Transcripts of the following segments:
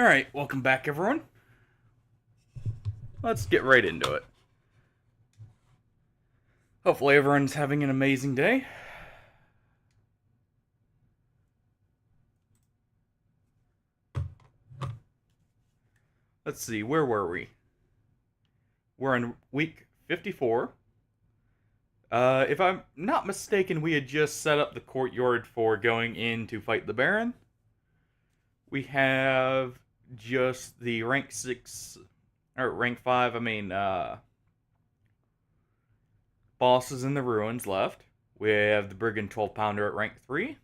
Alright, welcome back everyone. Let's get right into it. Hopefully everyone's having an amazing day. Let's see, where were we? We're in week 54. If I'm not mistaken, we had just set up the courtyard for going in to fight the Baron. We have just the rank 6, or rank 5, bosses in the ruins left. We have the Brigand 12 Pounder at rank 3,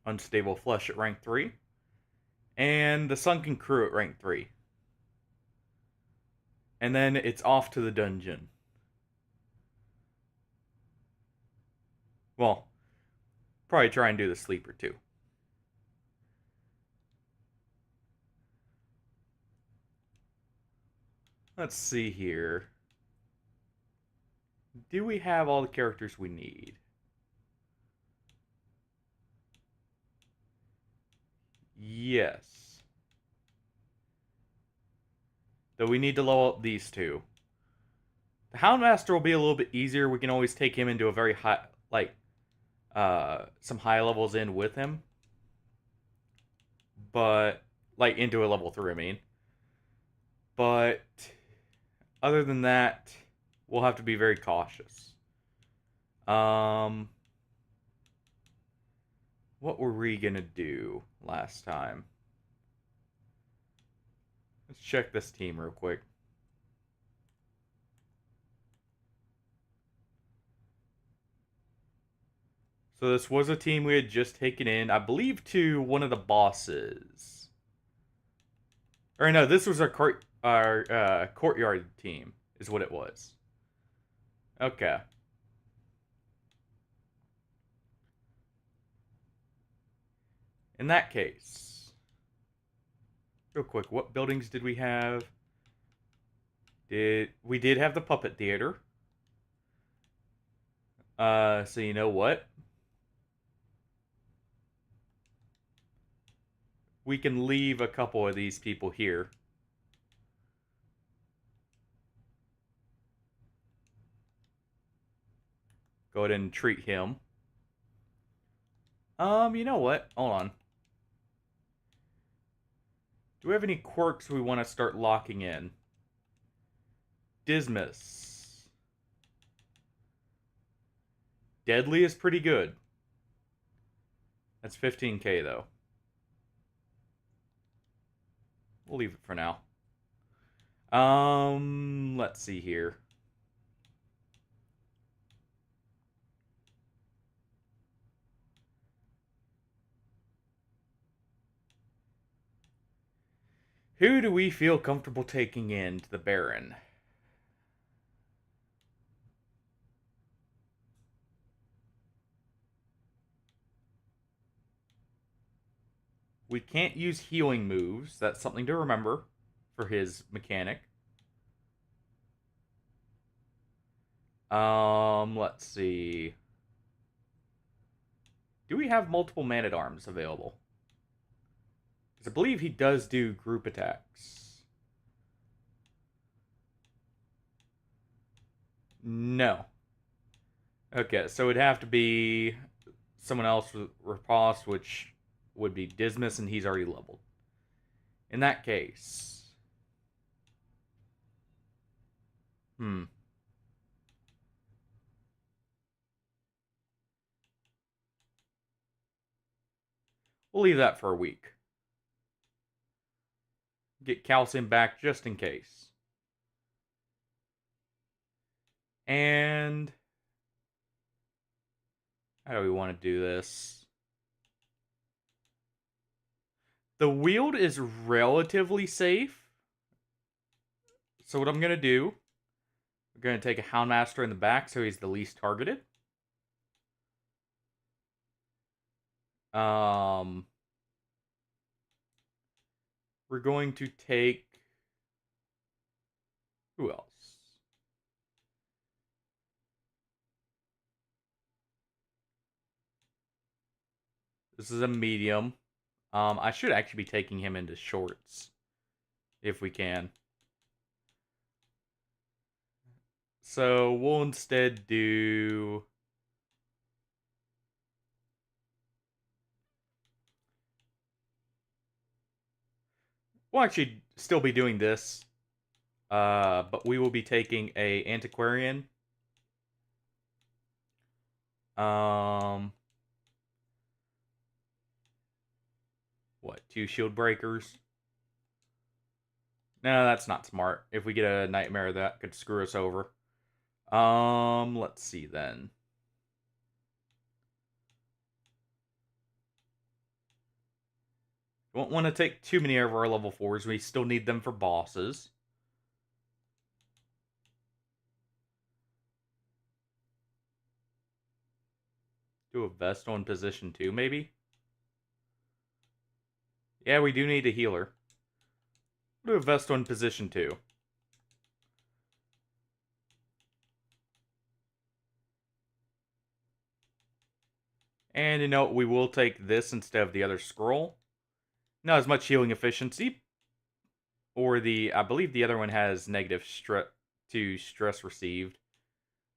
Unstable Flesh at rank 3, and the Sunken Crew at rank 3. And then it's off to the dungeon. Well, probably try and do the sleeper too. Let's see here. Do we have all the characters we need? Yes. Though we need to level up these two. The Houndmaster will be a little bit easier. We can always take him into a very high, some high levels in with him. But, into a level 3, I mean. But, other than that, we'll have to be very cautious. What were we gonna do last time? Let's check this team real quick. So this was a team we had just taken in, I believe, to one of the bosses. Or no, this was our courtyard team, is what it was. Okay. In that case, real quick, what buildings did we have? We did have the puppet theater. So you know what? We can leave a couple of these people here. Go ahead and treat him. You know what? Hold on. Do we have any quirks we want to start locking in? Dismas. Deadly is pretty good. That's 15k though. We'll leave it for now. Let's see here. Who do we feel comfortable taking in to the Baron? We can't use healing moves. That's something to remember for his mechanic. Let's see. Do we have multiple man-at-arms available? Because I believe he does do group attacks. No. Okay, so it'd have to be someone else with riposte, which would be Dismas, and he's already leveled. In that case... We'll leave that for a week. Get calcium back just in case. And... how do we want to do this? The wield is relatively safe. So what I'm going to do, we're going to take a Houndmaster in the back so he's the least targeted. We're going to take... who else? This is a medium. I should actually be taking him into shorts. if we can. So we'll instead do... We'll actually still be doing this. But we will be taking a antiquarian. What, 2 shield breakers? No, that's not smart. If we get a nightmare, that could screw us over. Let's see then. Won't want to take too many of our level 4s. We still need them for bosses. Do a Vestal in position 2, maybe? Yeah, we do need a healer. Do a Vestal in position 2. And you know, we will take this instead of the other scroll. Not as much healing efficiency. Or I believe the other one has negative stress received.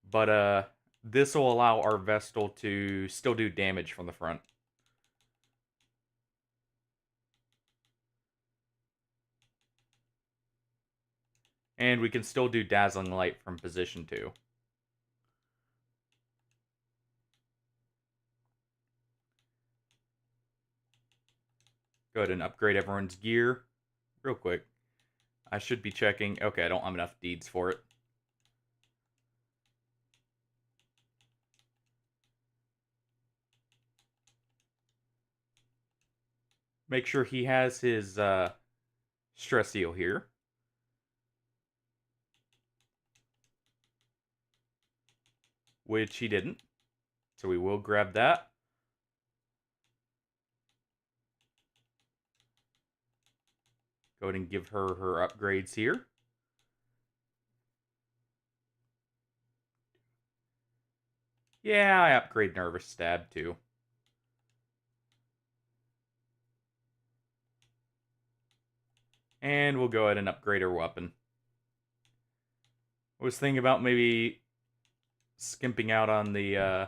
But this will allow our Vestal to still do damage from the front. And we can still do Dazzling Light from position 2. Go ahead and upgrade everyone's gear real quick. I should be checking. Okay, I don't have enough deeds for it. Make sure he has his stress heal here. Which he didn't. So we will grab that. Go ahead and give her her upgrades here. Yeah, I upgrade Nervous Stab too. And we'll go ahead and upgrade her weapon. I was thinking about maybe skimping out on the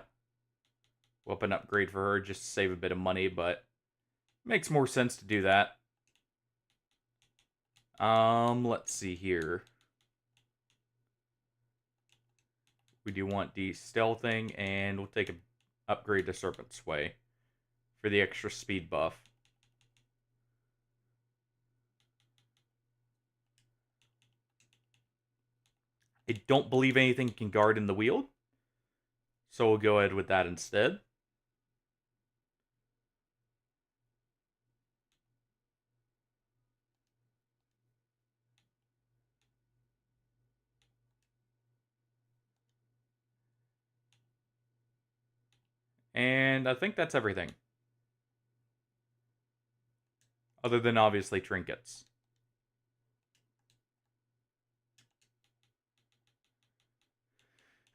weapon upgrade for her just to save a bit of money, but it makes more sense to do that. Let's see here. We do want the stealthing, and we'll take an upgrade to Serpent Sway for the extra speed buff. I don't believe anything can guard in the wield, so we'll go ahead with that instead. And I think that's everything. Other than, obviously, trinkets.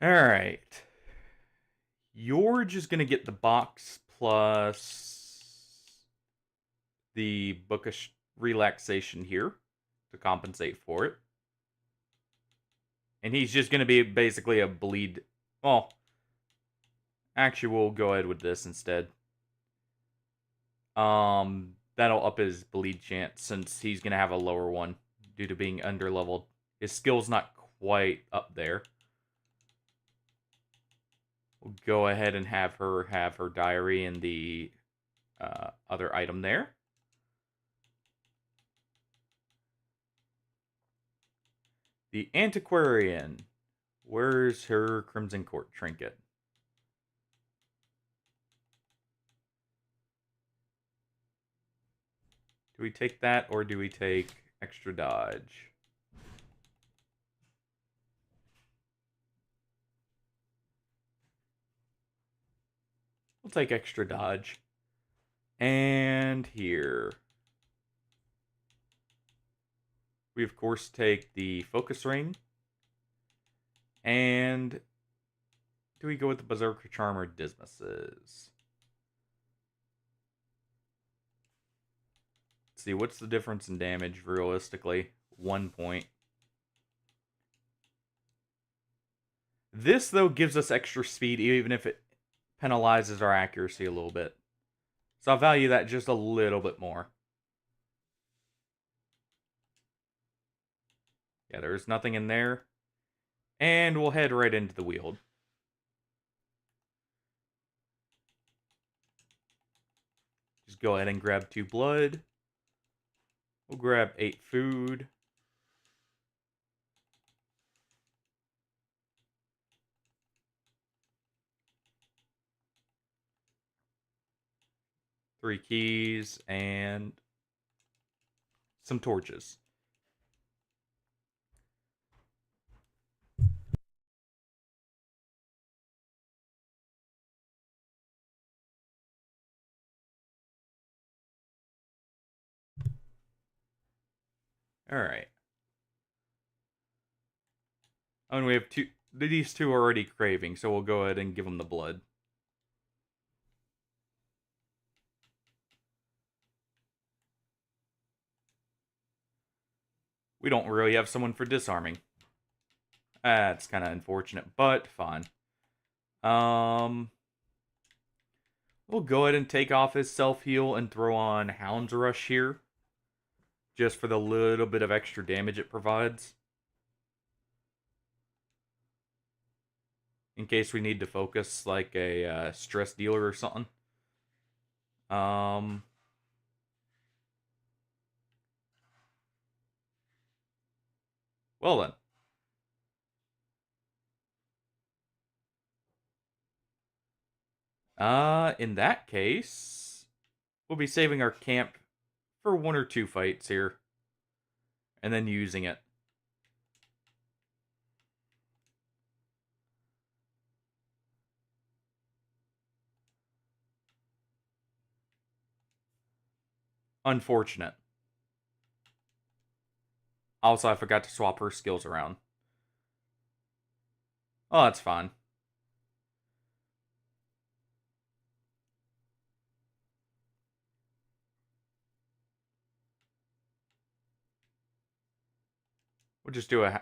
Alright. You're just going to get the box plus the bookish relaxation here to compensate for it. And he's just going to be basically a bleed... Well, actually, we'll go ahead with this instead. That'll up his bleed chance since he's going to have a lower one due to being underleveled. His skill's not quite up there. We'll go ahead and have her diary and the other item there. The Antiquarian. Where's her Crimson Court trinket? Do we take that, or do we take extra dodge? We'll take extra dodge. And here. We, of course, take the Focus Ring. And do we go with the Berserker Charm or Dismises? see, what's the difference in damage realistically? 1 point. This, though, gives us extra speed, even if it penalizes our accuracy a little bit. So I'll value that just a little bit more. Yeah, there's nothing in there. And we'll head right into the Weald. Just go ahead and grab 2 blood. We'll grab 8 food. Three keys and some torches. Alright. Oh, and we have two. These two are already craving, so we'll go ahead and give them the blood. We don't really have someone for disarming. That's kind of unfortunate, but fine. We'll go ahead and take off his self-heal and throw on Hound's Rush here. Just for the little bit of extra damage it provides. In case we need to focus like a stress dealer or something. Well then. In that case, we'll be saving our camp for 1 or 2 fights here. And then using it. Unfortunate. Also, I forgot to swap her skills around. Oh, that's fine. We'll just do a...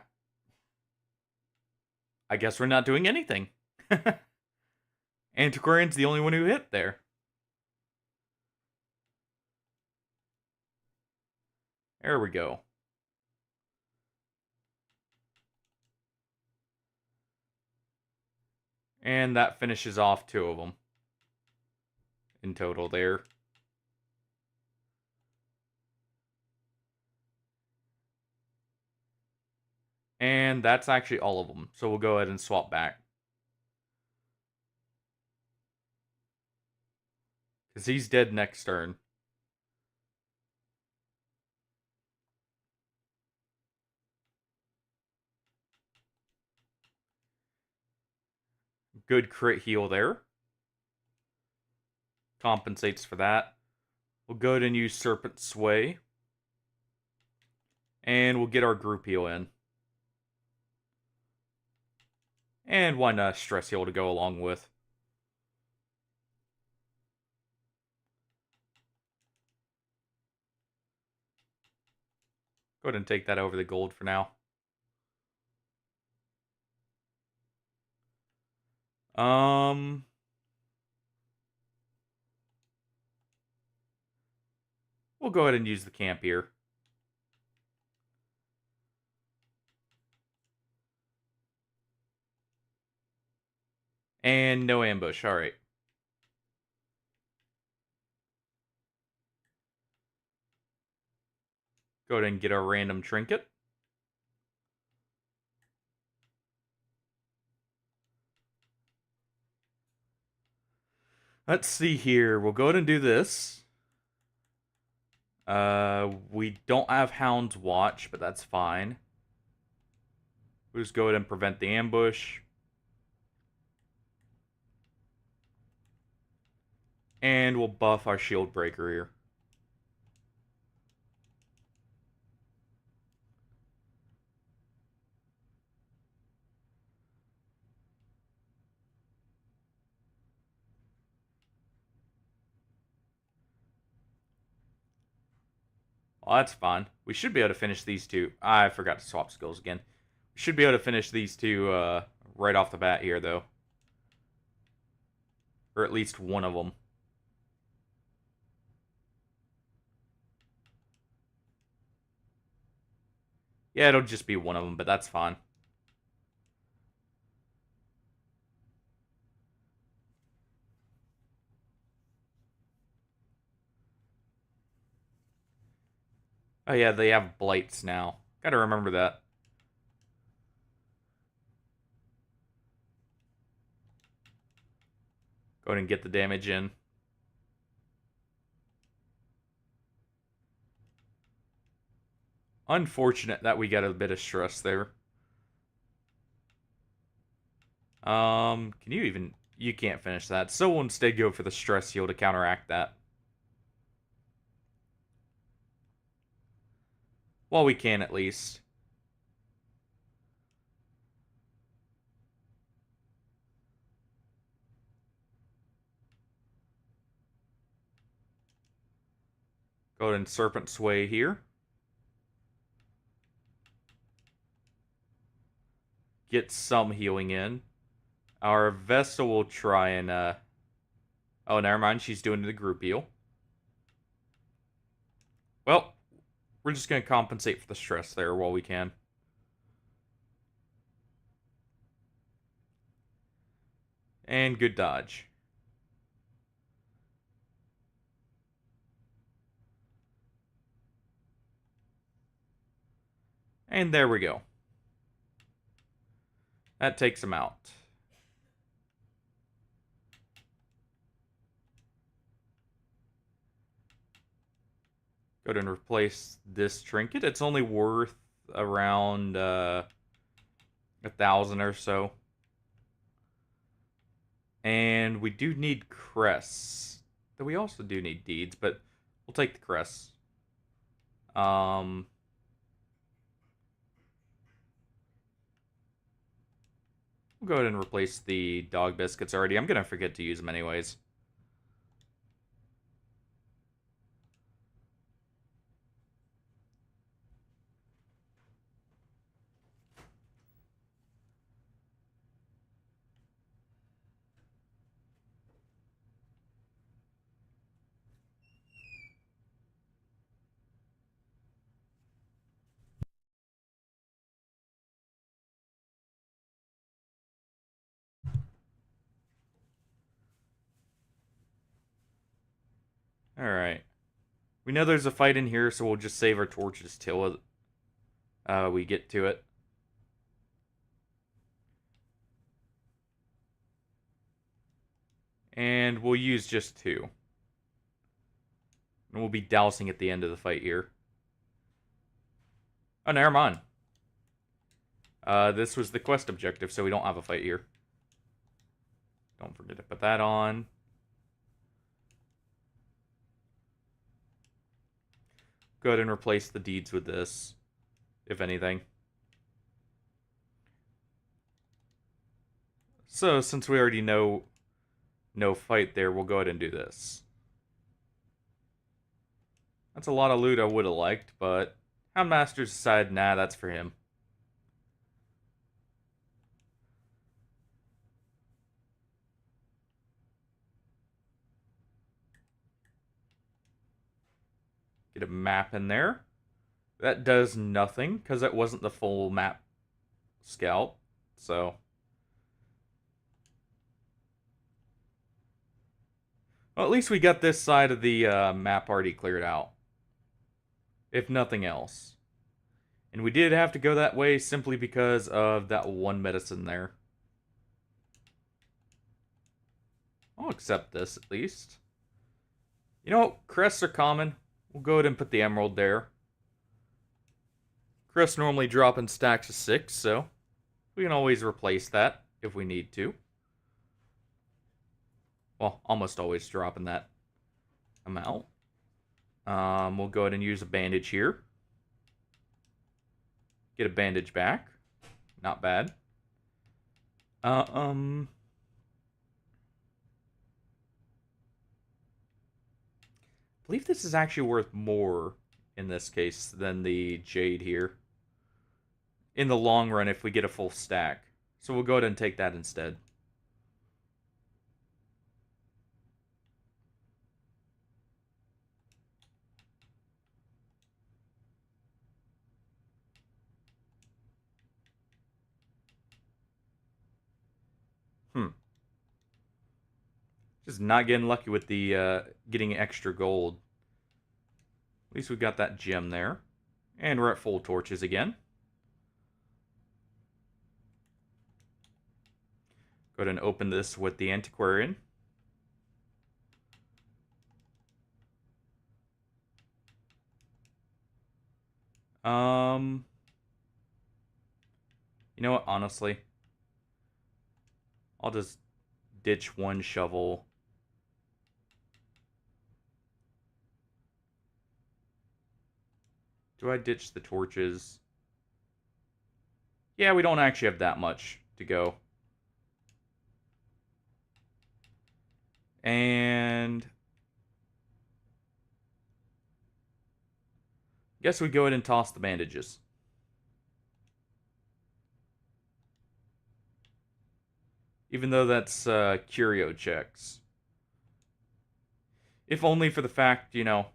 I guess we're not doing anything. Antiquarian's the only one who hit there. There we go. And that finishes off 2 of them. In total there. And that's actually all of them. So we'll go ahead and swap back. Because he's dead next turn. Good crit heal there. Compensates for that. We'll go ahead and use Serpent Sway. And we'll get our group heal in. And one stress heal to go along with. Go ahead and take that over the gold for now. We'll go ahead and use the camp here. And no ambush, alright. Go ahead and get our random trinket. Let's see here. We'll go ahead and do this. We don't have Hound's Watch, but that's fine. We'll just go ahead and prevent the ambush. And we'll buff our shield breaker here. Oh, that's fine. We should be able to finish these two. I forgot to swap skills again. We should be able to finish these two right off the bat here, though. Or at least one of them. Yeah, it'll just be one of them, but that's fine. Oh yeah, they have blights now. Gotta remember that. Go ahead and get the damage in. Unfortunate that we got a bit of stress there. Can you even... You can't finish that. So we'll instead go for the stress heal to counteract that. Well, we can at least. Go ahead and Serpent Sway here. Get some healing in. Our Vesta will try and, Oh, never mind. She's doing the group heal. Well, we're just going to compensate for the stress there while we can. And good dodge. And there we go. That takes him out. Go ahead and replace this trinket. It's only worth around 1,000 or so. And we do need crests. Though we also do need deeds, but we'll take the crests. We'll go ahead and replace the dog biscuits already. I'm going to forget to use them anyways. Alright. We know there's a fight in here, so we'll just save our torches till we get to it. And we'll use just 2. And we'll be dousing at the end of the fight here. Oh, never mind. This was the quest objective, so we don't have a fight here. Don't forget to put that on. Go ahead and replace the deeds with this, if anything. So, since we already know no fight there, we'll go ahead and do this. That's a lot of loot I would have liked, but Houndmasters decided, nah, that's for him. Get a map in there. That does nothing, because it wasn't the full map scout, so... Well, at least we got this side of the map already cleared out. If nothing else. And we did have to go that way simply because of that one medicine there. I'll accept this, at least. You know what? Crests are common. We'll go ahead and put the emerald there. Crests normally drop in stacks of 6, so we can always replace that if we need to. Well, almost always drop in that amount. We'll go ahead and use a bandage here. Get a bandage back. Not bad. I believe this is actually worth more in this case than the jade here. In the long run, if we get a full stack. So we'll go ahead and take that instead. Just not getting lucky with the getting extra gold. At least we got that gem there. And we're at full torches again. Go ahead and open this with the antiquarian. You know what, honestly, I'll just ditch one shovel. Do I ditch the torches? Yeah, we don't actually have that much to go. And guess we go ahead and toss the bandages. Even though that's curio checks. If only for the fact, you know,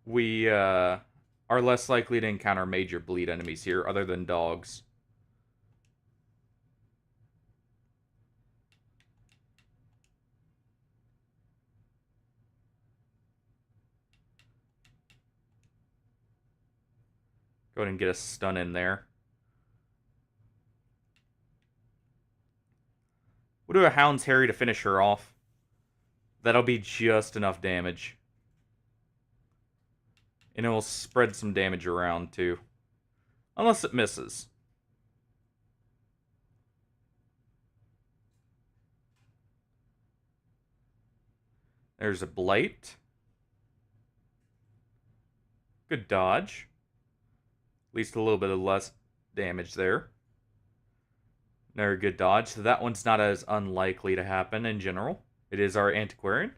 we are less likely to encounter major bleed enemies here other than dogs. Go ahead and get a stun in there. We'll do a Hound's Harry to finish her off. That'll be just enough damage. And it will spread some damage around, too. Unless it misses. There's a Blight. Good dodge. At least a little bit of less damage there. Another good dodge. So that one's not as unlikely to happen in general. It is our antiquarian.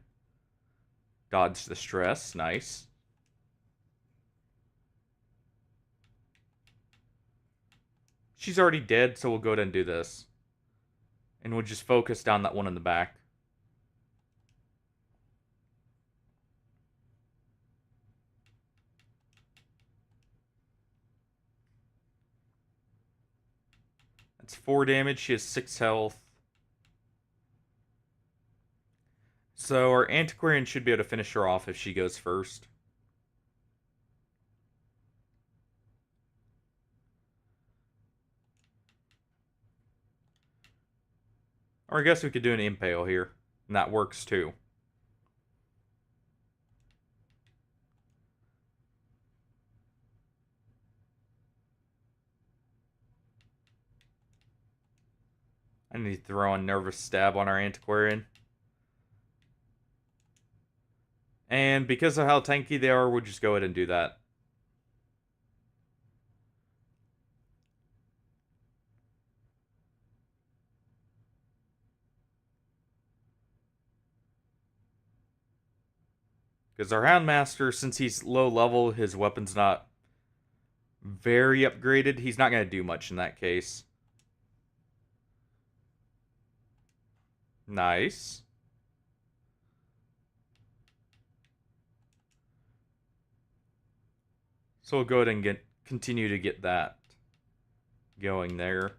Dodge the stress. Nice. She's already dead, so we'll go ahead and do this. And we'll just focus down that one in the back. That's 4 damage. She has 6 health. So our antiquarian should be able to finish her off if she goes first. Or I guess we could do an impale here. And that works too. I need to throw a nervous stab on our antiquarian. And because of how tanky they are, we'll just go ahead and do that. Because our Houndmaster, since he's low level, his weapon's not very upgraded. He's not going to do much in that case. Nice. So we'll go ahead and continue to get that going there.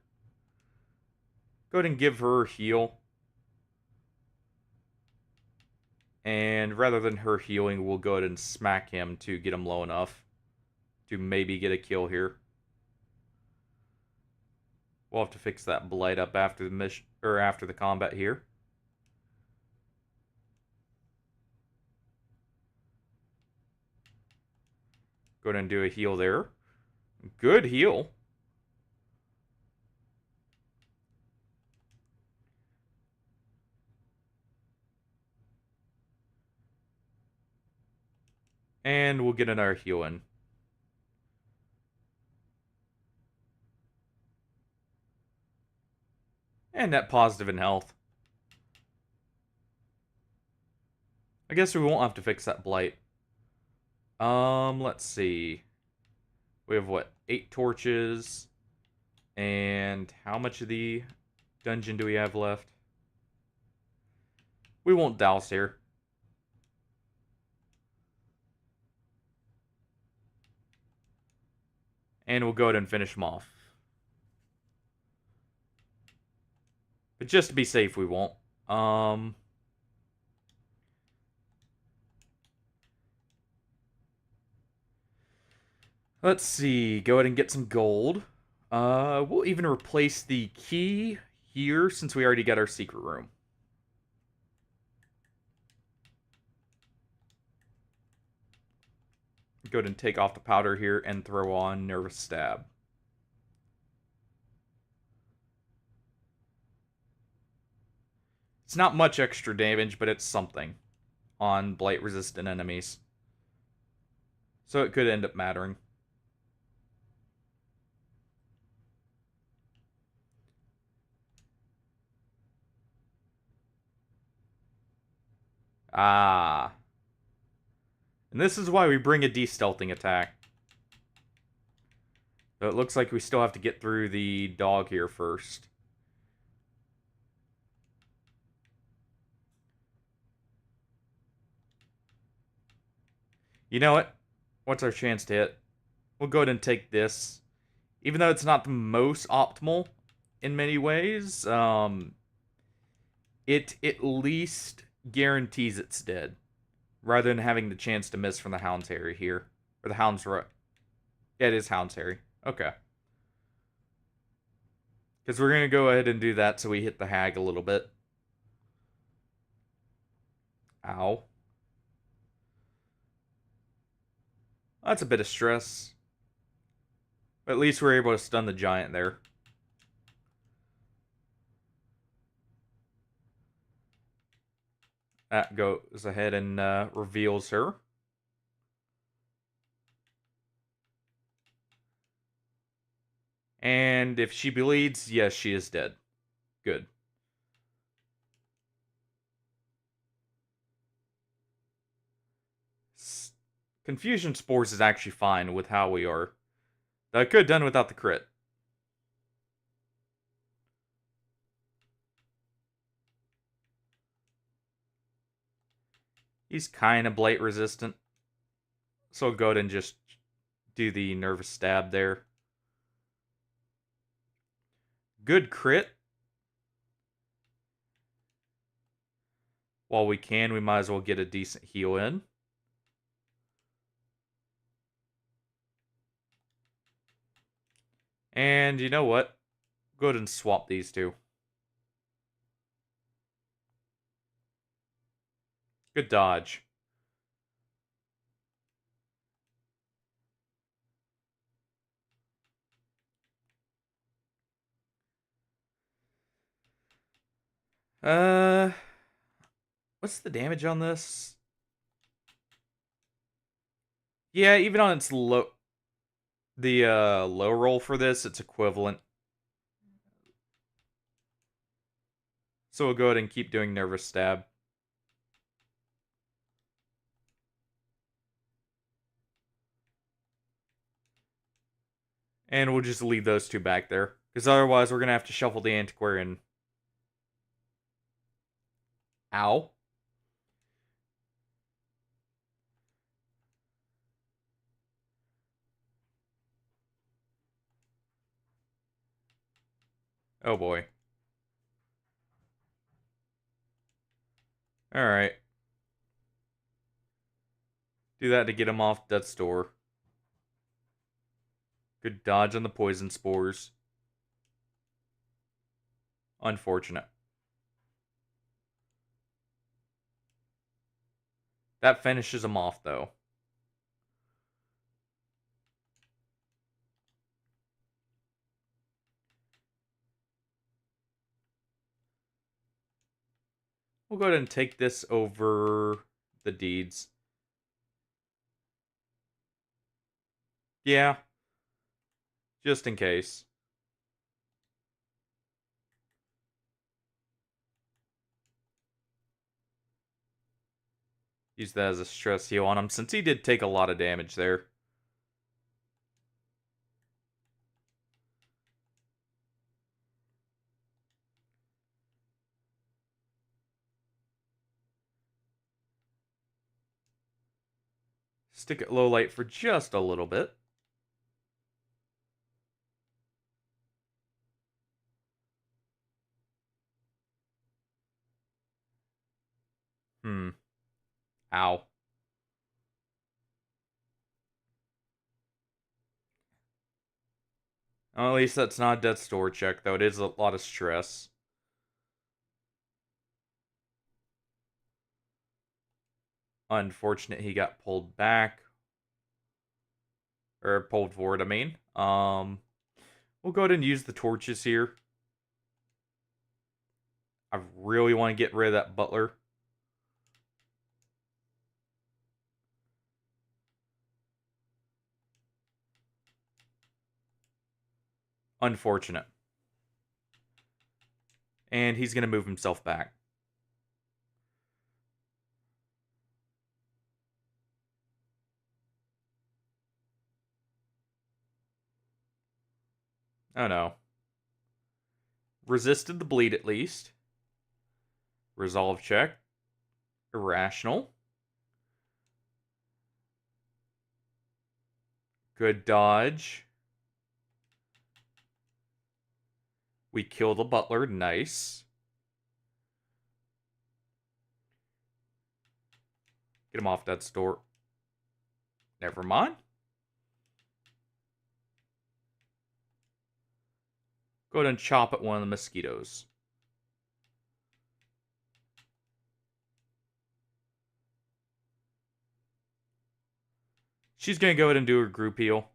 Go ahead and give her a heal. And rather than her healing, we'll go ahead and smack him to get him low enough to maybe get a kill here. We'll have to fix that blight up after the mission or after the combat here. Go ahead and do a heal there. Good heal. And we'll get another heal in. And net positive in health. I guess we won't have to fix that blight. Let's see. We have what? 8 torches. And how much of the dungeon do we have left? We won't douse here. And we'll go ahead and finish them off. But just to be safe, we won't. Let's see. Go ahead and get some gold. We'll even replace the key here since we already got our secret room. Go ahead and take off the powder here and throw on Nervous Stab. It's not much extra damage, but it's something on blight-resistant enemies. So it could end up mattering. Ah. And this is why we bring a de-stealthing attack. But it looks like we still have to get through the dog here first. You know what? What's our chance to hit? We'll go ahead and take this. Even though it's not the most optimal in many ways, it at least guarantees it's dead. Rather than having the chance to miss from the Hound's Harry here. Or the Hound's... Yeah, it is Hound's Harry. Okay. Because we're going to go ahead and do that so we hit the hag a little bit. Ow. That's a bit of stress. But at least we're able to stun the giant there. That goes ahead and reveals her. And if she bleeds, yes, she is dead. Good. Confusion Spores is actually fine with how we are. I could have done without the crit. He's kind of blight resistant. So I'll go ahead and just do the Nervous Stab there. Good crit. While we can, we might as well get a decent heal in. And you know what? Go ahead and swap these two. Good dodge. What's the damage on this? Yeah, even on its low... The low roll for this, it's equivalent. So we'll go ahead and keep doing Nervous Stab. And we'll just leave those two back there. Because otherwise we're going to have to shuffle the Antiquarian. Ow. Oh boy. Alright. Do that to get him off Death's Door. Good dodge on the Poison Spores. Unfortunate. That finishes him off, though. We'll go ahead and take this over the deeds. Yeah. Just in case. Use that as a stress heal on him, since he did take a lot of damage there. Stick it low light for just a little bit. Ow. Well, at least that's not a death's door check, though. It is a lot of stress. Unfortunate he got pulled back. Or pulled forward, I mean. We'll go ahead and use the torches here. I really want to get rid of that butler. Unfortunate. And he's going to move himself back. Oh no. Resisted the bleed at least. Resolve check. Irrational. Good dodge. We kill the butler. Nice. Get him off that door. Never mind. Go ahead and chop at one of the mosquitoes. She's going to go ahead and do her group heal.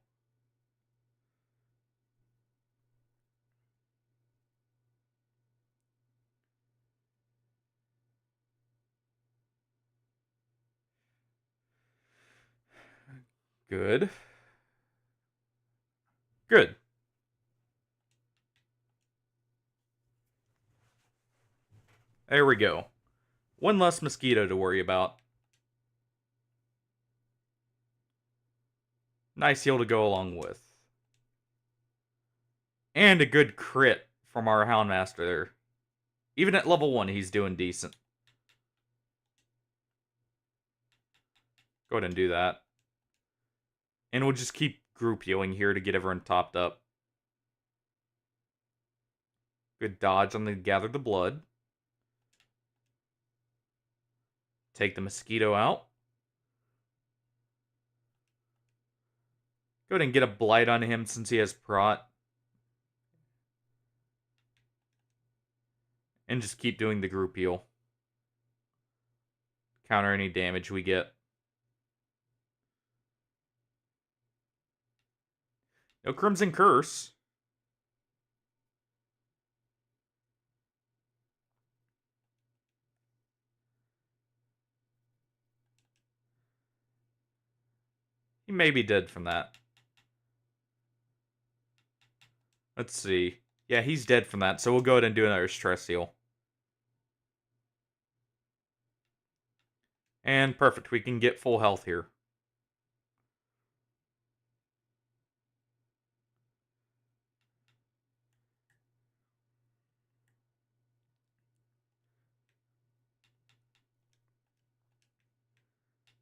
Good. Good. There we go. One less mosquito to worry about. Nice heal to go along with. And a good crit from our Houndmaster there. Even at level 1, he's doing decent. Go ahead and do that. And we'll just keep group healing here to get everyone topped up. Good dodge on the gather the blood. Take the mosquito out. Go ahead and get a blight on him since he has prot. And just keep doing the group heal. Counter any damage we get. No Crimson Curse. He may be dead from that. Let's see. Yeah, he's dead from that, so we'll go ahead and do another stress heal. And perfect, we can get full health here.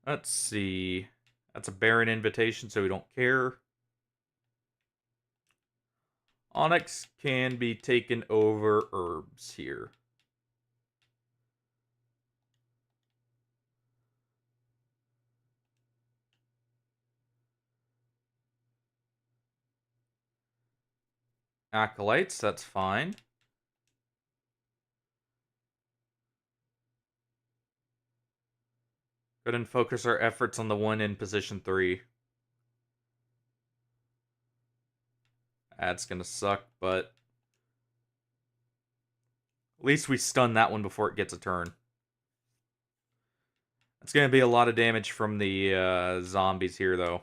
Let's see. That's a barren invitation, so we don't care. Onyx can be taken over herbs here. Acolytes, that's fine. Go ahead and focus our efforts on the one in position 3. That's gonna suck, but at least we stun that one before it gets a turn. It's gonna be a lot of damage from the zombies here, though.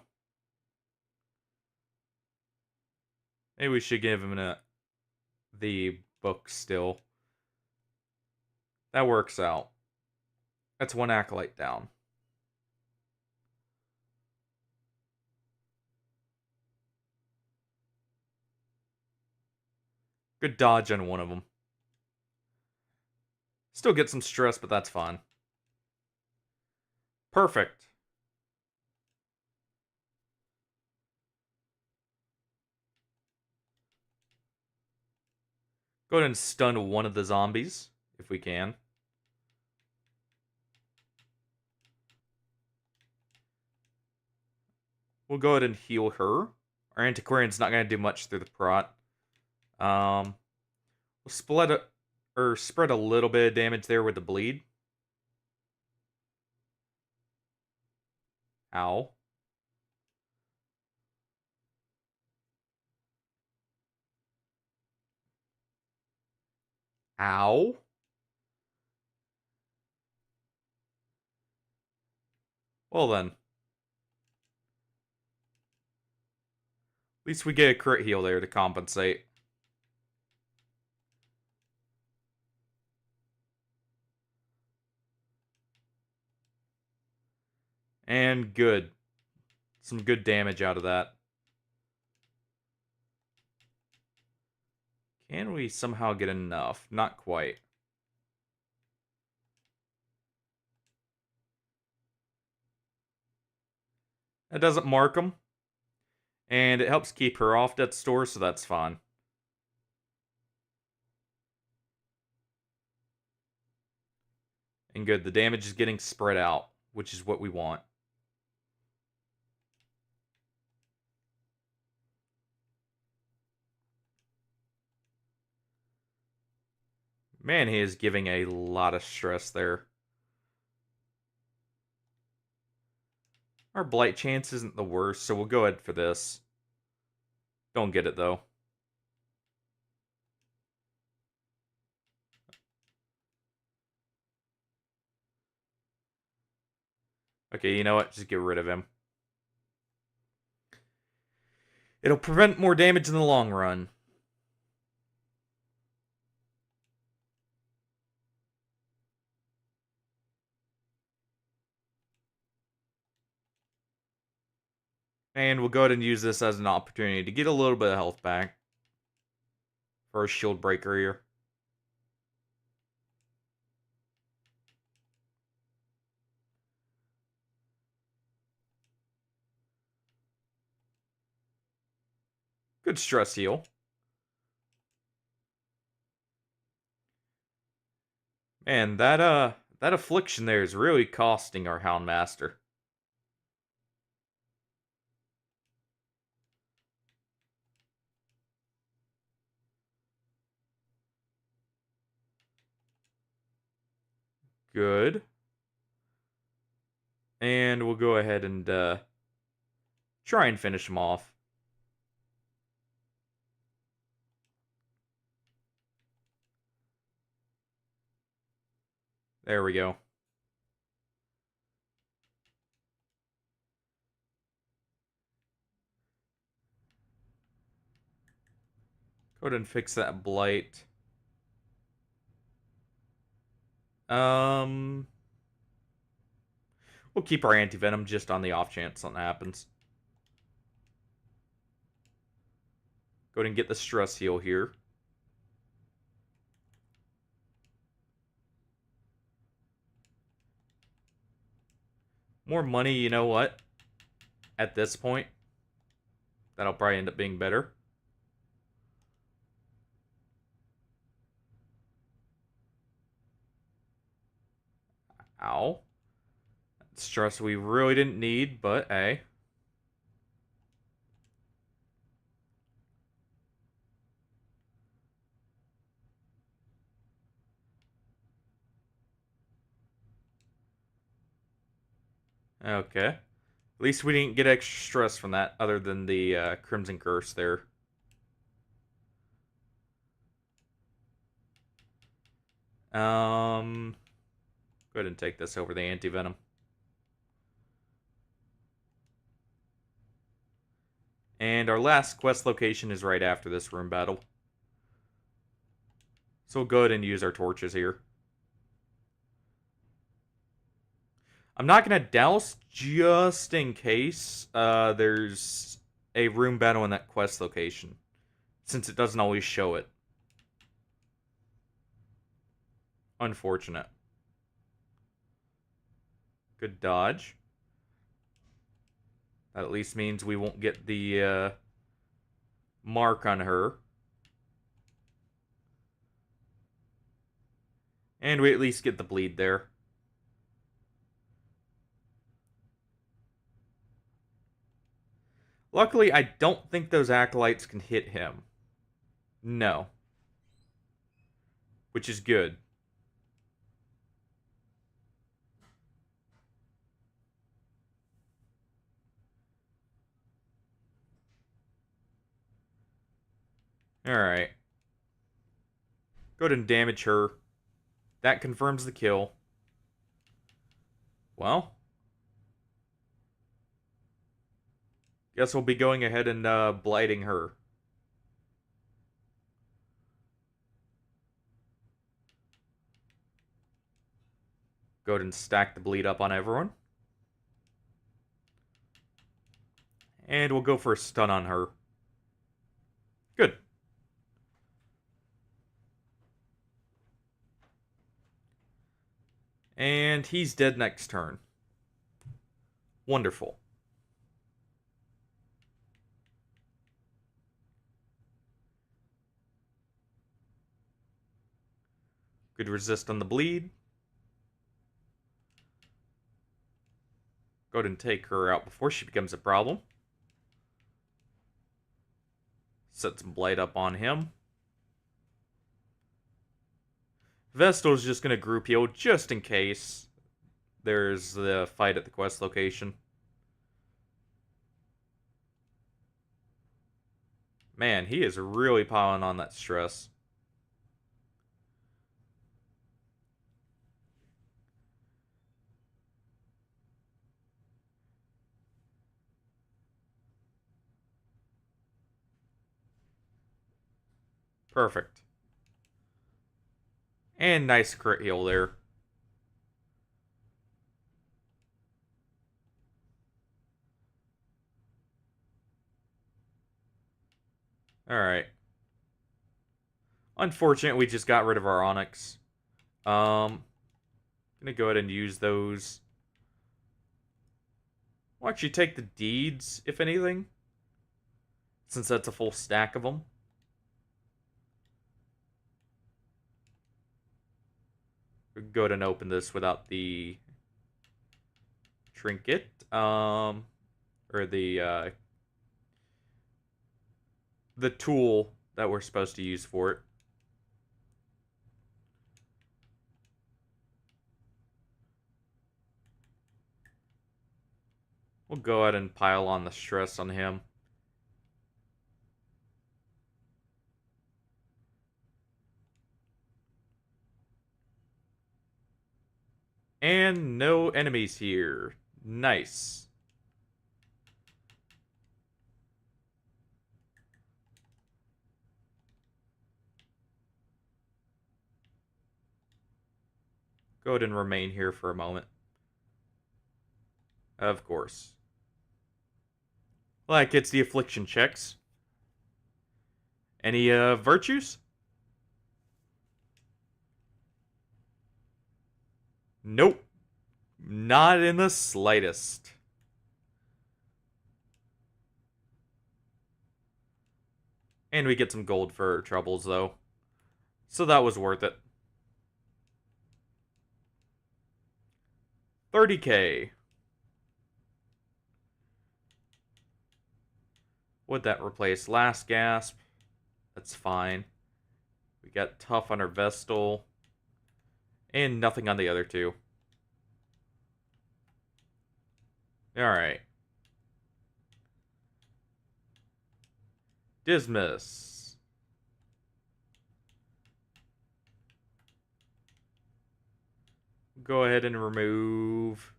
Maybe we should give him the book still. That works out. That's one acolyte down. Good dodge on one of them. Still get some stress, but that's fine. Perfect. Go ahead and stun one of the zombies, if we can. We'll go ahead and heal her. Our Antiquarian's not going to do much through the prot. We'll spread a little bit of damage there with the bleed. Ow. Ow. Well then. At least we get a crit heal there to compensate. And good. Some good damage out of that. Can we somehow get enough? Not quite. That doesn't mark them. And it helps keep her off death's door, so that's fine. And good, the damage is getting spread out, which is what we want. Man, he is giving a lot of stress there. Our blight chance isn't the worst, so we'll go ahead for this. Don't get it, though. Okay, you know what? Just get rid of him. It'll prevent more damage in the long run. And we'll go ahead and use this as an opportunity to get a little bit of health back. For a shield breaker here. Good stress heal. Man, that affliction there is really costing our Houndmaster. Good. And we'll go ahead and try and finish him off. There we go. Go ahead and fix that blight. We'll keep our anti-venom just on the off chance something happens. Go ahead and get the stress heal here. More money, you know what? At this point, that'll probably end up being better. Ow. Stress we really didn't need, but hey. Okay. At least we didn't get extra stress from that, other than the Crimson Curse there. Go ahead and take this over the anti-venom. And our last quest location is right after this room battle. So we'll go ahead and use our torches here. I'm not going to douse just in case there's a room battle in that quest location, since it doesn't always show it. Unfortunate. Good dodge. That at least means we won't get the mark on her. And we at least get the bleed there. Luckily, I don't think those acolytes can hit him. No. Which is good. Alright. Go ahead and damage her. That confirms the kill. Well. Guess we'll be going ahead and blighting her. Go ahead and stack the bleed up on everyone. And we'll go for a stun on her. Good. And he's dead next turn. Wonderful. Good resist on the bleed. Go ahead and take her out before she becomes a problem. Set some blight up on him. Vestal's just going to group heal just in case there's the fight at the quest location. Man, he is really piling on that stress. Perfect. And nice crit heal there. Alright. Unfortunate we just got rid of our Onyx. Gonna go ahead and use those. We'll actually take the deeds, if anything. Since that's a full stack of them. Go ahead and open this without the trinket, or the tool that we're supposed to use for it. We'll go ahead and pile on the stress on him. And no enemies here. Nice. Go ahead and remain here for a moment. Of course. Like it's the affliction checks. Any virtues? Nope. Not in the slightest. And we get some gold for our troubles, though. So that was worth it. 30k. Would that replace Last Gasp? That's fine. We got Tough on our Vestal. And nothing on the other two. Alright. Dismiss. Go ahead and remove.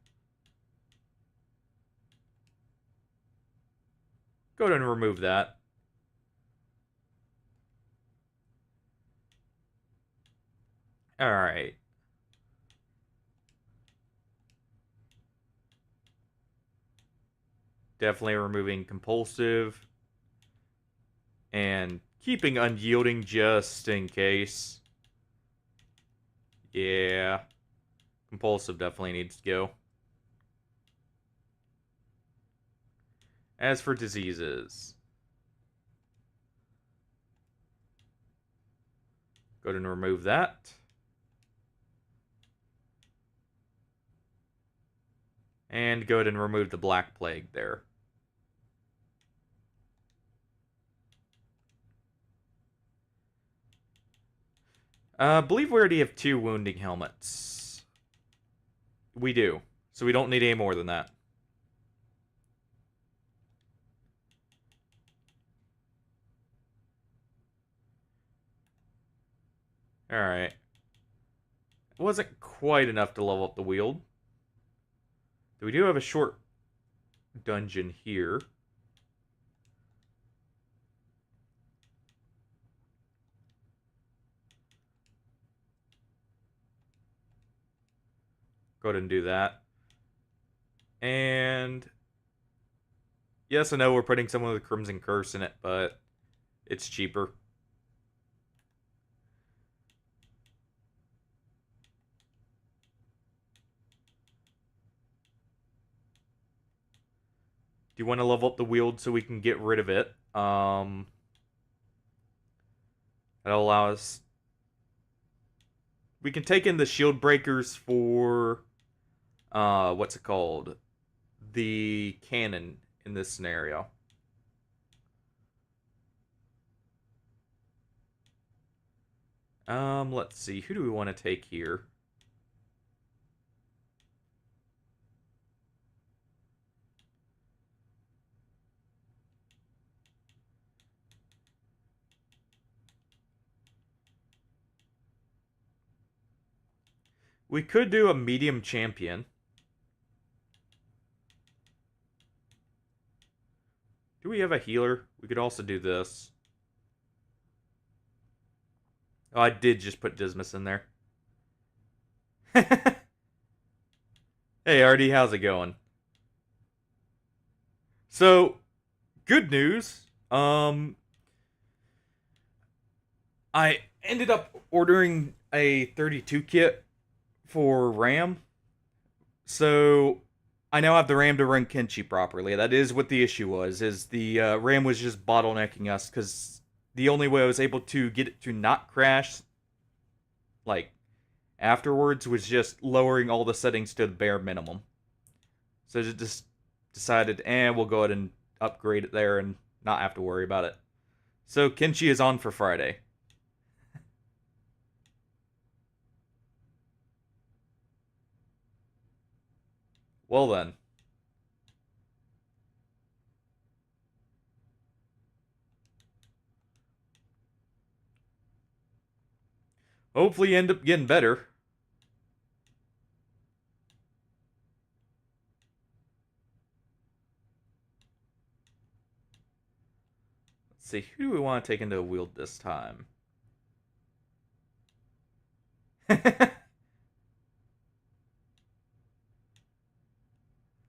Go ahead and remove that. Alright. Definitely removing compulsive. And keeping unyielding just in case. Yeah. Compulsive definitely needs to go. As for diseases, go ahead and remove that. And go ahead and remove the Black Plague there. I believe we already have 2 wounding helmets. We do. So we don't need any more than that. Alright. It wasn't quite enough to level up the wield. We do have a short dungeon here. Go ahead and do that. And yes, I know we're putting some of the Crimson Curse in it, but it's cheaper. Do you want to level up the wield so we can get rid of it? That'll allow us... We can take in the shield breakers for... what's it called? The cannon in this scenario. Let's see. Who do we want to take here? We could do a medium champion. Do we have a healer? We could also do this. Oh, I did just put Dismas in there. Hey, Artie, how's it going? So, good news. I ended up ordering a 32 kit for RAM. So, I now have the RAM to run Kenshi properly. That is what the issue was, is the RAM was just bottlenecking us, because the only way I was able to get it to not crash, like, afterwards, was just lowering all the settings to the bare minimum. So I just decided, we'll go ahead and upgrade it there and not have to worry about it. So Kenshi is on for Friday. Well then. Hopefully you end up getting better. Let's see, who do we want to take into the wield this time?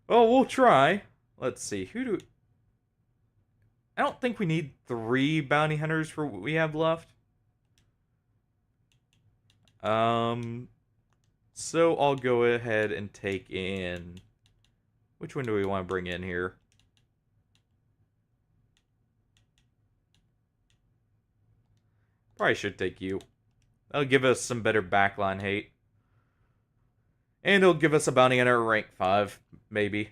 Oh, we'll try. Let's see, who do... I don't think we need 3 bounty hunters for what we have left. So I'll go ahead and take in... Which one do we want to bring in here? Probably should take you. That'll give us some better backline hate. And it'll give us a bounty hunter rank 5, maybe.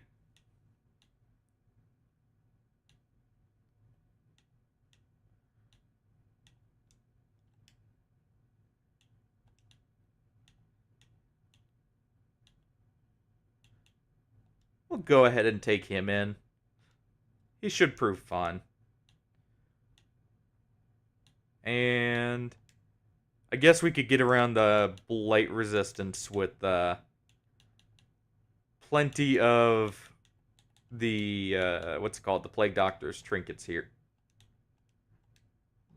We'll go ahead and take him in. He should prove fine. And I guess we could get around the blight resistance with plenty of the what's it called, the plague doctor's trinkets here.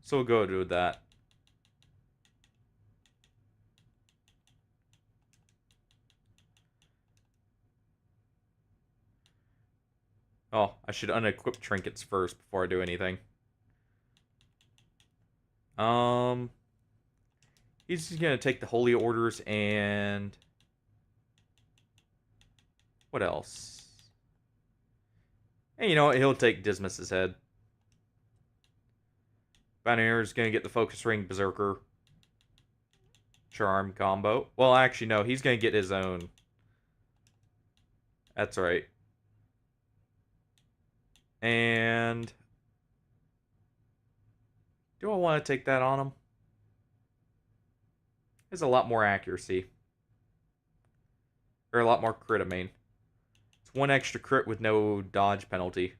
So we'll go do that. Oh, I should unequip trinkets first before I do anything. He's just going to take the Holy Orders and... What else? And you know what? He'll take Dismas's head. Banner's going to get the Focus Ring Berserker Charm combo. Well, actually, no. He's going to get his own. That's right. And... Do I want to take that on him? There's a lot more accuracy. Or a lot more crit, I mean. It's one extra crit with no dodge penalty.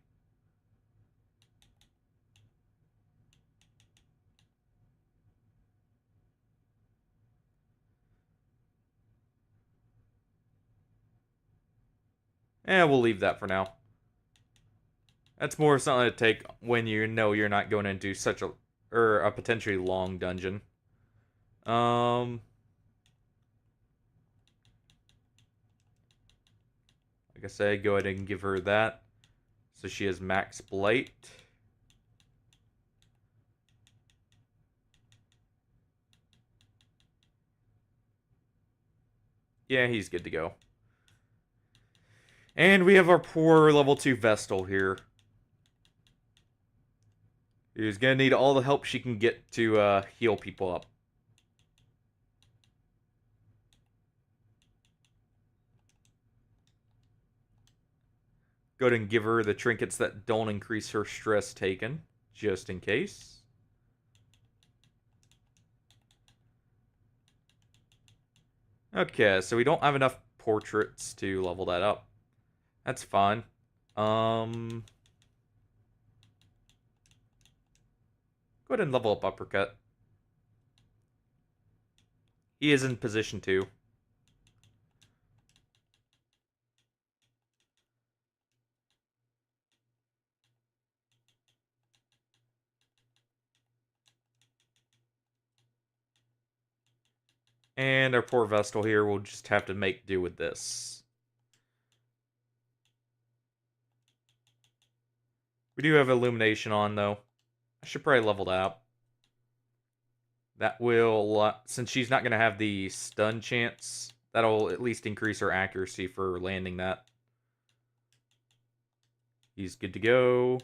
We'll leave that for now. That's more something to take when you know you're not going into such a potentially long dungeon. Like I said, go ahead and give her that. So she has max blight. Yeah, he's good to go. And we have our poor level 2 Vestal here. Who's gonna need all the help she can get to heal people up. Go ahead and give her the trinkets that don't increase her stress taken, just in case. Okay, so we don't have enough portraits to level that up. That's fine. Go ahead and level up Uppercut. He is in position to. And our poor Vestal here will just have to make do with this. We do have Illumination on, though. I should probably level that up. That will, since she's not going to have the stun chance, that'll at least increase her accuracy for landing that. He's good to go.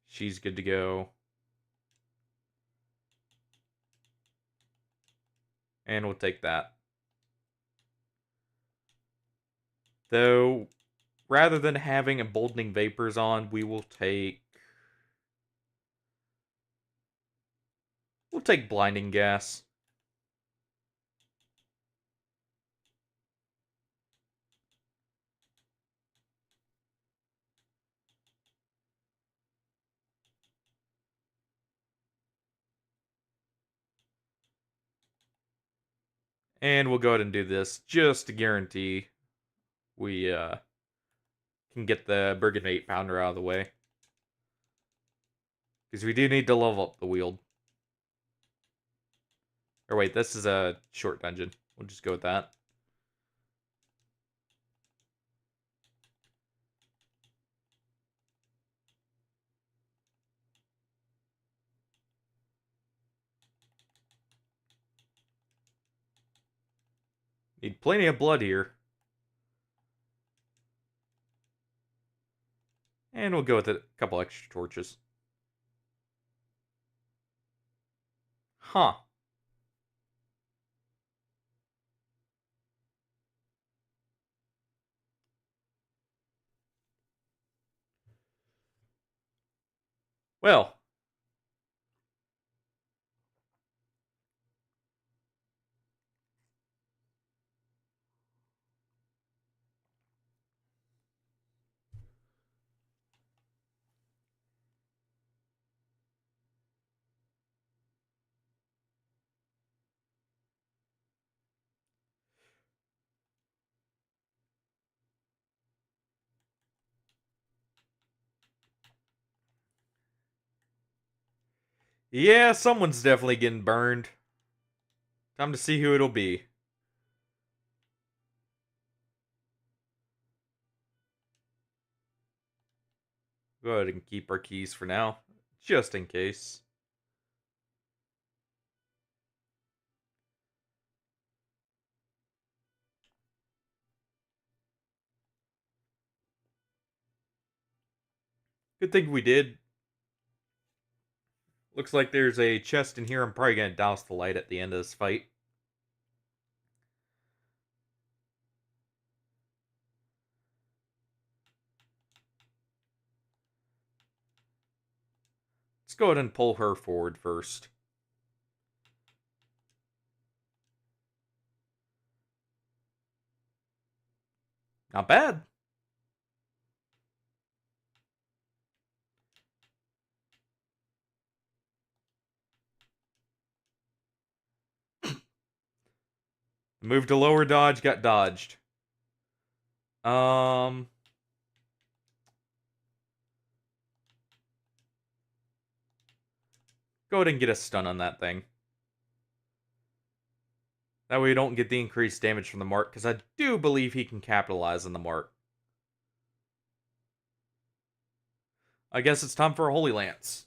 She's good to go. And we'll take that. Though, rather than having Emboldening Vapors on, we will take... We'll take Blinding Gas. And we'll go ahead and do this just to guarantee we can get the Brigand 8-pounder out of the way. Because we do need to level up the wield. Or wait, this is a short dungeon. We'll just go with that. Need plenty of blood here. And we'll go with a couple extra torches. Huh. Well. Yeah, someone's definitely getting burned. Time to see who it'll be. Go ahead and keep our keys for now, just in case. Good thing we did. Looks like there's a chest in here. I'm probably gonna douse the light at the end of this fight. Let's go ahead and pull her forward first. Not bad. Move to lower dodge, got dodged. Um, Go ahead and get a stun on that thing. That way we don't get the increased damage from the mark, because I do believe he can capitalize on the mark. I guess it's time for a Holy Lance.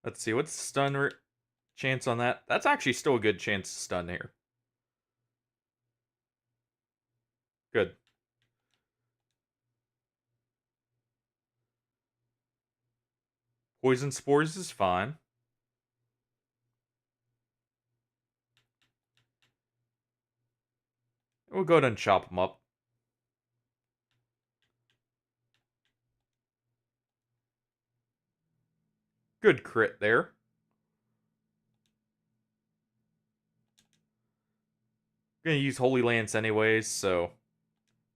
Let's see, what's the stun chance on that? That's actually still a good chance to stun here. Good. Poison Spores is fine. We'll go ahead and chop him up. Good crit there. Gonna use Holy Lance anyways, so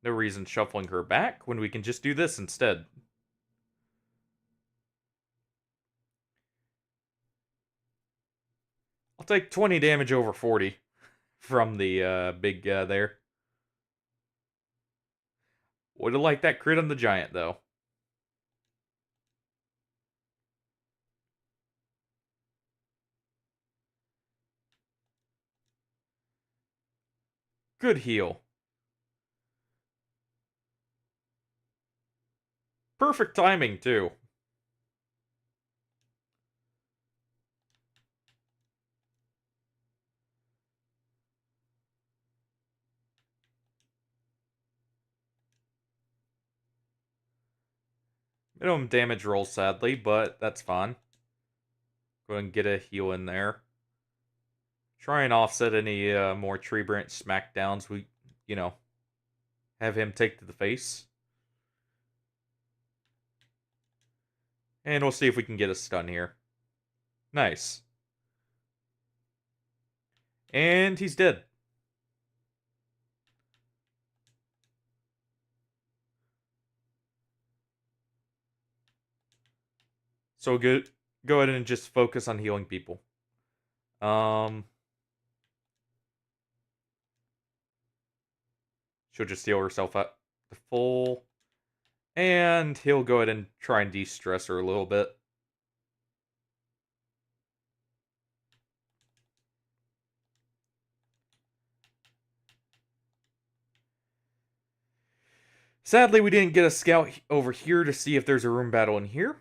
no reason shuffling her back when we can just do this instead. I'll take 20 damage over 40 from the big there. Would have liked that crit on the giant, though. Good heal. Perfect timing, too. Minimum damage roll, sadly, but that's fine. Go ahead and get a heal in there. Try and offset any more tree branch smackdowns we, have him take to the face. And we'll see if we can get a stun here. Nice. And he's dead. So good. Go ahead and just focus on healing people. She'll just heal herself up to full. And he'll go ahead and try and de-stress her a little bit. Sadly, we didn't get a scout over here to see if there's a room battle in here.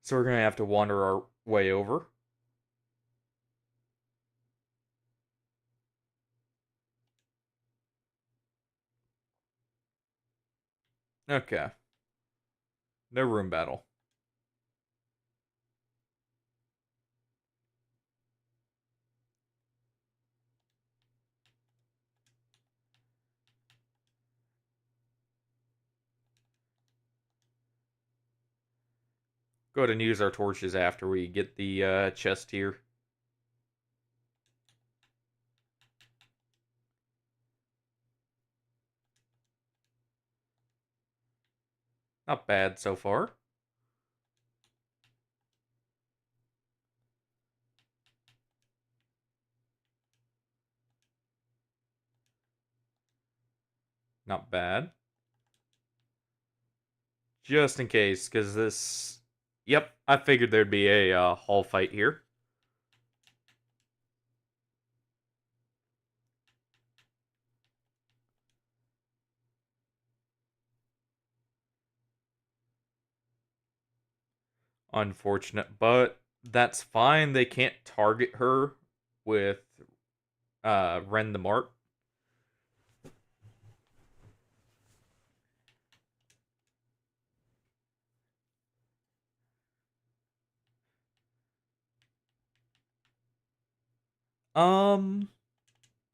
So we're going to have to wander our way over. Okay. No room battle. Go ahead and use our torches after we get the chest here. Not bad so far. Not bad. Just in case, because this... Yep, I figured there'd be a hall fight here. Unfortunate, but that's fine. They can't target her with Ren the Mark. Um,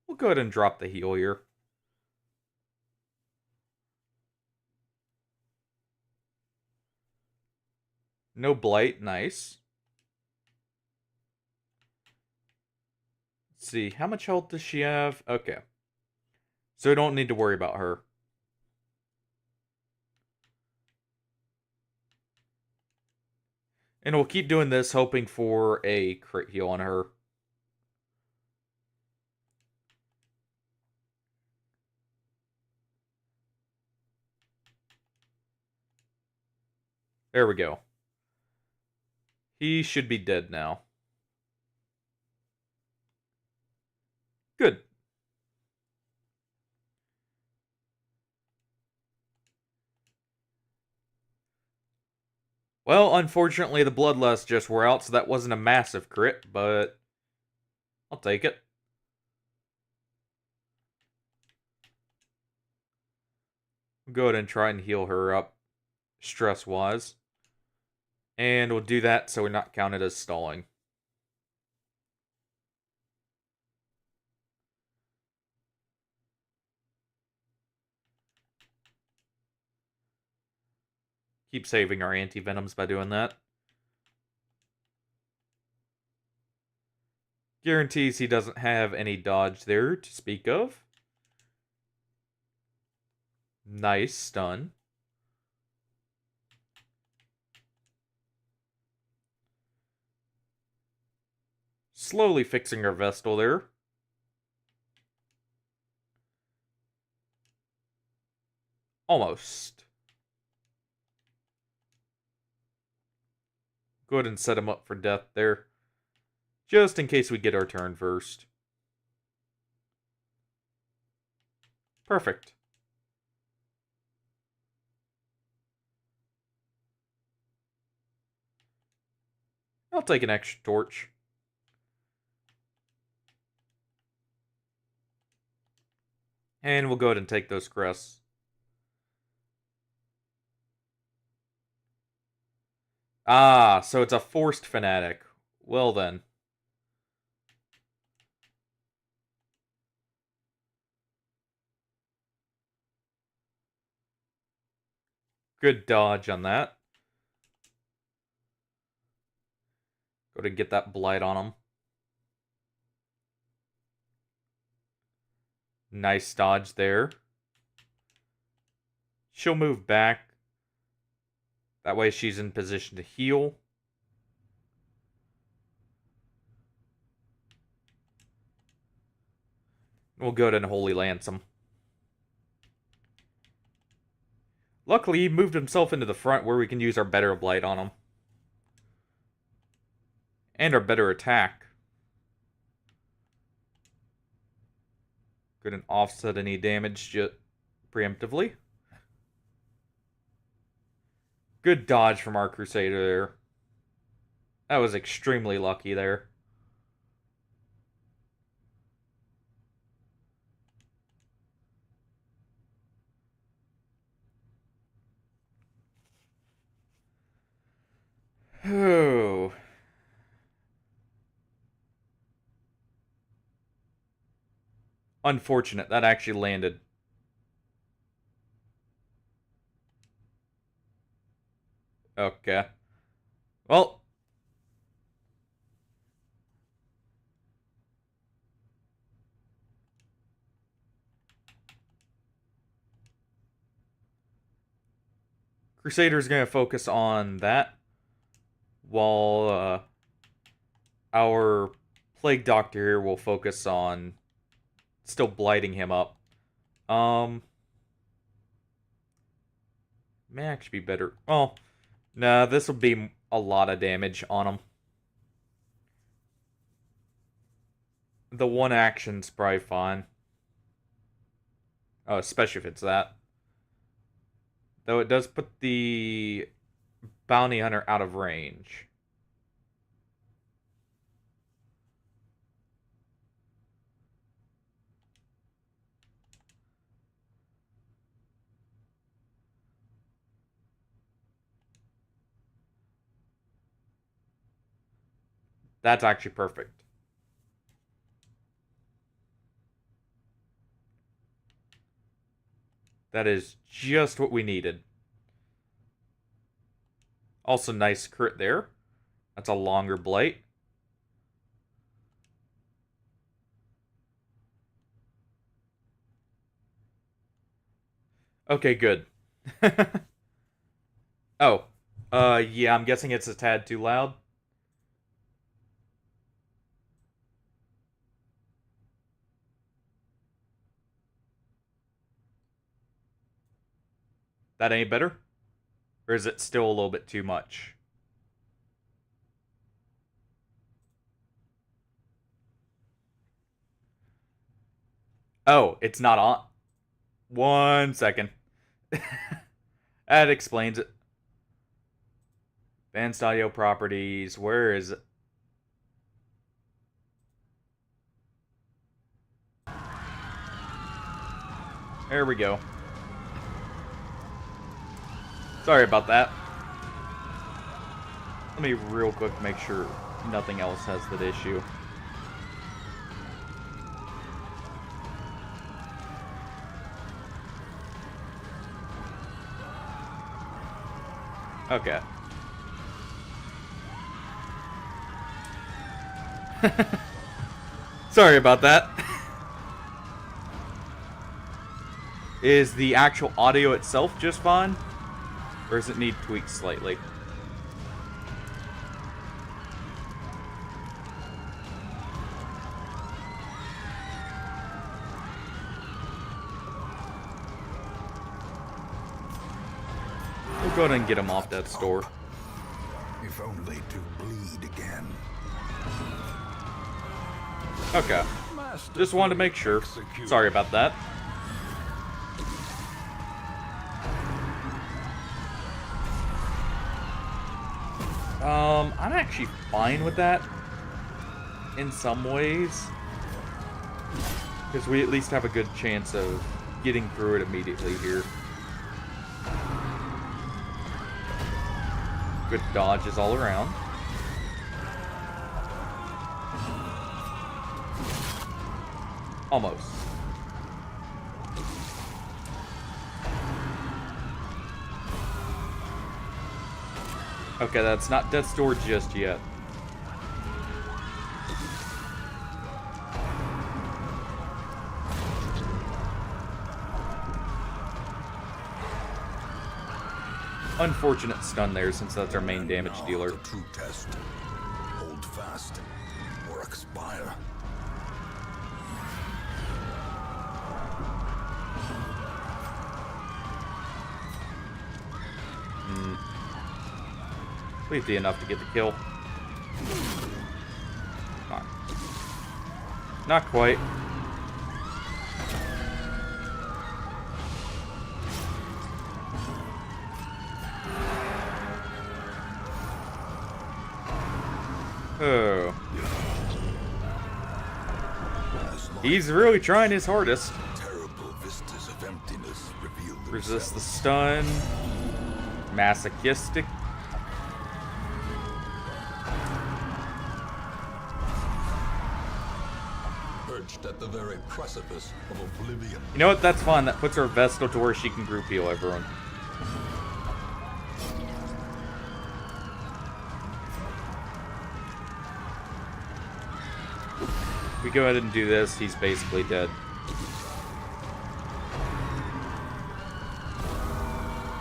we'll go ahead and drop the heal here. No blight, nice. Let's see, how much health does she have? Okay. So we don't need to worry about her. And we'll keep doing this, hoping for a crit heal on her. There we go. He should be dead now. Good. Well, unfortunately, the Bloodlust just wore out, so that wasn't a massive crit, but I'll take it. We'll go ahead and try and heal her up, stress-wise. And we'll do that so we're not counted as stalling. Keep saving our anti-venoms by doing that. Guarantees he doesn't have any dodge there to speak of. Nice stun. Slowly fixing our Vestal there. Almost. Go ahead and set him up for death there. Just in case we get our turn first. Perfect. I'll take an extra torch. And we'll go ahead and take those crests. Ah, so it's a forced fanatic. Well then. Good dodge on that. Go to get that blight on him. Nice dodge there. She'll move back. That way she's in position to heal. We'll go ahead and Holy Lance him. Luckily, he moved himself into the front where we can use our better blight on him. And our better attack. Couldn't offset any damage preemptively. Good dodge from our Crusader there. That was extremely lucky there. Oh. Unfortunate. That actually landed. Okay. Well. Crusader's going to focus on that. While our Plague Doctor here will focus on still blighting him up. May actually be better. Oh, nah, this will be a lot of damage on him. The one action's probably fine. Oh, especially if it's that. Though it does put the bounty hunter out of range. That's actually perfect. That is just what we needed. Also, nice crit there. That's a longer blight. Okay, good. Oh. Yeah, I'm guessing it's a tad too loud. That ain't better? Or is it still a little bit too much? Oh, it's not on. 1 second. That explains it. Advanced audio properties. Where is it? There we go. Sorry about that. Let me real quick make sure nothing else has that issue. Okay. Sorry about that. Is the actual audio itself just fine? Or does it need tweaked slightly? We'll go ahead and get him off that store. If only to bleed again. Okay. Just wanted to make sure. Sorry about that. I'm actually fine with that. In some ways. Because we at least have a good chance of getting through it immediately here. Good dodges all around. Almost. Okay, that's not death's door just yet. Unfortunate stun there, since that's our main damage dealer. The true test. Hold fast or expire. Safety enough to get the kill. Not quite. Oh. He's really trying his hardest. Terrible vistas of emptiness reveal Resist the stun. Masochistic. perched at the very precipice of oblivion. You know what? That's fine. That puts her Vestal to where she can group heal everyone. We go ahead and do this, he's basically dead.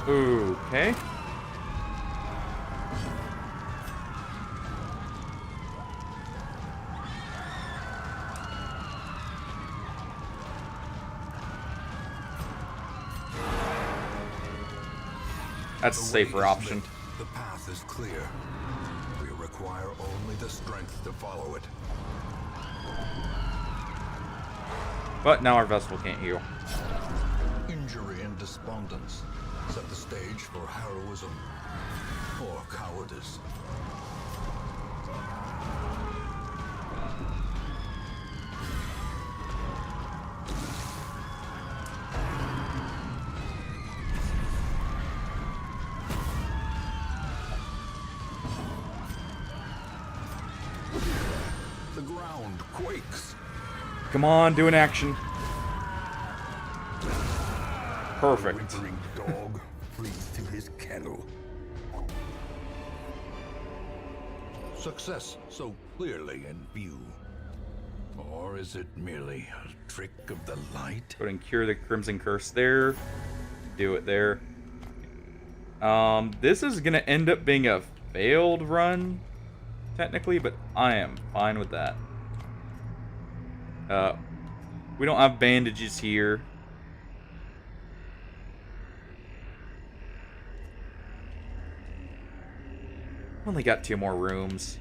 Okay. That's a safer option. The path is clear. We require only the strength to follow it. But now our Vestal can't heal. Injury and despondence set the stage for heroism. or cowardice. The ground quakes. Come on, do an action. Perfect. Whimpering dog flees to his kennel. Success so clearly in view. Or is it merely a trick of the light? Go ahead and cure the Crimson Curse there. Do it there. This is gonna end up being a failed run, technically, but I am fine with that. We don't have bandages here. Only got 2 more rooms.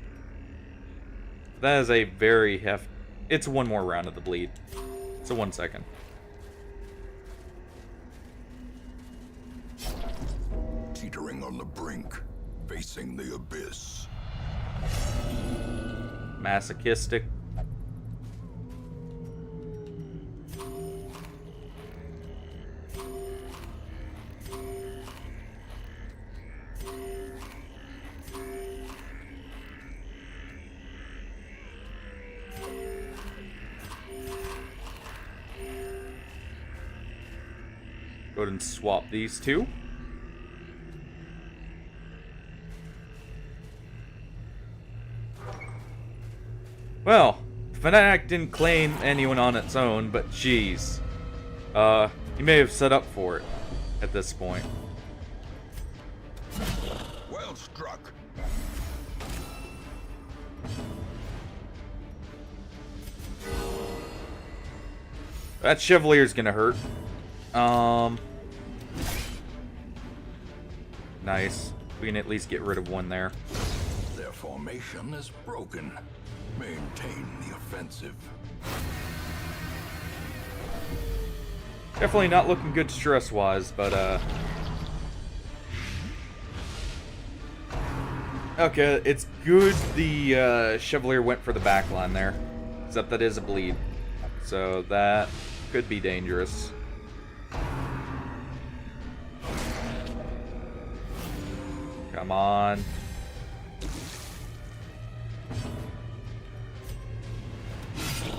That is a very it's 1 more round of the bleed. So 1 second. Teetering on the brink, facing the abyss. Masochistic. Go ahead and swap these 2. Well, Fnatic didn't claim anyone on its own, but geez. He may have set up for it at this point. Well struck. That Chevalier's gonna hurt. Nice. We can at least get rid of 1 there. Their formation is broken. Maintain the offensive. Definitely not looking good stress-wise, but, okay, it's good the, Chevalier went for the backline there. Except that is a bleed. So that could be dangerous. Come on.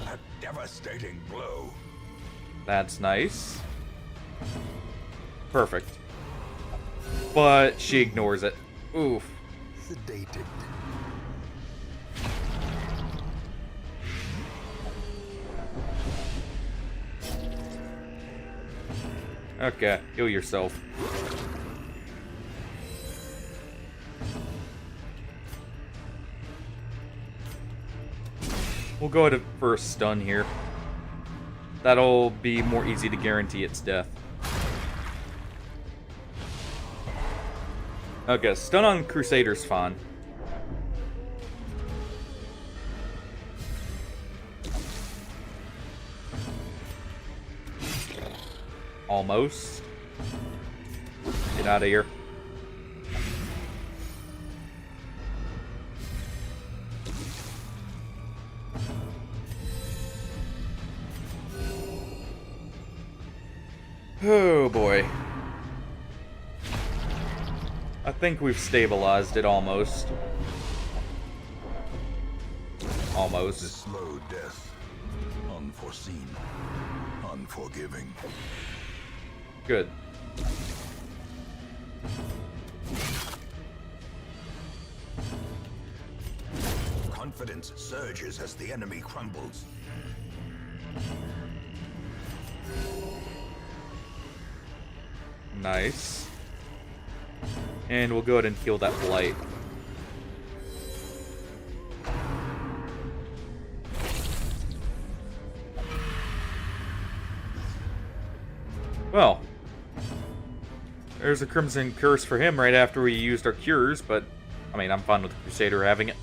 A devastating blow. That's nice. Perfect. But she ignores it. Oof. Sedated. Okay, heal yourself. We'll go ahead for a stun here. That'll be more easy to guarantee its death. Okay, stun on Crusader's fine. Almost. Get out of here. Oh boy. I think we've stabilized it almost. The Almost. slow death. Unforeseen. Unforgiving. Good. Confidence surges as the enemy crumbles. Nice. And we'll go ahead and heal that blight. Well, there's a Crimson Curse for him right after we used our cures, but I mean, I'm fine with the Crusader having it.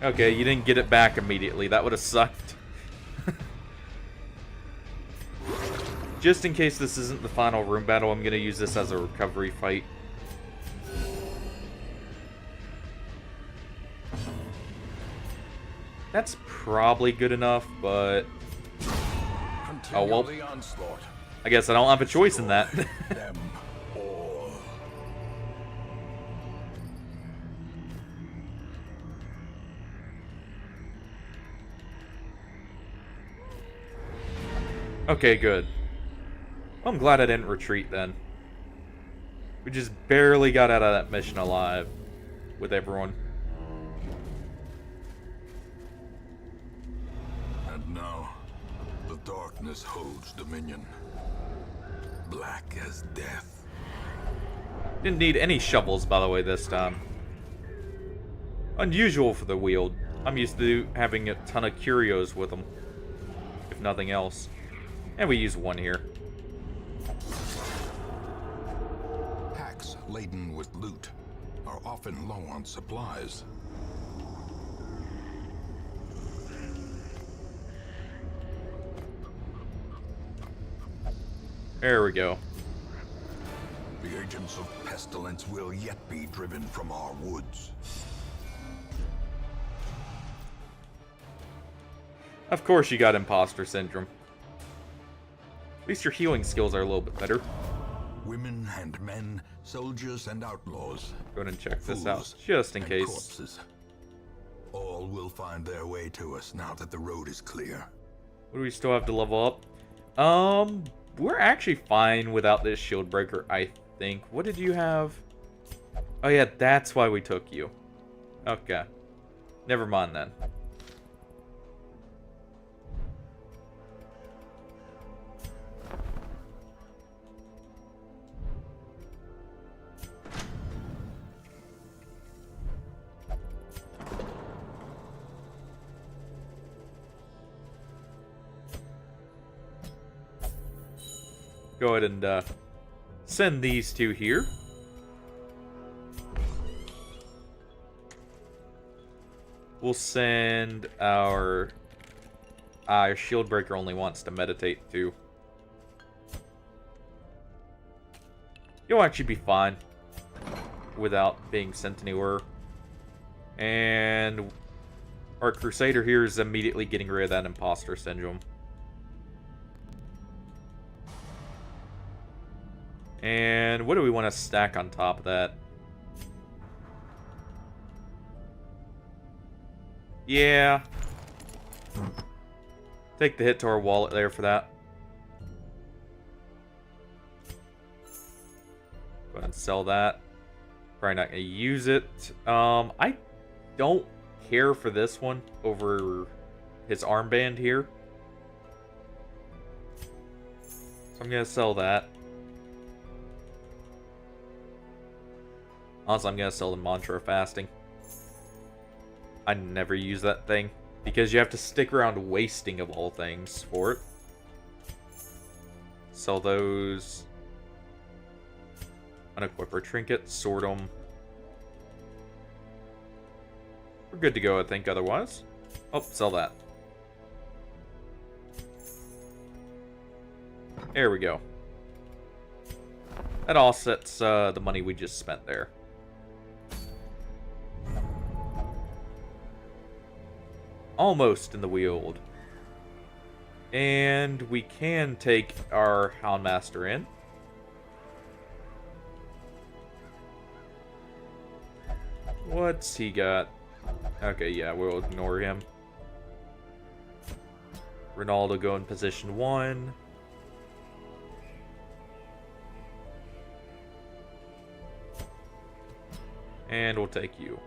Okay, you didn't get it back immediately. That would have sucked. Just in case this isn't the final room battle, I'm going to use this as a recovery fight. That's probably good enough, but... Oh, well. I guess I don't have a choice in that. Okay, good. Well, I'm glad I didn't retreat then. We just barely got out of that mission alive with everyone. And now, the darkness holds dominion. Black as death. Didn't need any shovels, by the way, this time. Unusual for the wield. I'm used to having a ton of curios with them, if nothing else. And we use one here. Packs laden with loot are often low on supplies. There we go. The agents of pestilence will yet be driven from our woods. Of course you got imposter syndrome. At least your healing skills are a little bit better. Women and men, soldiers and outlaws. Go ahead and check this out, just in case. Corpses. All will find their way to us now that the road is clear. What do we still have to level up? We're actually fine without this shield breaker, I think. What did you have? Oh yeah, that's why we took you. Okay. Never mind then. Go ahead and send these two here. We'll send our shield breaker only wants to meditate too. You'll actually be fine without being sent anywhere. And our crusader here is immediately getting rid of that imposter syndrome. And what do we want to stack on top of that? Yeah. Take the hit to our wallet there for that. Go ahead and sell that. Probably not going to use it. I don't care for this one over his armband here. So I'm going to sell that. Also, I'm going to sell the mantra of fasting. I never use that thing, because you have to stick around wasting of all things for it. Sell those. Unequip our trinkets, sort them. We're good to go, I think, otherwise. Oh, sell that. There we go. That offsets the money we just spent there. Almost in the wield. And we can take our Houndmaster in. What's he got? Okay, yeah, we'll ignore him. Ronaldo go in position 1. And we'll take you.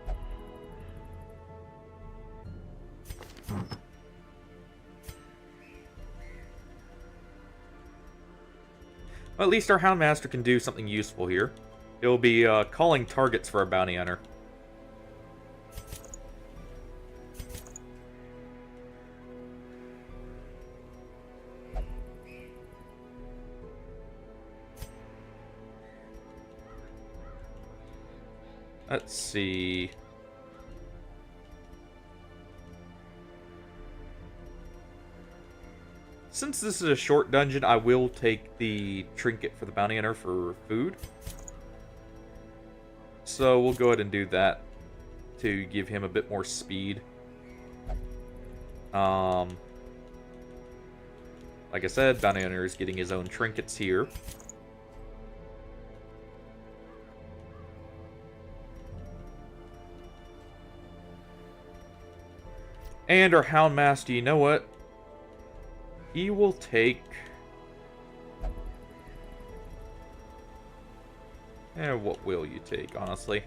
Well, at least our Houndmaster can do something useful here. It'll be calling targets for a bounty hunter. Let's see. Since this is a short dungeon, I will take the trinket for the bounty hunter for food. So we'll go ahead and do that to give him a bit more speed. Like I said, bounty hunter is getting his own trinkets here. And our Houndmaster, you know what? He will take... what will you take, honestly?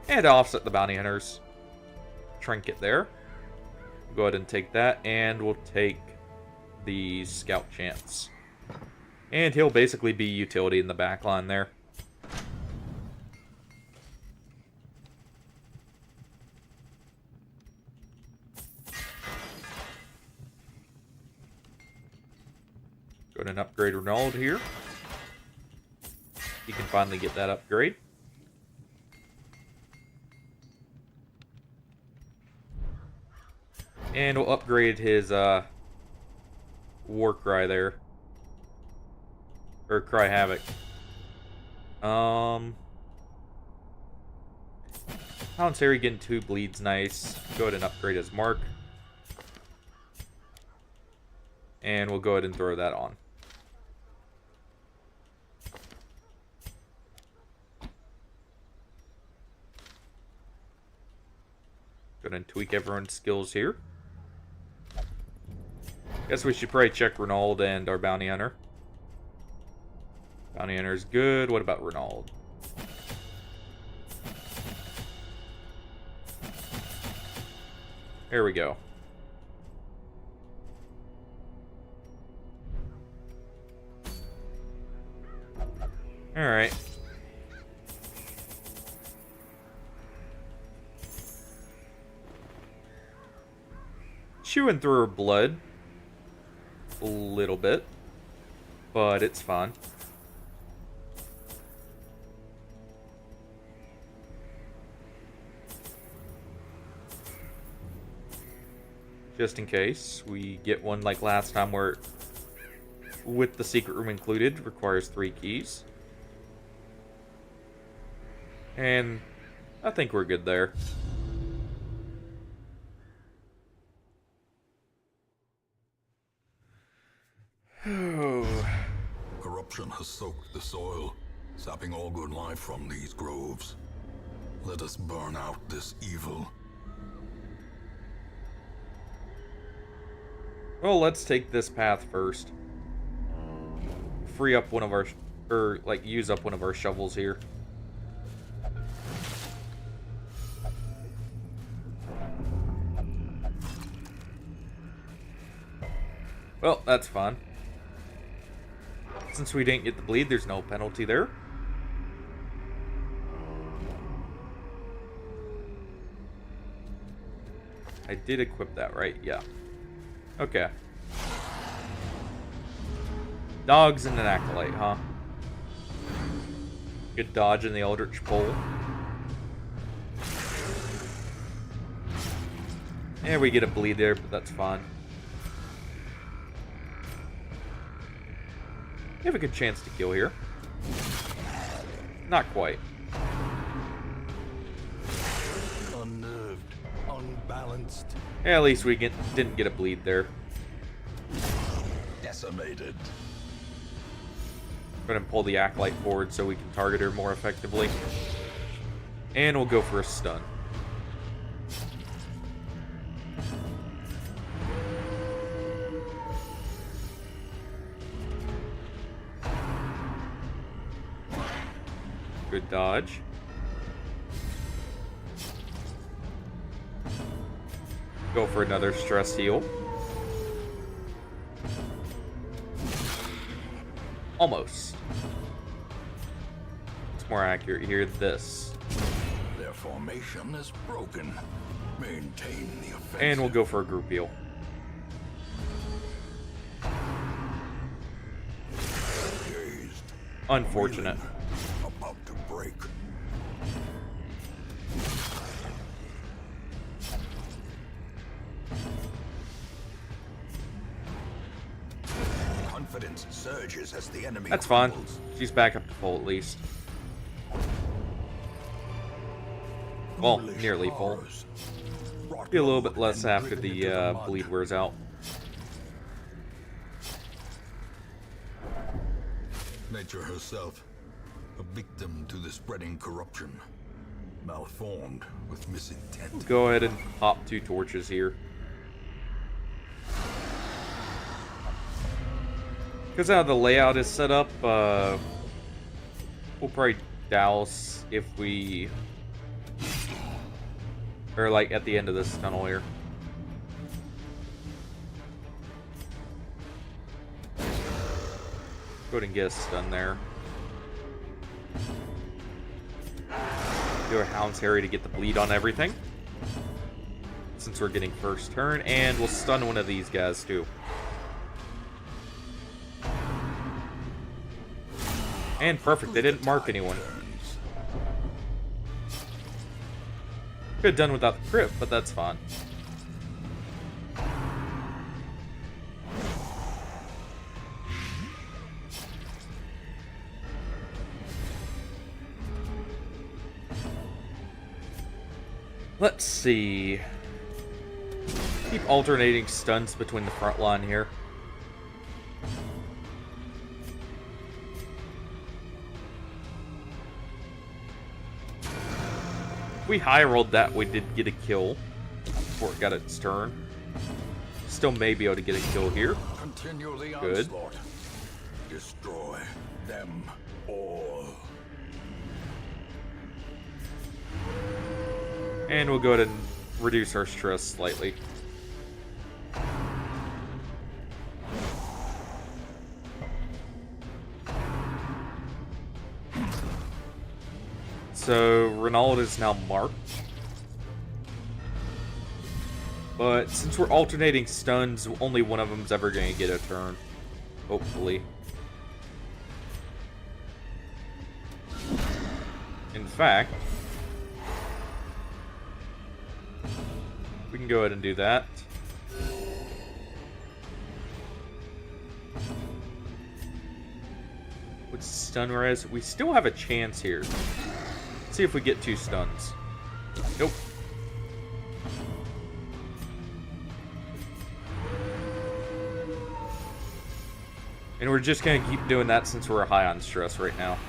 And offset the bounty hunter's trinket there. We'll go ahead and take that, and we'll take the scout chance. And he'll basically be utility in the back line there. Go ahead and upgrade Ronald here. He can finally get that upgrade. And we'll upgrade his War Cry there. Or Cry Havoc. Hound's Harry getting 2 bleeds, nice. Go ahead and upgrade his Mark. And we'll go ahead and throw that on. Go ahead and tweak everyone's skills here. Guess we should probably check Ronald and our bounty hunter. Bounty hunter's good. What about Ronald? There we go. Alright. Chewing through her blood a little bit, but it's fine. Just in case we get one like last time where, with the secret room included, requires 3 keys. And I think we're good there. Corruption has soaked the soil, sapping all good life from these groves. Let us burn out this evil. Well, let's take this path first. Free up one of our, or like use up one of our shovels here. Well, that's fine. Since we didn't get the bleed, there's no penalty there. I did equip that, right? Yeah. Okay. Dogs and an acolyte, huh? Good dodge in the eldritch pole. Yeah, we get a bleed there, but that's fine. You have a good chance to kill here. Not quite. Unnerved, unbalanced, Yeah, at least we didn't get a bleed there. decimated. Go ahead and pull the acolyte forward so we can target her more effectively. And we'll go for a stun. Good dodge. Go for another stress heal. Almost. It's more accurate here. This. Their formation is broken. Maintain the offensive. And we'll go for a group heal. Dazed, Unfortunate. about to break. confidence surges as the enemy That's fine. crumbles. She's back up to full at least. Well, Ghoulish nearly full. horrors. Be a little bit Rot less and after driven the, into the mud. bleed wears out. Nature herself, a victim to the spreading corruption, malformed with misintent. Go ahead and pop 2 torches here. Because how the layout is set up, we'll probably douse if we... Or, like, at the end of this tunnel here. Go ahead and get a stun there. Do a Hound's Harry to get the bleed on everything. Since we're getting first turn. And we'll stun one of these guys, too. And perfect, they didn't mark anyone. Could have done without the crit, but that's fine. Let's see. Keep alternating stuns between the front line here. If we high rolled that, we did get a kill before it got its turn. Still may be able to get a kill here. Continue the Good. onslaught. Destroy them all. And we'll go ahead and reduce our stress slightly. So, Renault is now marked. But since we're alternating stuns, only one of them's ever going to get a turn. Hopefully. In fact, we can go ahead and do that. With stun res, we still have a chance here. Let's see if we get 2 stuns. Nope. And we're just gonna keep doing that since we're high on stress right now.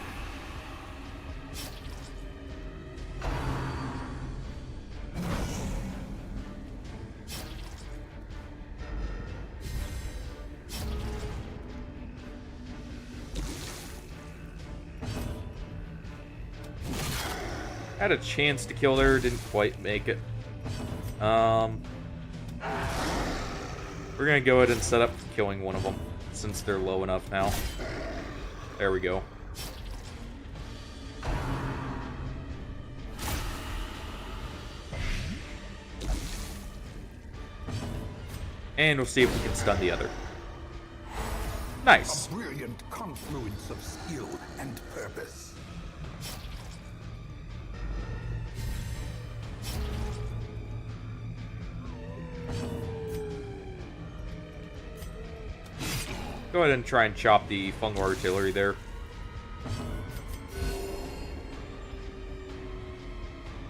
Had a chance to kill there, didn't quite make it. We're gonna go ahead and set up for killing one of them, since they're low enough now. There we go. And we'll see if we can stun the other. Nice. A brilliant confluence of skill and purpose. Go ahead and try and chop the fungal artillery there.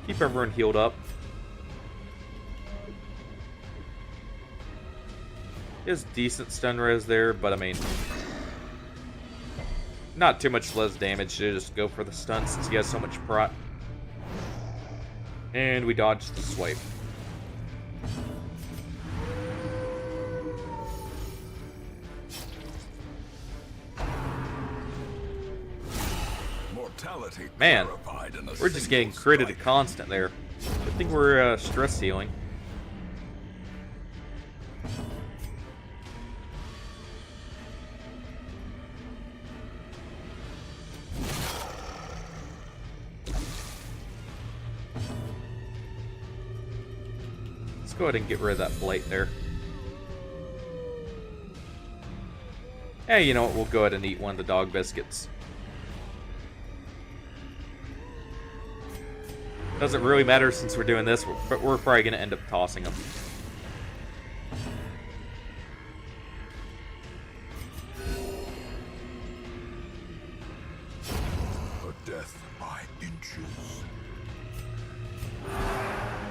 Keep everyone healed up. He has decent stun res there, but I mean, not too much less damage to just go for the stun since he has so much prot. And we dodged the swipe. Man, we're just getting critted a constant there. I think we're stress healing. Let's go ahead and get rid of that blight there. Hey, you know what? We'll go ahead and eat one of the dog biscuits. Doesn't really matter since we're doing this, but we're probably going to end up tossing them.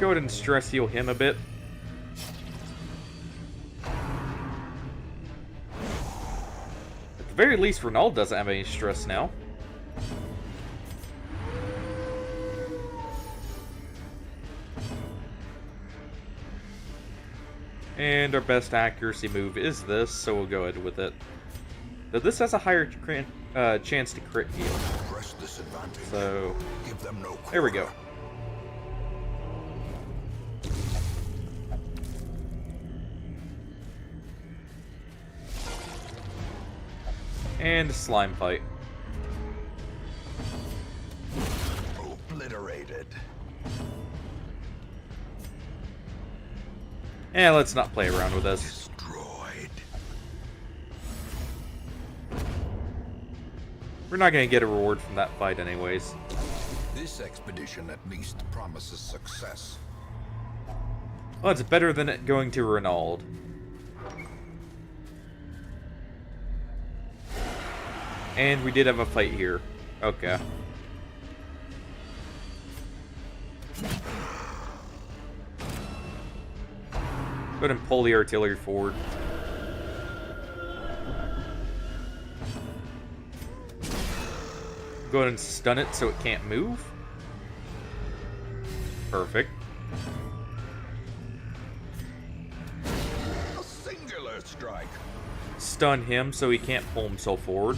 go ahead and stress heal him a bit. At the very least, Ronald doesn't have any stress now. And our best accuracy move is this, so we'll go ahead with it. Though this has a higher chance to crit heal. So, there we go. And a slime fight. Obliterated. And let's not play around with this. Destroyed. We're not going to get a reward from that fight anyways. This expedition at least promises success. Well, it's better than it going to Ronald. And we did have a fight here. Okay. Go ahead and pull the artillery forward. Go ahead and stun it so it can't move. Perfect. A singular strike. Stun him so he can't pull himself forward.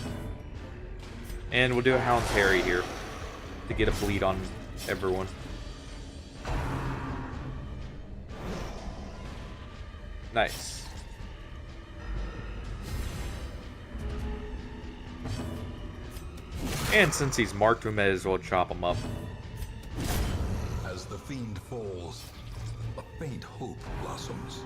And we'll do a Hound's Harry here to get a bleed on everyone. Nice. And since he's marked, we may as well chop him up. As the fiend falls, a faint hope blossoms.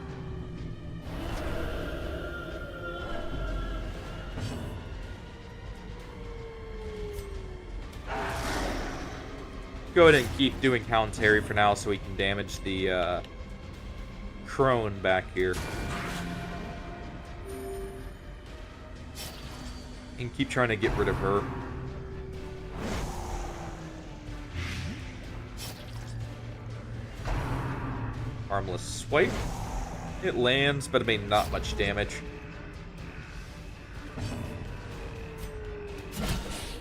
Go ahead and keep doing Hound's Harry for now so we can damage the crone back here. And keep trying to get rid of her. Harmless swipe. It lands, but I mean not much damage.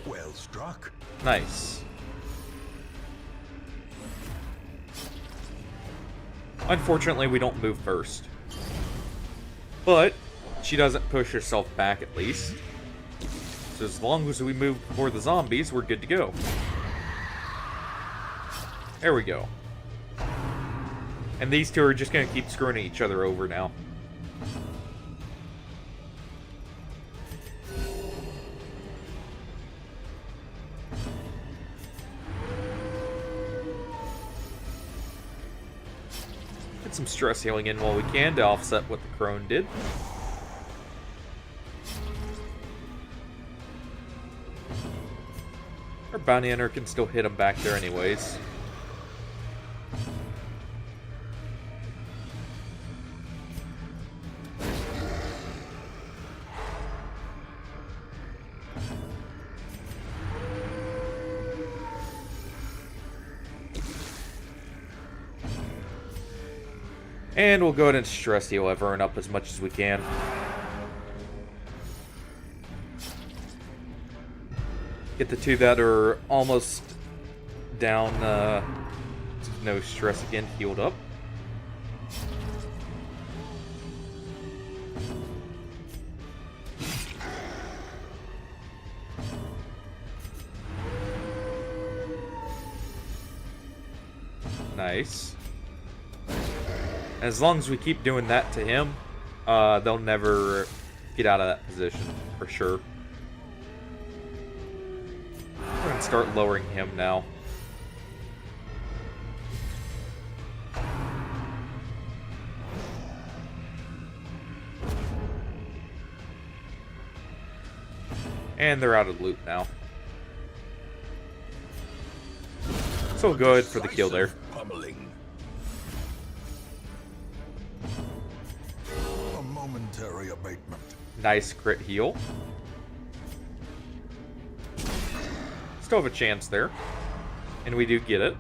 Well struck. Nice. Unfortunately, we don't move first. But she doesn't push herself back, at least. So as long as we move before the zombies, we're good to go. There we go. And these two are just going to keep screwing each other over now. Get some stress healing in while we can to offset what the crone did. Our bounty hunter can still hit him back there anyways. And we'll go ahead and stress heal everyone up as much as we can. Get the two that are almost down, no stress again, healed up. Nice. As long as we keep doing that to him, they'll never get out of that position, for sure. We're going to start lowering him now. And they're out of loot now. So we'll go ahead for the kill there. Pummeling. A momentary abatement. Nice crit heal. Still have a chance there. And we do get it.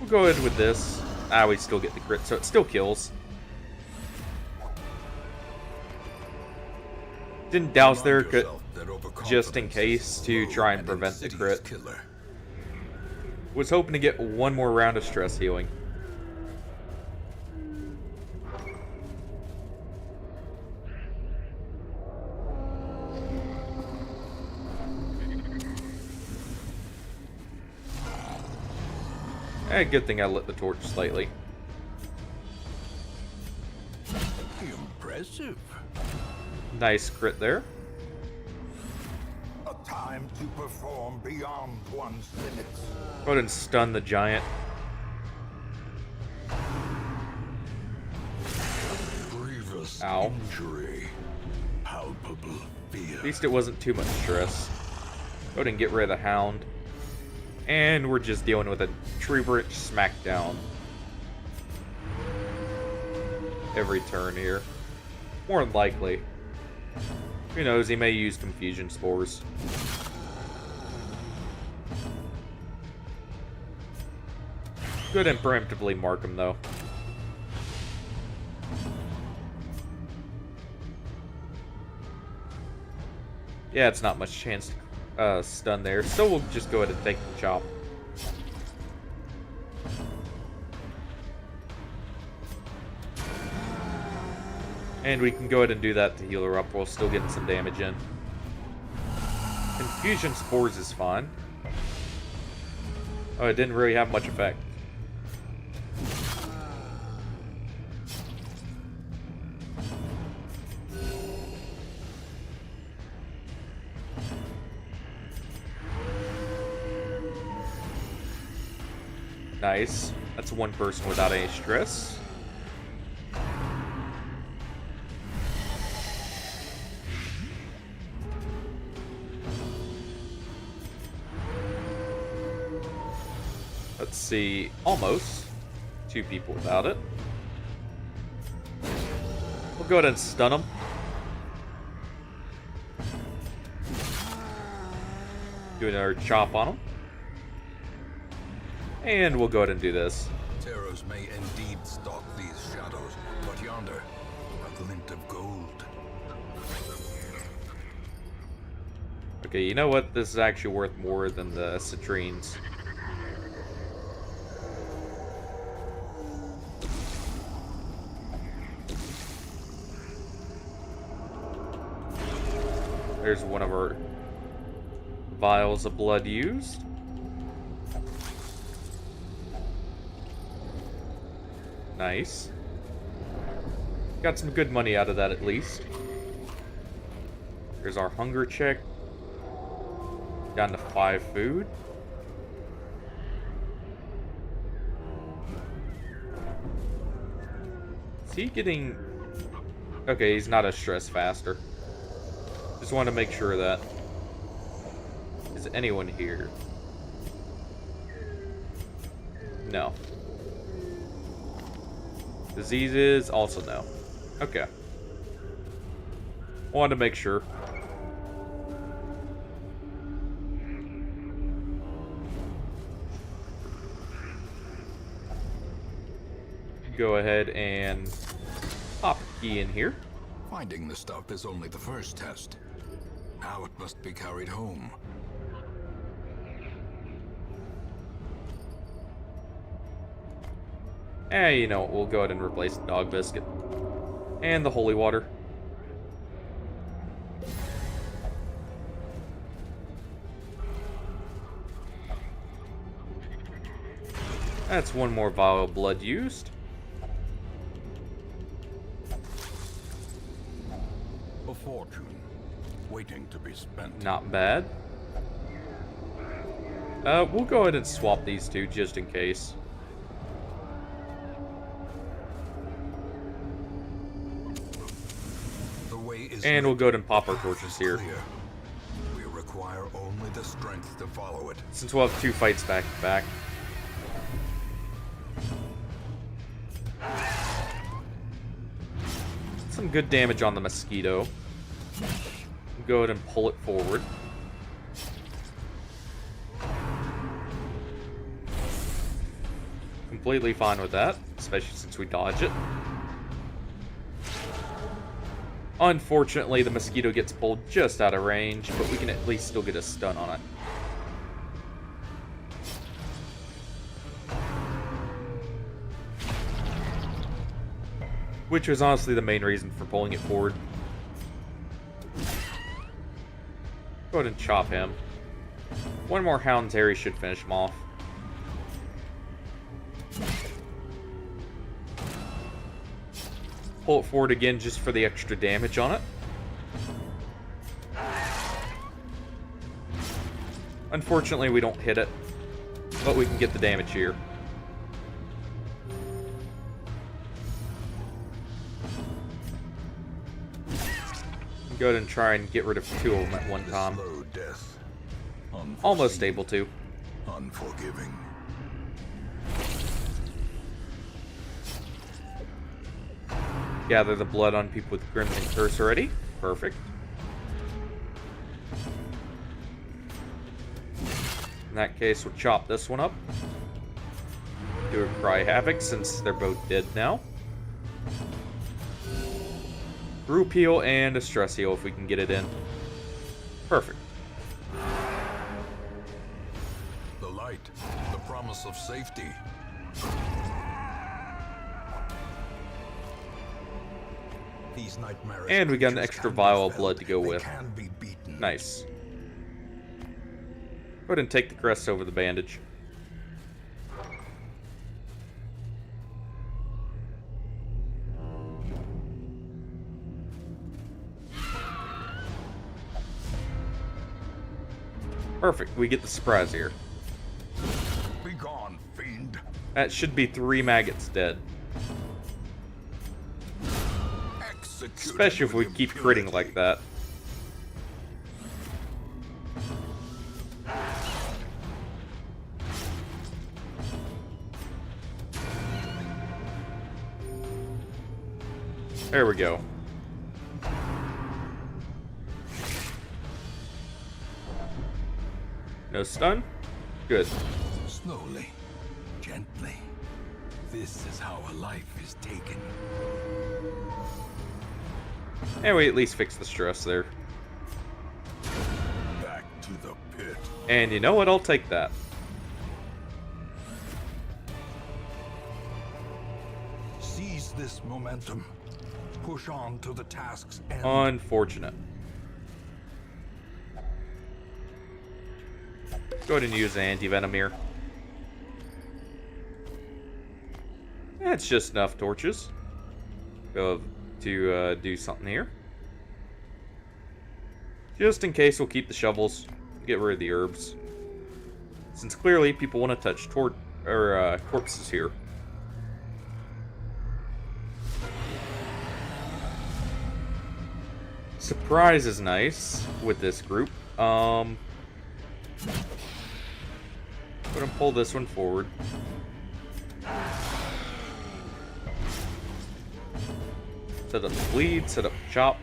We'll go ahead with this. Ah, we still get the crit, so it still kills. Didn't douse there just in case to try and prevent the crit. Was hoping to get one more round of stress healing. Good thing I lit the torch slightly. Impressive. Nice crit there. A time to perform beyond one's limits. Go ahead and stun the giant. Grievous Ow. injury. Palpable fear. At least it wasn't too much stress. Go ahead and get rid of the hound. And we're just dealing with a tree branch smackdown. Every turn here. More than likely. Who knows, he may use confusion spores. Good and preemptively mark him though. Yeah, it's not much chance to stun there, so we'll just go ahead and take the chop. And we can go ahead and do that to heal her up while still getting some damage in. Confusion spores is fine. Oh, it didn't really have much effect. Nice. That's one person without any stress. Let's see. Almost. Two people without it. We'll go ahead and stun them. Do another chop on them. And we'll go ahead and do this. Terrors may indeed stalk these shadows, but yonder, a glint of gold. Okay, you know what? This is actually worth more than the citrines. There's one of our vials of blood used. Nice. Got some good money out of that at least. Here's our hunger check. Down to 5 food. Is he getting... Okay, he's not a stress faster. Just want to make sure of that. Is anyone here? No. Diseases, also no. Okay. Wanted to make sure. Go ahead and pop a key in here. Finding the stuff is only the first test. Now it must be carried home. You know what, we'll go ahead and replace the dog biscuit. And the holy water. That's one more vial of blood used. A fortune, waiting to be spent. Not bad. We'll go ahead and swap these two just in case. And we'll go ahead and pop our torches here. We require only the strength to follow it. Since we'll have 2 fights back to back. Some good damage on the mosquito. Go ahead and pull it forward. completely fine with that, especially since we dodge it. Unfortunately, the mosquito gets pulled just out of range, but we can at least still get a stun on it. Which was honestly the main reason for pulling it forward. Go ahead and chop him. One more Hound's Harry should finish him off. Pull it forward again just for the extra damage on it. Unfortunately, we don't hit it, but we can get the damage here. Go ahead and try and get rid of two of them at one time. Almost able to. Unforgiving. Gather the blood on people with Crimson Curse already. Perfect. In that case, we'll chop this one up. Do a Cry Havoc since they're both dead now. Group heal and a stress heal if we can get it in. Perfect. The light, the promise of safety. These nightmarish And we got an creatures extra can be vial of felled, blood to go they with. can be beaten. Nice. Go ahead and take the crest over the bandage. Perfect, we get the surprise here. Be gone, fiend. That should be 3 maggots dead. Executed Especially if we with keep critting impunity. like that. There we go. No stun? Good. Slowly, gently. This is how a life is taken. And we at least fixed the stress there. Back to the pit. And you know what? I'll take that. Seize this momentum. Push on to the task's end. Unfortunate. Go ahead and use the anti-venom here. That's just enough torches. Go to do something here. Just in case, we'll keep the shovels. Get rid of the herbs. Since clearly people want to touch corpses here. Surprise is nice with this group. Go ahead and pull this one forward. Set up the bleed, set up the chop.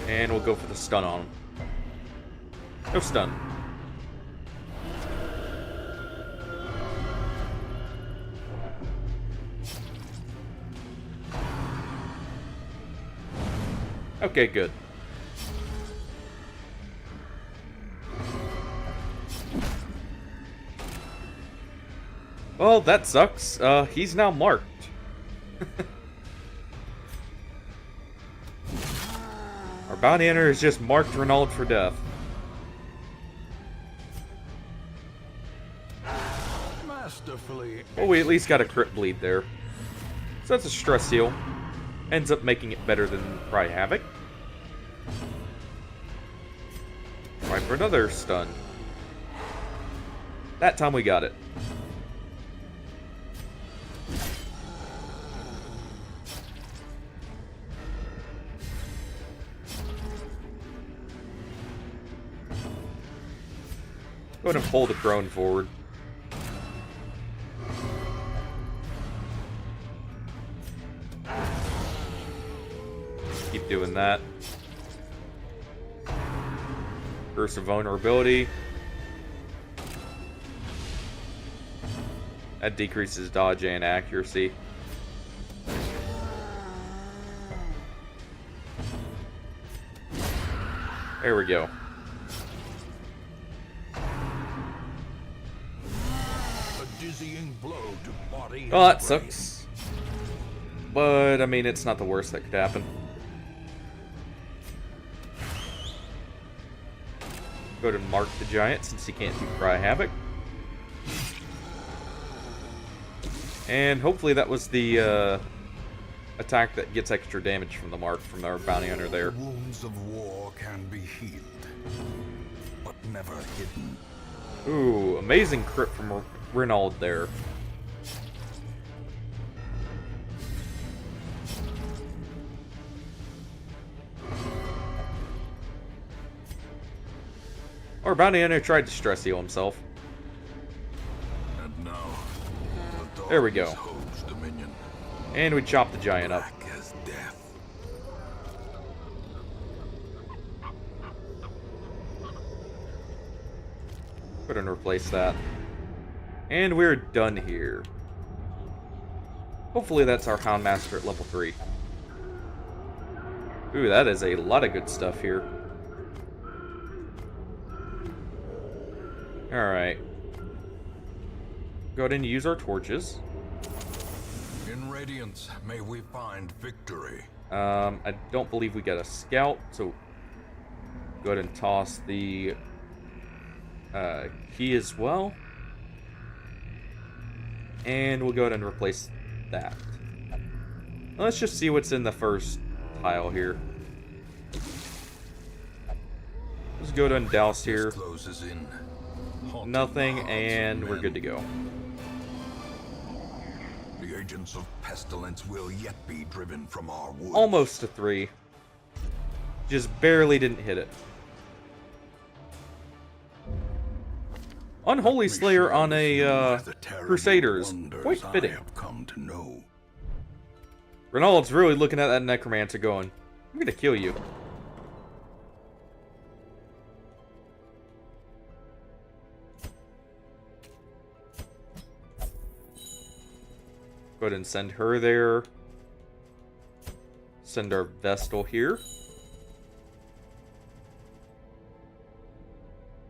And we'll go for the stun on him. No stun. Okay, good. Well, that sucks. He's now marked. Our bounty hunter has just marked Renaud for death. Masterfully. Well, we at least got a crit bleed there. So that's a stress heal. Ends up making it better than Cry Havoc. Try for another stun. That time we got it. Go ahead and pull the crone forward. Keep doing that. Curse of Vulnerability. That decreases dodge and accuracy. There we go. A dizzying blow to body. Well, that sucks. But, I mean, it's not the worst that could happen. Go to mark the giant since he can't do Cry Havoc. And hopefully that was the attack that gets extra damage from the mark from our bounty hunter there. Wounds of war can be healed, but never hidden. Ooh, amazing crit from Renaud there. Our bounty hunter tried to stress heal himself. And now, the There we go. Hope's dominion. And we chop the giant up. Black as death. Go ahead and replace that. And we're done here. Hopefully that's our Houndmaster at level 3. Ooh, that is a lot of good stuff here. Alright. Go ahead and use our torches. In Radiance, may we find victory. I don't believe we got a scout, so go ahead and toss the key as well. And we'll go ahead and replace that. Let's just see what's in the first tile here. Let's go ahead and douse here. Closes in. Haunting Nothing, the hearts of and we're men. good to go. The agents of pestilence will yet be driven from our woods. Almost a 3. Just barely didn't hit it. Unholy Slayer on a Crusaders. Quite fitting. I have come to know. Renaud's really looking at that Necromancer going, I'm gonna kill you. Go ahead and send her there. Send our Vestal here.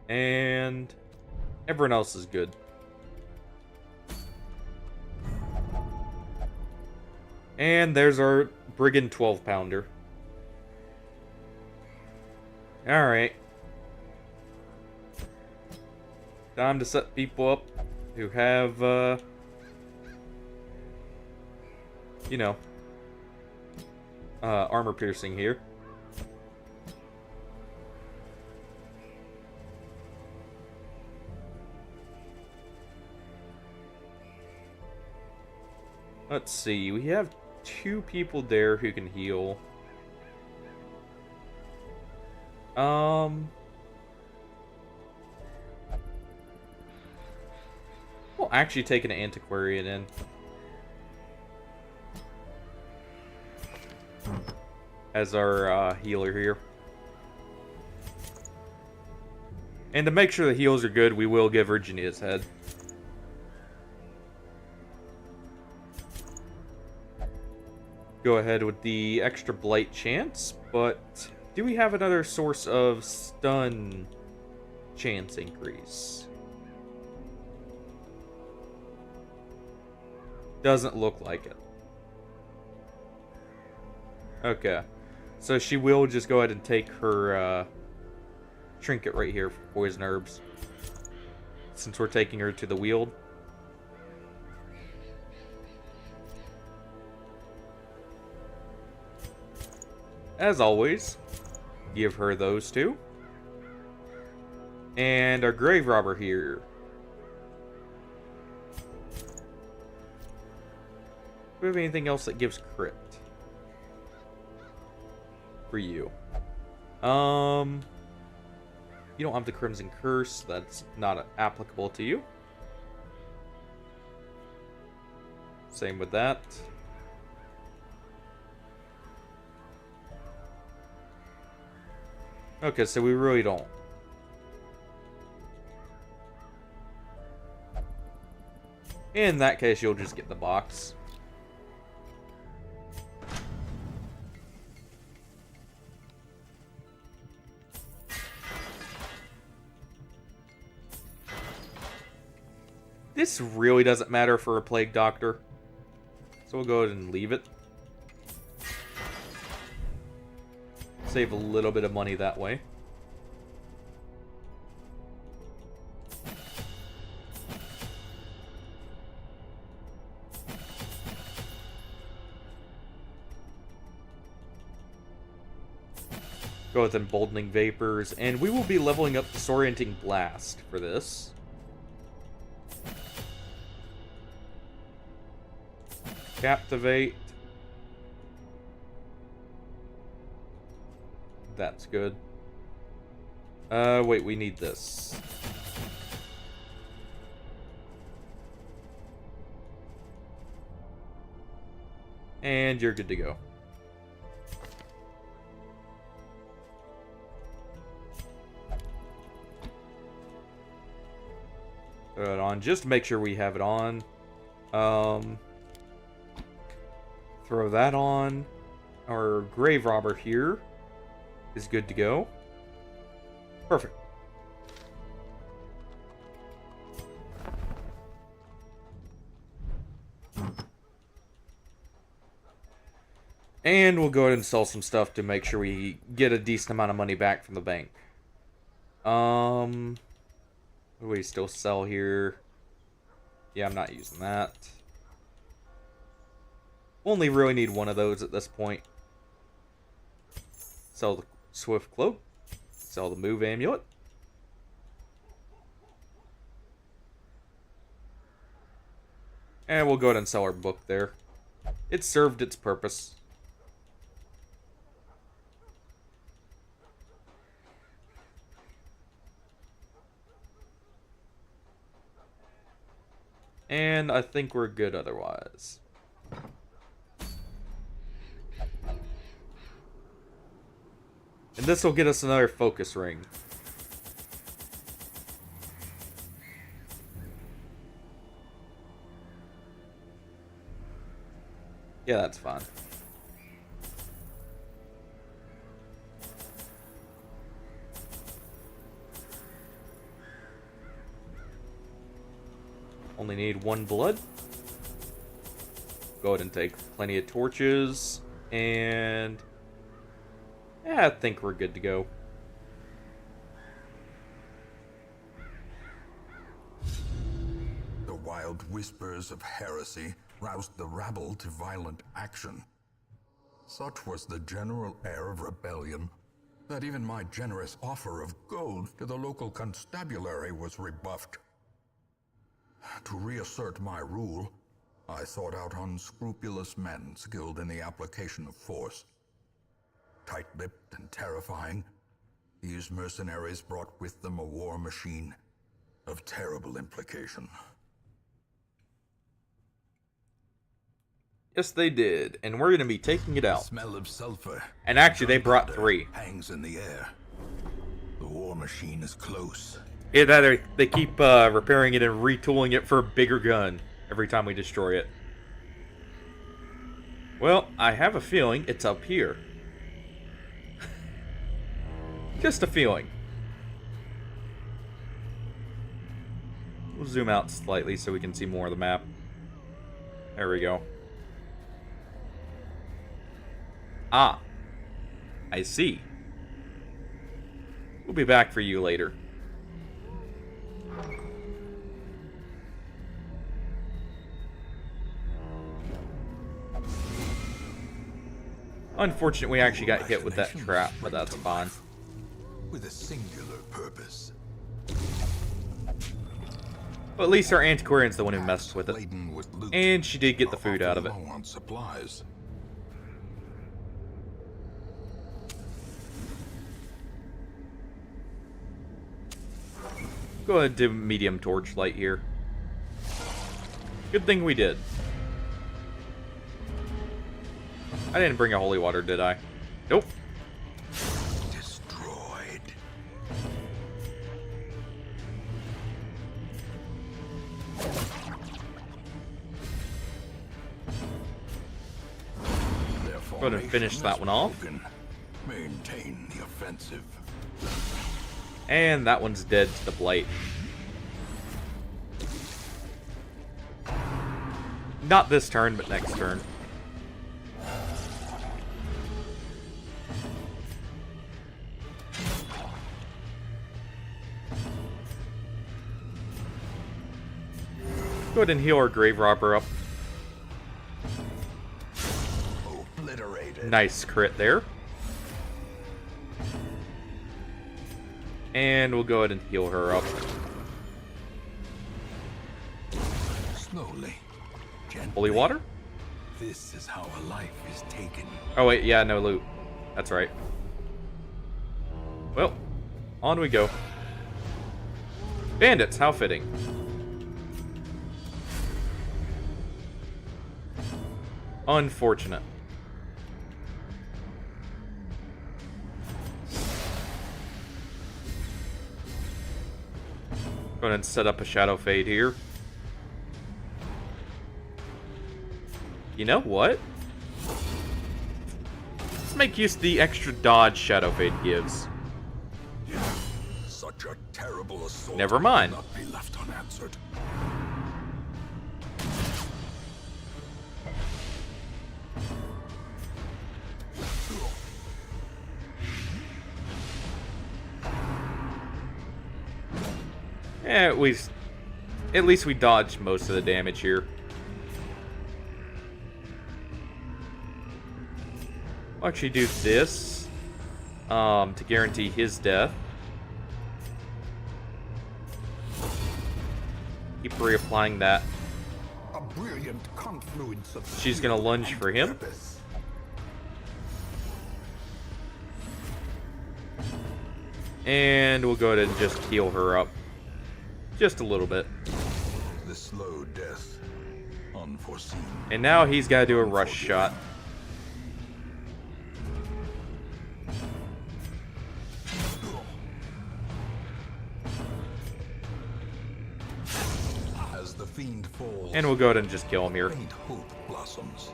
And everyone else is good. And there's our Brigand 12-pounder. Alright. Time to set people up who have, you know, armor piercing here. Let's see, we have 2 people there who can heal. We'll actually take an Antiquarian in. As our healer here. And to make sure the heals are good, we will give Virginia's head. Go ahead with the extra blight chance, but do we have another source of stun chance increase? Doesn't look like it. Okay, so she will just go ahead and take her trinket right here for poison herbs, since we're taking her to the Weald. As always, give her those 2. And our grave robber here. Do we have anything else that gives crit? For you. You don't have the Crimson Curse. That's not applicable to you. Same with that. Okay, so we really don't. In that case, you'll just get the box. This really doesn't matter for a plague doctor, so we'll go ahead and leave it. Save a little bit of money that way. Go with Emboldening Vapors, and we will be leveling up Disorienting Blast for this. Captivate. That's good. Wait, we need this. And you're good to go. Throw it on, just to make sure we have it on. Throw that on. Our Grave Robber here is good to go. Perfect. And we'll go ahead and sell some stuff to make sure we get a decent amount of money back from the bank. What do we still sell here? Yeah, I'm not using that. Only really need one of those at this point. Sell the Swift Cloak. Sell the Move Amulet. And we'll go ahead and sell our book there. It served its purpose. And I think we're good otherwise. And this will get us another focus ring. Yeah, that's fine. Only need one blood. Go ahead and take plenty of torches. And yeah, I think we're good to go. The wild whispers of heresy roused the rabble to violent action. Such was the general air of rebellion that even my generous offer of gold to the local constabulary was rebuffed. To reassert my rule, I sought out unscrupulous men skilled in the application of force. Tight-lipped and terrifying, these mercenaries brought with them a war machine of terrible implication. Yes, they did, and we're going to be taking it out. The smell of sulfur. And actually, they brought 3. Hangs in the air. The war machine is close. Yeah, they keep repairing it and retooling it for a bigger gun every time we destroy it. Well, I have a feeling it's up here. Just a feeling. We'll zoom out slightly so we can see more of the map. There we go. Ah. I see. We'll be back for you later. Unfortunate we actually got hit with that trap, but that's fine. With a singular purpose. But at least our antiquarian's the one who messed with it. And she did get the food out of it. Low on supplies. Go ahead and do medium torchlight here. Good thing we did. I didn't bring a holy water, did I? Nope. Destroyed. Go ahead and finish that one off. Maintain the offensive. And that one's dead to the blight. Not this turn, but next turn. Go ahead and heal our grave robber up. Obliterated. Nice crit there. And we'll go ahead and heal her up. Slowly. Gently. Holy water? This is how a life is taken. Oh wait, yeah, no loot. That's right. Well, on we go. Bandits, how fitting. Unfortunate. Go ahead and set up a Shadow Fade here. You know what? Let's make use of the extra dodge Shadow Fade gives. Such a terrible assault. Never mind. Not be left unanswered. At least we dodged most of the damage here. I'll actually do this to guarantee his death. Keep reapplying that. A brilliant confluence of She's gonna lunge for him. purpose. And we'll go ahead and just heal her up. Just a little bit. The slow death. Unforeseen. And now he's got to do a rush shot. As the fiend falls, And we'll go ahead and just kill him here. faint hope blossoms.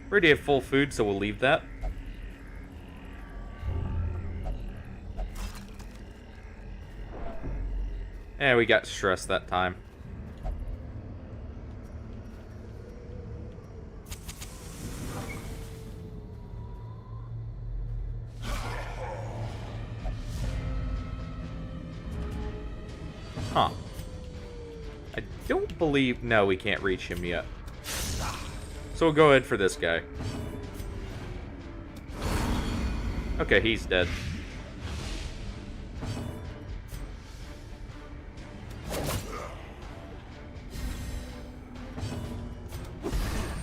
We already have full food, so we'll leave that. And we got stressed that time. Huh. I don't believe... No, we can't reach him yet. So we'll go ahead for this guy. Okay, he's dead.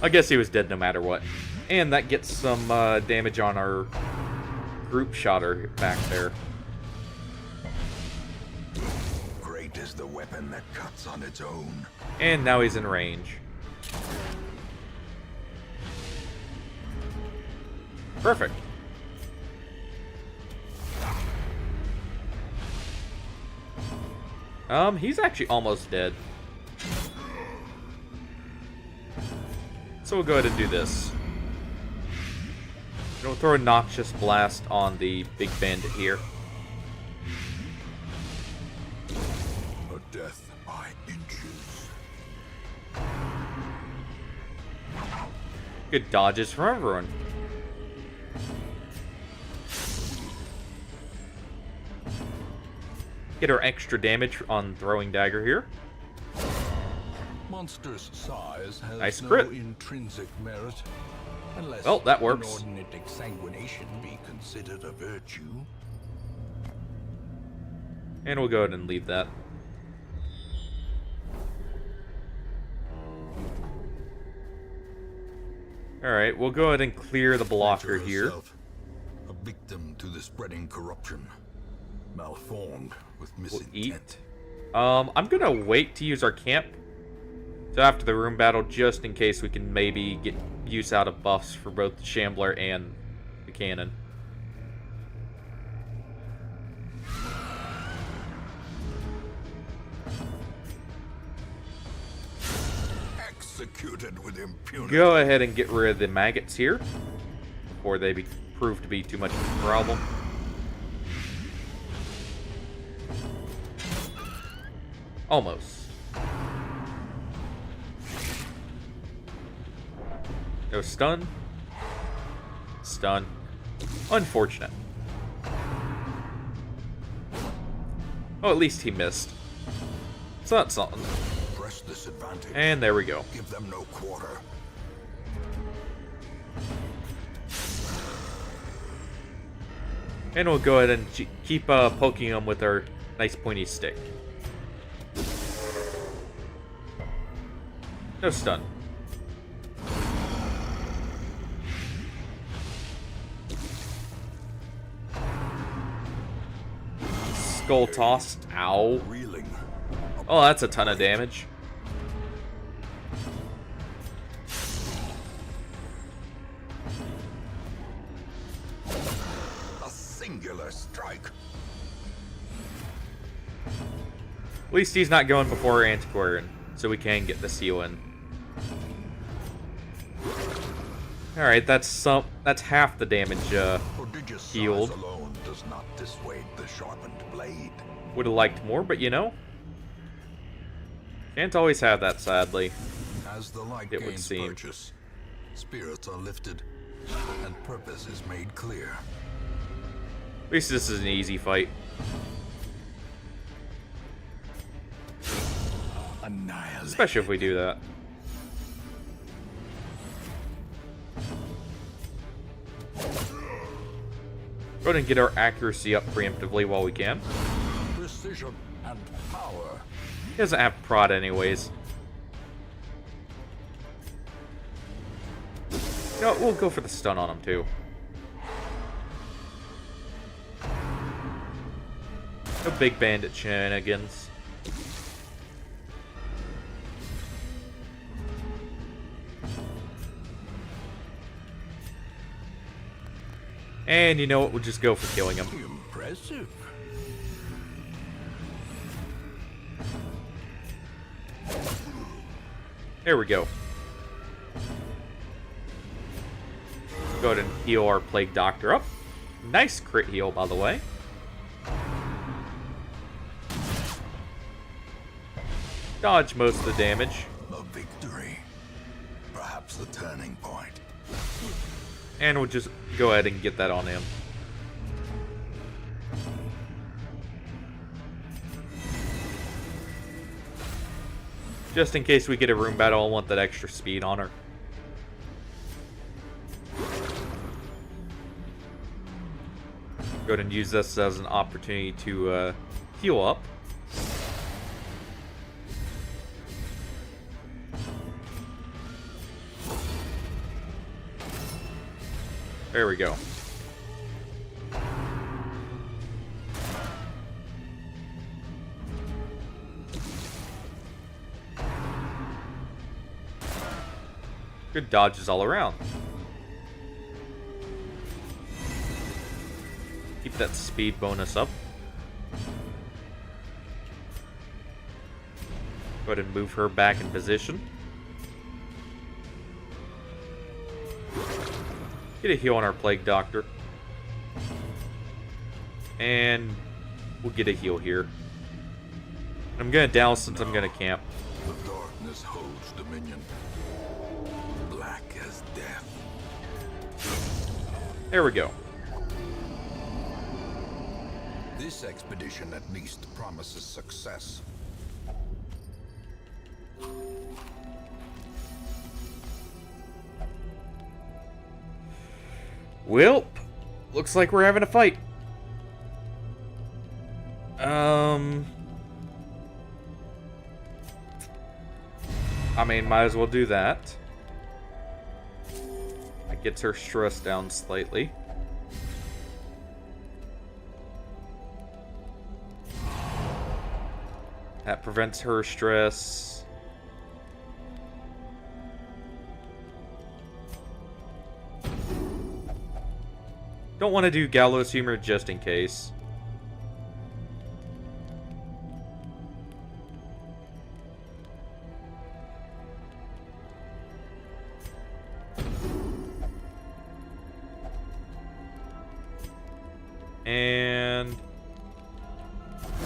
I guess he was dead no matter what. And that gets some damage on our group shotter back there. Great is the weapon that cuts on its own. And now he's in range. Perfect. He's actually almost dead. So we'll go ahead and do this. And we'll throw a Noxious Blast on the big bandit here. A death by inches. Good dodges from everyone. Get our extra damage on throwing dagger here. Monster's size has Nice no crit. intrinsic merit, unless Well, that works. inordinate exsanguination be considered a virtue. And we'll go ahead and leave that. Alright, we'll go ahead and clear the blocker Nature here. herself, a victim to the spreading corruption, malformed with We'll misintent. eat. I'm gonna wait to use our camp till after the room battle, just in case we can maybe get use out of buffs for both the Shambler and the cannon. executed with impunity. Go ahead and get rid of the maggots here before they prove to be too much of a problem. Almost. No stun. Stun. Unfortunate. Oh, at least he missed. So that's something. Press this advantage. And there we go. Give them no quarter. And we'll go ahead and keep poking them with our nice pointy stick. No stun. Skull tossed. Ow. Reeling. Oh, that's a ton of damage. A singular strike. At least he's not going before Antiquarian, so we can get the seal in. Alright, that's half the damage Prodigious size healed. alone does not dissuade the sharpened blade. Would have liked more, but you know, can't always have that, sadly. As the light It would gains seem. purchase, spirits are lifted, and purpose is made clear. At least this is an easy fight. Annihilate. Especially if we do that. Go ahead and get our accuracy up preemptively while we can. Precision and power. He doesn't have prod anyways. No, we'll go for the stun on him too. No big bandit shenanigans. And you know what? We'll just go for killing him. Impressive. There we go. Go ahead and heal our Plague Doctor up. Nice crit heal, by the way. Dodge most of the damage. A victory. Perhaps the turning point. And we'll just go ahead and get that on him. Just in case we get a room battle, I want that extra speed on her. Go ahead and use this as an opportunity to heal up. There we go. Good dodges all around. Keep that speed bonus up. Go ahead and move her back in position. Get a heal on our Plague Doctor. And we'll get a heal here. I'm gonna down since I'm gonna camp. The darkness holds dominion. Black as death. There we go. This expedition at least promises success. Well, looks like we're having a fight. I mean, might as well do that. That gets her stress down slightly. That prevents her stress. Don't want to do gallows humor just in case. And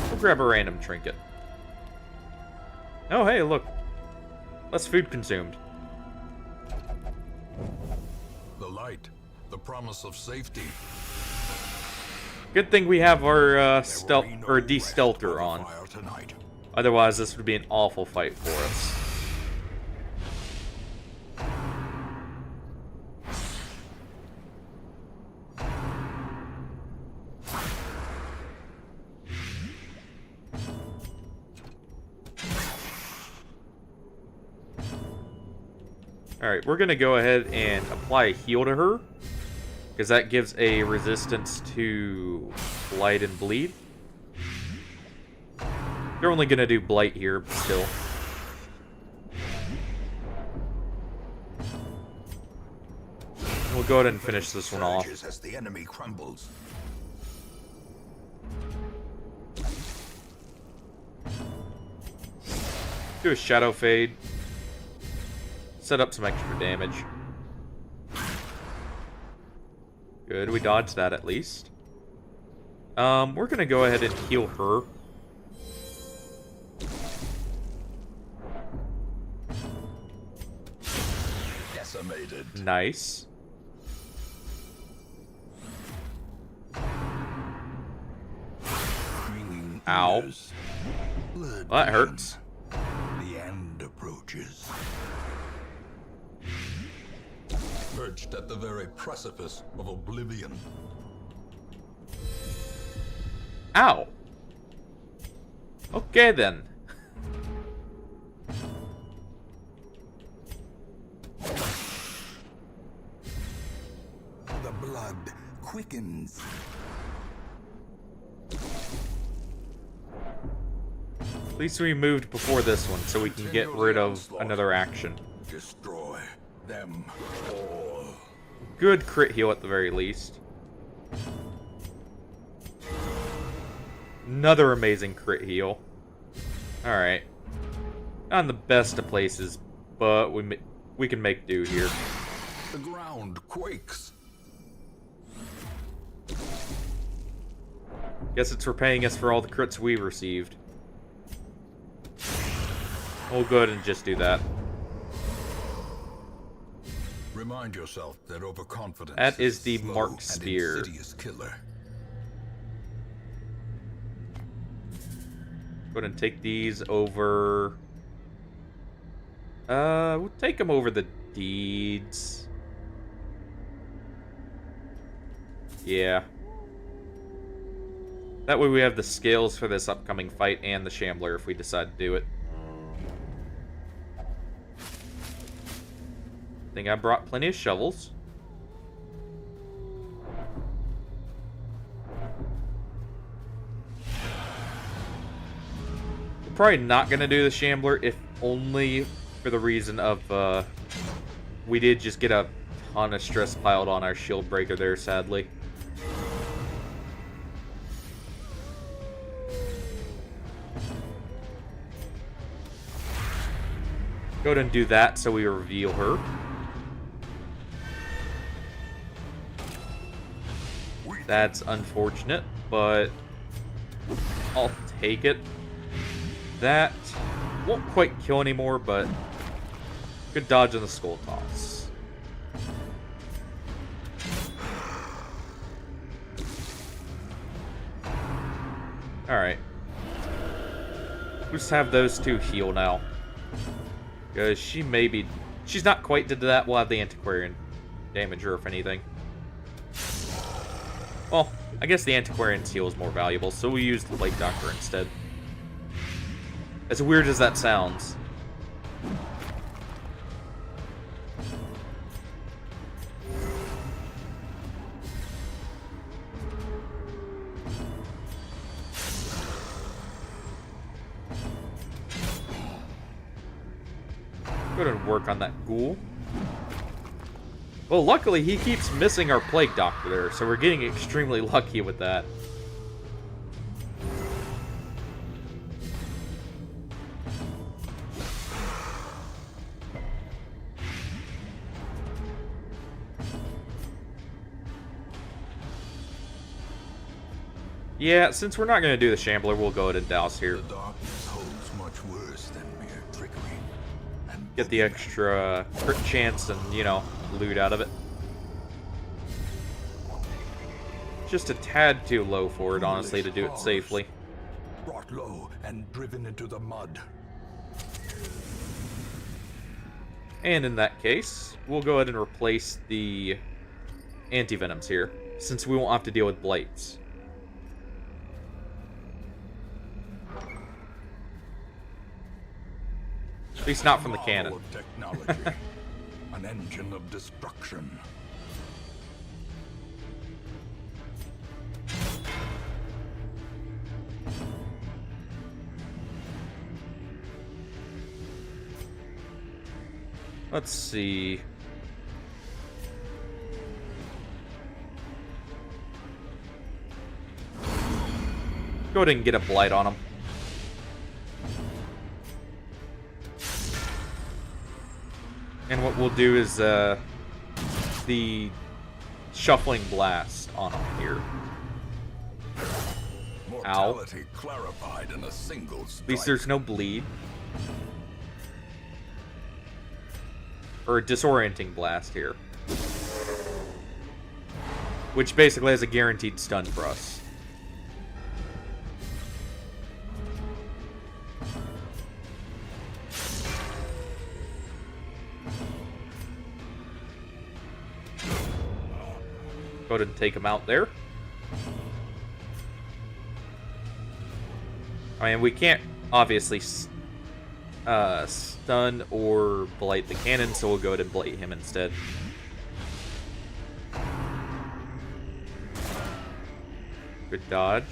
we'll grab a random trinket. Oh, hey, look. Less food consumed. The light, the promise of safety. Good thing we have our stealth There will be no or rest de-stealther by the on. fire tonight. Otherwise, this would be an awful fight for us. Alright, we're going to go ahead and apply a heal to her, because that gives a resistance to blight and bleed. They're only going to do blight here, but still. We'll go ahead and finish this one off. As the enemy crumbles. Do a shadow fade. Set up some extra damage. Good, we dodged that at least. We're gonna go ahead and heal her. Decimated. Nice. Ow. Well, that hurts. The end approaches. Perched at the very precipice of oblivion. Ow. Okay then. The blood quickens. At least we moved before this one, so we can get rid of another action. Destroy them all. Good crit heal at the very least. Another amazing crit heal. Alright. Not in the best of places, but we can make do here. The ground quakes. Guess it's repaying us for all the crits we received. We'll go ahead and just do that. Remind yourself that overconfidence That is the slow marked and spear. insidious killer. Go ahead and take these over. We'll take them over the deeds. Yeah. That way we have the scales for this upcoming fight and the Shambler if we decide to do it. I think I brought plenty of shovels. We're probably not going to do the Shambler, if only for the reason of, we did just get a ton of stress piled on our shield breaker there, sadly. Go ahead and do that so we reveal her. That's unfortunate, but I'll take it. That won't quite kill anymore, but good dodge on the skull toss. Alright. We'll just have those two heal now. Because she's not quite did that. We'll have the Antiquarian damage her if anything. Well, I guess the Antiquarian's heal is more valuable, so we use the Plague Doctor instead. As weird as that sounds. Go ahead and work on that ghoul. Well, luckily he keeps missing our Plague Doctor there, so we're getting extremely lucky with that. Yeah, since we're not going to do the Shambler, we'll go ahead and douse here. The darkness holds much worse than mere trickery. And Get the extra crit chance and, you know, loot out of it. Just a tad too low for it, honestly, to do it safely. brought low and driven into the mud. And in that case, we'll go ahead and replace the anti-venoms here, since we won't have to deal with blights. At least not from the cannon. Marvel of technology. An engine of destruction. Let's see. Go ahead and get a blight on him. And what we'll do is the shuffling blast on him here. Mortality clarified in a single At strike. least there's no bleed. Or a disorienting blast here. Which basically has a guaranteed stun for us. Go ahead and take him out there. I mean, we can't obviously stun or blight the cannon, so we'll go ahead and blight him instead. Good dodge.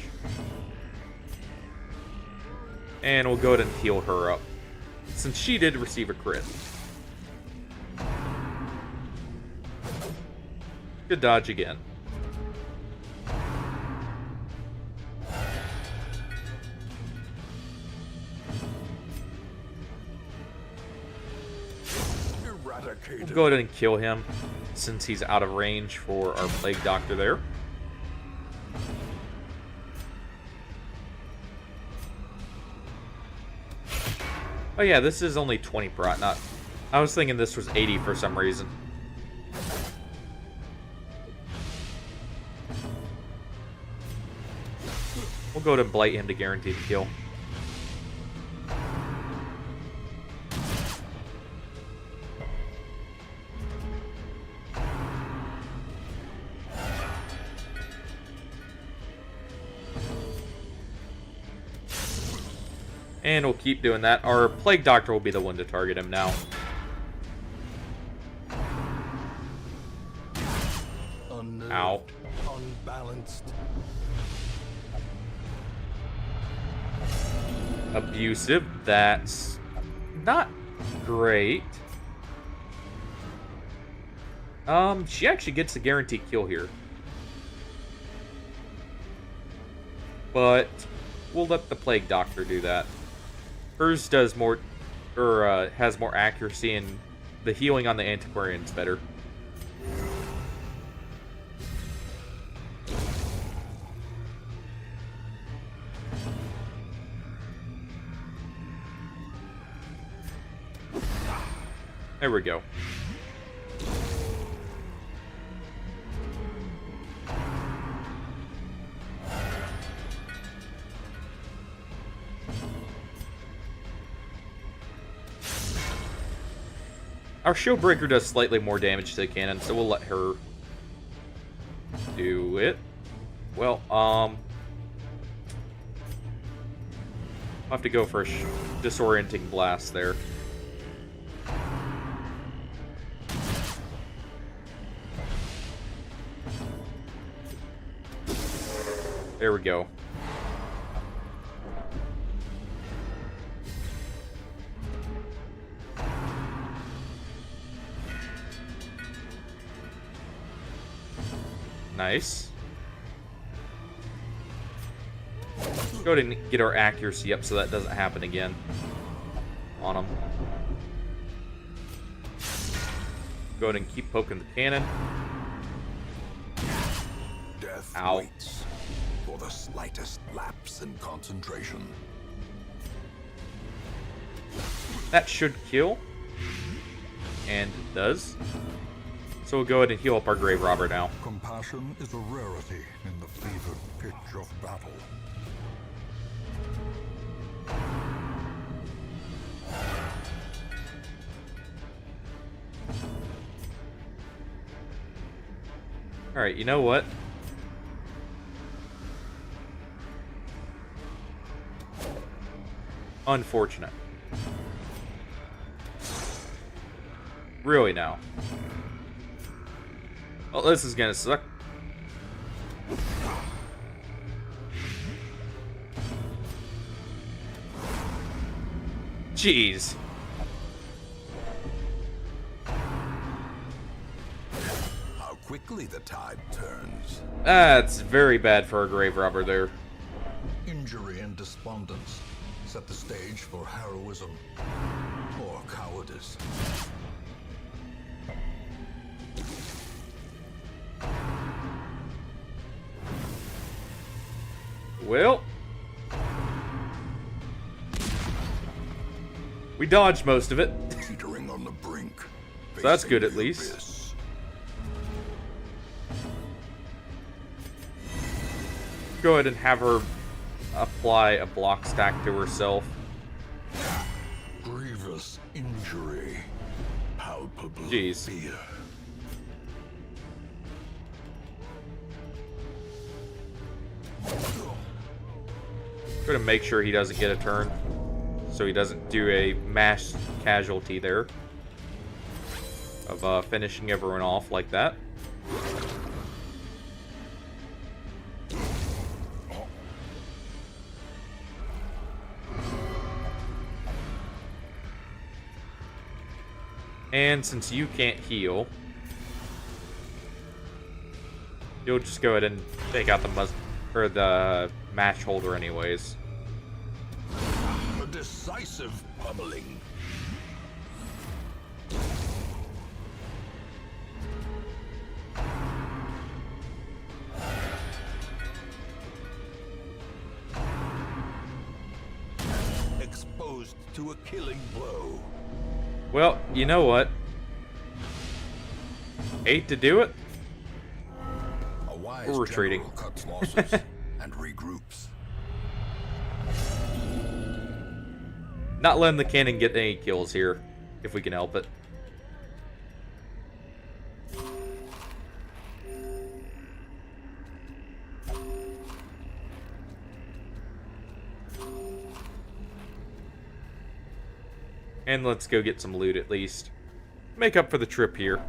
And we'll go ahead and heal her up, since she did receive a crit. Good dodge again. Eradicated. We'll go ahead and kill him, since he's out of range for our Plague Doctor there. Oh yeah, this is only 20 prot, not... I was thinking this was 80 for some reason. We'll go ahead and blight him to guarantee the kill. And we'll keep doing that. Our Plague Doctor will be the one to target him now. Ow. Unbalanced. Abusive. That's not great. She actually gets a guaranteed kill here. But we'll let the Plague Doctor do that. Hers does more, or has more accuracy, and the healing on the Antiquarian's better. There we go. Our shield breaker does slightly more damage to the cannon, so we'll let her do it. Well, I'll have to go for a disorienting blast there. There we go. Nice. Go ahead and get our accuracy up so that doesn't happen again on him. Go ahead and keep poking the cannon. Death Ow. waits for for the slightest lapse in concentration. That should kill. And it does. So we'll go ahead and heal up our grave robber now. Compassion is a rarity in the fevered pitch of battle. Alright, you know what? Unfortunate. Really now. Well, this is gonna suck. Jeez. How quickly the tide turns. That's very bad for a grave robber there. Injury and despondence set the stage for heroism or cowardice. Well, we dodged most of it. Teetering on the brink. So that's good at facing the least. abyss. Go ahead and have her apply a block stack to herself. Grievous injury. Palpable Jeez. fear. Going to make sure he doesn't get a turn, so he doesn't do a mass casualty there of finishing everyone off like that. And since you can't heal, you'll just go ahead and take out the match holder anyways. A decisive pummeling. Exposed to a killing blow. Well, you know what? Hate to do it. A wise We're retreating. general cuts losses and regroups. Not letting the cannon get any kills here, if we can help it. And let's go get some loot at least. Make up for the trip here.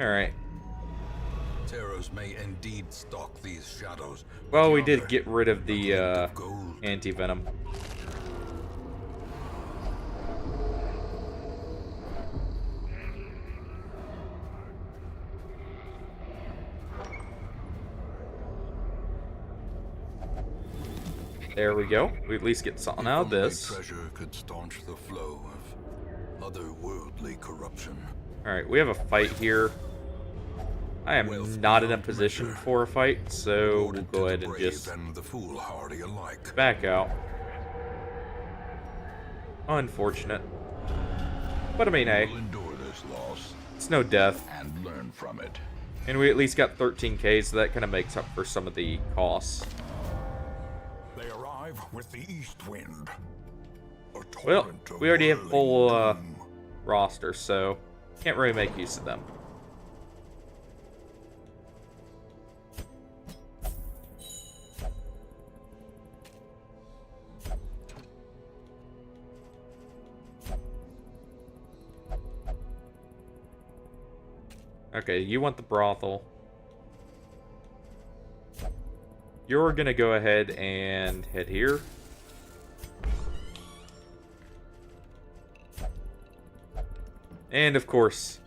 Alright. Terrors may indeed stalk these shadows. Well, we but did yonder, get rid of a the glint of gold. anti-venom. There we go. We at least get something out of If only this. treasure could staunch the flow of otherworldly corruption. Alright, we have a fight here. I am Wealth not in a beyond position measure. for a fight, so we'll Awarded go to ahead the and brave just and the foolhardy alike. back out. Unfortunate. But I mean, hey, We'll endure this loss it's no death. and learn from it. And we at least got 13k, so that kind of makes up for some of the costs. They arrive with the east wind. A Well, torrent of we already have whirling full doom. roster, so can't really make use of them. Okay, you want the brothel. You're gonna go ahead and head here. And of course,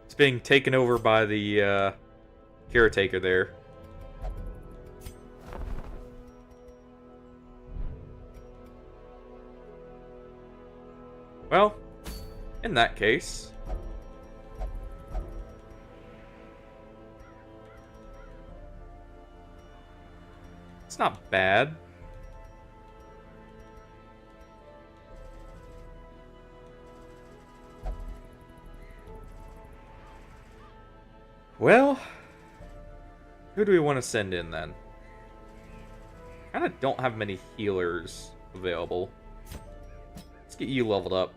it's being taken over by the caretaker there. Well, in that case... it's not bad. Well, who do we want to send in then? Kind of don't have many healers available. Let's get you leveled up.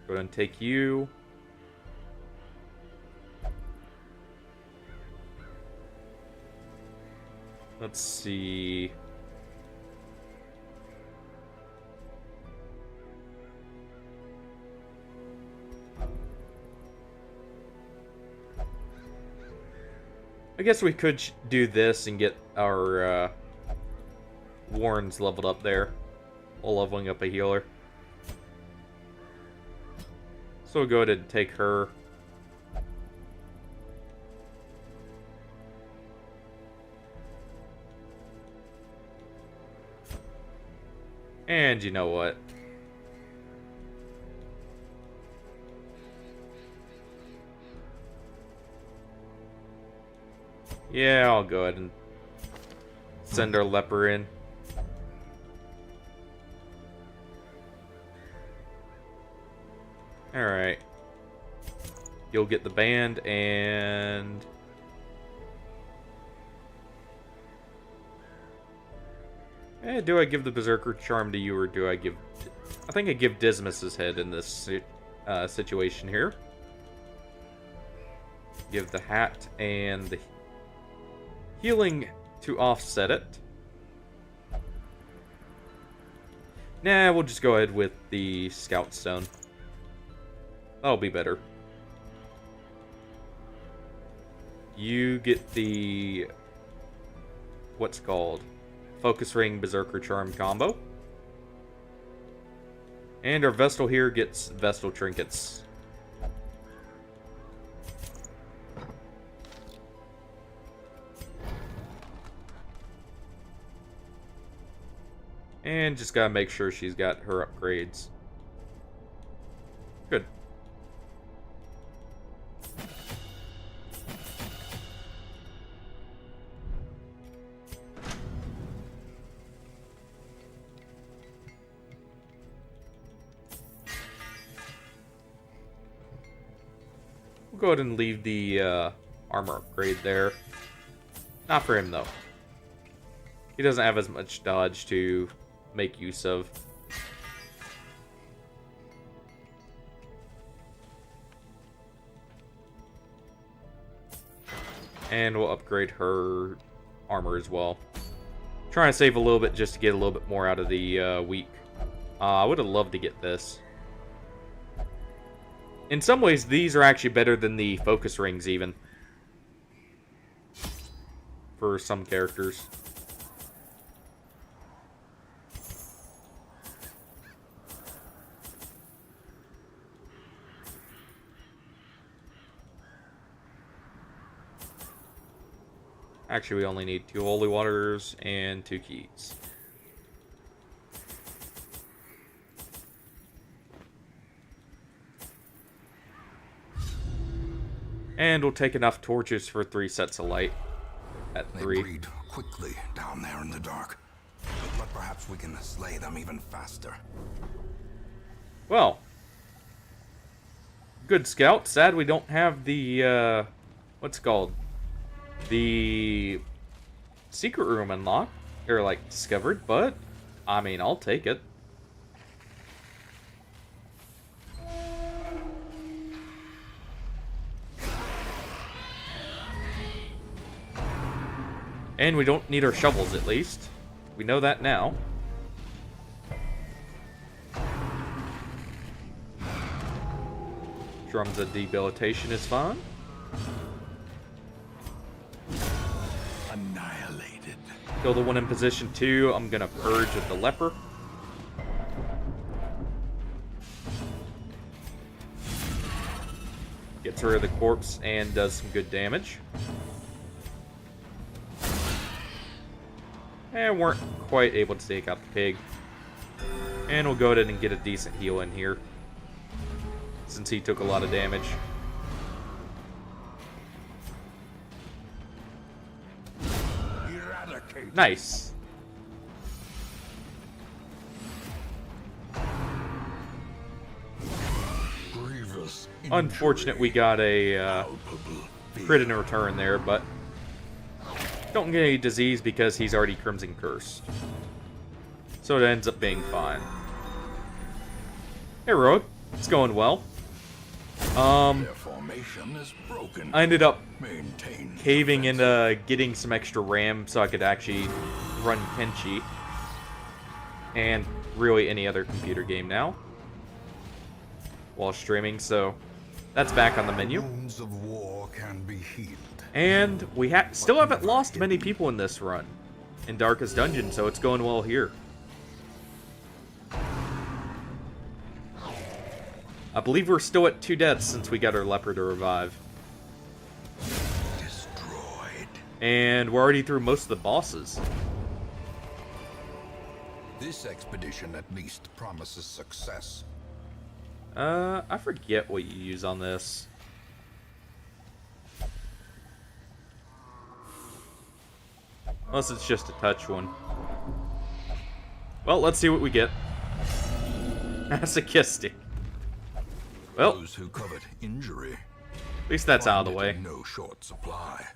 Go ahead and take you. Let's see. I guess we could do this and get our Warrens leveled up there while leveling up a healer. So we'll go ahead and take her. And you know what? Yeah, I'll go ahead and send our leper in. Alright. You'll get the band and... do I give the Berserker Charm to you, or do I give... I think I give Dismas's head in this situation here. Give the hat and the healing to offset it. Nah, we'll just go ahead with the Scout Stone. That'll be better. You get the... what's called? Focus Ring Berserker Charm combo. And our Vestal here gets Vestal Trinkets. And just gotta make sure she's got her upgrades. Good. We'll go ahead and leave the armor upgrade there. Not for him, though. He doesn't have as much dodge to make use of. And we'll upgrade her armor as well. Trying to save a little bit just to get a little bit more out of the weak. I would have loved to get this. In some ways, these are actually better than the focus rings, even. For some characters. Actually, we only need 2 holy waters and 2 keys. And we'll take enough torches for 3 sets of light. At 3. They breed quickly down there in the dark, but perhaps we can slay them even faster. Well, good scout. Sad we don't have the what's it called? The secret room unlocked, or like discovered, but I mean, I'll take it. And we don't need our shovels, at least. We know that now. Drums of debilitation is fun. Annihilated. Kill the one in position 2. I'm gonna purge with the leper. Gets rid of the corpse and does some good damage. And weren't quite able to take out the pig. And we'll go ahead and get a decent heal in here, since he took a lot of damage. Eradicate. Nice. Grievous Unfortunate we got a crit in return there, but don't get any disease because he's already Crimson Cursed. So it ends up being fine. Hey, Rogue. It's going well. Their formation is broken. I ended up Maintain caving defense. into getting some extra RAM so I could actually run Kenshi. And really any other computer game now. While streaming, so that's back on the menu. Wounds of war can be healed. And we still haven't lost many people in this run. In Darkest Dungeon, so it's going well here. I believe we're still at 2 deaths since we got our leper to revive. Destroyed. And we're already through most of the bosses. This expedition at least promises success. I forget what you use on this. Unless it's just a touch one. Well, let's see what we get. Masochistic. Well, Those who covet injury. at least that's out of the way. find it in no short supply.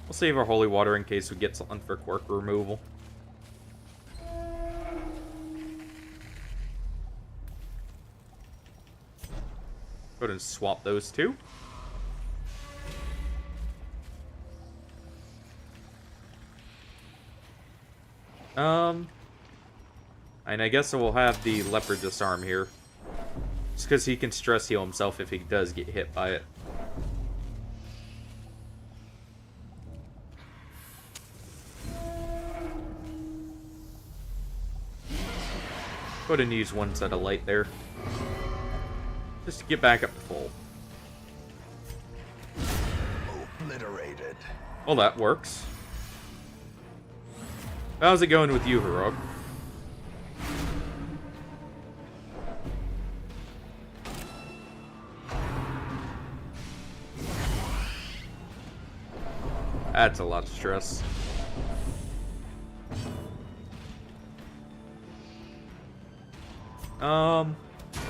We'll save our holy water in case we get something for quirk removal. Go ahead and swap those two. And I guess we'll have the leopard disarm here. Just because he can stress heal himself if he does get hit by it. Go ahead and use one set of light there. Just to get back up to full. Obliterated. Well, that works. How's it going with you, Heroic? That's a lot of stress.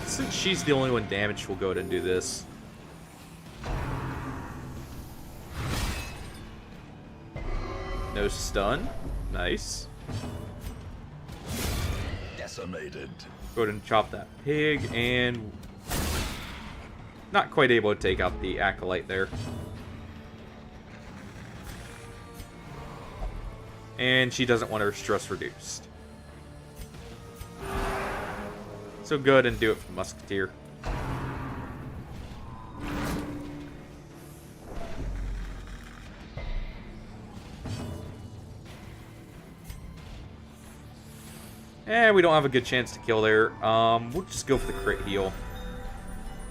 Since she's the only one damaged, we'll go ahead and do this. No stun. Nice. Decimated. Go ahead and chop that pig, and not quite able to take out the acolyte there. And she doesn't want her stress reduced. So go ahead and do it for Musketeer. And we don't have a good chance to kill there. We'll just go for the crit heal.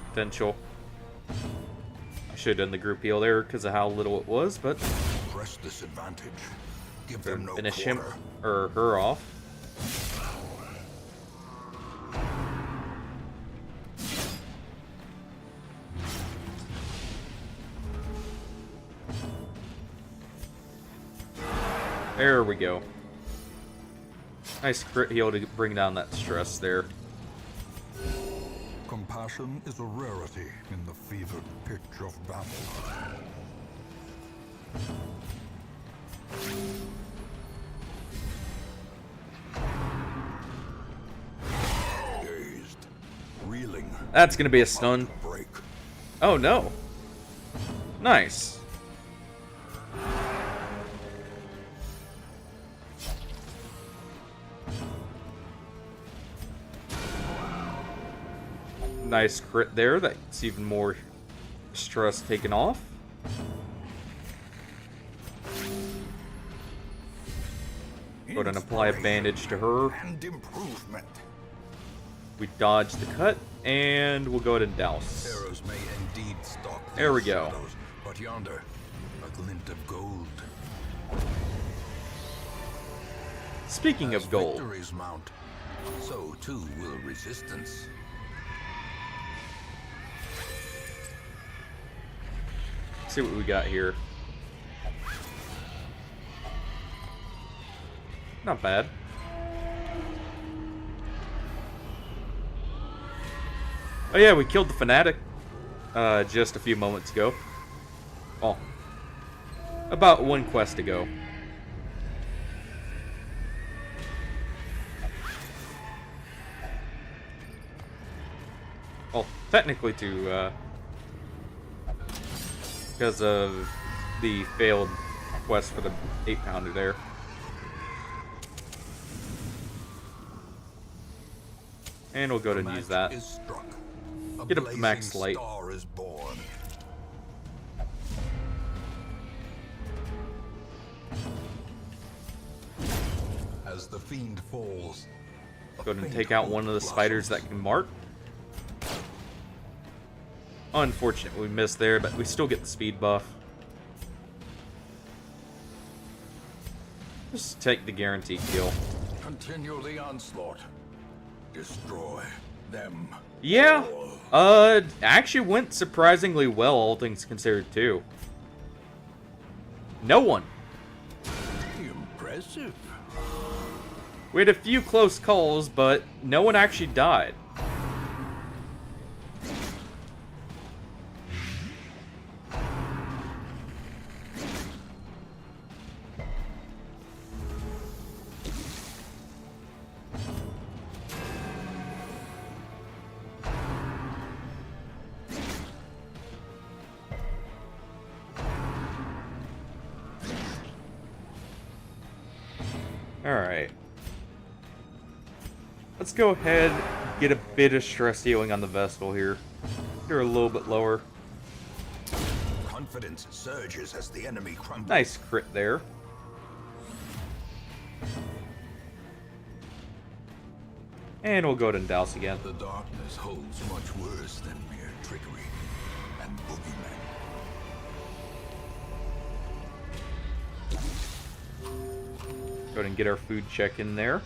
Potential. I should have done the group heal there because of how little it was, but Press this advantage. Give them no finish quarter. him or her off. There we go. Nice crit heal to bring down that stress there. Compassion is a rarity in the fevered pitch of battle. Dazed, reeling. That's gonna be a stun. Break. Oh no. Nice. Nice crit there. That's even more stress taken off. Go ahead and apply a bandage to her. And improvement. We dodge the cut, and we'll go ahead and douse. Arrows may indeed stalk There we these go. shadows, but yonder, a glint of gold. Speaking As of gold, victories mount, so too will resistance. let's see what we got here. Not bad. Oh yeah, we killed the fanatic just a few moments ago. Oh, about one quest ago. Well, technically two, because of the failed quest for the 8-pounder there. And we'll go ahead and use that. Is struck. A Get up to max blazing light. star is born. As the fiend falls, Go ahead and take out one of the spiders that can mark. Unfortunately, we missed there, but we still get the speed buff. Just take the guaranteed kill. Continue the onslaught. Destroy them. Yeah, all. actually went surprisingly well, all things considered, too. No one. Impressive. We had a few close calls, but no one actually died. Alright. Let's go ahead and get a bit of stress healing on the Vestal here. Get her a little bit lower. Confidence surges as the enemy crumbles. Nice crit there. And we'll go ahead and douse again. The darkness holds much worse than mere trickery and boogeymen. Go ahead and get our food check in there.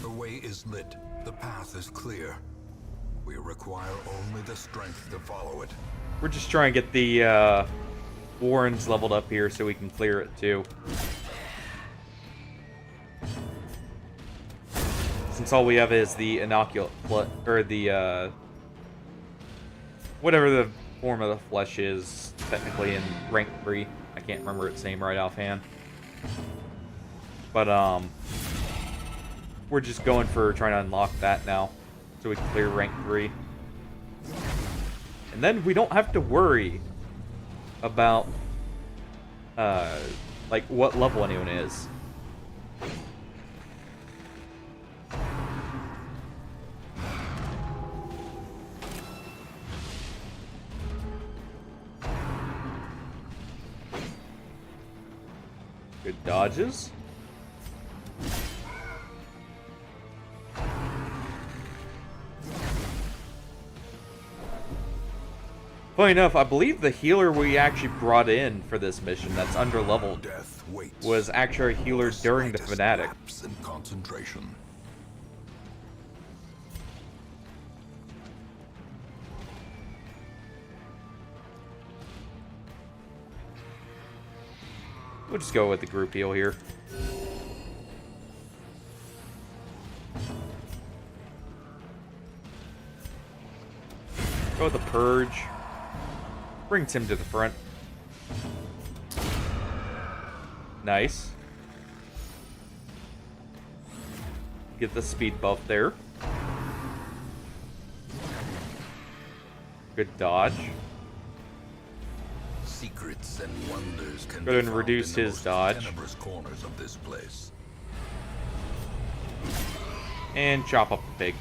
The way is lit. The path is clear. We require only the strength to follow it. We're just trying to get the Warrens leveled up here so we can clear it too. Since all we have is the inoculate, or the whatever the form of the flesh is, technically in rank 3. I can't remember its name right offhand. But we're just going for trying to unlock that now, so we can clear rank 3. And then we don't have to worry about like what level anyone is. Good dodges. Funny enough, I believe the healer we actually brought in for this mission that's under-leveled Death waits. was actually a healer during the Slightest fanatic. lapse in concentration. We'll just go with the group heal here. Go with the purge. Brings him to the front. Nice. Get the speed buff there. Good dodge. Secrets and wonders can Go ahead be and found reduce in the his most dodge. tenebrous corners of this place. And chop up the pig.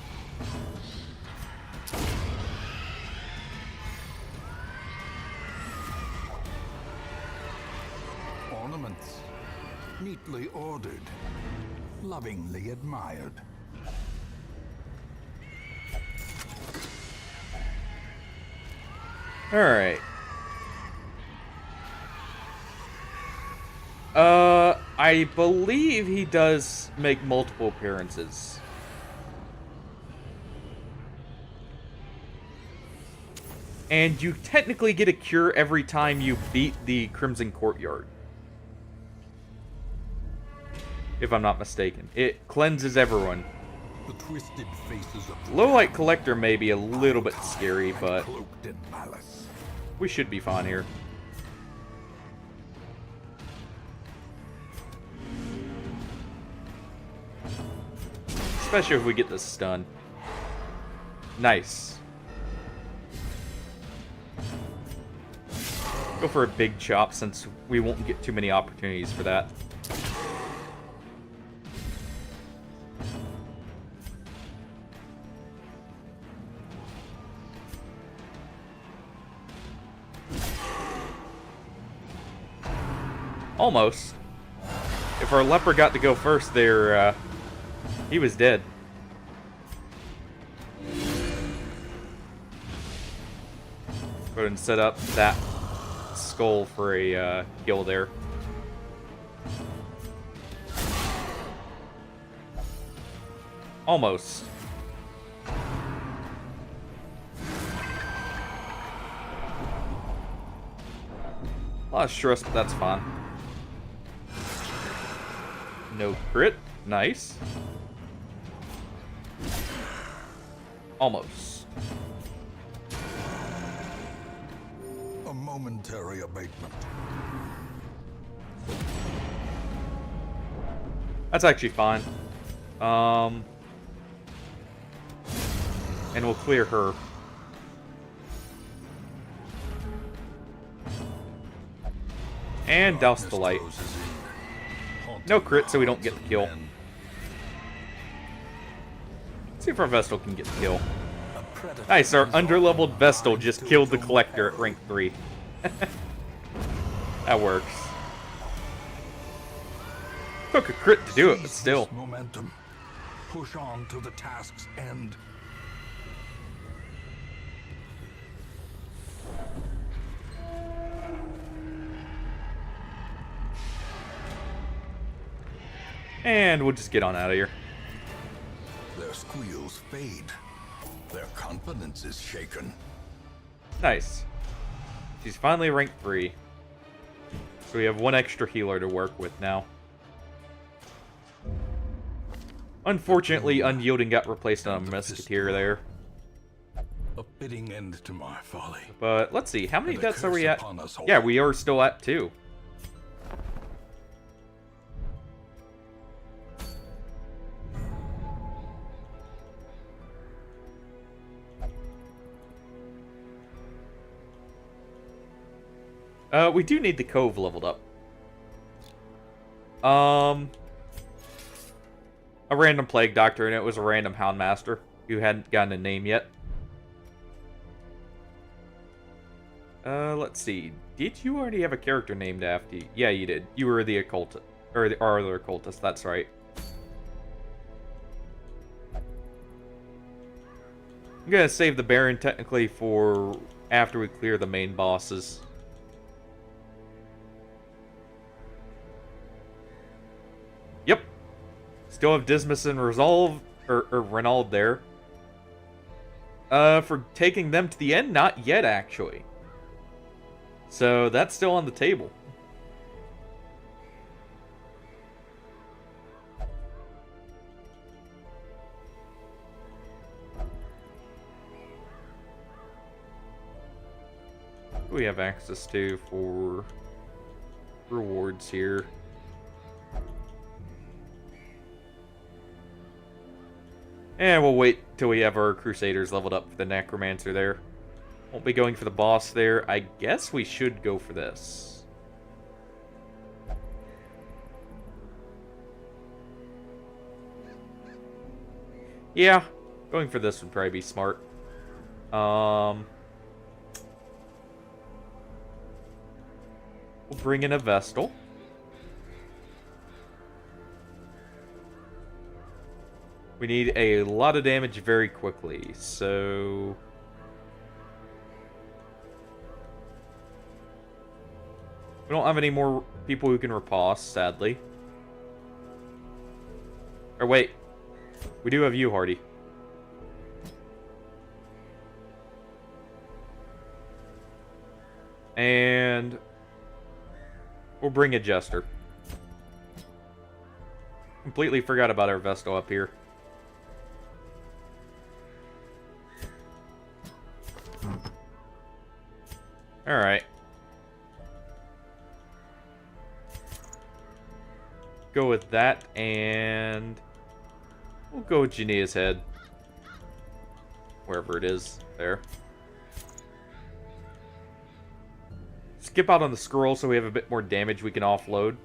Ornaments, neatly ordered, lovingly admired. Alright. I believe he does make multiple appearances. And you technically get a cure every time you beat the Crimson Courtyard. If I'm not mistaken. It cleanses everyone. The twisted faces of Low-light collector may be a little bit scary, but cloaked in malice. we should be fine here. Especially if we get this stun. Nice. Go for a big chop since we won't get too many opportunities for that. Almost. If our leper got to go first there, he was dead. Go ahead and set up that skull for a kill there. Almost. A lot of stress, but that's fine. No crit. Nice. Almost. A momentary abatement. That's actually fine. And we'll clear her. And douse the light. No crit, so we don't get the kill. Let's see if our Vestal can get the kill. Nice, our underleveled Vestal just killed the Collector at rank 3. That works. Took a crit to do it, but still. Momentum. Push on to the task's end. And we'll just get on out of here. Their squeals fade. Their confidence is shaken. Nice. She's finally rank 3. So we have one extra healer to work with now. Unfortunately, Unyielding got replaced on a Musketeer there. A fitting end to my folly. But let's see, how many And a deaths are we curse at? upon us all. Yeah, we are still at 2. We do need the Cove leveled up. A random Plague Doctor, and it was a random Houndmaster who hadn't gotten a name yet. Let's see. Did you already have a character named after you? Yeah, you did. You were the occultist, or the other occultist. That's right. I'm gonna save the Baron technically for after we clear the main bosses. Yep. Still have Dismas and Resolve, or Renauld there. For taking them to the end? Not yet, actually. So, that's still on the table. What do we have access to for rewards here? And we'll wait till we have our Crusaders leveled up for the Necromancer there. Won't be going for the boss there. I guess we should go for this. Yeah, going for this would probably be smart. We'll bring in a Vestal. We need a lot of damage very quickly, so... don't have any more people who can riposte, sadly. Or wait. We do have you, Hardy. And we'll bring a Jester. Completely forgot about our Vestal up here. Alright. Go with that, and we'll go with Jania's head. Wherever it is. There. Skip out on the scroll so we have a bit more damage we can offload.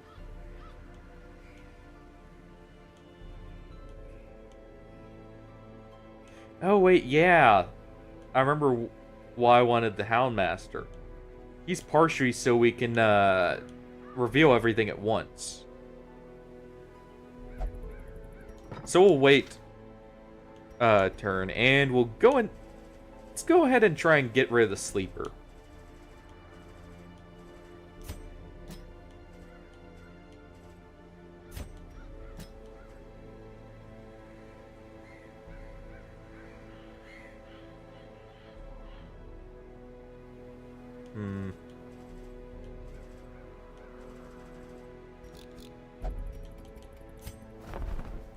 Oh, wait, yeah. I remember why I wanted the Houndmaster. He's partially so we can reveal everything at once. So we'll wait a turn, and we'll go and... Let's go ahead and try and get rid of the Sleeper.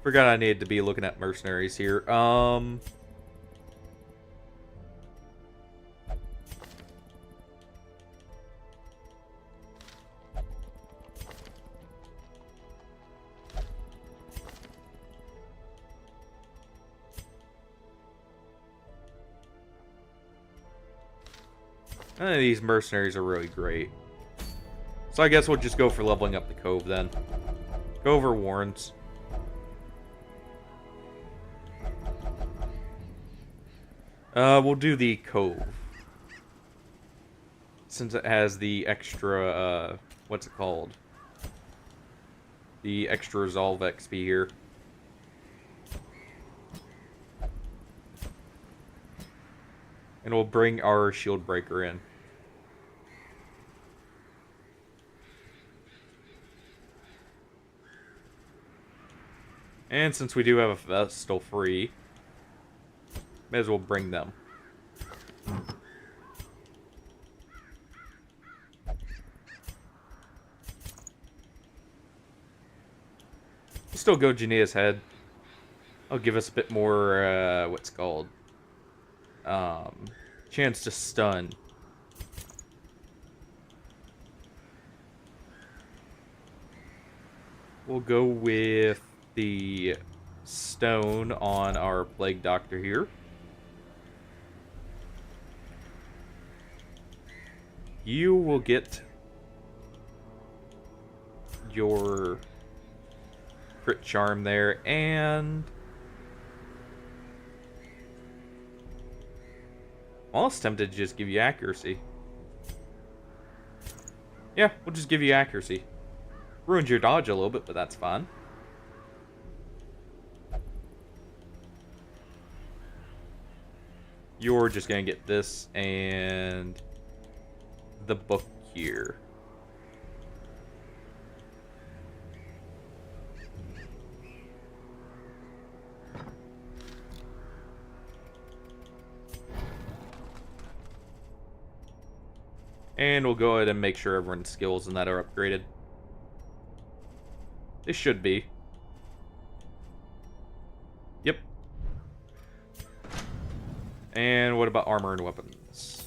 Forgot I needed to be looking at mercenaries here. None of these mercenaries are really great. So I guess we'll just go for leveling up the Cove then. Cove or Warrens. We'll do the Cove. Since it has the extra, what's it called? The extra Resolve XP here. And we'll bring our Shield Breaker in. And since we do have a Vestal free, may as well bring them. We'll still go Jania's head. I'll give us a bit more, what's it called? Chance to stun. We'll go with the stone on our Plague Doctor here. You will get your crit charm there, and I'm almost tempted to just give you accuracy. Yeah, we'll just give you accuracy. Ruined your dodge a little bit, but that's fine. You're just gonna get this and the book here. And we'll go ahead and make sure everyone's skills and that are upgraded. They should be. Yep. And what about armor and weapons?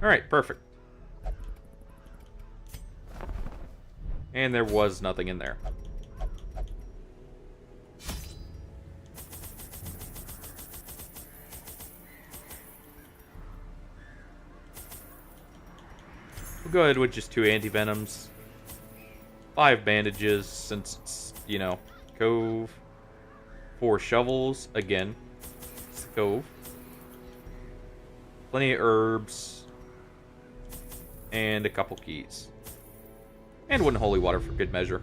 Alright, perfect. And there was nothing in there. We'll go ahead with just 2 anti-venoms. 5 bandages, since it's, you know, Cove. 4 shovels, again. It's the Cove. Plenty of herbs. And a couple keys. And 1 holy water for good measure.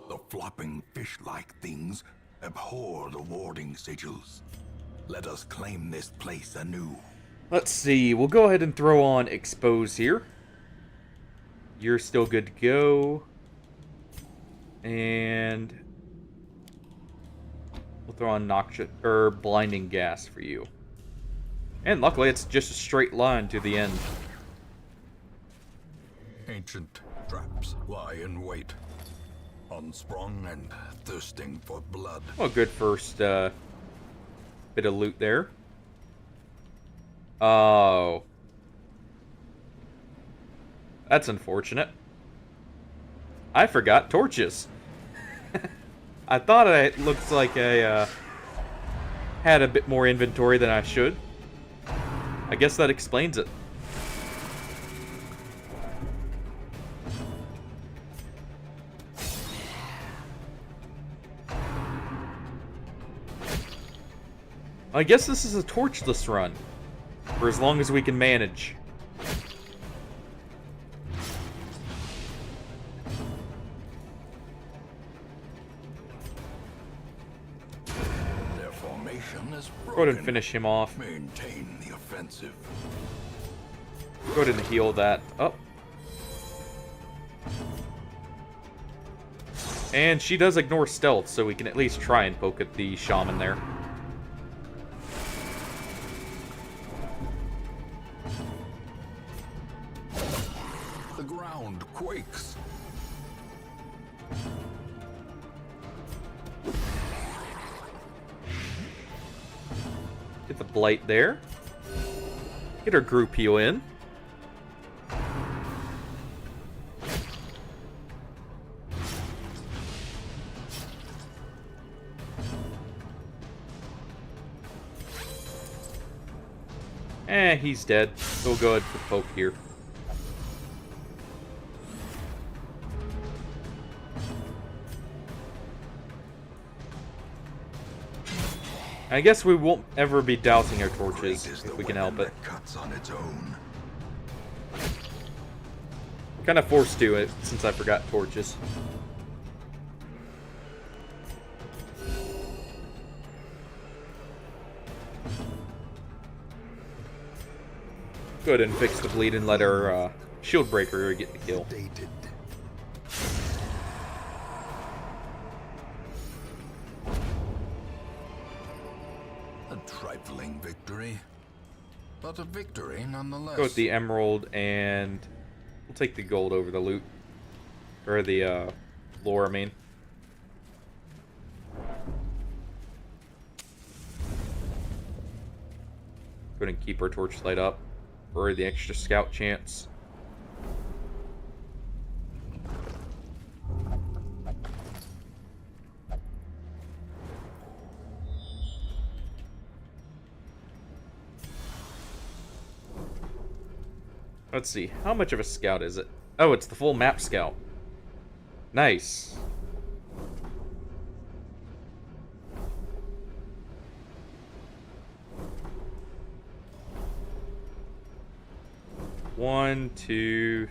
The flopping fish-like things abhor the warding sigils. Let us claim this place anew. Let's see. We'll go ahead and throw on Expose here. You're still good to go. And we'll throw on Noxious or Blinding Gas for you. And luckily, it's just a straight line to the end. Ancient traps lie in wait, unsprung and thirsting for blood. Well, good first bit of loot there. Oh. That's unfortunate. I forgot torches. I thought it looked like I had a bit more inventory than I should. I guess that explains it. I guess this is a torchless run, for as long as we can manage. Their formation is broken. Go ahead and finish him off. Maintain the offensive. Go ahead and heal that up. And she does ignore stealth, so we can at least try and poke at the shaman there. The ground quakes. Get the blight there. Get our group heal in. He's dead. So we'll go ahead for poke here. I guess we won't ever be dousing our torches if we can help it. Cuts on its own. Kind of forced to it since I forgot torches. Go ahead and fix the bleed and let our shield breaker get the kill. Sedated. A trifling victory, but a victory nonetheless. Go with the emerald and we'll take the gold over the loot. Or the lore, I mean. Go ahead and keep our torchlight up for the extra scout chance. Let's see, how much of a scout is it? Oh, it's the full map scout. Nice. One, two.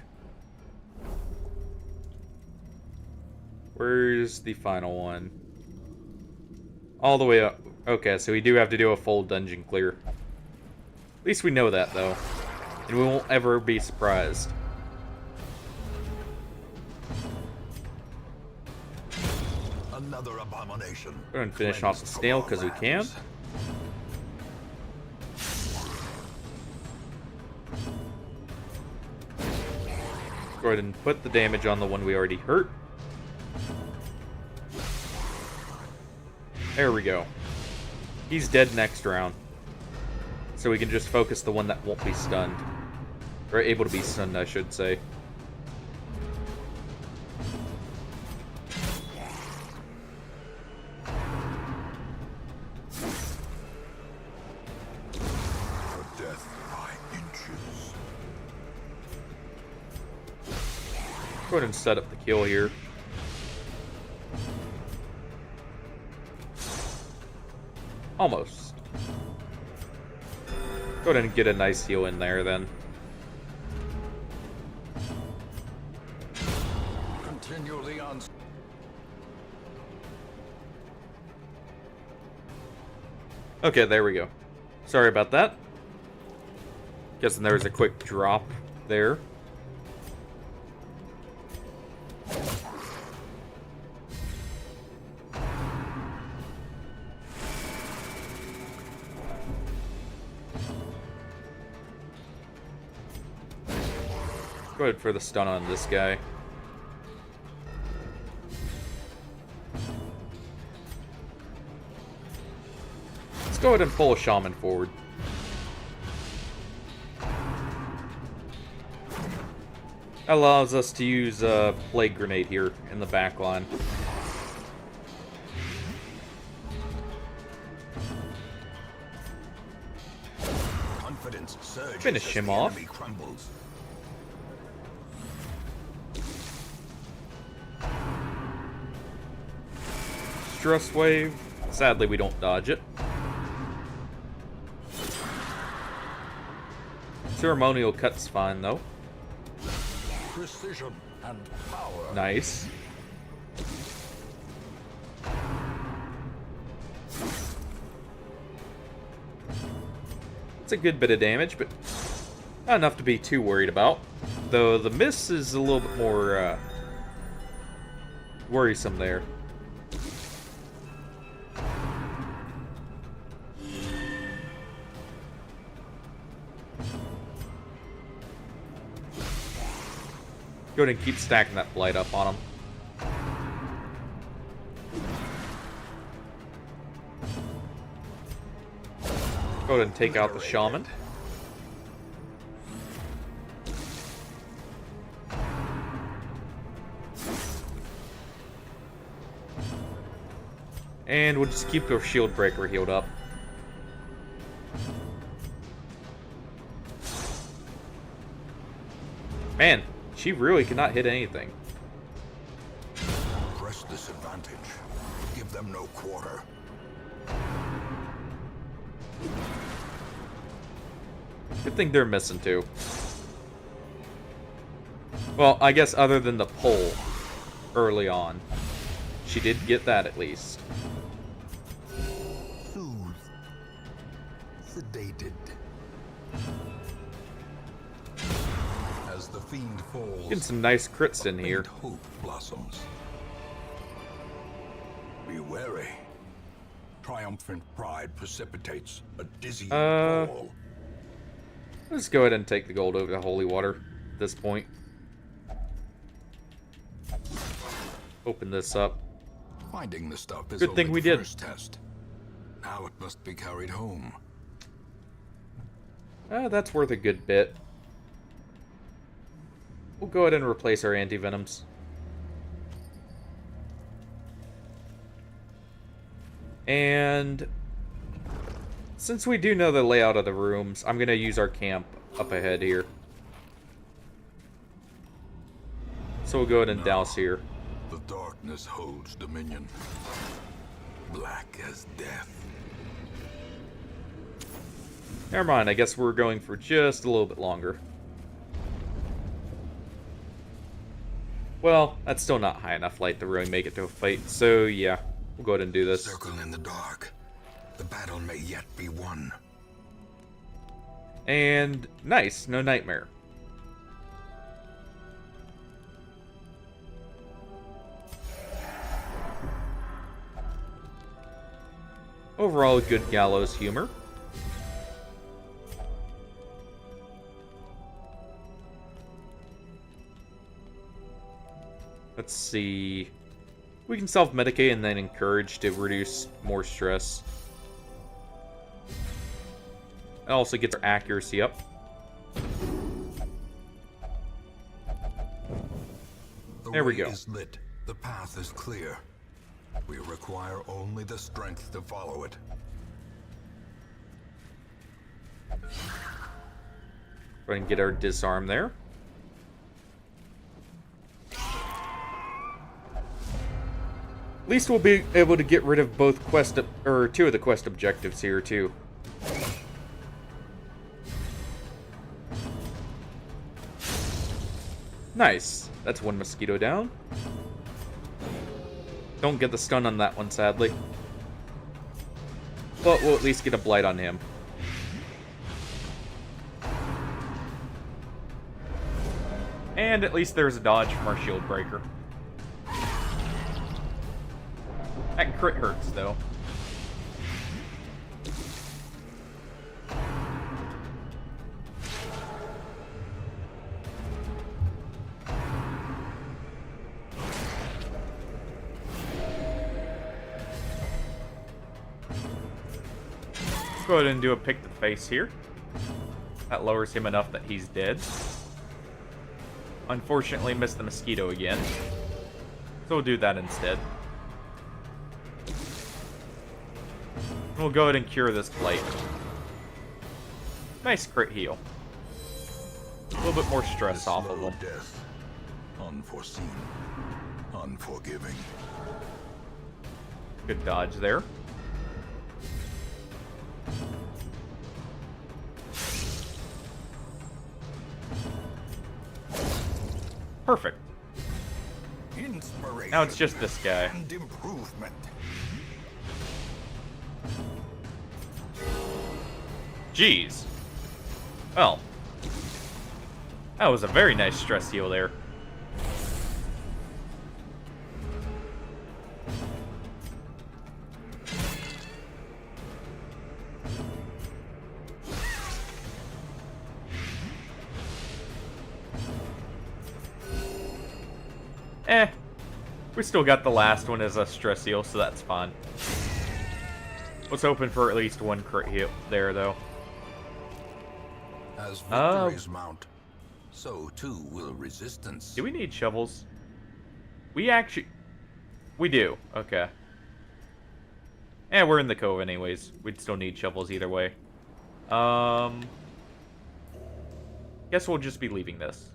Where's the final one? All the way up. Okay, so we do have to do a full dungeon clear. At least we know that, though. And we won't ever be surprised. Another abomination. Go ahead and finish off the snail because we can. Go ahead and put the damage on the one we already hurt. There we go. He's dead next round. So we can just focus the one that won't be stunned. Or able to be stunned, I should say. Death by inches. Go ahead and set up the kill here. Almost. Go ahead and get a nice heal in there then. Continually on. Okay, there we go. Sorry about that. Guessing there was a quick drop there. Go ahead for the stun on this guy. Let's go ahead and pull a shaman forward. Allows us to use a plague grenade here in the back line. Confidence surges Finish as him the off. enemy crumbles. Stress wave. Sadly, we don't dodge it. Ceremonial cut's fine, though. Precision and power. Nice. It's a good bit of damage, but not enough to be too worried about. Though the miss is a little bit more worrisome there. Go ahead and keep stacking that blight up on him. Go ahead and take out the shaman. And we'll just keep our shield breaker healed up. Man, she really cannot hit anything. Press this advantage. Give them no quarter. Good thing they're missing too. Well, I guess other than the pull early on. She did get that at least. Soothed. Sedated. As the fiend falls, Getting some nice crits in here. faint hope blossoms. Be wary. Triumphant pride precipitates a dizzying fall. Let's go ahead and take the gold over to holy water at this point. Open this up. Finding the stuff is Good only thing we the did. first test. Now it must be carried home. That's worth a good bit. We'll go ahead and replace our anti-venoms. And since we do know the layout of the rooms, I'm going to use our camp up ahead here. So we'll go ahead and douse here. The darkness holds dominion. Black as death. Never mind, I guess we're going for just a little bit longer. Well, that's still not high enough light to really make it to a fight, so yeah, we'll go ahead and do this. Circle in the dark. The battle may yet be won. And nice, no nightmare. Overall, good gallows humor. Let's see. We can self-medicate and then encourage to reduce more stress. It also gets our accuracy up. There we go. The way is lit. The path is clear. We require only the strength to follow it. Go ahead and get our disarm there. At least we'll be able to get rid of both quest or two of the quest objectives here too. Nice. That's one mosquito down. Don't get the stun on that one, sadly. But we'll at least get a blight on him. And at least there's a dodge from our shield breaker. That crit hurts, though. Let's go ahead and do a pick to the face here. That lowers him enough that he's dead. Unfortunately, missed the mosquito again. So we'll do that instead. We'll go ahead and cure this blight. Nice crit heal. A little bit more stress off of him. Death, unforeseen, unforgiving. Good dodge there. Perfect. Inspiration. Now it's just this guy. And improvement. Jeez. Well. That was a very nice stress heal there. We still got the last one as a stress heal, so that's fine. Let's hoping for at least one crit heal there, though. As victories mount, so too will resistance. Do we need shovels? We do. Okay. We're in the cove anyways. We'd still need shovels either way. Guess we'll just be leaving this.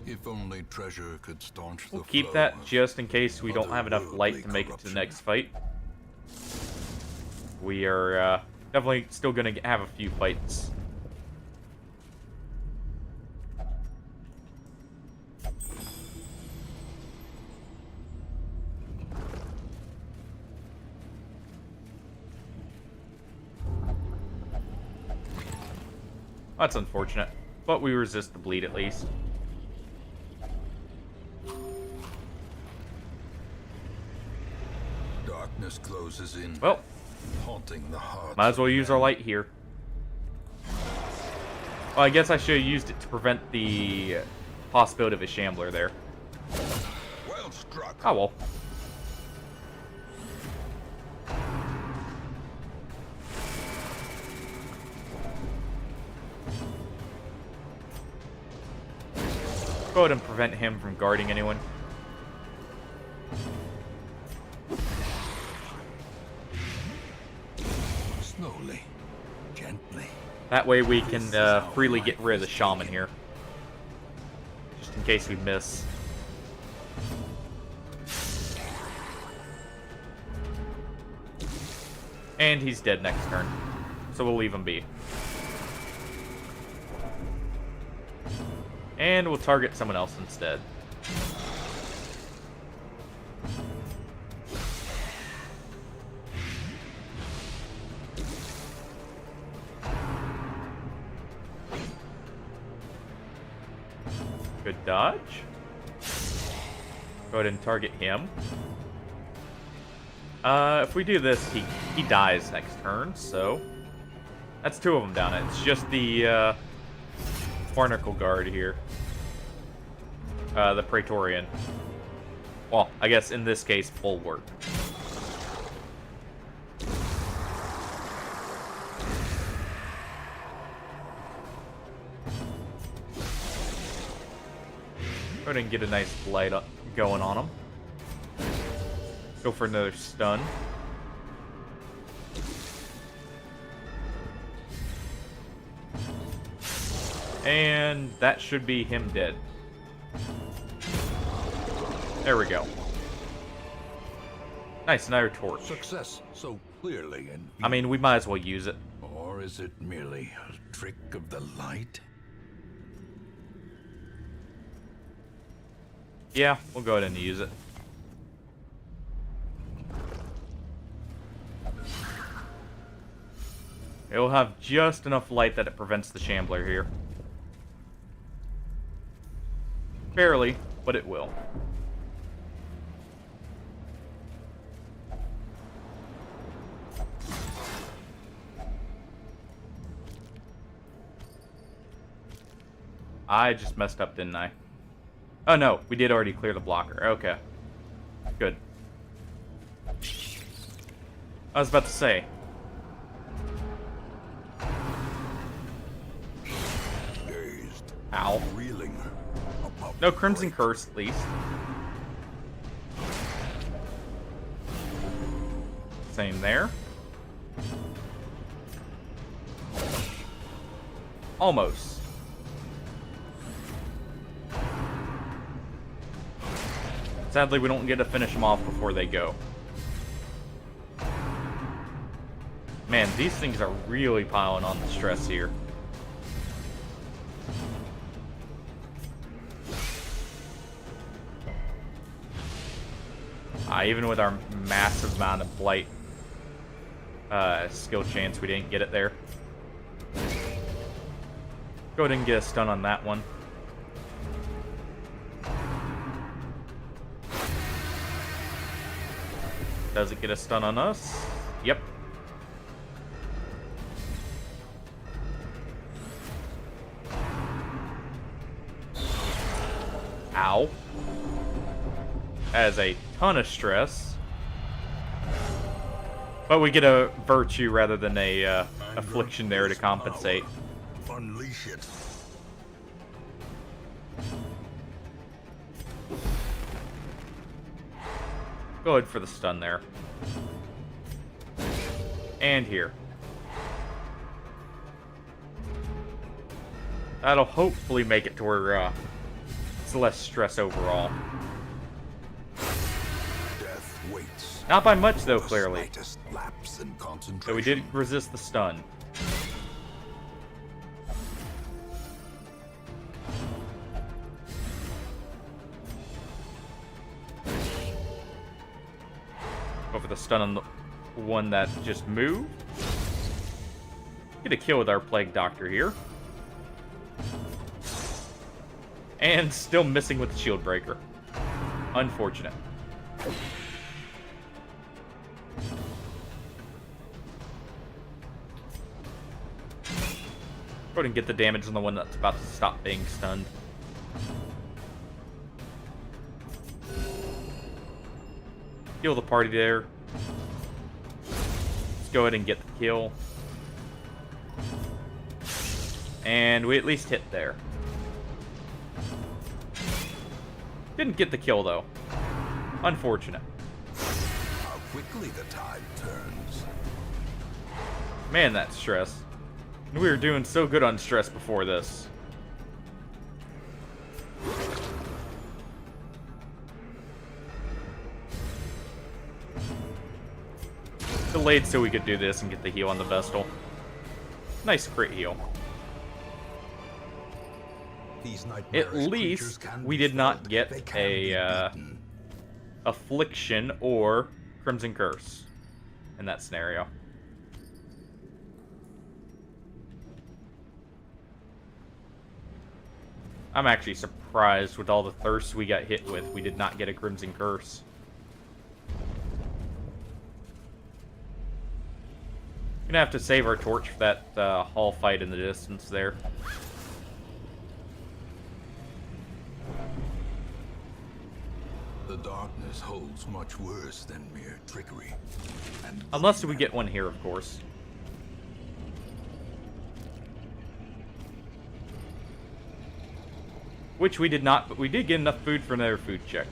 If only treasure could staunch the We'll keep flow that of just in case we don't have enough light to make it to the next fight. We are definitely still going to have a few fights. That's unfortunate, but we resist the bleed at least. Darkness closes in, Well, haunting the heart. might as well use our light here. Well, I guess I should have used it to prevent the possibility of a shambler there. Well struck. Oh well. Go ahead and prevent him from guarding anyone. Slowly, gently. That way we can freely get rid of the shaman here. Just in case we miss. And he's dead next turn. So we'll leave him be. And we'll target someone else instead. Good dodge. Go ahead and target him. If we do this, he dies next turn, so... That's two of them down. It's just the, Barnacle Guard here. The Praetorian. Well, I guess in this case, Bulwark. Go ahead and get a nice blight up going on him. Go for another stun. And that should be him dead. There we go. Nice, another torch. Success so clearly in I mean, we might as well use it. Or is it merely a trick of the light? Yeah, we'll go ahead and use it. It will have just enough light that it prevents the Shambler here. Barely, but it will. I just messed up, didn't I? Oh no, we did already clear the blocker. Okay. Good. I was about to say. Dazed, Ow. reeling. No Crimson Curse, at least. Same there. Almost. Sadly, we don't get to finish them off before they go. Man, these things are really piling on the stress here. Even with our massive amount of blight skill chance, we didn't get it there. Go ahead and get a stun on that one. Does it get a stun on us? Yep. Ow. That is a ton of stress. But we get a virtue rather than a affliction there to compensate. Unleash it. Go ahead for the stun there. And here. That'll hopefully make it to where it's less stress overall. Death waits. Not by much, though, clearly. Lapse in concentration. So we did resist the stun. Go for the stun on the one that just moved. Get a kill with our Plague Doctor here. And still missing with the Shield Breaker. Unfortunate. Go ahead and get the damage on the one that's about to stop being stunned. Kill the party there. Let's go ahead and get the kill. And we at least hit there. Didn't get the kill, though. Unfortunate. How quickly the tide turns. Man, that stress. We were doing so good on stress before this. Delayed so we could do this and get the heal on the Vestal. Nice crit heal. These At least we did not get a affliction or Crimson Curse in that scenario. I'm actually surprised with all the thirsts we got hit with. We did not get a Crimson Curse. Gonna have to save our torch for that hall fight in the distance there. The darkness holds much worse than mere trickery. And Unless we get one here, of course. Which we did not, but we did get enough food for another food check.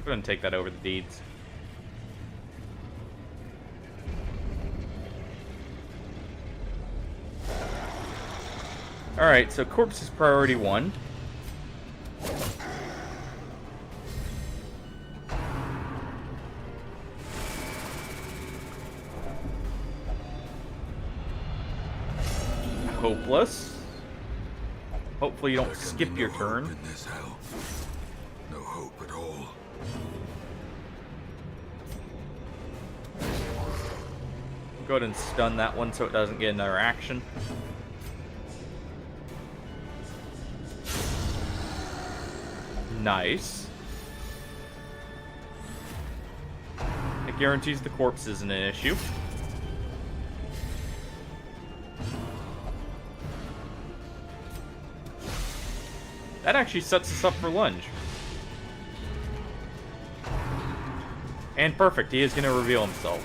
Go ahead and take that over the deeds. Alright, so corpse is priority 1. Hopeless. Hopefully you don't skip your turn. In this hell. No hope at all. Go ahead and stun that one so it doesn't get another action. Nice. It guarantees the corpse isn't an issue. That actually sets us up for lunge. And perfect, he is going to reveal himself.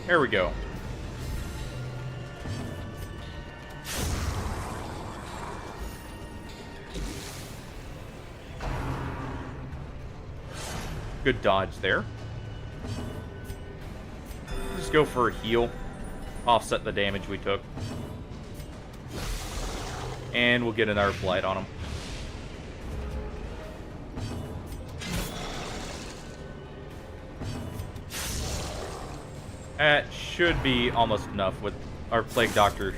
There we go. Good dodge there. Just go for a heal. Offset the damage we took. And we'll get another blight on him. That should be almost enough with our Plague Doctor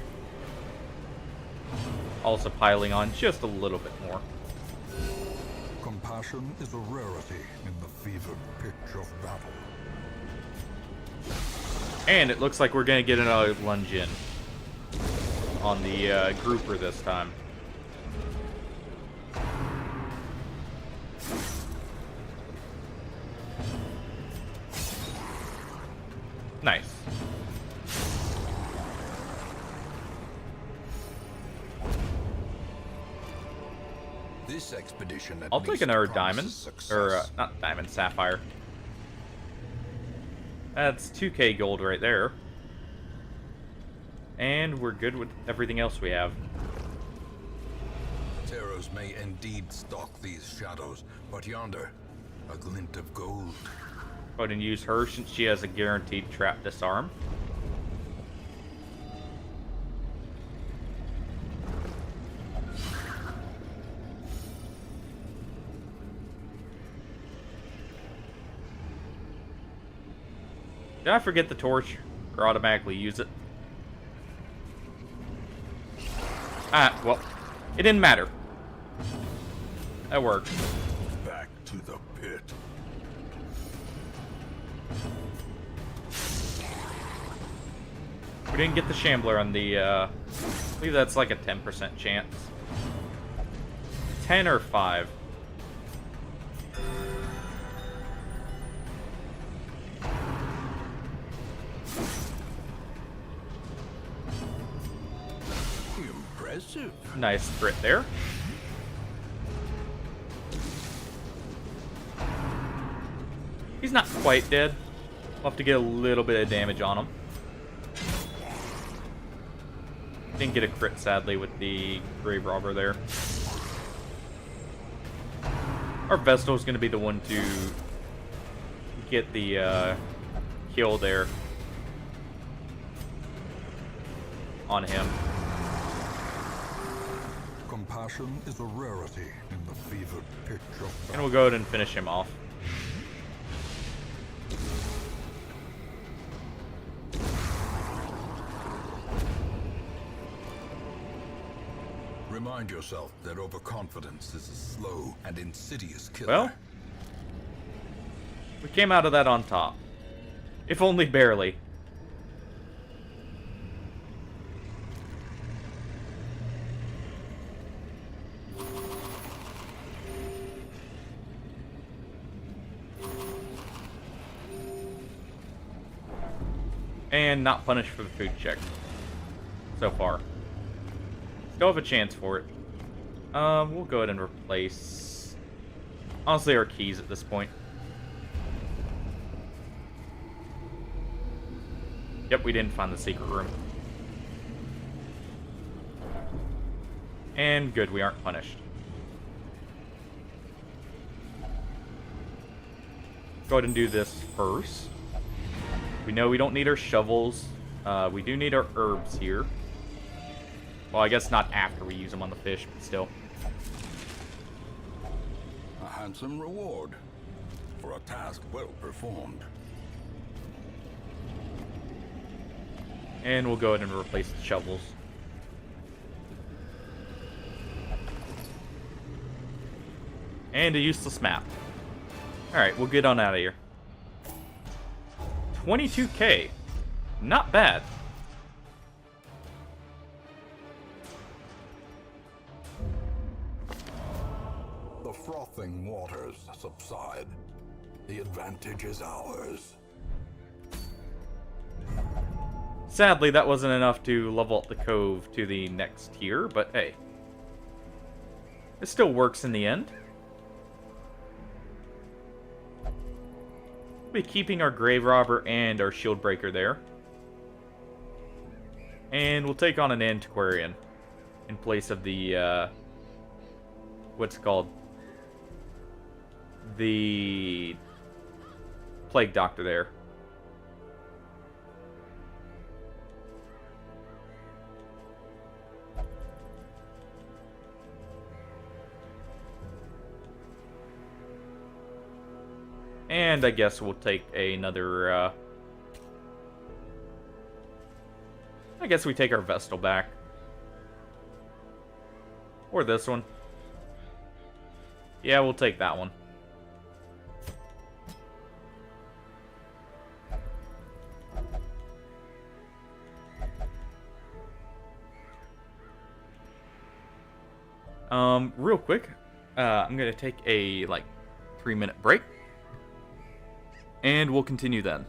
also piling on just a little bit more. Compassion is a rarity in the fevered pitch of battle. And it looks like we're going to get another lunge in on the grouper this time. Nice. This expedition I'll take another diamond. Or, not diamond, sapphire. That's 2k gold right there. And we're good with everything else we have. Terrors may indeed stalk these shadows, but yonder, a glint of gold. Go ahead and use her since she has a guaranteed trap disarm. Did I forget the torch? Or automatically use it? Ah, well, it didn't matter. That worked. Back to the pit. We didn't get the Shambler on the, I believe that's like a 10% chance. 10 or 5. Impressive. Nice crit there. He's not quite dead. We'll have to get a little bit of damage on him. Didn't get a crit, sadly, with the Grave Robber there. Our Vestal is going to be the one to get the kill there on him. Compassion is a rarity in the fevered pitch of battle. And we'll go ahead and finish him off. Remind yourself that overconfidence is a slow and insidious killer. Well, we came out of that on top. If only barely. And not punished for the food check. So far. Still have a chance for it. We'll go ahead and replace... honestly, our keys at this point. Yep, we didn't find the secret room. And good, we aren't punished. Go ahead and do this first. We know we don't need our shovels. We do need our herbs here. Well, I guess not after we use them on the fish, but still. A handsome reward for a task well performed. And we'll go ahead and replace the shovels. And a useless map. Alright, we'll get on out of here. 22k. Not bad. The frothing waters subside. The advantage is ours. Sadly, that wasn't enough to level up the cove to the next tier, but hey. It still works in the end. We'll be keeping our Grave Robber and our Shield Breaker there. And we'll take on an Antiquarian in place of the, what's it called? The Plague Doctor there. And I guess we'll take another, I guess we take our Vestal back. Or this one. Yeah, we'll take that one. Real quick, I'm gonna take a, 3-minute break. And we'll continue then.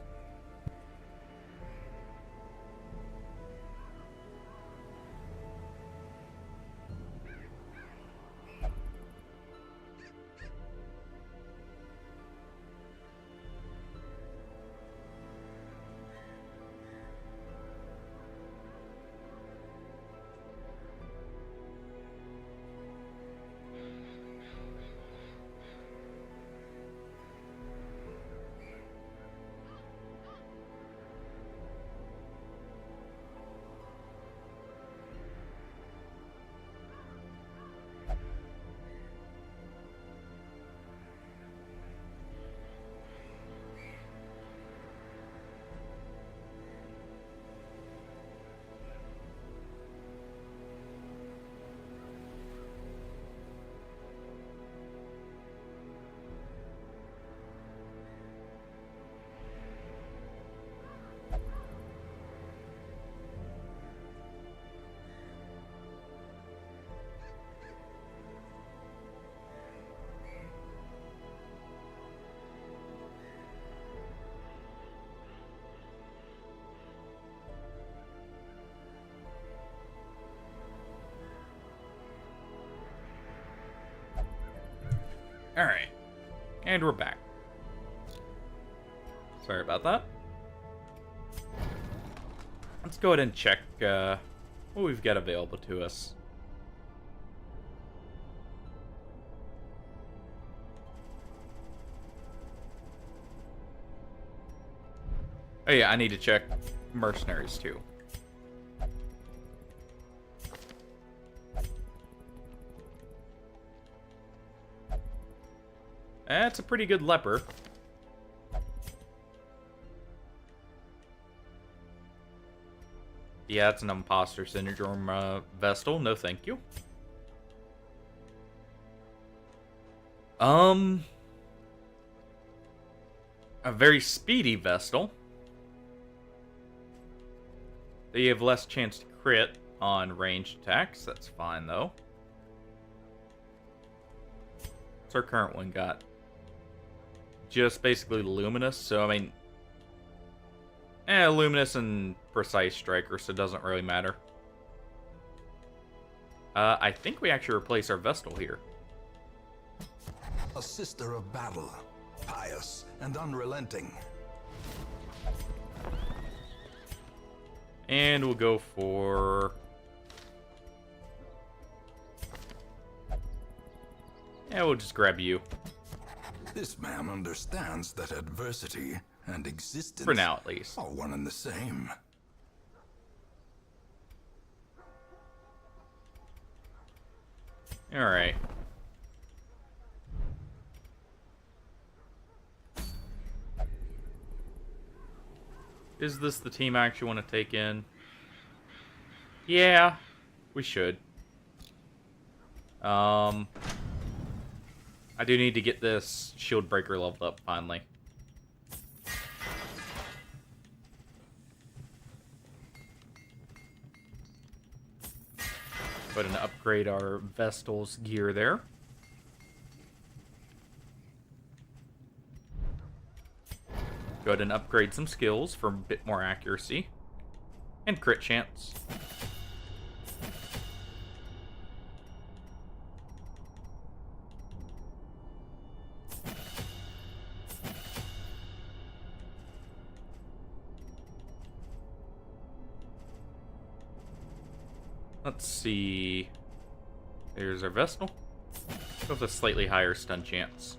Alright. And we're back. Sorry about that. Let's go ahead and check what we've got available to us. Oh yeah, I need to check mercenaries too. That's a pretty good leper. Yeah, it's an imposter syndrome Vestal. No, thank you. A very speedy Vestal. They have less chance to crit on ranged attacks. That's fine though. What's our current one got? Just basically Luminous, so I mean... Luminous and Precise Striker, so it doesn't really matter. I think we actually replace our Vestal here. A sister of battle, pious and unrelenting. And we'll go for... Yeah, we'll just grab you. This man understands that adversity and existence For now, at least. are one and the same. Alright. Is this the team I actually want to take in? Yeah, we should. I do need to get this shield breaker leveled up finally. Go ahead and upgrade our Vestal's gear there. Go ahead and upgrade some skills for a bit more accuracy. And crit chance. Let's see. There's our Vestal. Go with a slightly higher stun chance.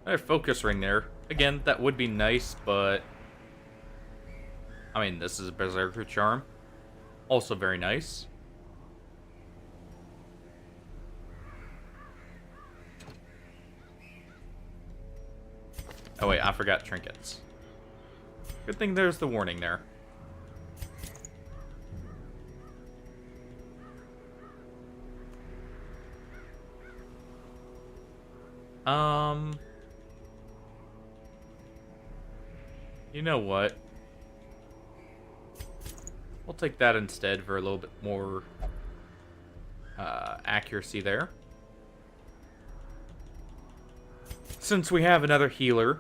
Another focus ring there. Again, that would be nice, but... I mean, this is a Berserker Charm. Also very nice. Oh wait, I forgot trinkets. Good thing there's the warning there. You know what? We'll take that instead for a little bit more accuracy there. Since we have another healer,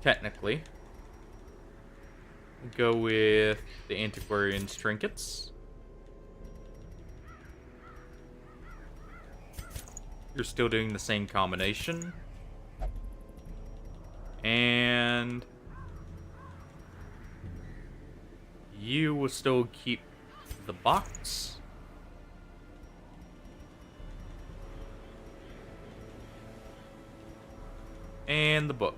technically, we'll go with the Antiquarian's trinkets. You're still doing the same combination. And you will still keep the box. And the book.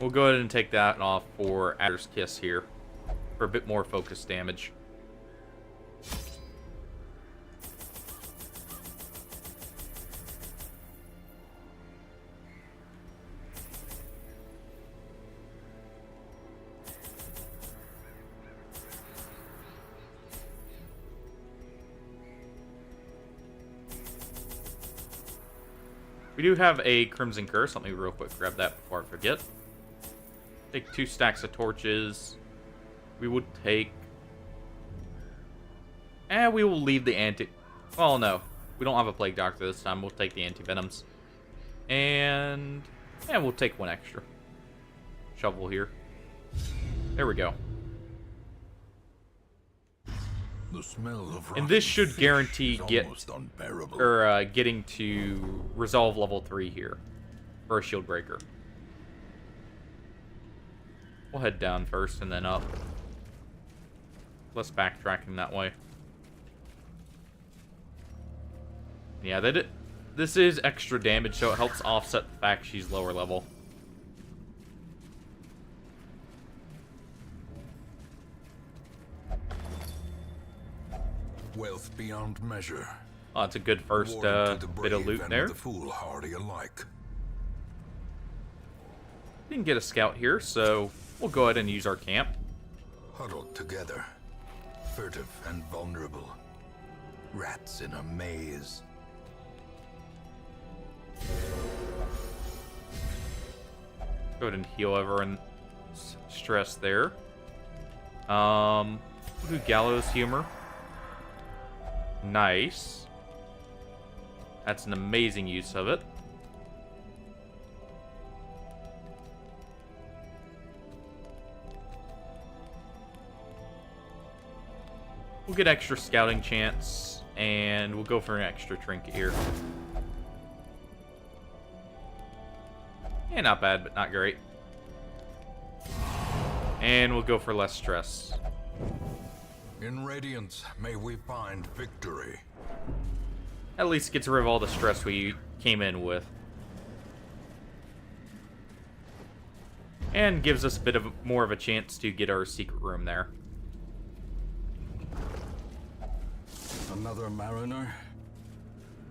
We'll go ahead and take that off for Adder's Kiss here, for a bit more focus damage. We do have a Crimson Curse. Let me real quick grab that before I forget. Take 2 stacks of torches. We would take... we will leave the anti... Well, no. We don't have a Plague Doctor this time. We'll take the anti-venoms. And we'll take 1 extra. Shovel here. There we go. The smell of and this should guarantee unbearable. getting to resolve level 3 here for a shield breaker. We'll head down first and then up. Less backtracking that way. Yeah, this is extra damage, so it helps offset the fact she's lower level. Wealth beyond measure. Oh, it's a good first bit of loot there. The foolhardy alike. Didn't get a scout here, so we'll go ahead and use our camp. Huddled together, furtive and vulnerable. Rats in a maze. Go ahead and heal everyone's stress there. We'll do Gallows Humor. Nice. That's an amazing use of it. We'll get extra scouting chance, and we'll go for an extra trinket here. Yeah, not bad, but not great. And we'll go for less stress. In Radiance, may we find victory. At least gets rid of all the stress we came in with. And gives us a bit of more of a chance to get our secret room there. Another mariner,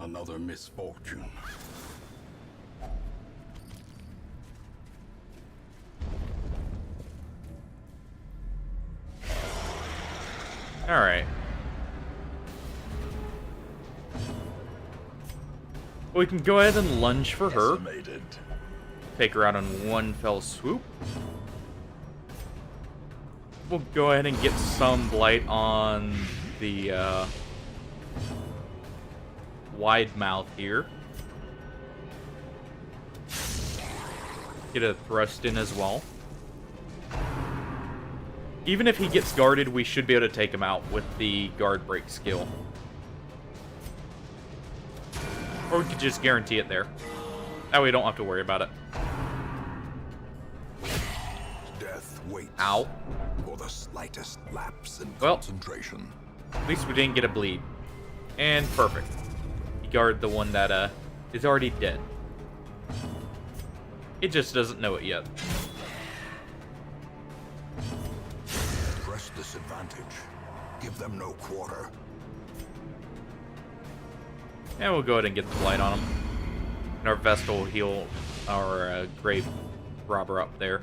another misfortune. Alright. We can go ahead and lunge for her. Decimated. Take her out in one fell swoop. We'll go ahead and get some blight on the wide mouth here. Get a thrust in as well. Even if he gets guarded, we should be able to take him out with the guard break skill. Or we could just guarantee it there. That way we don't have to worry about it. Death waits. Ow. For the slightest lapse in Well. concentration. At least we didn't get a bleed. And perfect. You guard the one that is already dead. It just doesn't know it yet. Press this advantage. Give them no quarter. And we'll go ahead and get the blight on him. And our Vestal will heal our grave robber up there.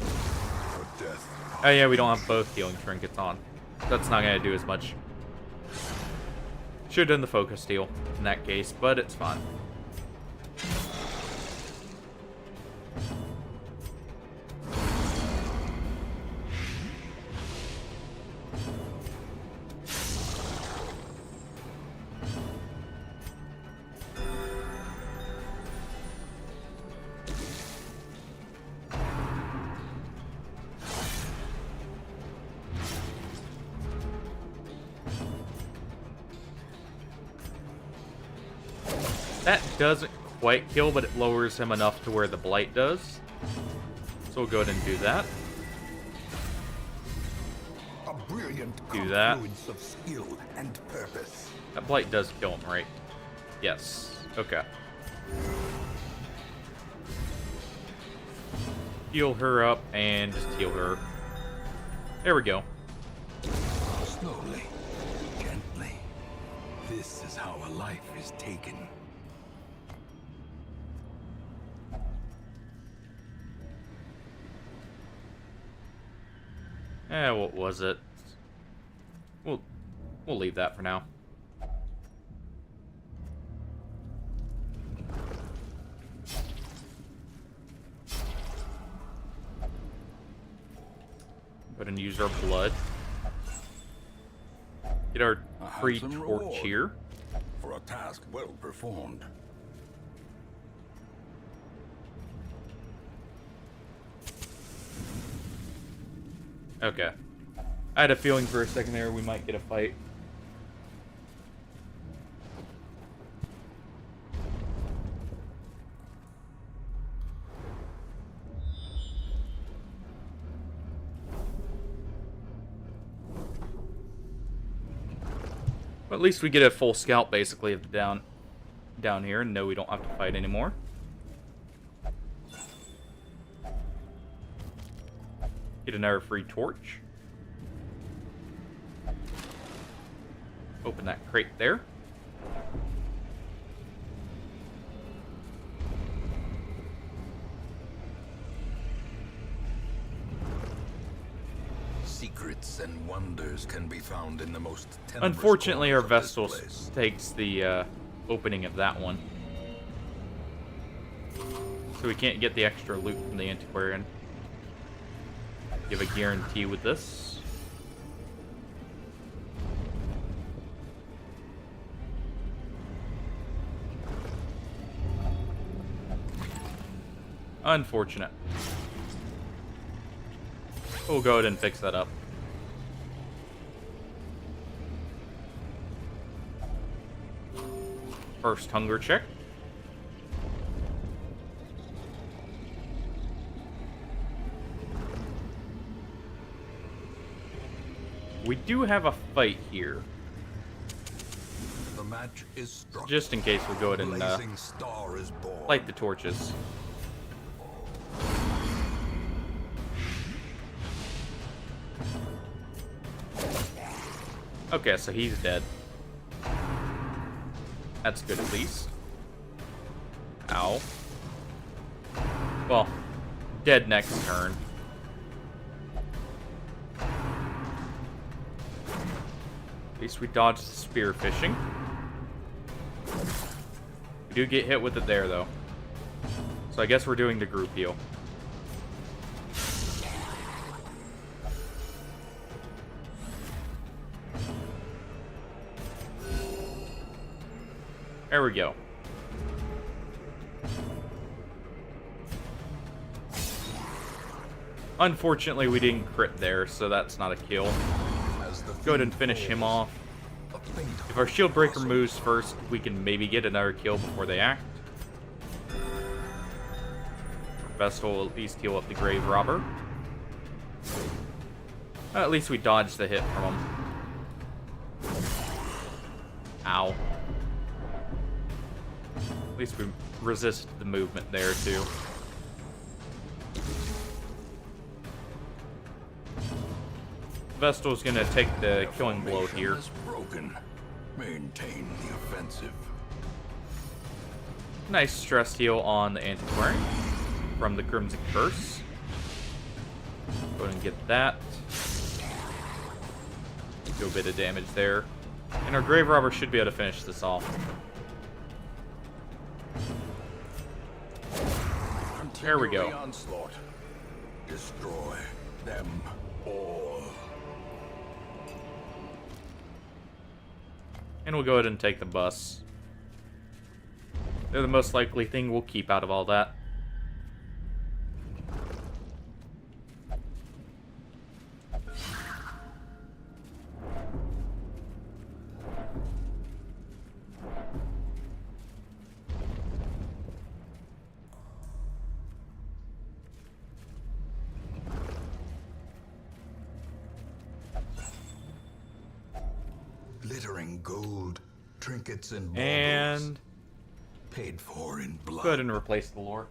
For death. Oh yeah, we don't have both healing trinkets on. That's not going to do as much. Should have done the focus heal in that case, but it's fine. That doesn't quite kill, but it lowers him enough to where the blight does. So we'll go ahead and do that. A brilliant Do that. confluence of skill and purpose. That blight does kill him, right? Yes. Okay. Heal her up and just heal her. There we go. Slowly, gently. This is how a life is taken. What was it? We'll leave that for now. Go ahead and use our blood. Get our free handsome torch reward. here. For a task well performed. Okay. I had a feeling for a second there we might get a fight. But at least we get a full scout basically of the down here, and no, we don't have to fight anymore. Get another free torch. Open that crate there. Secrets and wonders can be found in the most tenuous Unfortunately, our corners of Vestal this place. takes the opening of that one. So we can't get the extra loot from the antiquarian. Give a guarantee with this. Unfortunate. We'll go ahead and fix that up. First hunger check. We do have a fight here. The match is struck. Just in case, we'll go ahead and Blazing star is born. light the torches. Okay, so he's dead. That's good at least. Ow. Well, dead next turn. At least we dodged the spear fishing. We do get hit with it there, though. So I guess we're doing the group heal. There we go. Unfortunately, we didn't crit there, so that's not a kill. Go ahead and finish him off. If our shield breaker moves first, we can maybe get another kill before they act. Vestal will at least heal up the grave robber. At least we dodged the hit from him. Ow. At least we resisted the movement there, too. Vestal's gonna take the killing blow here. Is broken. Maintain the offensive. Nice stress heal on the Antiquarian from the Crimson Curse. Go ahead and get that. Do a bit of damage there. And our Grave Robber should be able to finish this off. There we go. The onslaught. Destroy them all. And we'll go ahead and take the bus. They're the most likely thing we'll keep out of all that. Glittering gold, trinkets and baubles, And paid for in blood. go ahead and replace the lore.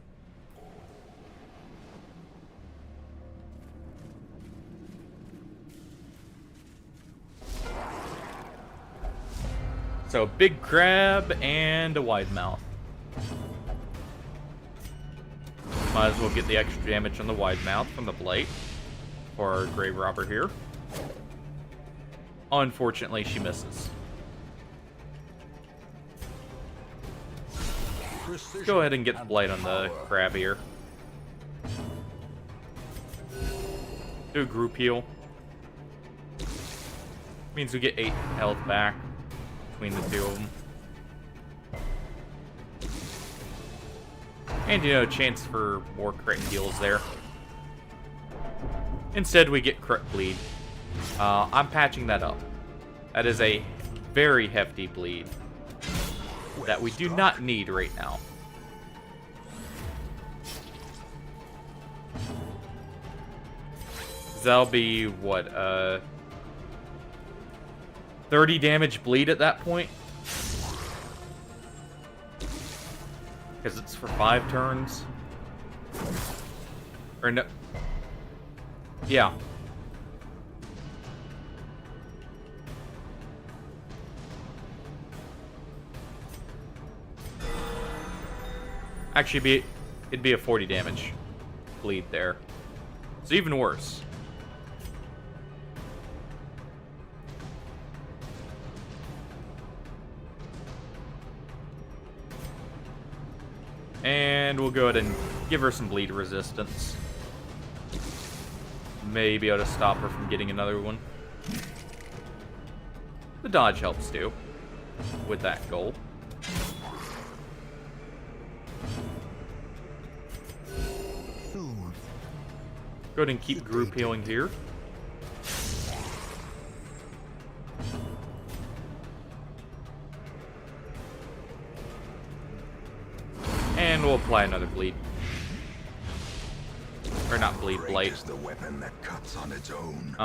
So, big crab and a wide mouth. Might as well get the extra damage on the wide mouth from the blade for our grave robber here. Unfortunately, she misses. Precision Go ahead and get the and blight on the power. crab here. Do a group heal. Means we get 8 health back between the two of them. And, you know, chance for more crit heals there. Instead, we get crit bleed. I'm patching that up. That is a very hefty bleed that we do not need right now. That'll be, what, 30 damage bleed at that point? Because it's for 5 turns. Or no. Yeah. Actually, it'd be a 40 damage bleed there. It's even worse. And we'll go ahead and give her some bleed resistance. Maybe able to stop her from getting another one. The dodge helps too, with that goal. Go ahead and keep group healing here. And we'll apply another bleed. Or not bleed, blight. Is the weapon that cuts on its own.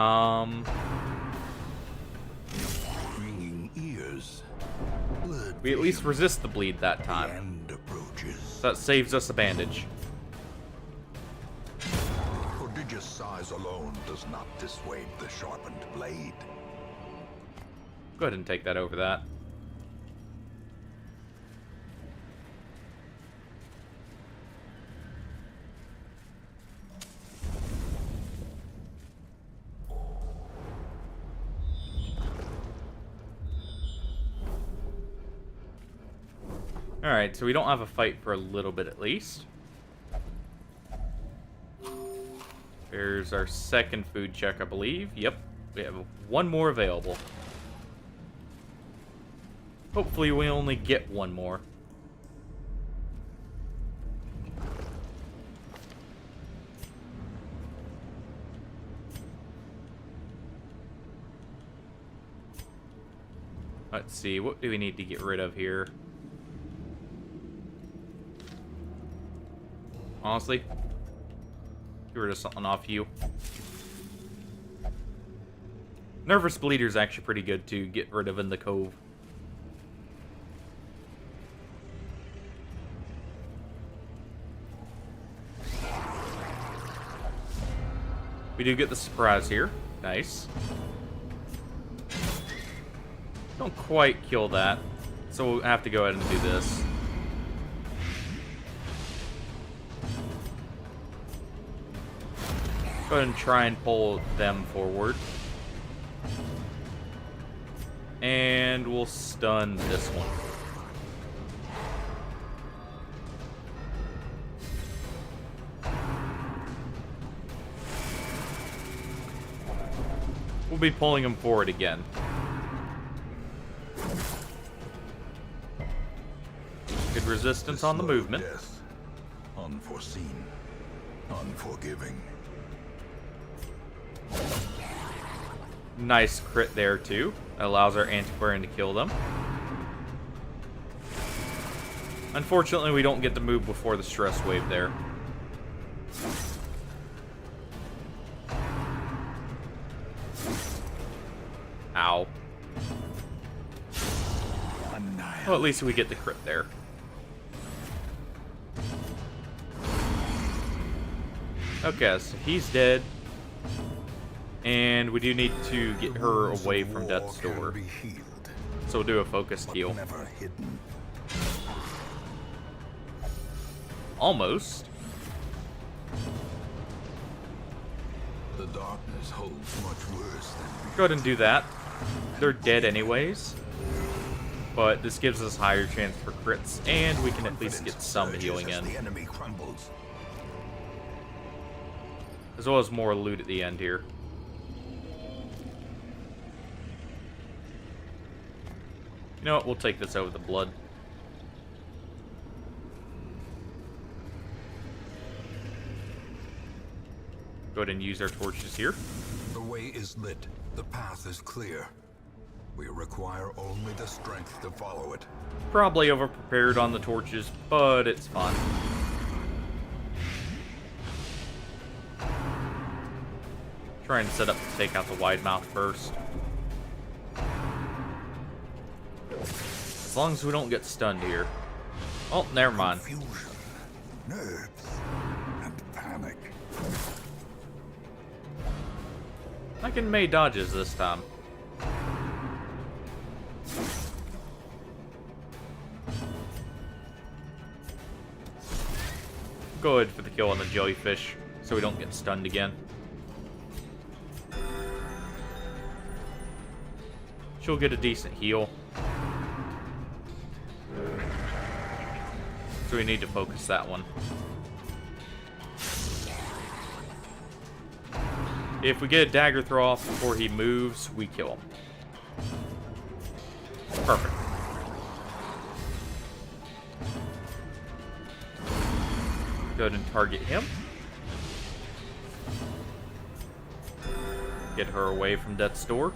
Ringing ears. Blurred We at least vision. resist the bleed that The time. end approaches. So that saves us a bandage. Prodigious size alone does not dissuade the sharpened blade. Go ahead and take that over that. Alright, so we don't have a fight for a little bit at least. There's our second food check, I believe. Yep, we have one more available. Hopefully we only get one more. Let's see, what do we need to get rid of here? Honestly, get rid of something off you. Nervous Bleeder's actually pretty good to get rid of in the cove. We do get the surprise here. Nice. Don't quite kill that, so we'll have to go ahead and do this. Go ahead and try and pull them forward. And we'll stun this one. We'll be pulling him forward again. Good resistance on the slow movement. Death. Unforeseen. Unforgiving. Nice crit there, too. That allows our antiquarian to kill them. Unfortunately, we don't get to move before the stress wave there. Ow. Well, at least we get the crit there. Okay, so he's dead. And we do need to get her away from death's door. So we'll do a focused heal. Never hidden. Almost. The darkness holds much worse than Go ahead and do that. They're dead anyways. But this gives us higher chance for crits, and we can at least get some healing in. The enemy crumbles. As well as more loot at the end here. You know what? We'll take this over the blood. Go ahead and use our torches here. The way is lit. The path is clear. We require only the strength to follow it. Probably over-prepared on the torches, but it's fun. Try and set up to take out the wide mouth first. As long as we don't get stunned here. Oh, never mind. Confusion, nerves, and panic. I can May dodges this time. Go ahead for the kill on the jellyfish, so we don't get stunned again. She'll get a decent heal. So we need to focus that one. If we get a dagger throw off before he moves, we kill him. Perfect. Go ahead and target him. Get her away from death's door.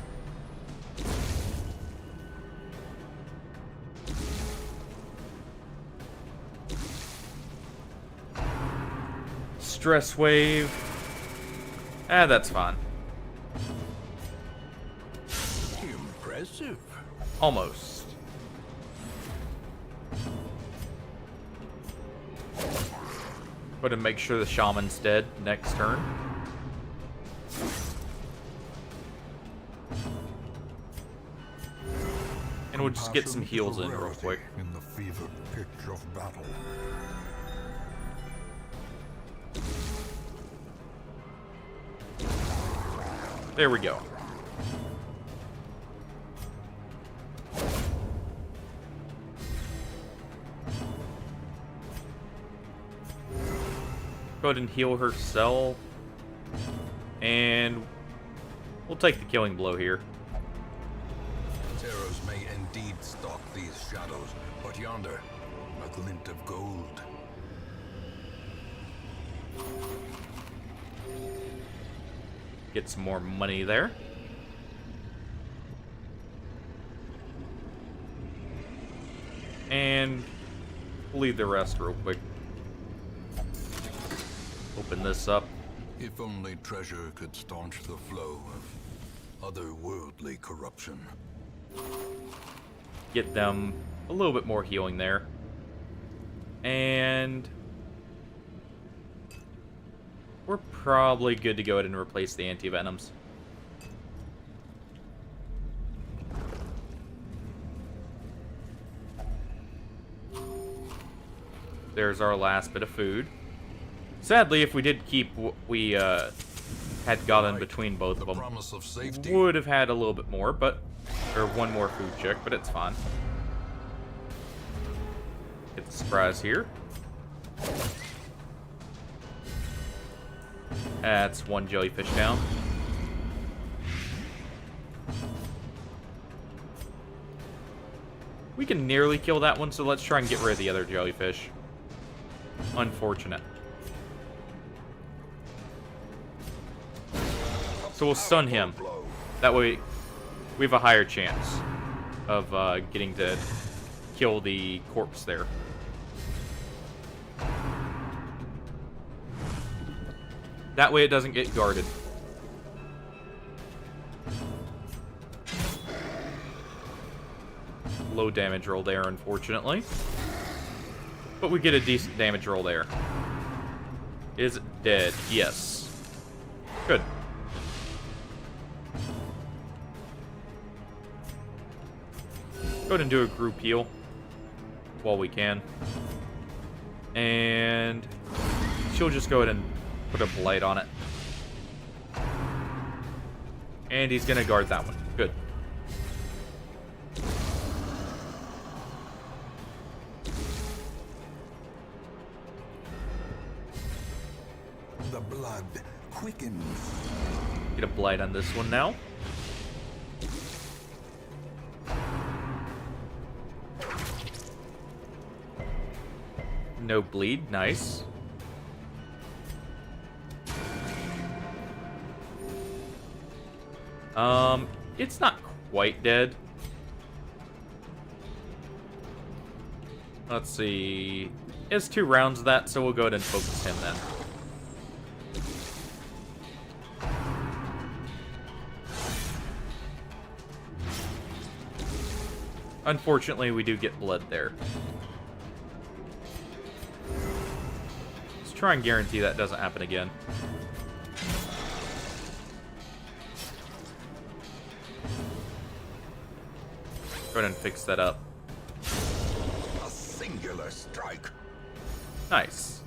Stress wave. That's fine. Impressive. Almost. Go ahead and make sure the shaman's dead next turn. And we'll just get some heals in real quick. In the fevered pitch of battle. There we go. Go ahead and heal herself. And we'll take the killing blow here. Terrors may indeed stalk these shadows, but yonder, a glint of gold. Get some more money there. And we'll leave the rest real quick. Open this up. If only treasure could staunch the flow of otherworldly corruption. Get them a little bit more healing there. And we're probably good to go ahead and replace the anti-venoms. There's our last bit of food. Sadly, if we did keep what we had gotten between both of them, Promise of safety. would have had a little bit more, but or one more food check, but it's fine. Get the surprise here. That's one jellyfish down. We can nearly kill that one, so let's try and get rid of the other jellyfish. Unfortunate. So we'll stun him. That way, we have a higher chance of getting to kill the corpse there. That way it doesn't get guarded. Low damage roll there, unfortunately. But we get a decent damage roll there. Is it dead? Yes. Good. Go ahead and do a group heal while we can. And she'll just go ahead and put a blight on it. And he's going to guard that one. Good. The blood quickens. Get a blight on this one now. No bleed. Nice. It's not quite dead. Let's see. It's 2 rounds of that, so we'll go ahead and focus him then. Unfortunately, we do get blood there. Let's try and guarantee that doesn't happen again. Go ahead and fix that up. A singular strike. Nice.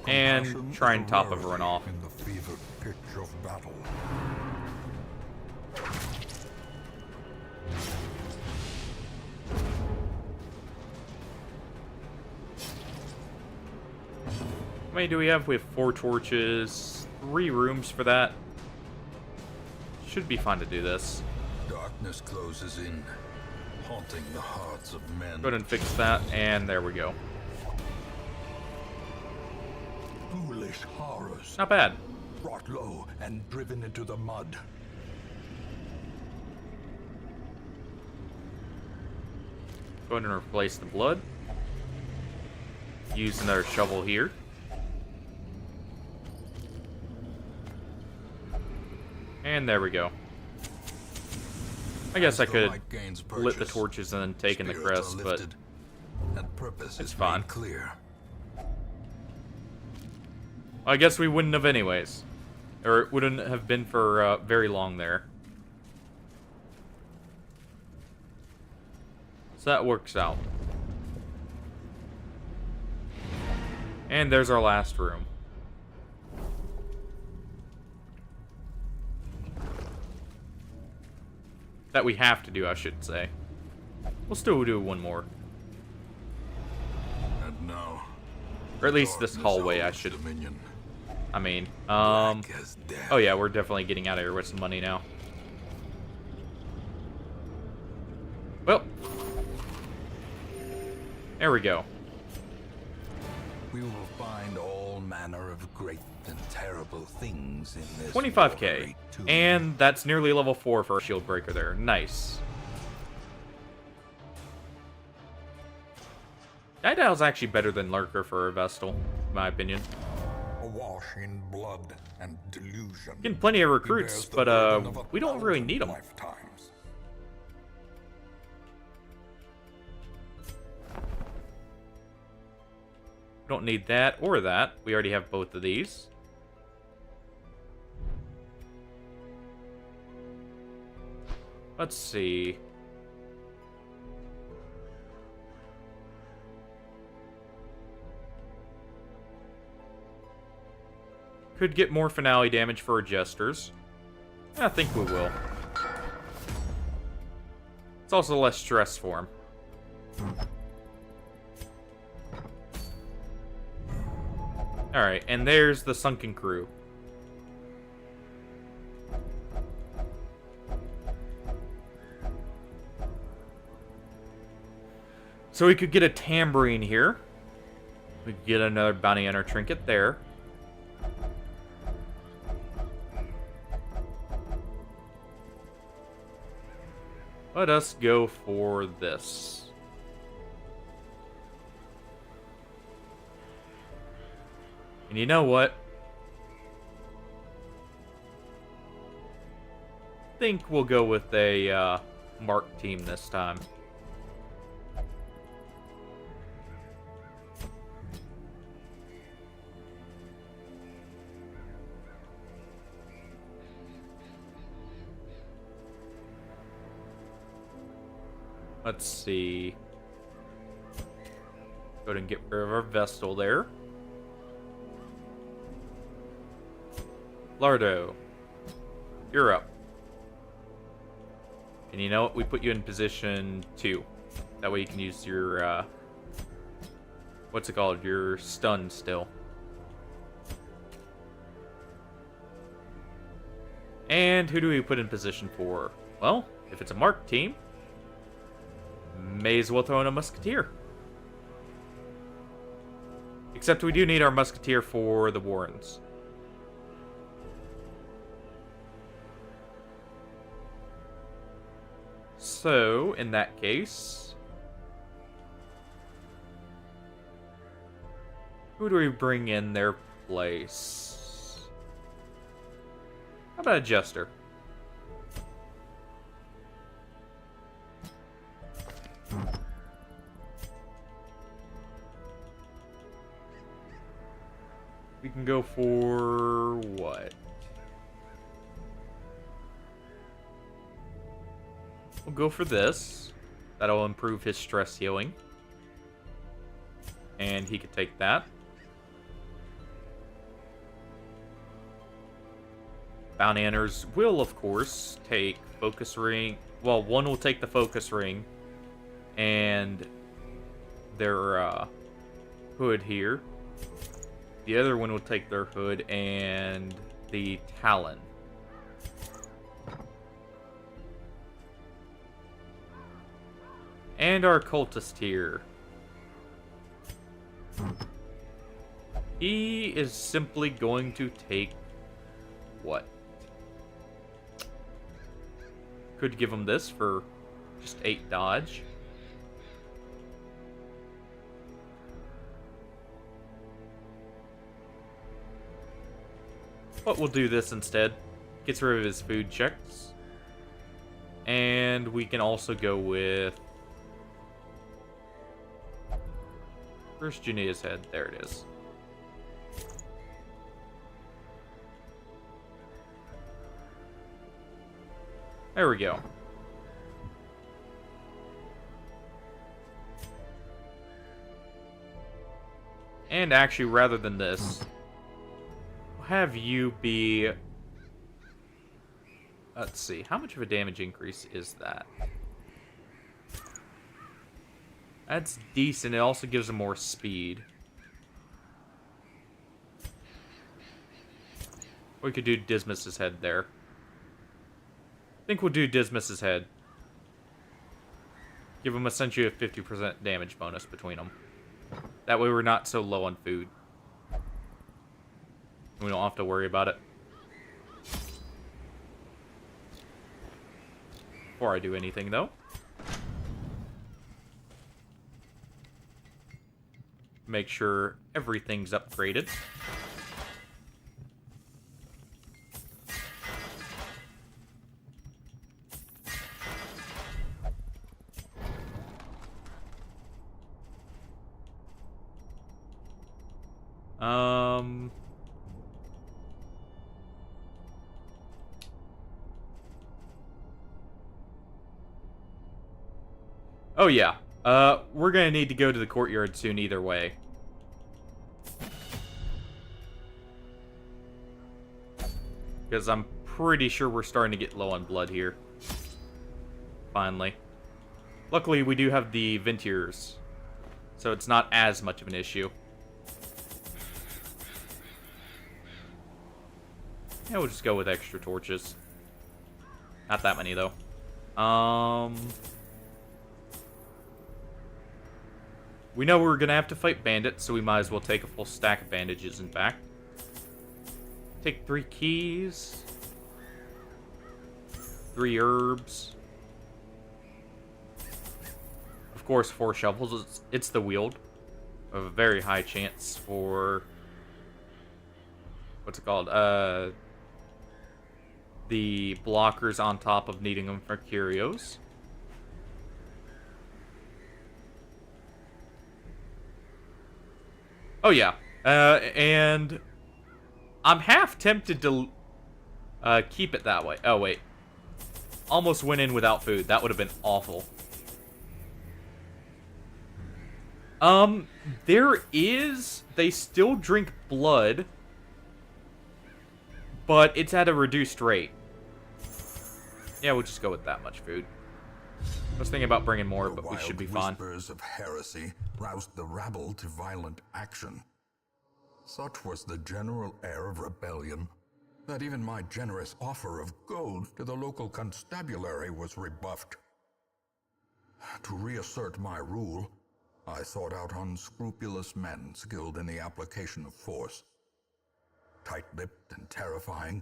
And try and top everyone off. In the fevered pitch of battle. How many do we have? We have 4 torches, 3 rooms for that. Should be fine to do this. Darkness closes in, haunting the hearts of men. Go ahead and fix that, and there we go. Foolish horrors. Not bad. Brought low and driven into the mud. Go ahead and replace the blood. Use another shovel here. And there we go. I guess I As the could light gains lit the purchase, torches and then take in the spirits are crest, but lifted, and purpose it's is fine. made clear. I guess we wouldn't have anyways. Or it wouldn't have been for very long there. So that works out. And there's our last room. That we have to do, I should say. We'll still do one more. And now, Or at least this darkness hallway, I owns should... dominion. I mean, Black as death. oh yeah, we're definitely getting out of here with some money now. Well. There we go. We will find all manner of great and terrible things in this 25k. watery tomb. And that's nearly level 4 for a shield breaker there. Nice. Dial's actually better than Lurker for a Vestal, in my opinion. Awash in blood and delusion. Getting plenty of He recruits, bears the but burden of a we don't really 1,000 need them. lifetimes. We don't need that or that. We already have both of these. Let's see. Could get more finale damage for our jesters. I think we will. It's also less stress for him. Alright, and there's the sunken crew. So we could get a tambourine here. We could get another bounty hunter trinket there. Let us go for this. And you know what? I think we'll go with a Mark team this time. Let's see. Go ahead and get rid of our Vestal there. Lardo, you're up. And you know what? We put you in position 2. That way you can use your, what's it called? Your stun still. And who do we put in position 4? Well, if it's a Mark team, may as well throw in a Musketeer. Except we do need our Musketeer for the Warrens. So, in that case, who do we bring in their place? How about a Jester? We can go for what? We'll go for this. That'll improve his stress healing. And he could take that. Bounty hunters will, of course, take focus ring. Well, one will take the focus ring and their hood here. The other one will take their hood and the talon. And our cultist here. He is simply going to take what? Could give him this for just 8 dodge. But we'll do this instead. Gets rid of his food checks. And we can also go with... Where's Jania's head? There it is. There we go. And actually, rather than this, I'll have you be... Let's see, how much of a damage increase is that? That's decent. It also gives him more speed. We could do Dismas's head there. I think we'll do Dismas's head. Give him essentially a 50% damage bonus between them. That way we're not so low on food. We don't have to worry about it. Before I do anything, though. Make sure everything's upgraded. Oh yeah. We're gonna need to go to the courtyard soon either way. Because I'm pretty sure we're starting to get low on blood here. Finally. Luckily, we do have the Ventiers, so it's not as much of an issue. Yeah, we'll just go with extra torches. Not that many, though. We know we're gonna have to fight bandits, so we might as well take a full stack of bandages, in fact. Take 3 keys. 3 herbs. Of course, 4 shovels. It's the wield. A very high chance for... What's it called? The blockers on top of needing them for curios. Oh yeah, and I'm half tempted to keep it that way. Oh wait, almost went in without food. That would have been awful. They still drink blood, but it's at a reduced rate. Yeah, we'll just go with that much food. I was thinking about bringing more, but we should be fine. The wild whispers of heresy roused the rabble to violent action. Such was the general air of rebellion that even my generous offer of gold to the local constabulary was rebuffed. To reassert my rule, I sought out unscrupulous men skilled in the application of force. Tight-lipped and terrifying,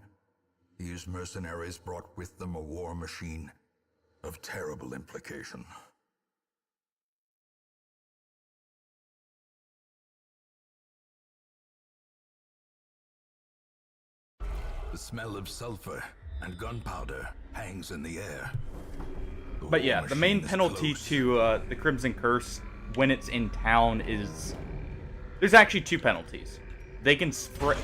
these mercenaries brought with them a war machine of terrible implication. The smell of sulfur and gunpowder hangs in the air. But yeah, the main penalty to the Crimson Curse when it's in town is... There's actually 2 penalties. They can spread...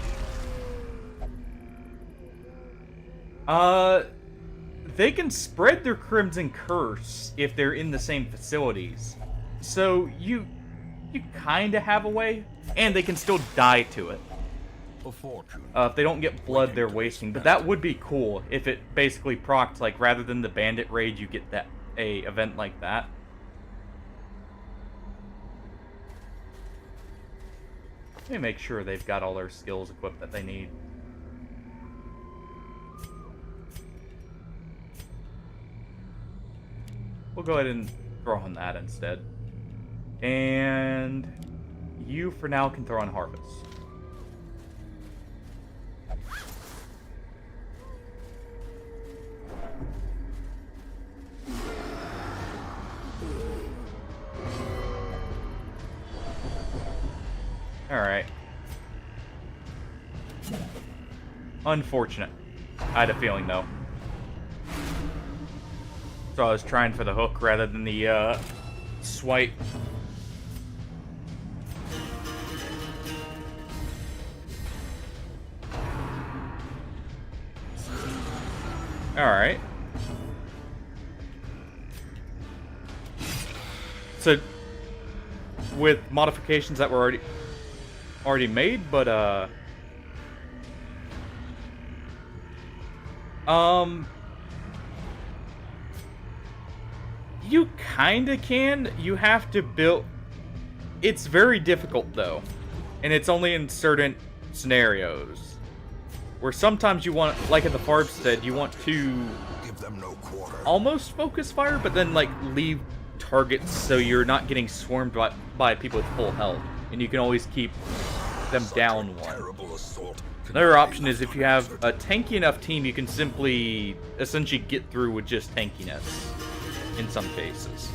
They can spread their Crimson Curse if they're in the same facilities. So, you kinda have a way, and they can still die to it. If they don't get blood, they're wasting. But that would be cool if it basically procced, like, rather than the Bandit Raid, you get that a event like that. Let me make sure they've got all their skills equipped that they need. We'll go ahead and throw on that instead. And you, for now, can throw on Harvest. Alright. Unfortunate. I had a feeling, though. So I was trying for the hook rather than the swipe. Alright. So, with modifications that were already made, but you kinda can. You have to build. It's very difficult though, and it's only in certain scenarios where sometimes you want, like at the farmstead, you want to Give them no quarter. almost focus fire, but then like leave targets so you're not getting swarmed by people with full health, and you can always keep them down one. Terrible assault. Another option is if you have a tanky enough team, you can simply essentially get through with just tankiness in some cases,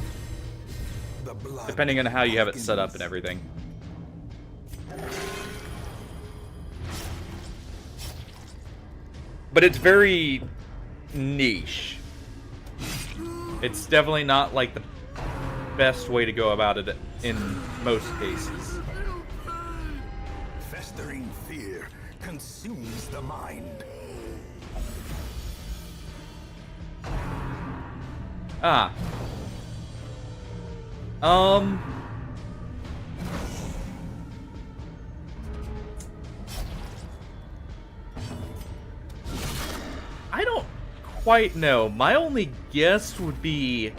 The blood depending on how you have it set up and everything. But it's very niche. It's definitely not like the best way to go about it in most cases. Festering fear consumes the mind. Ah. I don't quite know. My only guess would be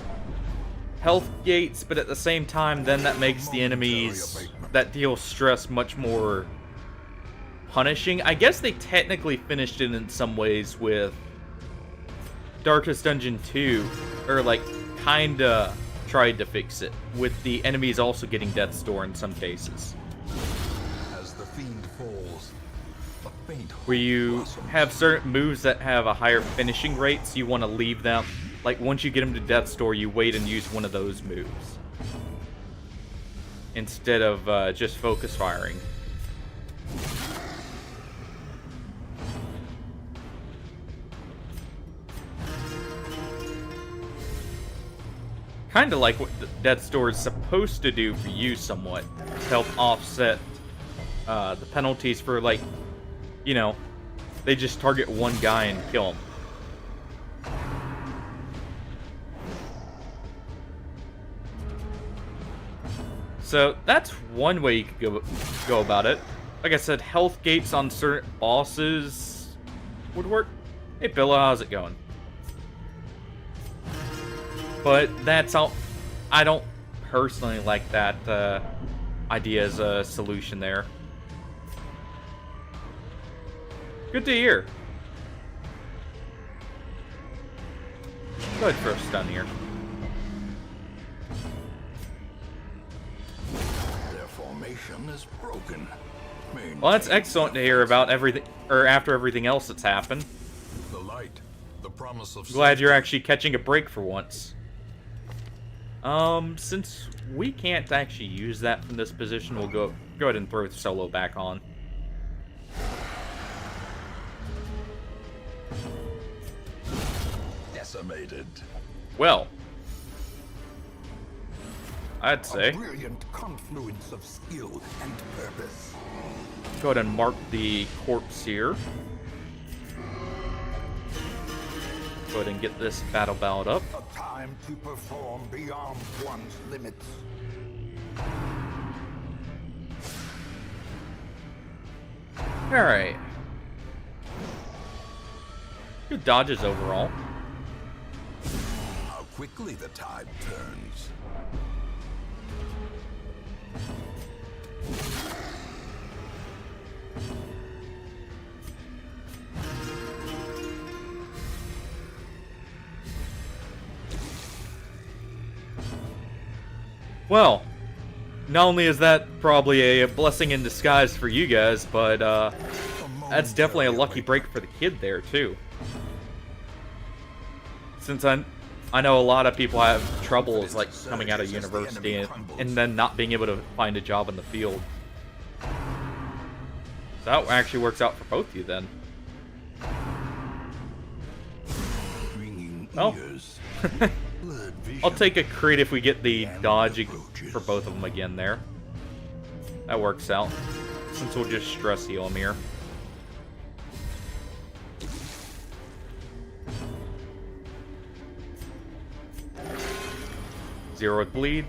health gates, but at the same time, then that makes the enemies that deal stress much more punishing. I guess they technically finished it in some ways with Darkest Dungeon 2, or like kinda tried to fix it, with the enemies also getting Death's Door in some cases. As the fiend falls, a faint Where you have certain moves that have a higher finishing rate, so you want to leave them. Like, once you get them to Death's Door, you wait and use one of those moves. Instead of just focus firing. Kind of like what Death's Door is supposed to do for you somewhat. To help offset the penalties for, like, you know, they just target one guy and kill him. So that's one way you could go about it. Like I said, health gates on certain bosses would work. Hey Billo, how's it going? But that's all. I don't personally like that idea as a solution there. Good to hear. Go ahead for a stun here. their formation is broken. Well, that's excellent to hear about everything, or after everything else that's happened. The light, the promise of Glad you're actually catching a break for once. Since we can't actually use that from this position, we'll go ahead and throw Solo back on. decimated. Well, I'd say A brilliant confluence of skill and purpose. go ahead and mark the corpse here. Go ahead and get this battle ballad up. A time to perform beyond one's limits. Alright. Good dodges overall. How quickly the tide turns. Well, not only is that probably a blessing in disguise for you guys, but that's definitely a lucky break for the kid there too. Since I know a lot of people have troubles like coming out of university and then not being able to find a job in the field. So that actually works out for both of you then. Well, I'll take a crit if we get the dodge for both of them again there. That works out. Since we'll just stress heal him here. Zero with bleed.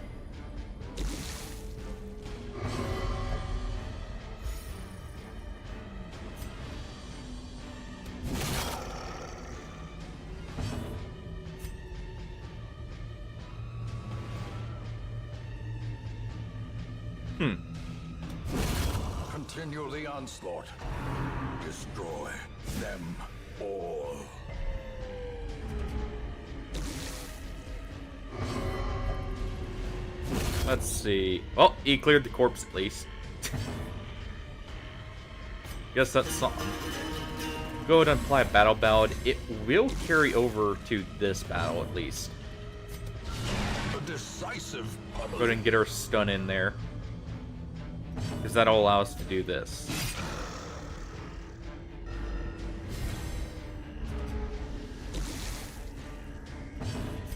Continue the onslaught. Destroy them all. Let's see. Well, he cleared the corpse at least. Guess that's something. Go ahead and apply a battle ballad. It will carry over to this battle at least. A decisive Go ahead and get our stun in there. Because that'll allow us to do this.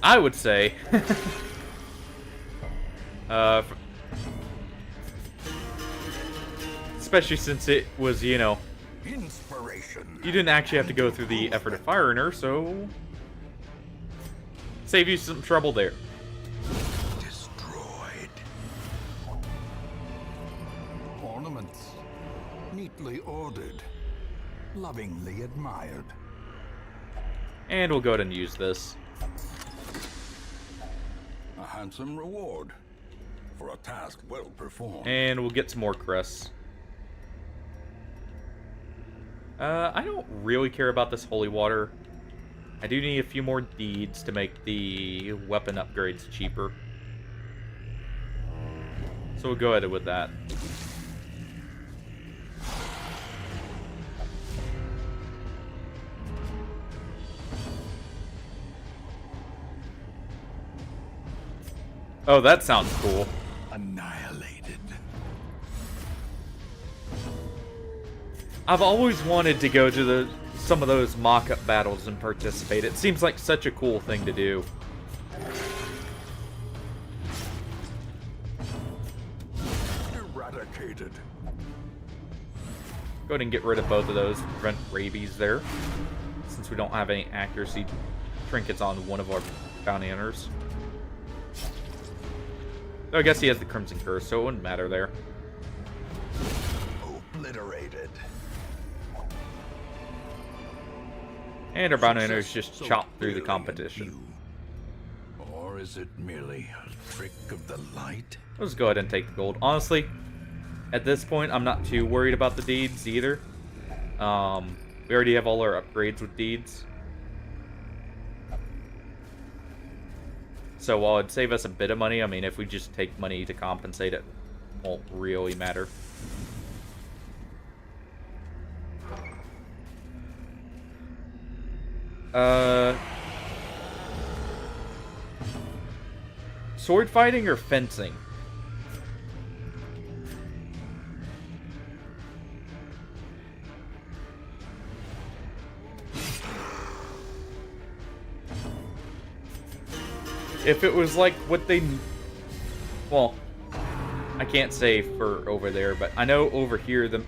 I would say... especially since it was, you know... inspiration. You didn't actually have to go through the effort of firing her, so... save you some trouble there. Ornaments, neatly ordered, lovingly admired. And we'll go ahead and use this. A handsome reward for a task well performed. And we'll get some more crests. I don't really care about this holy water. I do need a few more deeds to make the weapon upgrades cheaper. So we'll go ahead with that. Oh, that sounds cool. Annihilated. I've always wanted to go to some of those mock-up battles and participate. It seems like such a cool thing to do. Eradicated. Go ahead and get rid of both of those to prevent rabies there. Since we don't have any accuracy trinkets on one of our bounty hunters. Oh, I guess he has the Crimson Curse, so it wouldn't matter there. Obliterated. And our bounty hunters just chop through the competition. Or is it merely a trick of the light? Let's go ahead and take the gold. Honestly, at this point, I'm not too worried about the deeds either. We already have all our upgrades with deeds. So while it'd save us a bit of money, I mean, if we just take money to compensate, it won't really matter. Sword fighting or fencing? If it was like what they... Well, I can't say for over there, but I know over here the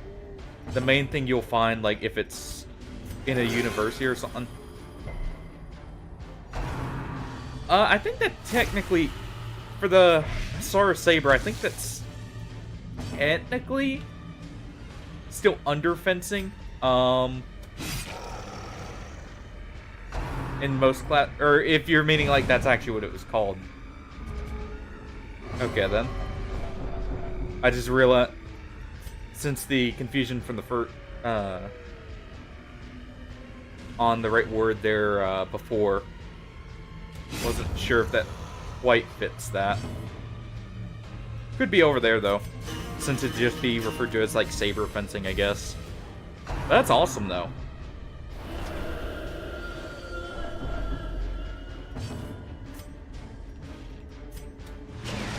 main thing you'll find, like if it's in a university or something. I think that technically, for the Sara Saber, I think that's technically still under fencing. In most class, or if you're meaning like that's actually what it was called. Okay then. I just realized, since the confusion from the first, on the right word there before, wasn't sure if that quite fits that. Could be over there though, since it'd just be referred to as like saber fencing, I guess. That's awesome though.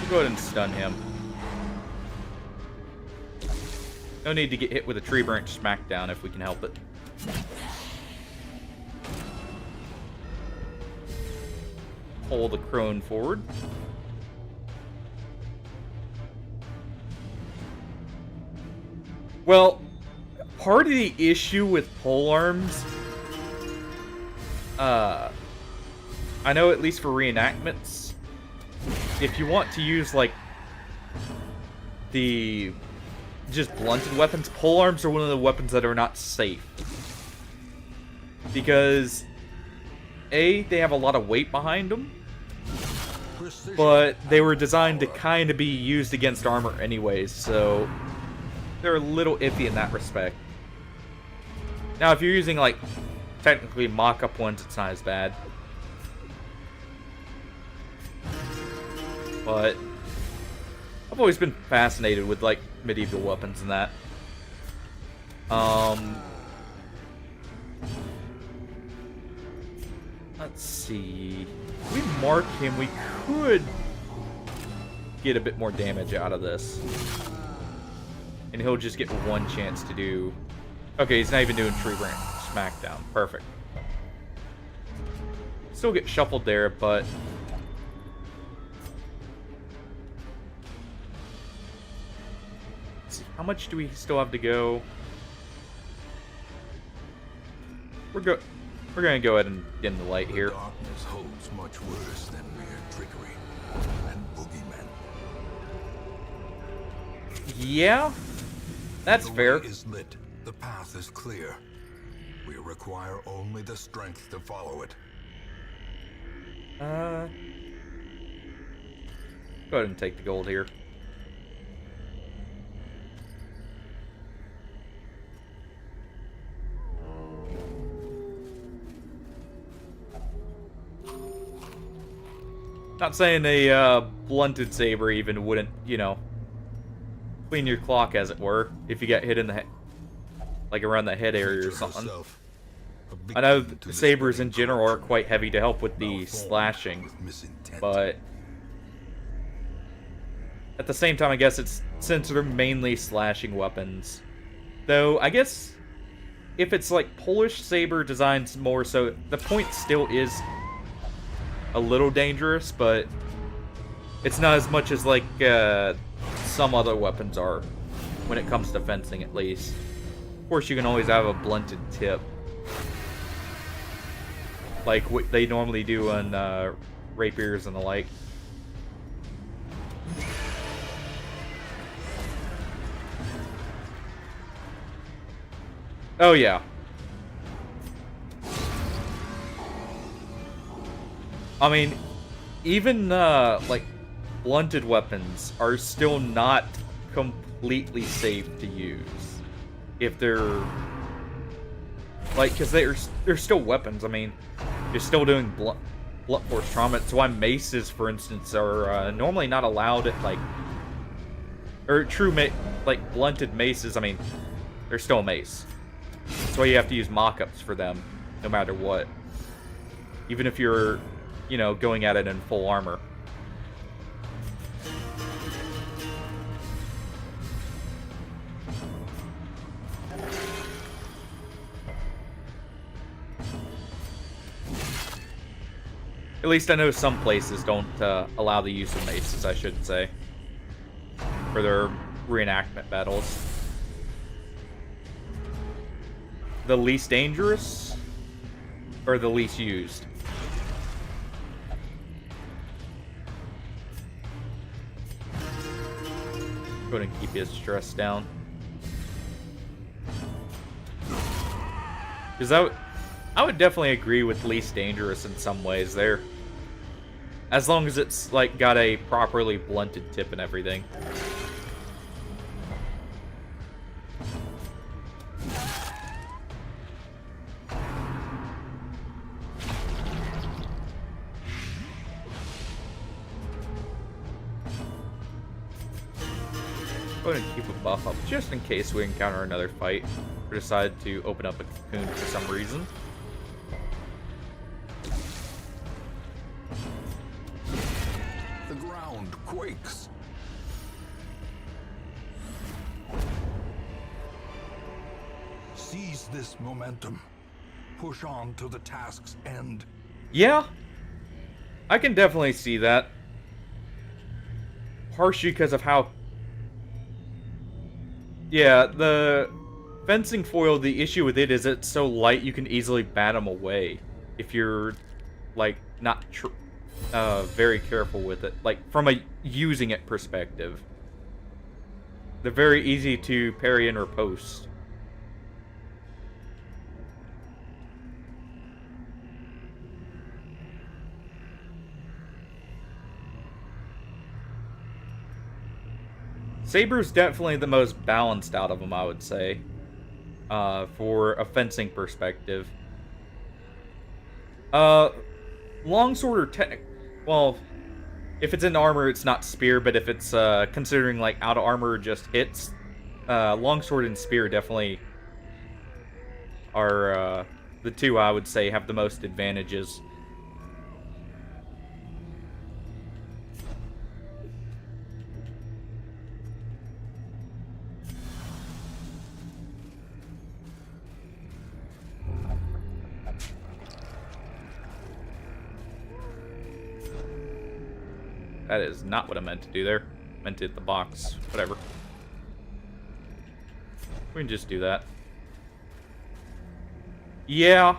Go ahead and stun him. No need to get hit with a tree branch smackdown if we can help it. pull the crone forward. Well, part of the issue with pole arms, I know at least for reenactments, if you want to use, like, the just blunted weapons, pole arms are one of the weapons that are not safe. Because, A, they have a lot of weight behind them, but they were designed to kind of be used against armor anyways, so they're a little iffy in that respect. Now, if you're using, like, technically mock-up ones, it's not as bad. But I've always been fascinated with, like, medieval weapons and that. Let's see. If we mark him, we could get a bit more damage out of this. And he'll just get one chance to do... Okay, he's not even doing tree branch smackdown. Perfect. Still get shuffled there, but... Let's see, how much do we still have to go? We're gonna go ahead and dim the light here. The darkness holds much worse than mere trickery and boogeymen. Yeah, that's fair. The way is lit. The path is clear. We require only the strength to follow it. Go ahead and take the gold here. Not saying a blunted saber even wouldn't, you know, clean your clock, as it were, if you got hit in the head, like around the head area or something. I know sabers in general are quite heavy to help with the slashing, but at the same time, I guess it's since they're mainly slashing weapons. Though, I guess if it's like Polish saber designs more so, the point still is a little dangerous, but it's not as much as like some other weapons are when it comes to fencing, at least. Of course, you can always have a blunted tip, like what they normally do on rapiers and the like. Oh yeah. I mean, even like blunted weapons are still not completely safe to use if they're like, because they're still weapons. I mean, you're still doing blunt force trauma. That's why maces, for instance, are normally not allowed at like, or like blunted maces. I mean, they're still a mace. That's why you have to use mock-ups for them, no matter what. Even if you're, you know, going at it in full armor. At least I know some places don't allow the use of maces, I should say, for their reenactment battles. The least dangerous, or the least used? Go ahead and keep his stress down. Because I would definitely agree with least dangerous in some ways there. As long as it's like got a properly blunted tip and everything. Go ahead and keep a buff up just in case we encounter another fight or decide to open up a cocoon for some reason. The ground quakes. Seize this momentum. Push on to the task's end. Yeah, I can definitely see that. Partially because of how... Yeah, the fencing foil, the issue with it is it's so light you can easily bat them away. If you're, like, not very careful with it. Like, from a using it perspective. They're very easy to parry and riposte. Saber's definitely the most balanced out of them, I would say. For a fencing perspective. Longsword or well, if it's in armor, it's not spear, but if it's considering like out of armor just hits, longsword and spear definitely are the two I would say have the most advantages. That is not what I meant to do there. I meant to hit the box. Whatever. We can just do that. Yeah.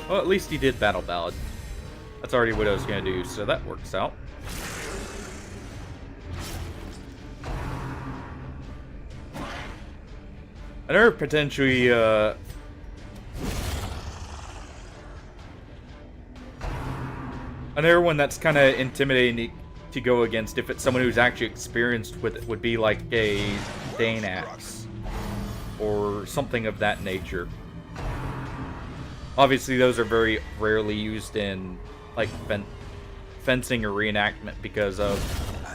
Well, at least he did Battle Ballad. That's already what I was going to do, so that works out. Another potentially, another one that's kind of intimidating to go against if it's someone who's actually experienced with it would be like a Dane Axe. Or something of that nature. Obviously, those are very rarely used in, like, fencing or reenactment because of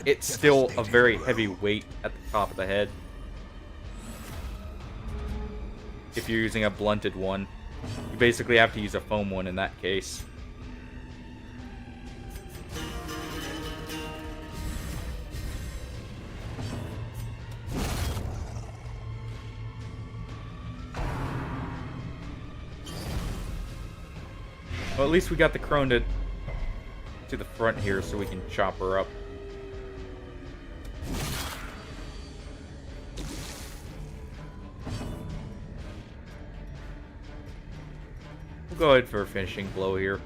it's still a very heavy weight at the top of the head. If you're using a blunted one, you basically have to use a foam one in that case. Well, at least we got the crone to the front here so we can chop her up. We'll go ahead for a finishing blow here.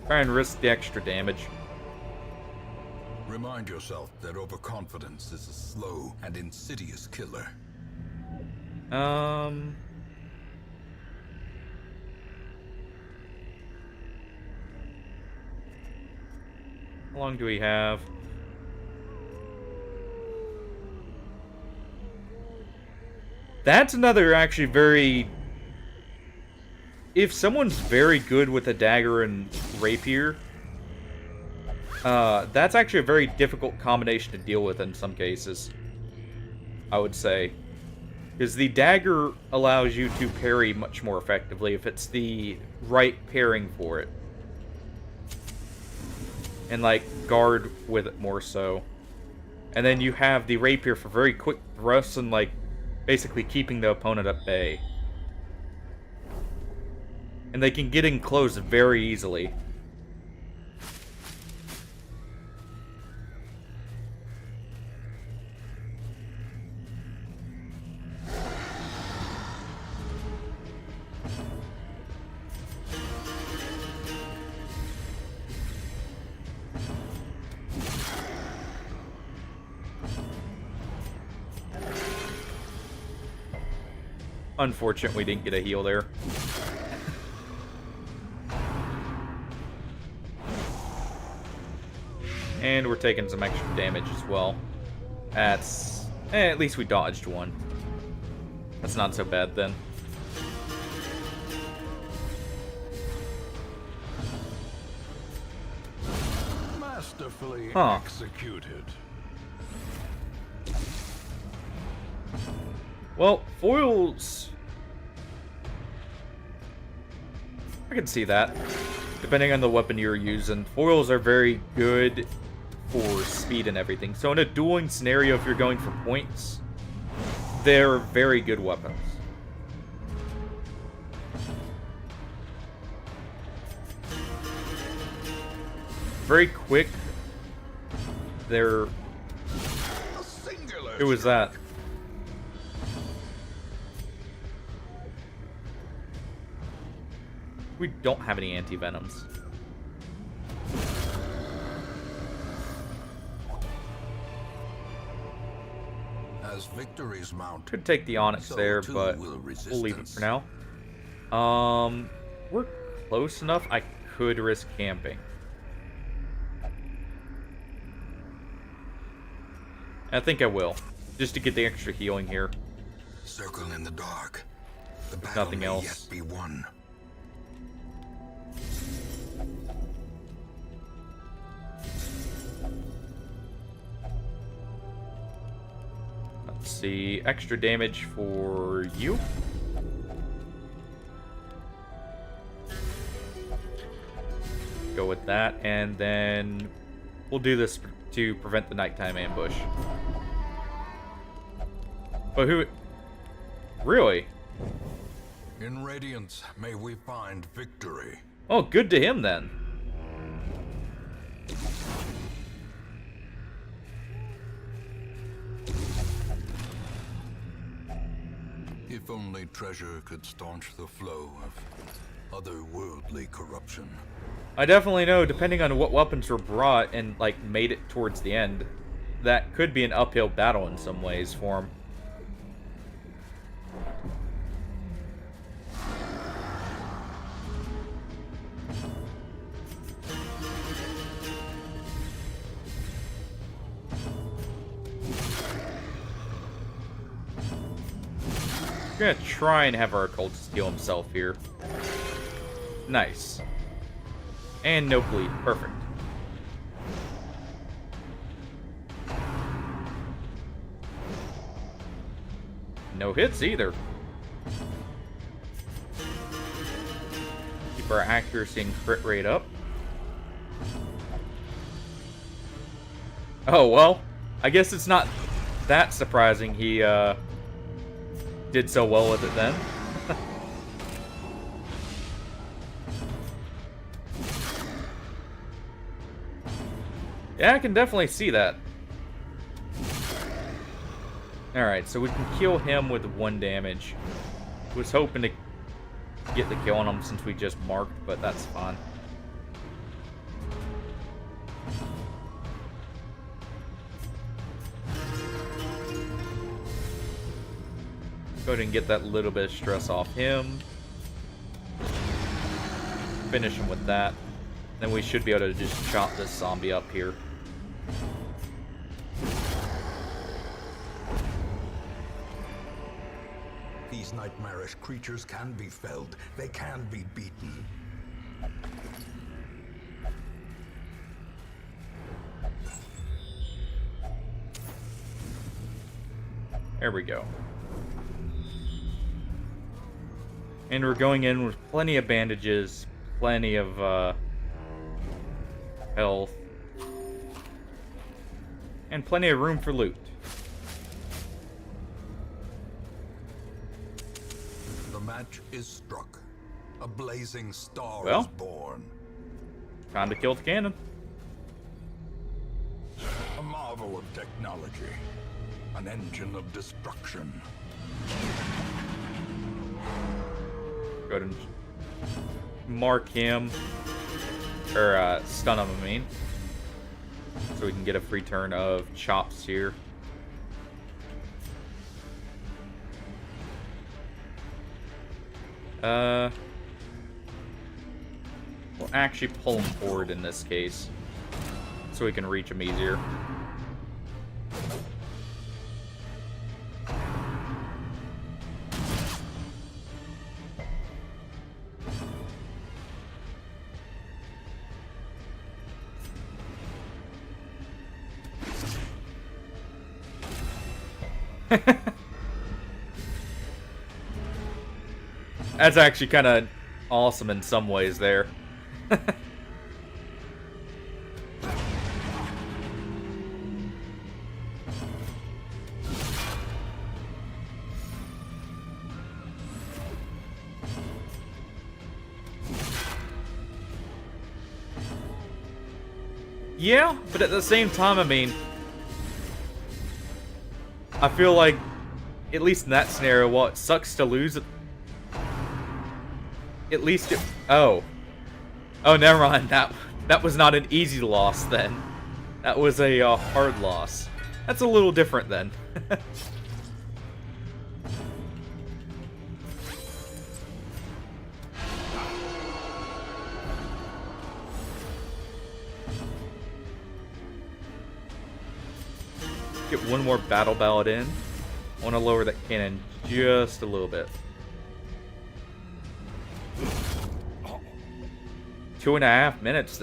Try and risk the extra damage. Remind yourself that overconfidence is a slow and insidious killer. How long do we have? That's another actually very... If someone's very good with a dagger and rapier, that's actually a very difficult combination to deal with in some cases, I would say. Because the dagger allows you to parry much more effectively if it's the right pairing for it. And, like, guard with it more so. And then you have the rapier for very quick thrusts and, like, basically keeping the opponent at bay. And they can get in close very easily. Unfortunate we didn't get a heal there. And we're taking some extra damage as well. That's... at least we dodged one. That's not so bad then. Masterfully executed. Well, foils... I can see that. depending on the weapon you're using. Foils are very good for speed and everything. So in a dueling scenario, if you're going for points, they're very good weapons. Very quick. They're... Who was that? We don't have any anti-venoms. As victories mount, Could take the Onyx so there, too but will we'll leave it for resistance. now. We're close enough. I could risk camping. I think I will, just to get the extra healing here. Circle in the dark. The battle Nothing may else. yet be won. Let's see, extra damage for you. Go with that, and then we'll do this to prevent the nighttime ambush. But who... Really? In Radiance, may we find victory. Oh, good to him then. If only treasure could staunch the flow of otherworldly corruption. I definitely know, depending on what weapons were brought and, like, made it towards the end, that could be an uphill battle in some ways for him. We're gonna try and have our occultist heal himself here. Nice. And no bleed. Perfect. No hits either. Keep our accuracy and crit rate up. Oh, well. I guess it's not that surprising he, did so well with it then. Yeah, I can definitely see that. Alright, so we can kill him with 1 damage. Was hoping to get the kill on him since we just marked, but that's fine. Go ahead and get that little bit of stress off him. Finish him with that. Then we should be able to just chop this zombie up here. These nightmarish creatures can be felled. They can be beaten. There we go. And we're going in with plenty of bandages, plenty of health, and plenty of room for loot. The match is struck. A blazing star Well. is born. Time to kill the cannon. A marvel of technology. An engine of destruction. Go ahead and mark him, or stun him, I mean. So we can get a free turn of chops here. We'll actually pull him forward in this case, so we can reach him easier. That's actually kind of awesome in some ways there. Yeah, but at the same time, I mean, I feel like, at least in that scenario, while it sucks to lose it, at least it... Oh. Oh, never mind. That was not an easy loss, then. That was a hard loss. That's a little different, then. Get one more battle ballad in. I want to lower that cannon just a little bit. 2.5 minutes.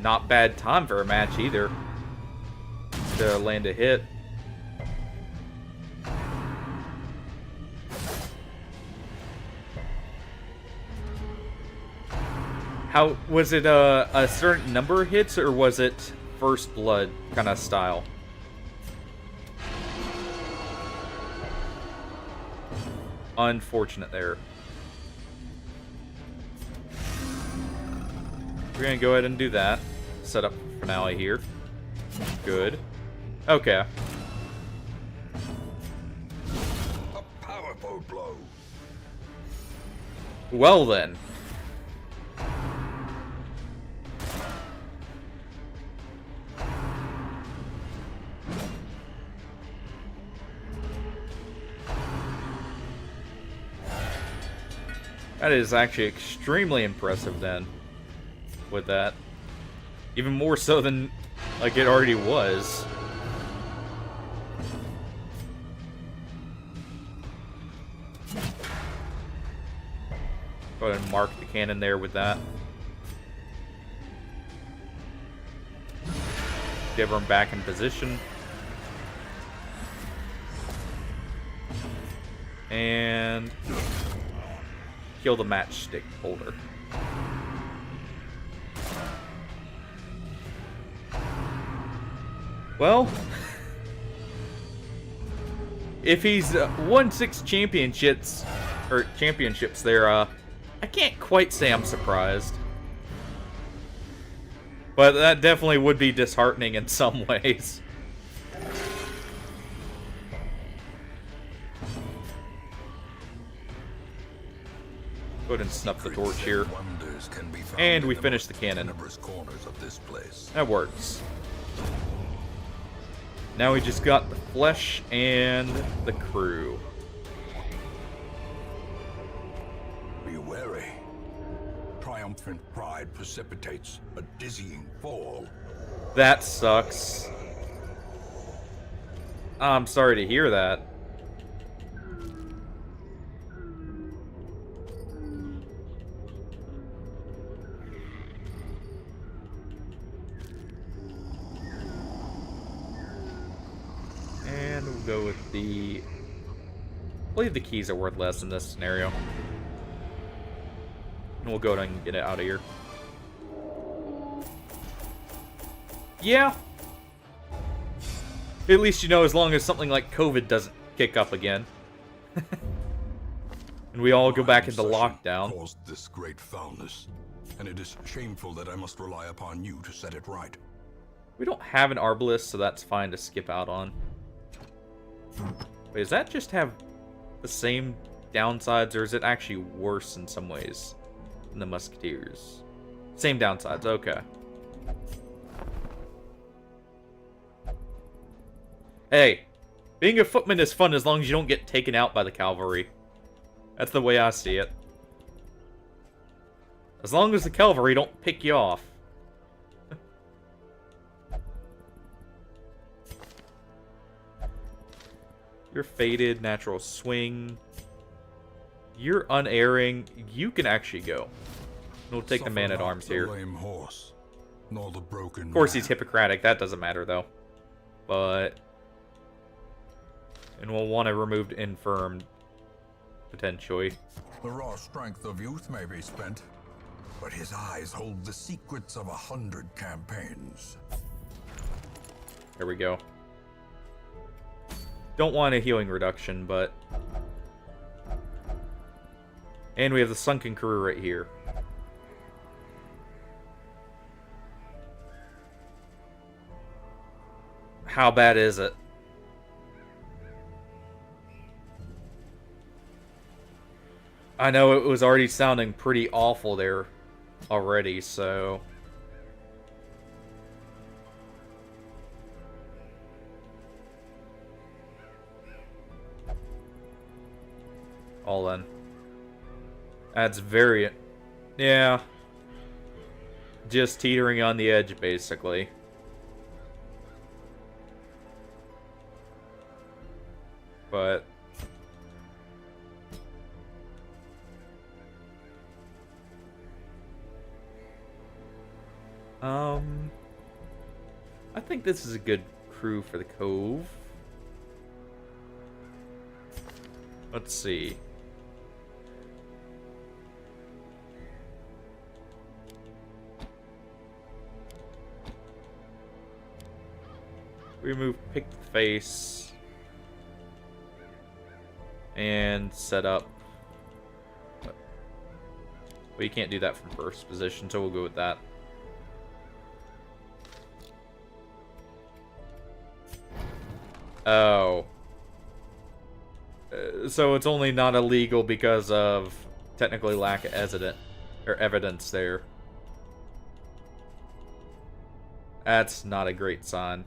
Not bad time for a match either. To land a hit. How was it? A certain number of hits, or was it first blood kind of style? Unfortunate there. We're gonna go ahead and do that. Set up finale here. Good. Okay. A powerful blow. Well then. That is actually extremely impressive then, with that. Even more so than, like, it already was. Go ahead and mark the cannon there with that. Get him back in position. And kill the matchstick holder. Well, if he's won 6 championships there, I can't quite say I'm surprised. But that definitely would be disheartening in some ways. Go ahead and snuff the torch here. And we finish the cannon. That works. Now we just got the flesh and the crew. Be wary. Triumphant pride precipitates a dizzying fall. That sucks. I'm sorry to hear that. And we'll go with the... I believe the keys are worth less in this scenario. And we'll go ahead and get it out of here. Yeah. At least you know, as long as something like COVID doesn't kick up again. And we all go back into lockdown. Caused this great foulness, and it is shameful that I must rely upon you to set it right. We don't have an arbalist, so that's fine to skip out on. Wait, does that just have the same downsides, or is it actually worse in some ways than the Musketeers? Same downsides, okay. Hey, being a footman is fun as long as you don't get taken out by the cavalry. That's the way I see it. As long as the cavalry don't pick you off. You're faded, natural swing. You're unerring. You can actually go. We'll take the man-at-arms here. Horse, nor the broken of course, man. he's Hippocratic. That doesn't matter, though. But... And we'll want to remove infirm, potentially. The raw strength of youth may be spent, but his eyes hold the secrets of 100 campaigns. There we go. Don't want a healing reduction, but... And we have the sunken crew right here. How bad is it? I know it was already sounding pretty awful there already, so... All in. That's very... Yeah. Just teetering on the edge, basically. But... I think this is a good crew for the Cove. Let's see. Remove pick face. And set up. Well, you can't do that from first position, so we'll go with that. Oh. So it's only not illegal because of technically lack of evidence there. That's not a great sign.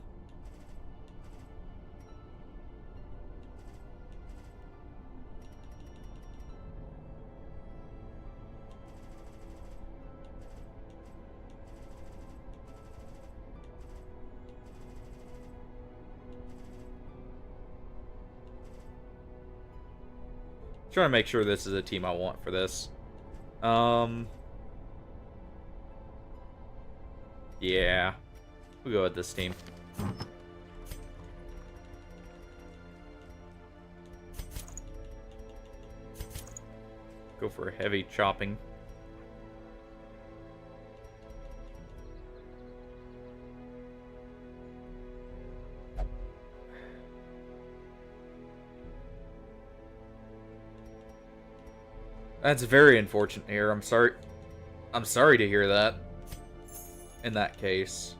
Trying to make sure this is a team I want for this. Yeah. We'll go with this team. Go for a heavy chopping. That's very unfortunate here. I'm sorry. I'm sorry to hear that. In that case.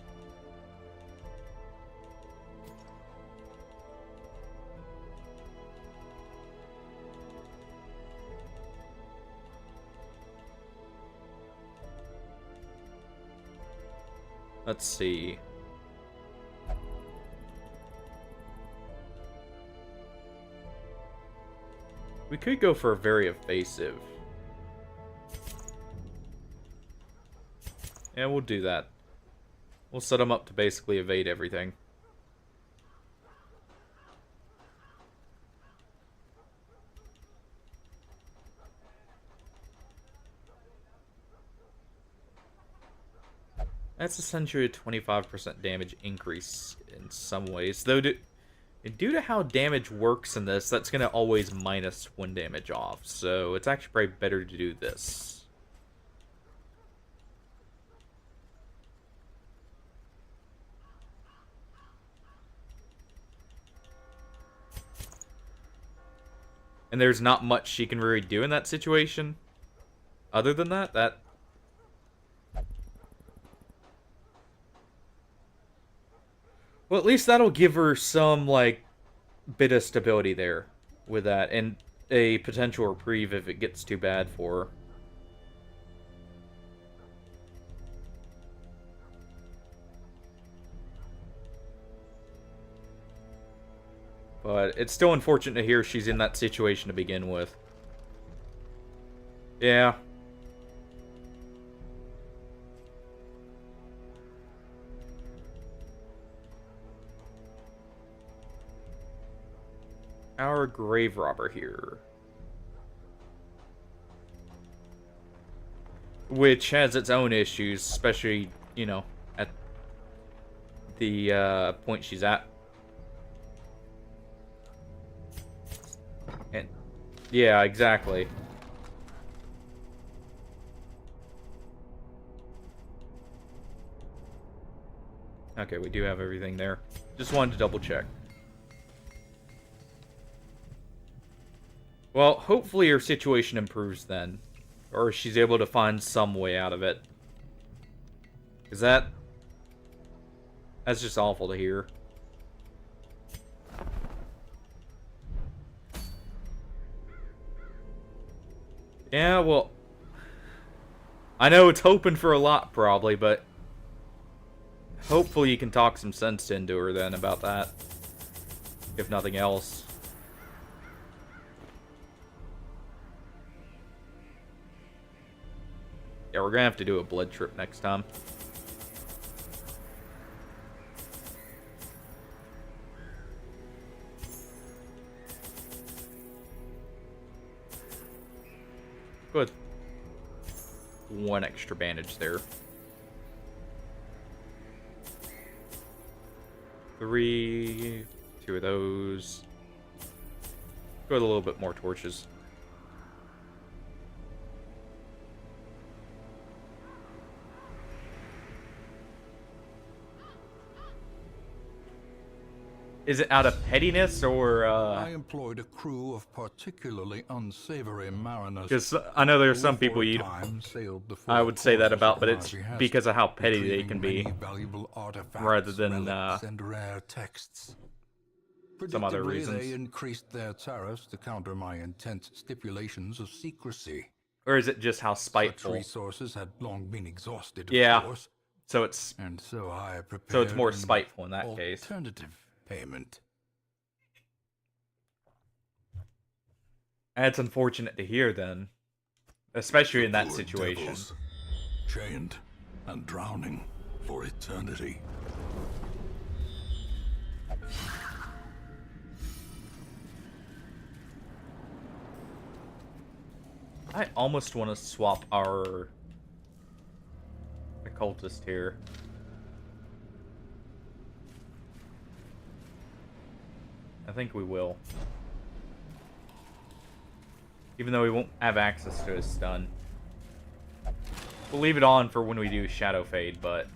Let's see. We could go for a very evasive. Yeah, we'll do that. We'll set them up to basically evade everything. That's essentially a 25% damage increase in some ways. Though, due to how damage works in this, that's going to always minus 1 damage off. So it's actually probably better to do this. And there's not much she can really do in that situation. Other than that, well, at least that'll give her some, like, bit of stability there with that. And a potential reprieve if it gets too bad for her. But it's still unfortunate to hear she's in that situation to begin with. Yeah. Our grave robber here. Which has its own issues, especially, you know, at the point she's at. And yeah, exactly. Okay, we do have everything there. Just wanted to double check. Well, hopefully her situation improves then. Or she's able to find some way out of it. Is that's just awful to hear. Yeah, well, I know it's hoping for a lot probably, but hopefully you can talk some sense into her then about that. If nothing else. Yeah, we're gonna have to do a blood trip next time. Good. One extra bandage there. 3, 2 of those. Go with a little bit more torches. Is it out of pettiness or I employed a crew of particularly unsavory mariners. because I know there's who some for people a you time sailed the I four would say that courses about, of but it's my behest, because of how petty they retrieving can be. many valuable artifacts, rather than, relics, and rare texts. some other Predictably, reasons. they increased their tariffs to counter my intense stipulations of secrecy. Or is it just how Such spiteful? resources had long been exhausted, of Yeah. course, So it's and so I prepared so it's more an spiteful in that case. alternative payment. And it's unfortunate to hear then, especially in that Poor situation. devils, chained and drowning for eternity. I almost want to swap our occultist here. I think we will. Even though we won't have access to his stun. We'll leave it on for when we do Shadow Fade, but...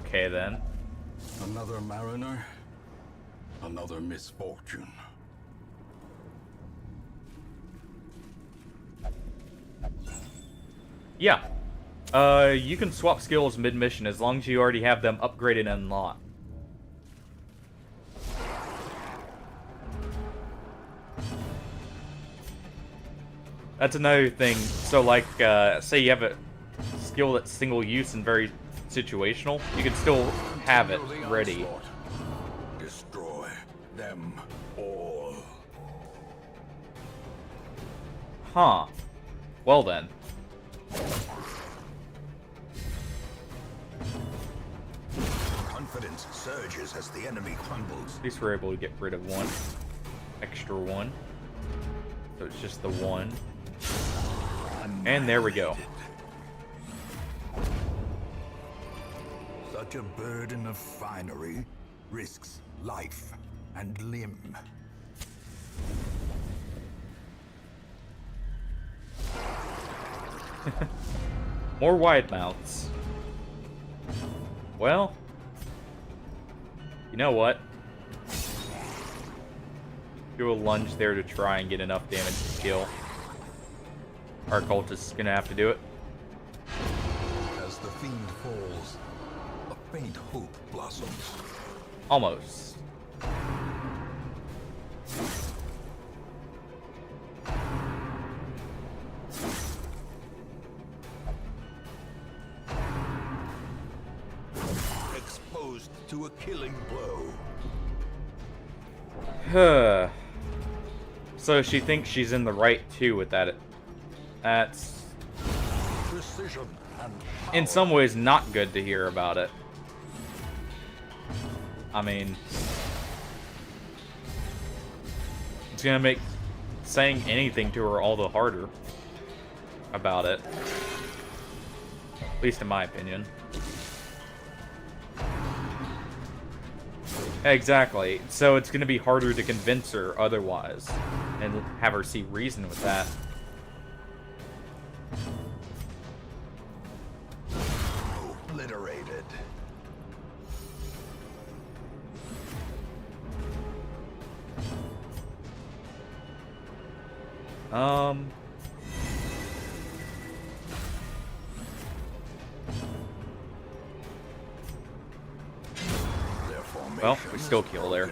Okay, then. Another mariner, another misfortune. Yeah. You can swap skills mid-mission as long as you already have them upgraded and unlocked. That's another thing. So, like, say you have a skill that's single use and very situational, you can still have it Continue the ready. onslaught. Destroy them all. Huh. Well then. Confidence surges as the enemy crumbles. At least we're able to get rid of one. Extra one. So it's just the one. And there we go. Such a burden of finery risks life and limb. More wide mouths. Well, you know what? Do a lunge there to try and get enough damage to kill. Our cultist is gonna have to do it. As the fiend falls, a faint hope blossoms. Almost. Exposed to a killing blow. So she thinks she's in the right too with that. That's Precision and power. in some ways not good to hear about it. I mean, it's gonna make saying anything to her all the harder about it. At least in my opinion. Exactly. So it's gonna be harder to convince her otherwise, and have her see reason with that. Um. Well, we still kill there.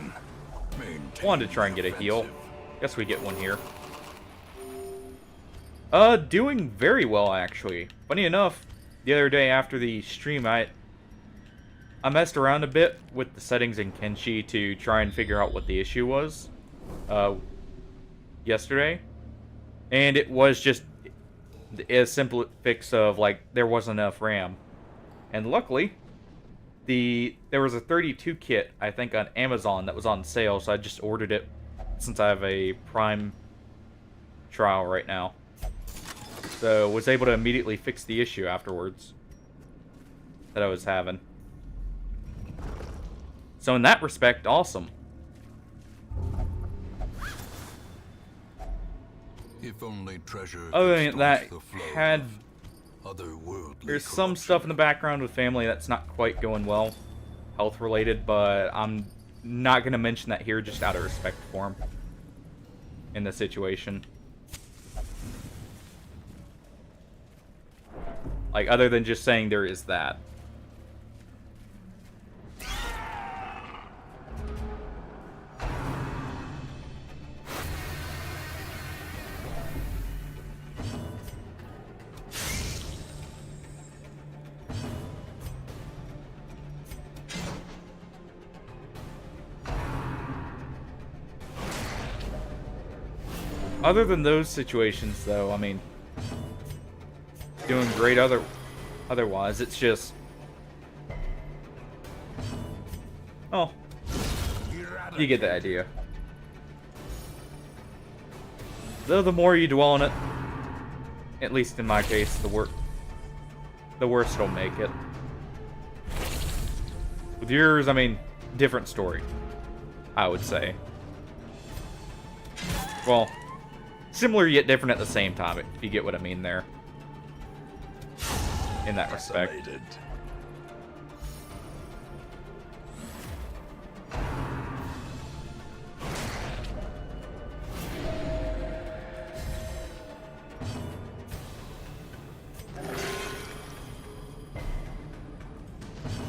Wanted to try and get a heal. Guess we get one here. Doing very well, actually. Funny enough, the other day after the stream, I messed around a bit with the settings in Kenshi to try and figure out what the issue was, yesterday. And it was just a simple fix of, like, there wasn't enough RAM. And luckily, there was a 32 kit, I think, on Amazon that was on sale, so I just ordered it since I have a Prime trial right now. So, was able to immediately fix the issue afterwards that I was having. So, in that respect, awesome. If only treasure Other than that, had there's some stuff in the background with family that's not quite going well, health related, but I'm not going to mention that here just out of respect for him in the situation. Like, other than just saying there is that. Other than those situations, though, I mean, doing great otherwise. It's just, oh, you get the idea. Though the more you dwell on it, at least in my case, the worse it'll make it. With yours, I mean, different story, I would say. Well, similar yet different at the same time, if you get what I mean there. In that respect.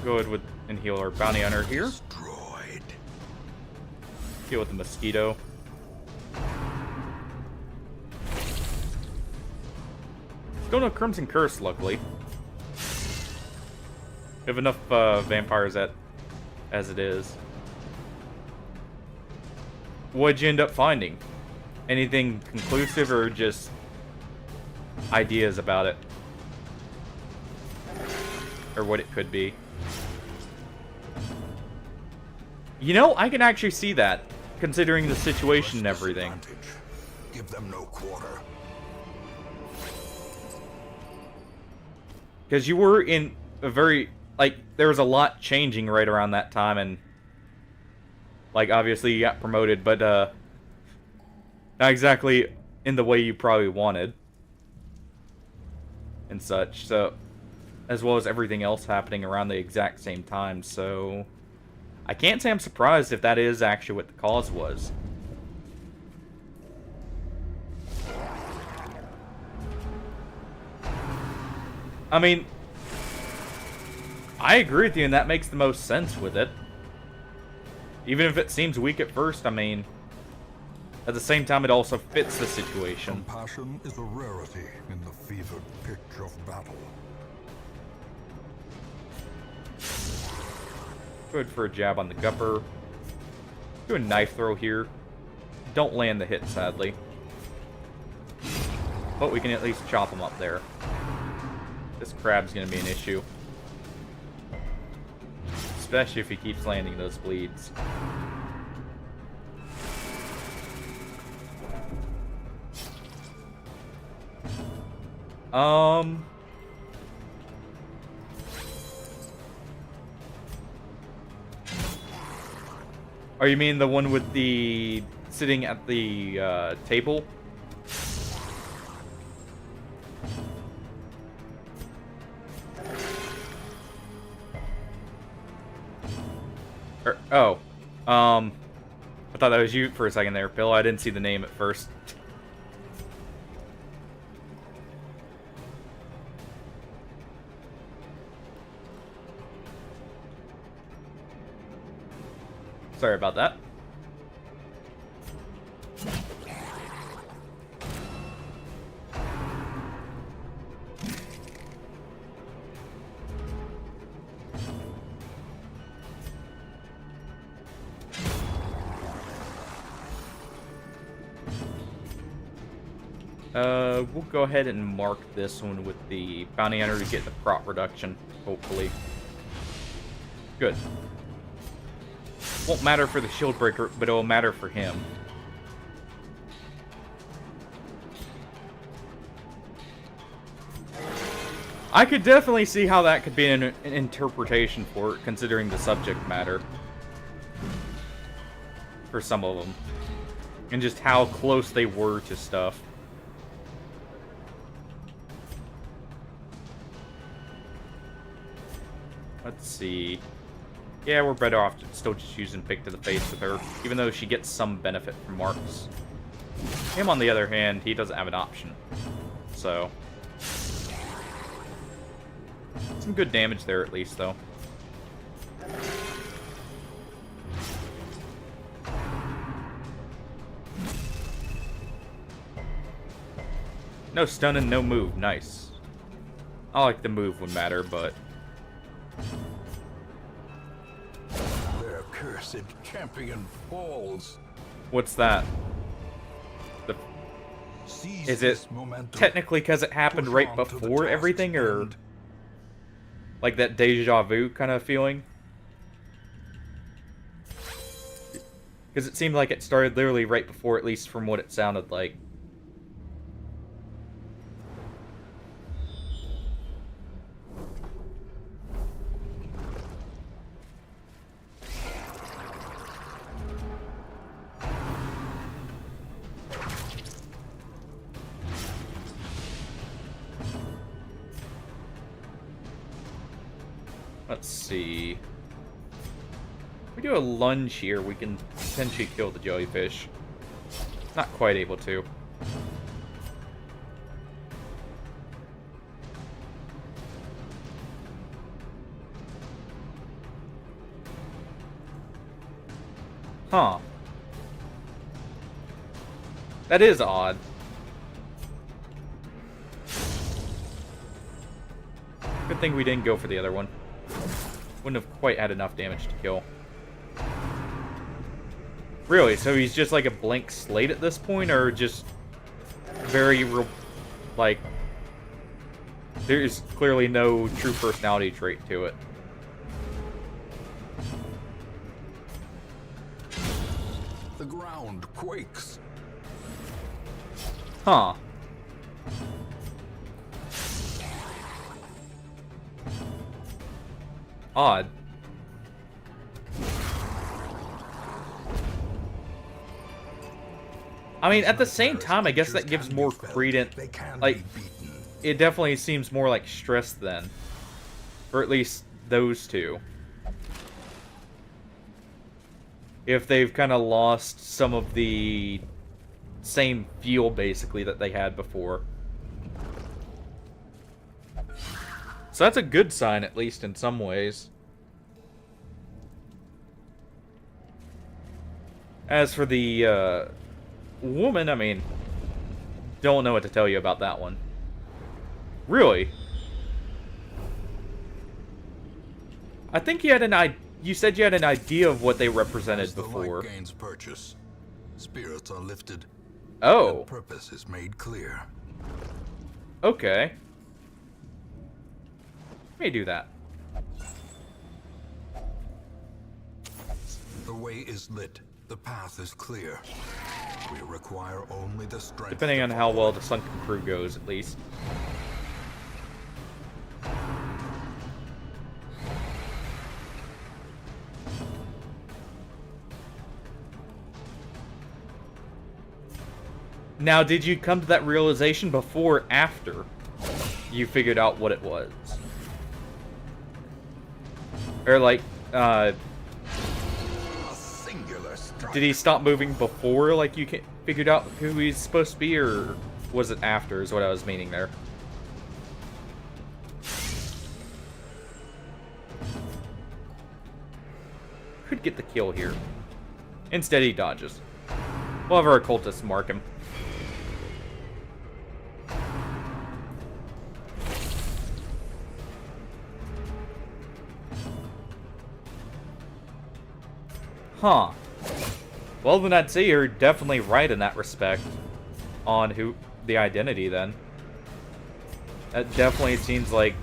Go ahead with and heal our bounty hunter here. Destroyed. Deal with the mosquito. Going to Crimson Curse, luckily. We have enough vampires as it is. What'd you end up finding? Anything conclusive or just ideas about it? Or what it could be? You know, I can actually see that, considering the situation and everything. Give them no quarter. Because you were in a very, like, there was a lot changing right around that time, and, like, obviously you got promoted, but, not exactly in the way you probably wanted. And such, so, as well as everything else happening around the exact same time, so I can't say I'm surprised if that is actually what the cause was. I mean, I agree with you, and that makes the most sense with it. Even if it seems weak at first, I mean, at the same time, it also fits the situation. Compassion is a rarity in the fevered pitch of battle. Good for a jab on the gupper. Do a knife throw here. Don't land the hit, sadly. But we can at least chop him up there. This crab's gonna be an issue. Especially if he keeps landing those bleeds. Oh, you mean the one with the sitting at the table? I thought that was you for a second there, Bill. I didn't see the name at first. Sorry about that. We'll go ahead and mark this one with the bounty hunter to get the prot reduction, hopefully. Good. Won't matter for the shield breaker, but it'll matter for him. I could definitely see how that could be an interpretation for it, considering the subject matter. For some of them. And just how close they were to stuff. Let's see. Yeah, we're better off still just using Pick to the Face with her, even though she gets some benefit from marks. Him, on the other hand, he doesn't have an option. So. Some good damage there, at least, though. No stun and no move. Nice. I like the move would matter, but... Their cursed champion falls. What's that? Is it technically because it happened right before everything, or... like that deja vu kind of feeling? Because it seemed like it started literally right before, at least from what it sounded like. Let's see. If we do a lunge here, we can potentially kill the jellyfish. Not quite able to. Huh. That is odd. Good thing we didn't go for the other one. Wouldn't have quite had enough damage to kill. Really? So he's just like a blank slate at this point, or just very, like, there's clearly no true personality trait to it. The ground quakes. Huh. Odd. I mean, at the same time, I guess that gives more credence. Like, it definitely seems more like stress then. Or at least those two. If they've kind of lost some of the same feel, basically, that they had before. So that's a good sign, at least in some ways. As for the woman, I mean, don't know what to tell you about that one. Really? I think you had you said you had an idea of what they represented before. As the light gains purchase, spirits are lifted. Oh. And purpose is made clear. Okay. Let me do that. The way is lit. The path is clear. We require only the strength. Depending on how well the Sunken Crew goes, at least. Now, did you come to that realization before or after you figured out what it was? Or, like, did he stop moving before, like, you figured out who he's supposed to be, or was it after, is what I was meaning there? Could get the kill here. Instead, he dodges. We'll have our occultists mark him. Huh. Well, then I'd say you're definitely right in that respect. On who the identity, then. That definitely seems like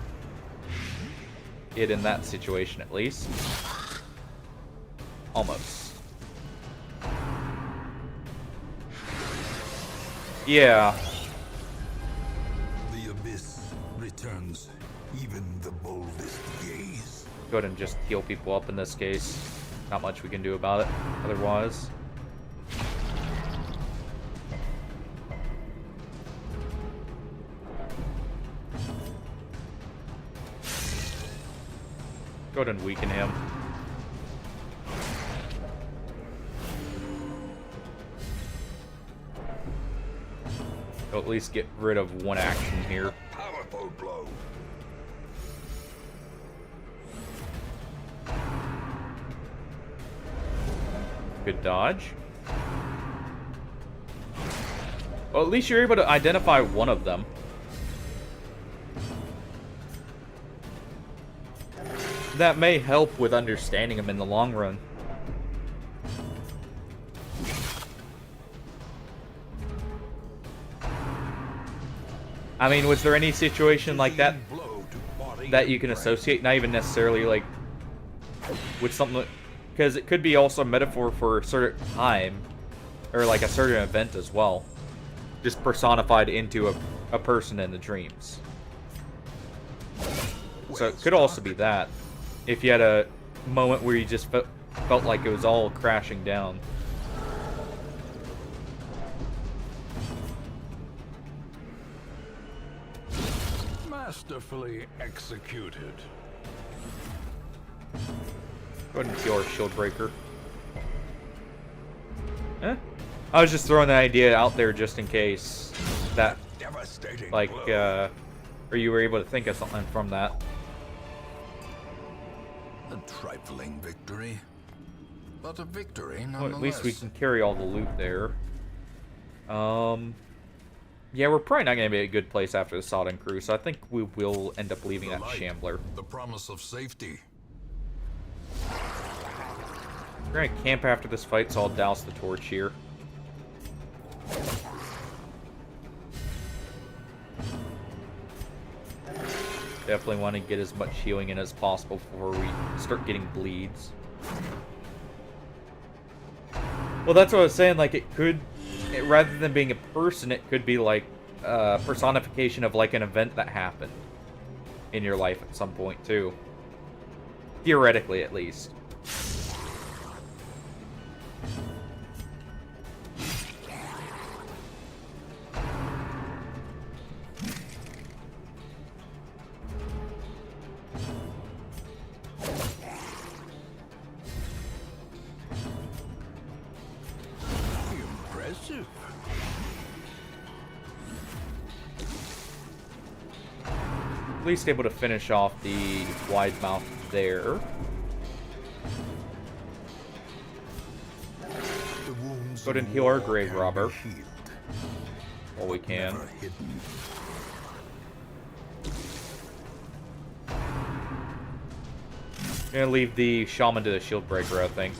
it in that situation, at least. Almost. Yeah. The abyss returns even the boldest gaze. Go ahead and just heal people up in this case. Not much we can do about it otherwise. Go ahead and weaken him. I'll at least get rid of one action here. Powerful blow. Good dodge. Well, at least you're able to identify one of them. That may help with understanding them in the long run. I mean, was there any situation like that that you can associate? Not even necessarily like with something, because it could be also a metaphor for a certain time or like a certain event as well, just personified into a person in the dreams. So it could also be that if you had a moment where you just felt like it was all crashing down. Masterfully executed. Go ahead and kill our shield breaker. I was just throwing the idea out there just in case that, like, or you were able to think of something from that. A trifling victory, but a victory nonetheless. Well, at least we can carry all the loot there. Yeah, we're probably not going to be a good place after the Sodden crew, so I think we will end up leaving that Shambler. The promise of safety. We're going to camp after this fight, so I'll douse the torch here. Definitely want to get as much healing in as possible before we start getting bleeds. Well, that's what I was saying, like, it could, rather than being a person, it could be like a personification of like an event that happened in your life at some point too. Theoretically, at least. Impressive. At least able to finish off the wide mouth there. Go ahead and heal our grave robber while we can. Gonna leave the shaman to the shield breaker, I think.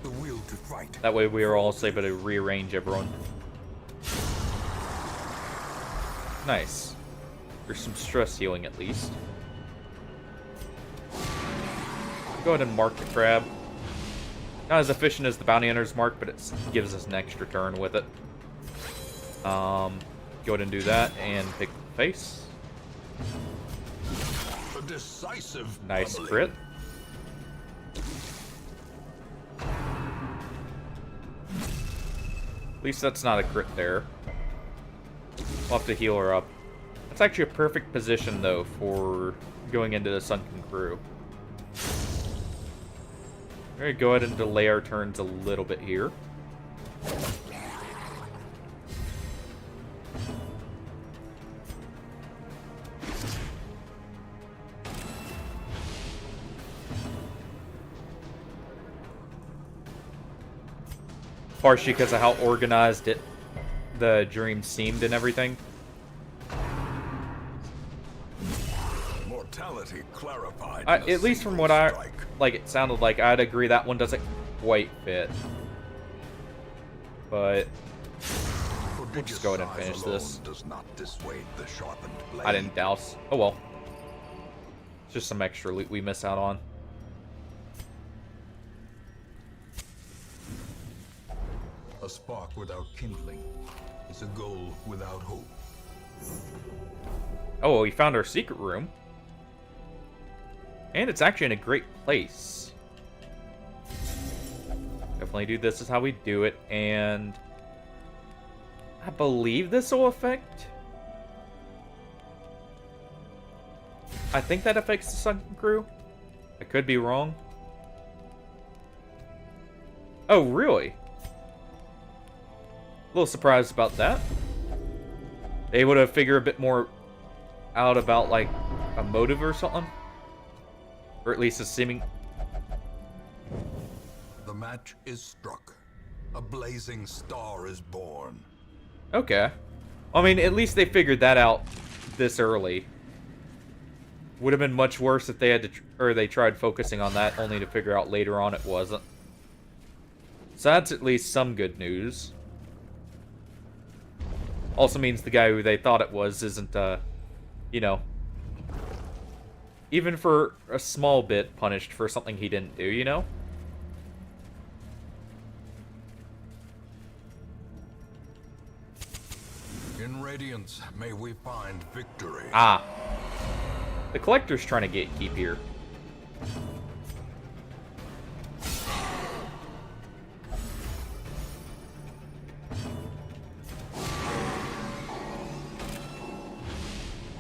The will to fight. That way we are also able to rearrange everyone. Nice. There's some stress healing at least. Go ahead and mark the crab. Not as efficient as the bounty hunter's mark, but it gives us an extra turn with it. Go ahead and do that and pick the face. A decisive Nice bubbling. crit. At least that's not a crit there. We'll have to heal her up. That's actually a perfect position, though, for going into the Sunken Crew. We're going to go ahead and delay our turns a little bit here. partially because of how organized the dream seemed and everything. Mortality clarified. At least from what it sounded like, I'd agree that one doesn't quite fit. But we'll just go ahead and finish this. Does not dissuade the sharpened blade. I didn't douse. Oh well. It's just some extra loot we miss out on. A spark without kindling is a goal without hope. Oh, well, we found our secret room. And it's actually in a great place. Definitely do this is how we do it, and I believe this will affect. I think that affects the sunken crew. I could be wrong. Oh, really? A little surprised about that. Able to figure a bit more out about, like, a motive or something? Or at least a seeming... The match is struck. A blazing star is born. Okay. I mean, at least they figured that out this early. Would have been much worse if they had to, or they tried focusing on that only to figure out later on it wasn't. So that's at least some good news. Also means the guy who they thought it was isn't, you know, even for a small bit punished for something he didn't do, you know? In Radiance, may we find victory. Ah. The Collector's trying to gatekeep here.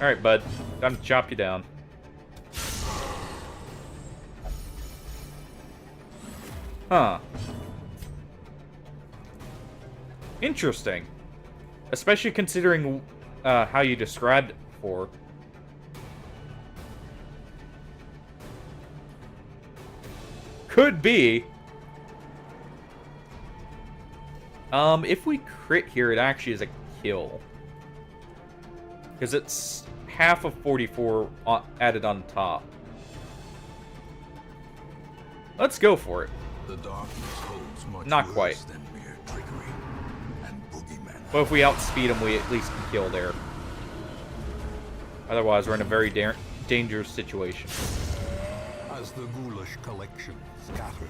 Alright, bud. Time to chop you down. Huh. Interesting. Especially considering how you described it before. Could be. If we crit here, it actually is a kill. Because it's half of 44 added on top. Let's go for it. The darkness holds much Not worse quite. than mere trickery and boogeymen. But if we outspeed him, we at least can kill there. Otherwise, we're in a very dangerous situation. As the ghoulish collection scatters,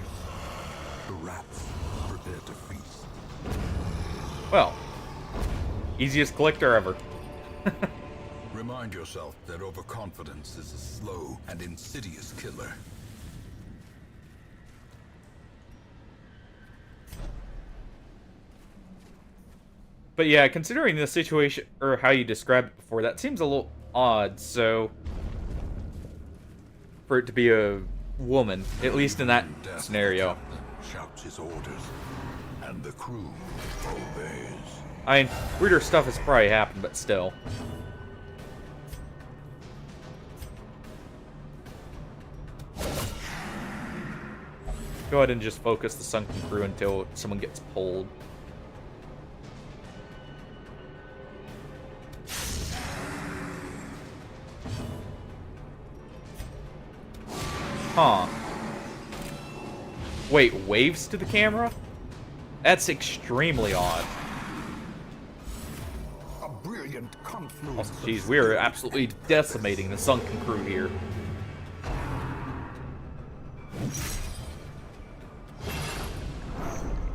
the rats prepare to feast. Well, easiest collector ever. Remind yourself that overconfidence is a slow and insidious killer. But yeah, considering the situation, or how you described it before, that seems a little odd, so... For it to be a woman, at least in that scenario. Shouts his orders, and the crew obeys. I mean, weirder stuff has probably happened, but still. Go ahead and just focus the sunken crew until someone gets pulled. Huh. Wait, waves to the camera? That's extremely odd. A brilliant confluence. Oh, jeez, we are absolutely decimating the sunken crew here.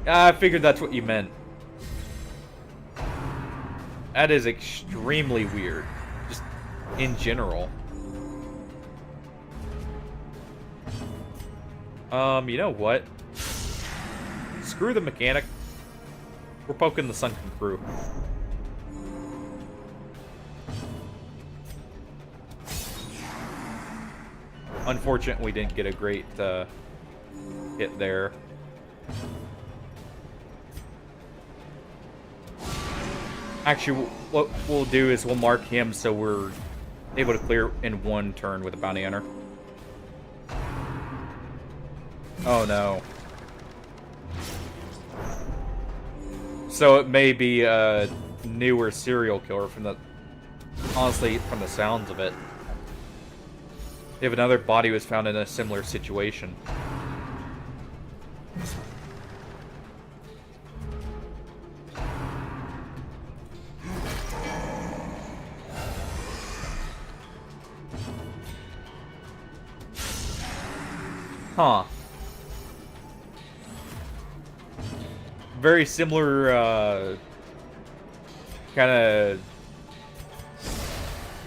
I figured that's what you meant. That is extremely weird. Just in general. You know what? Screw the mechanic. We're poking the sunken crew. Unfortunately, we didn't get a great hit there. Actually, what we'll do is we'll mark him so we're able to clear in one turn with a bounty hunter. Oh no. So it may be a newer serial killer from the... Honestly, from the sounds of it. If another body was found in a similar situation. Huh. Very similar, kind of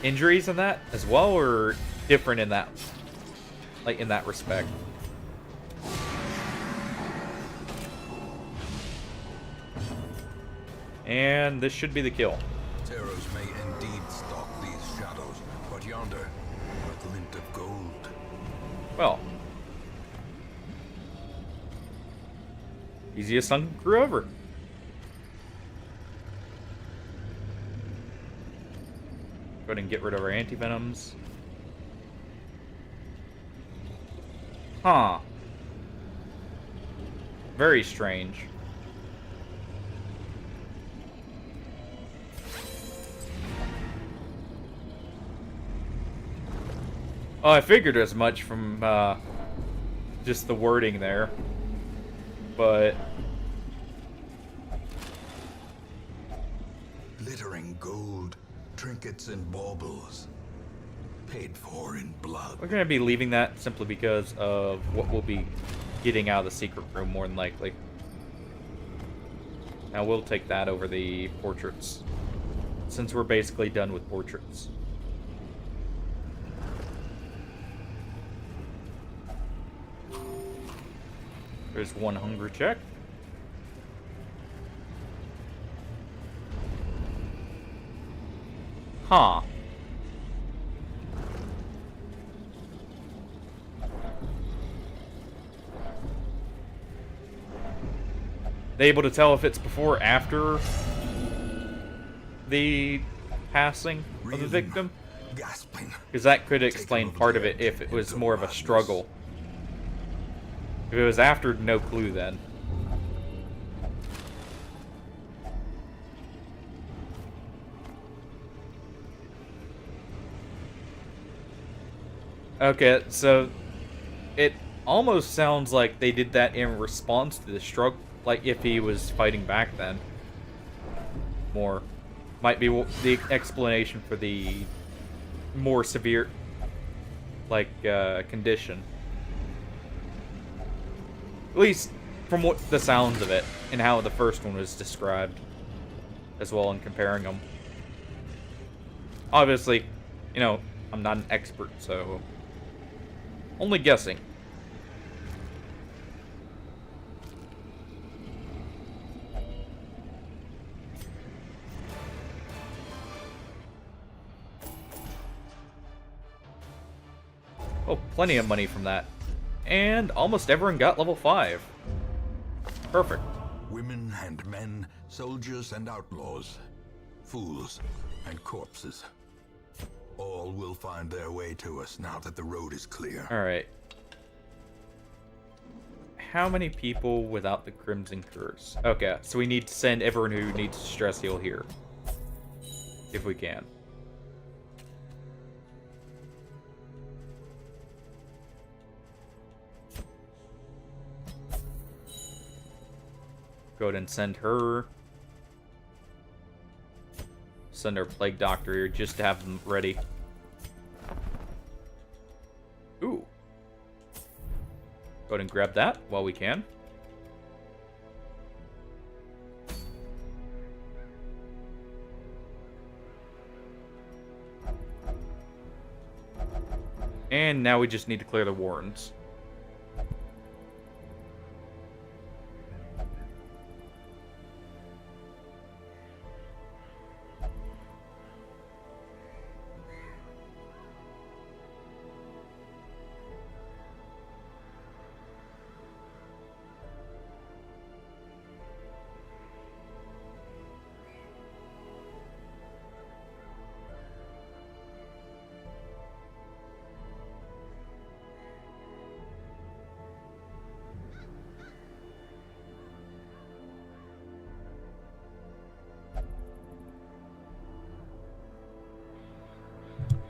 injuries in that as well, or different in that, like, in that respect? And this should be the kill. Terrors may indeed stalk these shadows, but yonder, a glint of gold. Well. Easiest sunken crew ever. Go ahead and get rid of our anti-venoms. Huh. Very strange. Oh, I figured as much from just the wording there. But Glittering gold, trinkets and baubles, paid for in blood. we're going to be leaving that simply because of what we'll be getting out of the secret room, more than likely. Now we'll take that over the portraits, since we're basically done with portraits. There's one hunger check. Huh. They able to tell if it's before or after the passing of the victim? Gasping. Because that could explain part of it if it was more of a struggle. If it was after, no clue then. Okay, so it almost sounds like they did that in response to the struggle, like if he was fighting back then. More. Might be the explanation for the more severe, like, condition. At least from what the sounds of it, and how the first one was described, as well, in comparing them. Obviously, you know, I'm not an expert, so only guessing. Oh, plenty of money from that. And almost everyone got level 5. Perfect. Women and men, soldiers and outlaws, fools and corpses. All will find their way to us now that the road is clear. Alright. How many people without the Crimson Curse? Okay, so we need to send everyone who needs to stress heal here. If we can. Go ahead and send her. Send our Plague Doctor here just to have them ready. Ooh. Go ahead and grab that while we can. And now we just need to clear the warrens.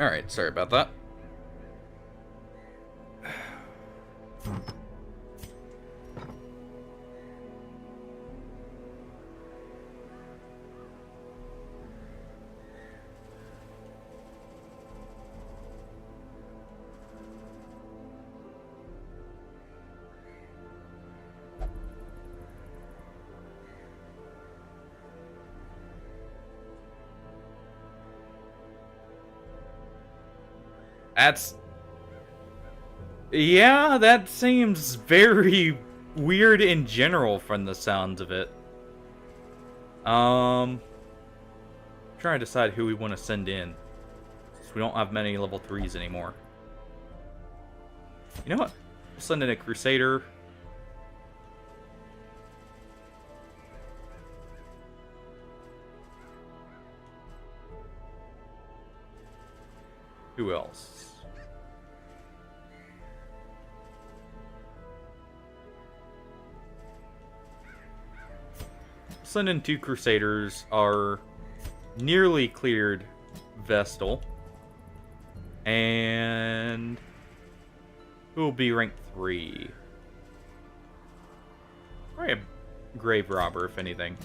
Alright, sorry about that. That's... Yeah, that seems very weird in general from the sounds of it. Trying to decide who we want to send in. Since we don't have many level 3s anymore. You know what? We'll send in a Crusader. Who else? Send in 2 Crusaders, our nearly cleared Vestal, and who will be rank 3? Probably a Grave Robber, if anything.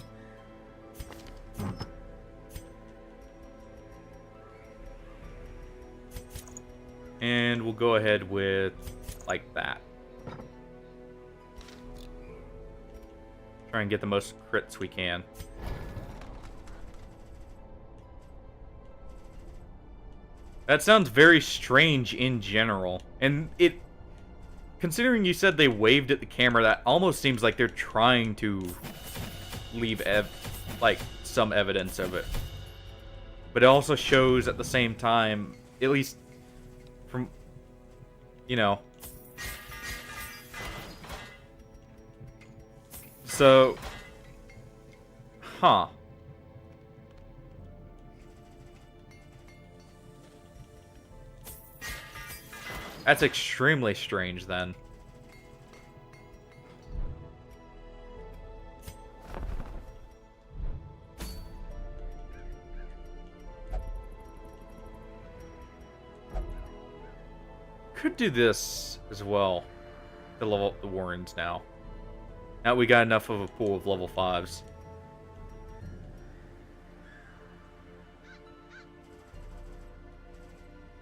And we'll go ahead with like that. Try and get the most crits we can. That sounds very strange in general. And it... Considering you said they waved at the camera, that almost seems like they're trying to leave, like, some evidence of it. But it also shows at the same time, at least from, you know... So... Huh. That's extremely strange, then. Could do this as well to level up the Warrens now. Now we got enough of a pool of level 5s.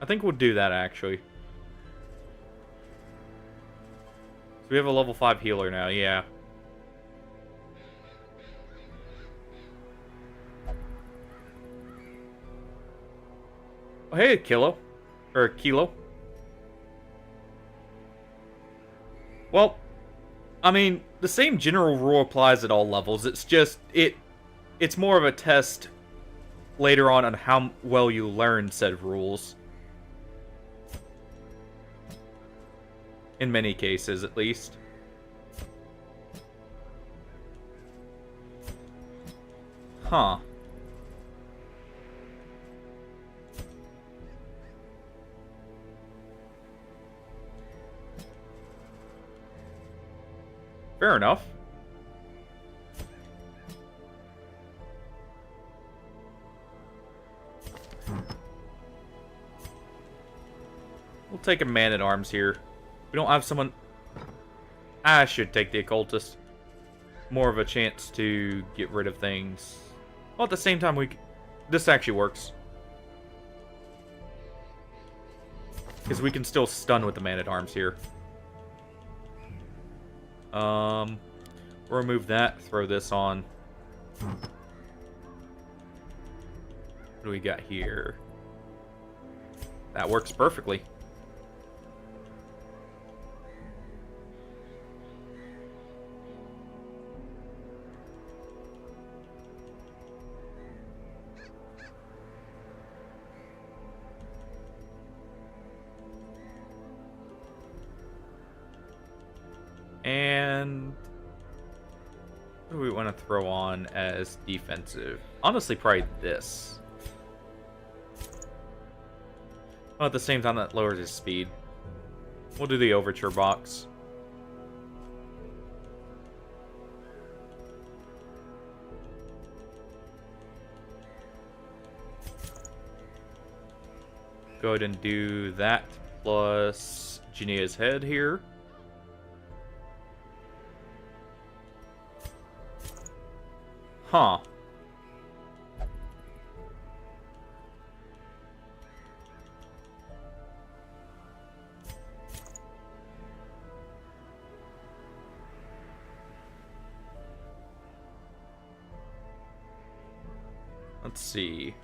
I think we'll do that, actually. So we have a level 5 healer now, yeah. Oh, hey, Kilo. Or Kilo. Well, I mean, the same general rule applies at all levels. It's just, it's more of a test later on how well you learn said rules. In many cases, at least. Huh. Fair enough. We'll take a man-at-arms here. We don't have someone... I should take the occultist. More of a chance to get rid of things. Well, at the same time, this actually works. Because we can still stun with the man-at-arms here. We'll remove that, throw this on. What do we got here? That works perfectly. And what do we want to throw on as defensive? Honestly, probably this. Well, at the same time, that lowers his speed. We'll do the overture box. Go ahead and do that plus Jania's head here. Huh. Let's see.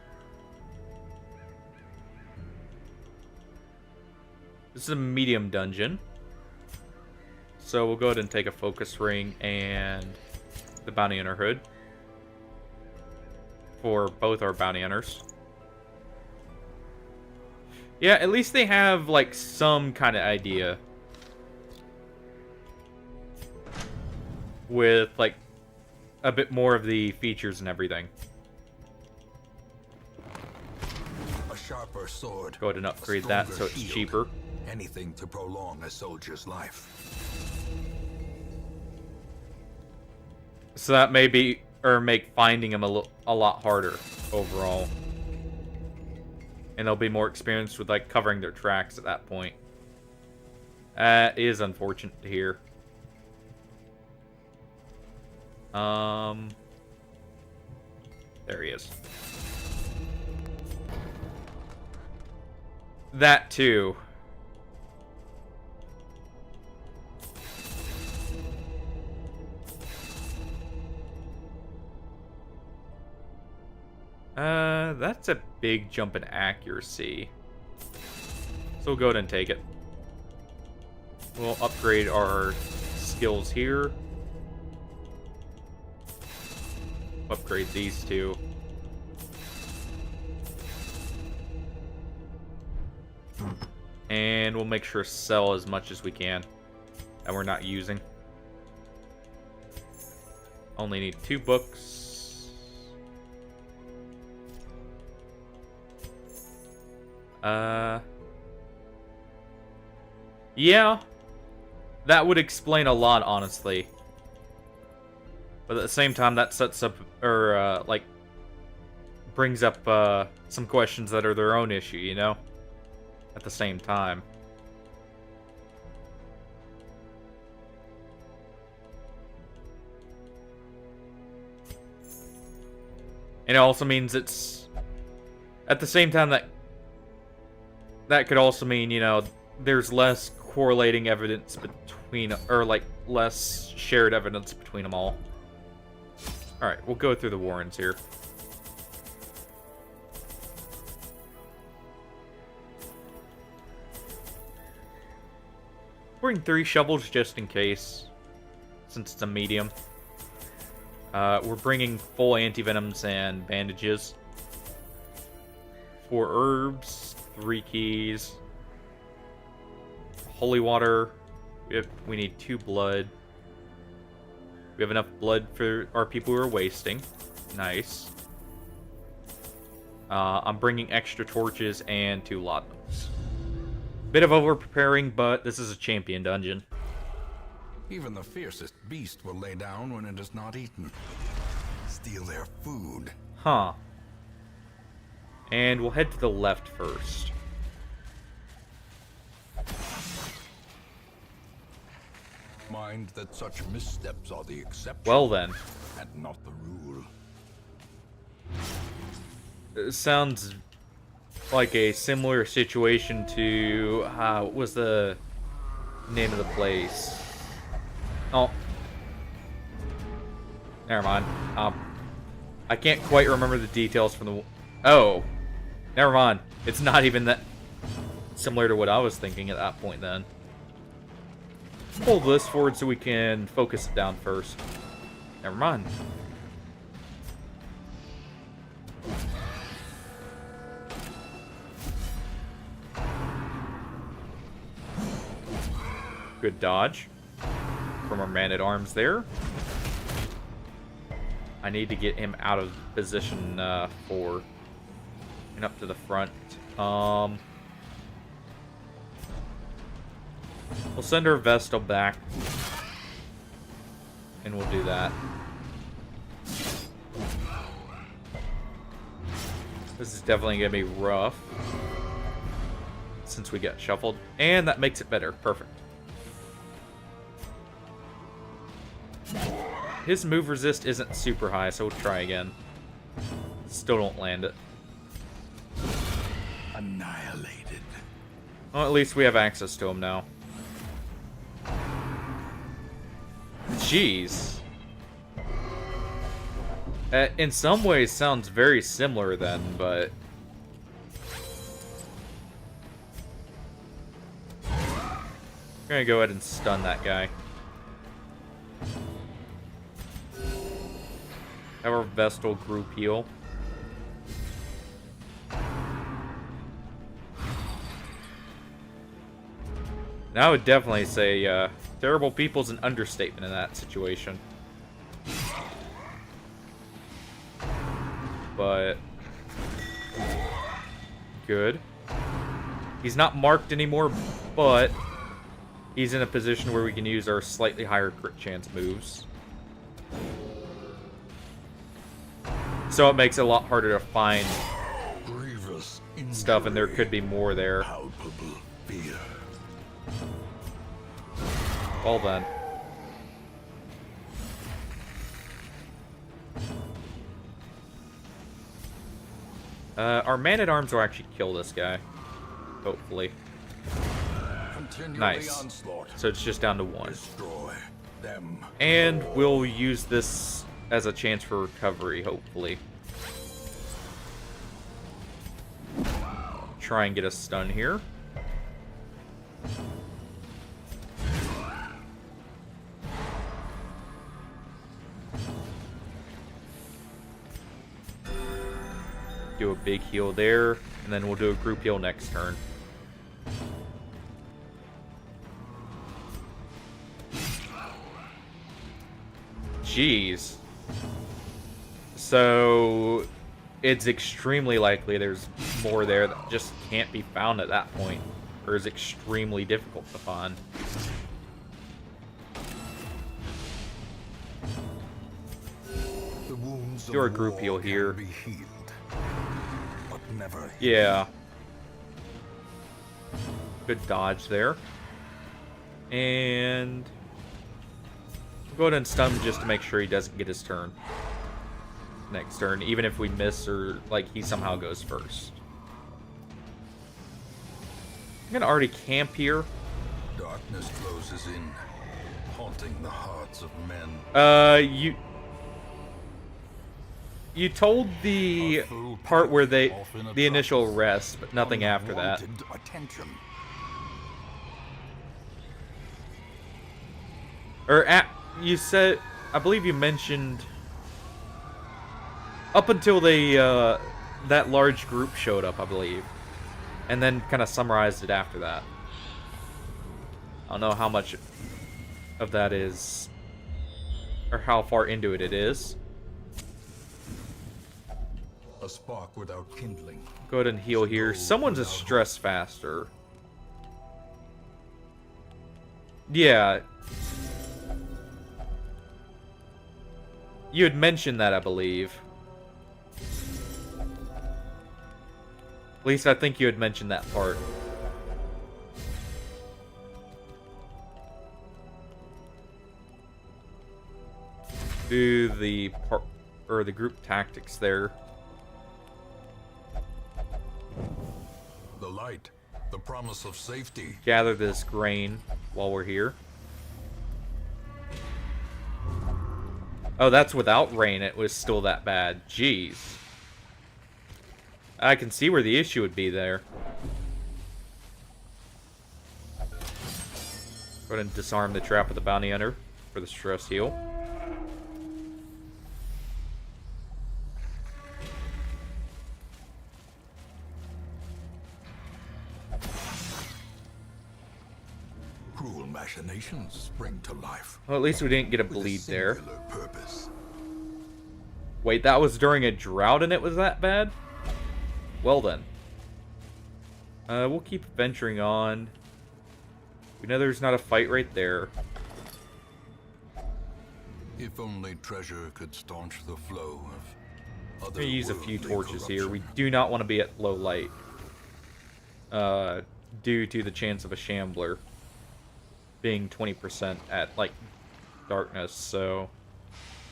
This is a medium dungeon. So we'll go ahead and take a focus ring and the bounty hunter hood for both our bounty hunters. Yeah, at least they have like some kind of idea with like a bit more of the features and everything. A sharper sword. Go ahead and upgrade that so it's shield. cheaper. Anything to prolong a soldier's life. So that may be, or make finding them a lot harder overall. And they'll be more experienced with like covering their tracks at that point. That is unfortunate to hear. There he is. That too. That's a big jump in accuracy. So we'll go ahead and take it. We'll upgrade our skills here. Upgrade these two. And we'll make sure to sell as much as we can that we're not using. Only need 2 books. Yeah. That would explain a lot, honestly. But at the same time, that sets up, or, like, brings up, some questions that are their own issue, you know? At the same time. And it also means it's... At the same time, that could also mean, you know, there's less correlating evidence between... Or, like, less shared evidence between them all. Alright, we'll go through the warrens here. Bring 3 shovels just in case, since it's a medium. We're bringing full anti-venoms and bandages. 4 herbs, 3 keys. Holy water. We need 2 blood. We have enough blood for our people who are wasting. Nice. I'm bringing extra torches and 2 laudanums. Bit of over-preparing, but this is a champion dungeon. Even the fiercest beast will lay down when it is not eaten. Steal their food. Huh. And we'll head to the left first. Mind that such missteps are the exception. Well then. And not the rule. It sounds like a similar situation to... what was the name of the place? Oh. Never mind. I can't quite remember the details from the... Oh. Never mind. It's not even that similar to what I was thinking at that point then. Pull this forward so we can focus it down first. Never mind. Good dodge from our man-at-arms there. I need to get him out of position 4 and up to the front. We'll send our Vestal back, and we'll do that. This is definitely gonna be rough. since we got shuffled. And that makes it better. Perfect. His move resist isn't super high, so we'll try again. Still don't land it. Annihilated. Well, at least we have access to him now. Jeez. In some ways, sounds very similar then, but... We're gonna go ahead and stun that guy. Have our Vestal group heal. Now I would definitely say terrible people's an understatement in that situation. But good. He's not marked anymore, but he's in a position where we can use our slightly higher crit chance moves. So it makes it a lot harder to find stuff, and there could be more there. Well then. Our man-at-arms will actually kill this guy. Hopefully. Nice. So it's just down to one. And we'll use this as a chance for recovery, hopefully. Try and get a stun here. Do a big heal there, and then we'll do a group heal next turn. Jeez. So it's extremely likely there's more there that just can't be found at that point, or is extremely difficult to find. Do our group heal here. Yeah. Good dodge there. And go ahead and stun him just to make sure he doesn't get his turn. Next turn, even if we miss or like he somehow goes first. I'm gonna already camp here. Darkness closes in, haunting the hearts of men. You told the part where the initial rest, but nothing after that. Attention. You said, I believe you mentioned up until they that large group showed up, I believe, and then kind of summarized it after that. I don't know how much of that is, or how far into it is. A spark without kindling. Go ahead and heal here. Someone's a stress faster. Yeah. You had mentioned that, I believe. At least I think you had mentioned that part. Do the part or the group tactics there. The light, the promise of safety. Gather this grain while we're here. Oh, that's without rain. It was still that bad. Jeez. I can see where the issue would be there. Go ahead and disarm the trap of the bounty hunter for the stress heal. Cruel machinations spring to life. Well, at least we didn't get a bleed there. Purpose. Wait, that was during a drought and it was that bad? Well then. We'll keep venturing on. We know there's not a fight right there. If only treasure could staunch the flow of I'm gonna use a few torches here. We do not want to be at low light. due to the chance of a shambler being 20% at, like, darkness, so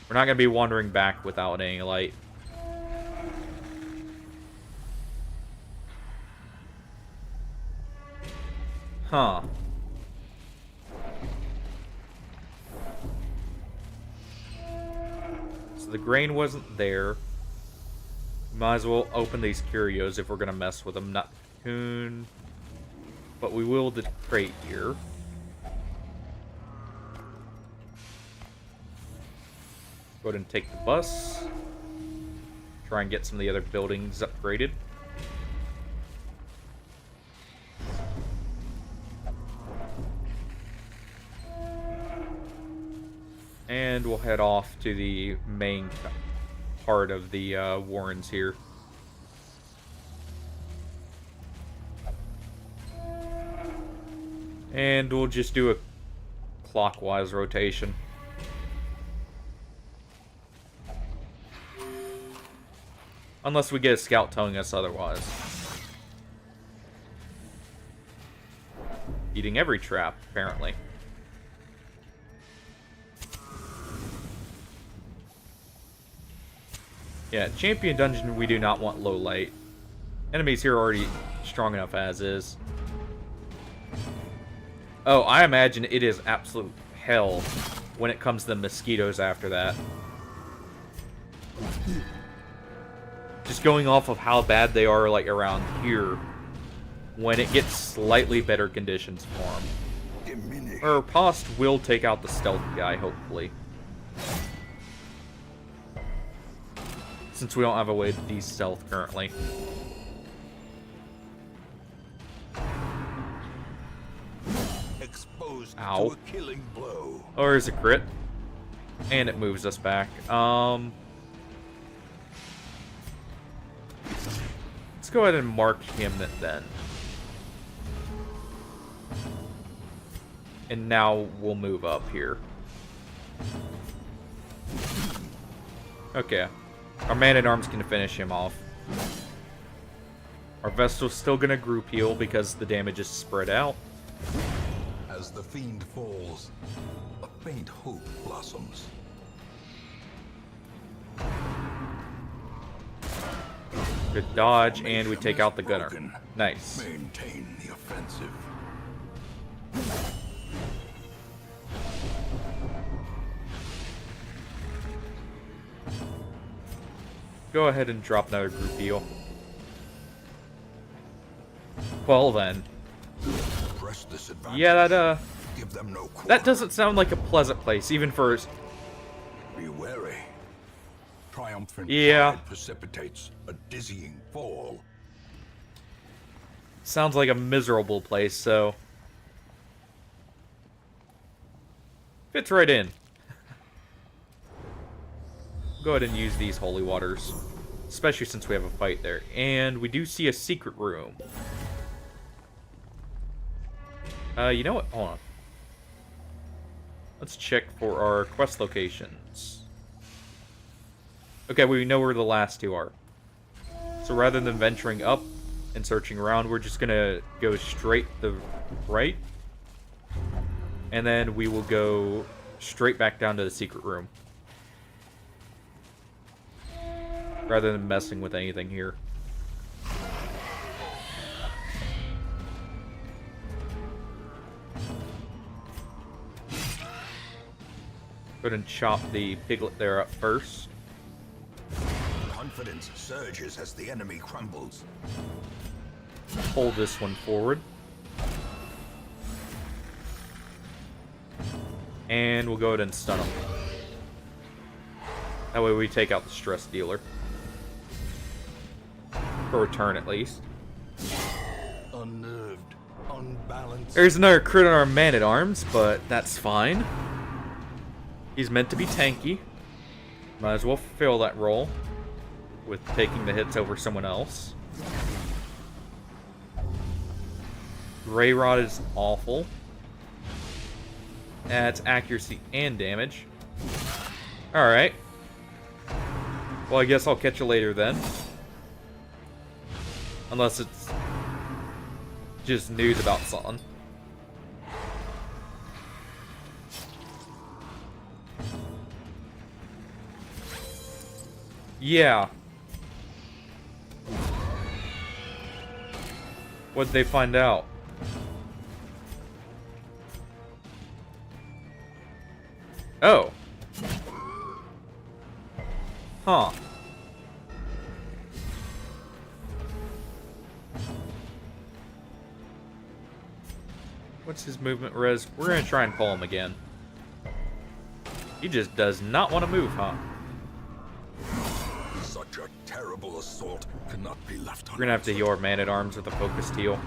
we're not going to be wandering back without any light. Huh. So the grain wasn't there. Might as well open these curios if we're going to mess with them. Not the cocoon. But we will the crate here. Go ahead and take the bus. Try and get some of the other buildings upgraded. And we'll head off to the main part of the Warrens here. And we'll just do a clockwise rotation. Unless we get a scout telling us otherwise. Eating every trap, apparently. Yeah, Champion Dungeon, we do not want low light. Enemies here are already strong enough as is. Oh, I imagine it is absolute hell when it comes to the mosquitoes after that. Just going off of how bad they are, like, around here, when it gets slightly better conditions for them. Our Post will take out the stealth guy, hopefully. Since we don't have a way to de-stealth currently. Exposed Ow. to a killing blow. Oh, there's a crit. And it moves us back. Let's go ahead and mark him then. And now we'll move up here. Okay. Our man-at-arms can finish him off. Our Vestal's still gonna group heal because the damage is spread out. As the fiend falls, a faint hope blossoms. Good dodge, and we take out the gunner. Broken. Nice. Maintain the offensive. Go ahead and drop another group heal. Well then. Press this advantage. Yeah, that Give them no quarter. that doesn't sound like a pleasant place, even for... Be wary. Triumphant Yeah. pride precipitates a dizzying fall. Sounds like a miserable place, so... Fits right in. Go ahead and use these holy waters. Especially since we have a fight there. And we do see a secret room. You know what? Hold on. Let's check for our quest locations. Okay, we know where the last two are. So rather than venturing up and searching around, we're just gonna go straight to the right. And then we will go straight back down to the secret room. Rather than messing with anything here. Go ahead and chop the piglet there up first. Confidence surges as the enemy crumbles. Pull this one forward. And we'll go ahead and stun him. That way we take out the stress dealer. For a turn, at least. Unnerved, unbalanced. There's another crit on our man-at-arms, but that's fine. He's meant to be tanky. Might as well fill that role with taking the hits over someone else. Ray Rod is awful. Adds accuracy and damage. Alright. Well, I guess I'll catch you later then. Unless it's just news about something. Yeah. What'd they find out? Oh. Huh. What's his movement res? We're gonna try and pull him again. He just does not want to move, huh? Such a terrible assault cannot be left We're gonna have to heal our man-at-arms with a focused heal.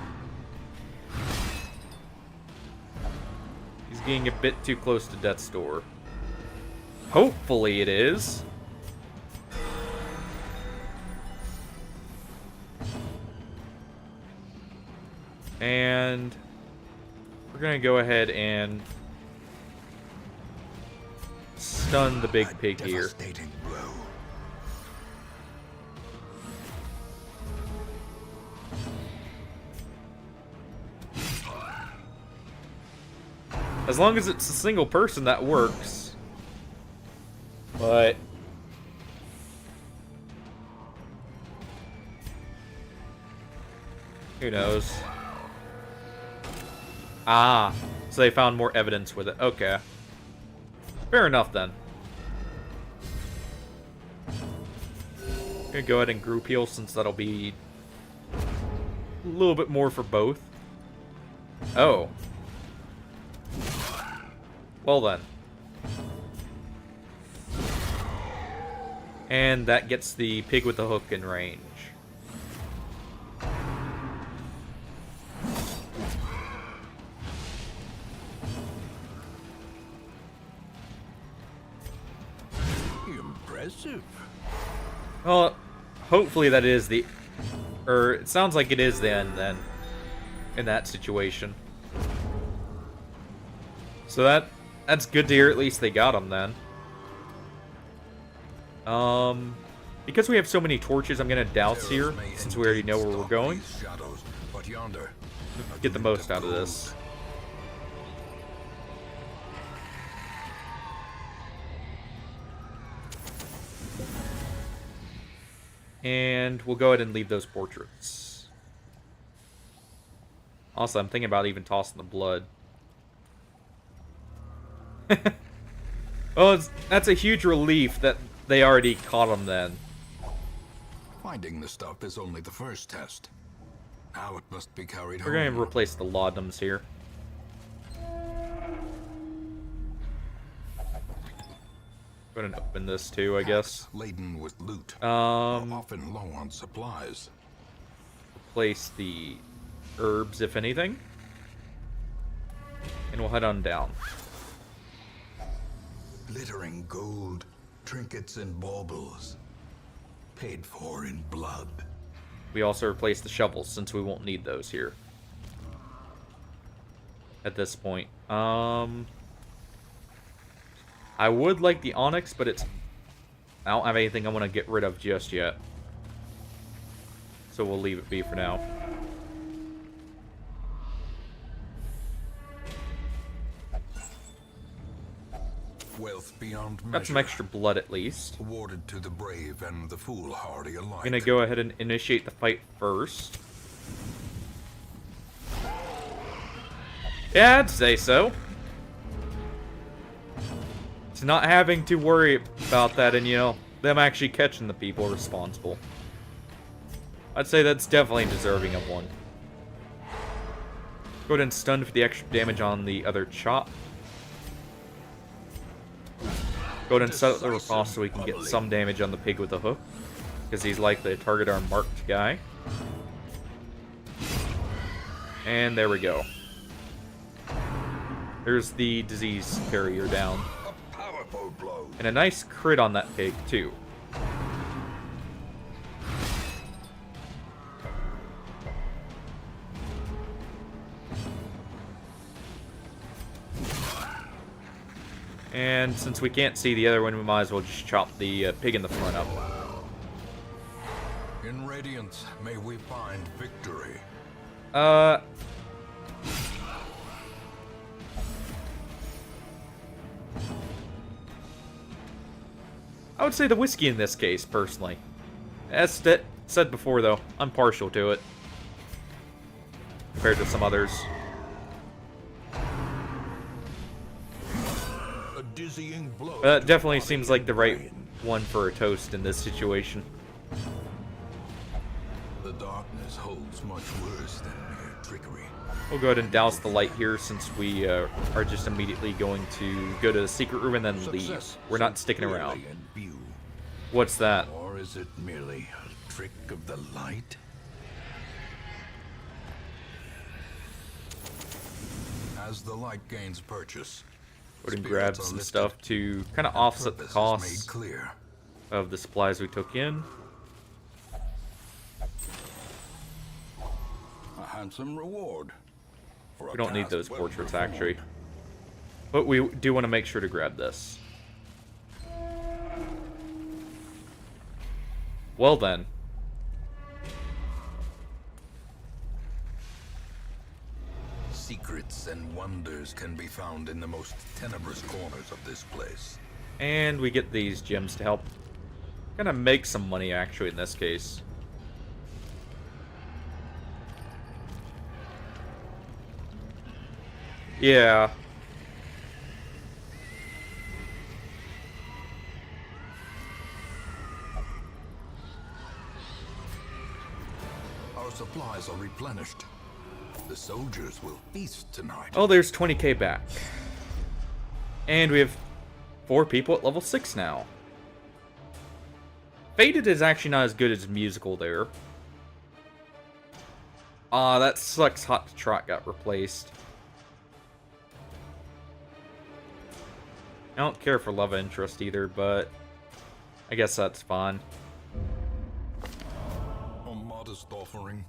He's getting a bit too close to death's door. Hopefully it is. And we're gonna go ahead and stun the big pig here. Devastating blow. As long as it's a single person, that works. But who knows? Ah, so they found more evidence with it. Okay. Fair enough, then. I'm gonna go ahead and group heal, since that'll be a little bit more for both. Oh. Well then. And that gets the pig with the hook in range. Impressive. Well, hopefully that is the... Or, it sounds like it is the end, then. In that situation. So that's good to hear. At least they got him, then. Because we have so many torches, I'm gonna douse here, since we already know where we're going. Get the most out of this. And we'll go ahead and leave those portraits. Also, I'm thinking about even tossing the blood. Oh, that's a huge relief that they already caught him then. Finding the stuff is only the first test. Now it must be carried We're home. going to replace the laudanums here. Go ahead and open this too, I guess. Laden with loot. Are Um, often low on supplies. Place the herbs, if anything. And we'll head on down. Glittering gold, trinkets and baubles. Paid for in blood. We also replace the shovels, since we won't need those here. At this point. I would like the onyx, but I don't have anything I want to get rid of just yet. So we'll leave it be for now. Wealth beyond measure. Got some extra blood at least. Awarded to the brave and the foolhardy alike. I'm gonna go ahead and initiate the fight first. Yeah, I'd say so. It's not having to worry about that and, you know, them actually catching the people responsible. I'd say that's definitely deserving of one. Go ahead and stun for the extra damage on the other chop. Go ahead and set up the riposte so we can get some damage on the pig with the hook, because he's likely to target our marked guy. And there we go. There's the disease carrier down. A powerful blow. And a nice crit on that pig, too. And since we can't see the other one, we might as well just chop the pig in the front up. In radiance, may we find victory. Uh... I would say the whiskey in this case, personally. As said before, though, I'm partial to it. Compared to some others. A dizzying blow That definitely seems like the right one for a toast in this situation. The darkness holds much worse than mere trickery. We'll go ahead and douse the light here since we are just immediately going to go to the secret room and then leave. We're not sticking around. What's that? Or is it merely a trick of the light? As the light gains purchase, Go ahead and grab some stuff to kind of offset the costs clear. of the supplies we took in. A handsome reward. We don't need those portraits, actually. But we do want to make sure to grab this. Well then. Secrets and wonders can be found in the most tenebrous corners of this place. And we get these gems to help kind of make some money, actually, in this case. Yeah. Our supplies are replenished. The soldiers will feast tonight. Oh, there's 20k back. And we have 4 people at level 6 now. Faded is actually not as good as musical there. Ah, that sucks. Hot to Trot got replaced. I don't care for love interest either, but I guess that's fine. A modest offering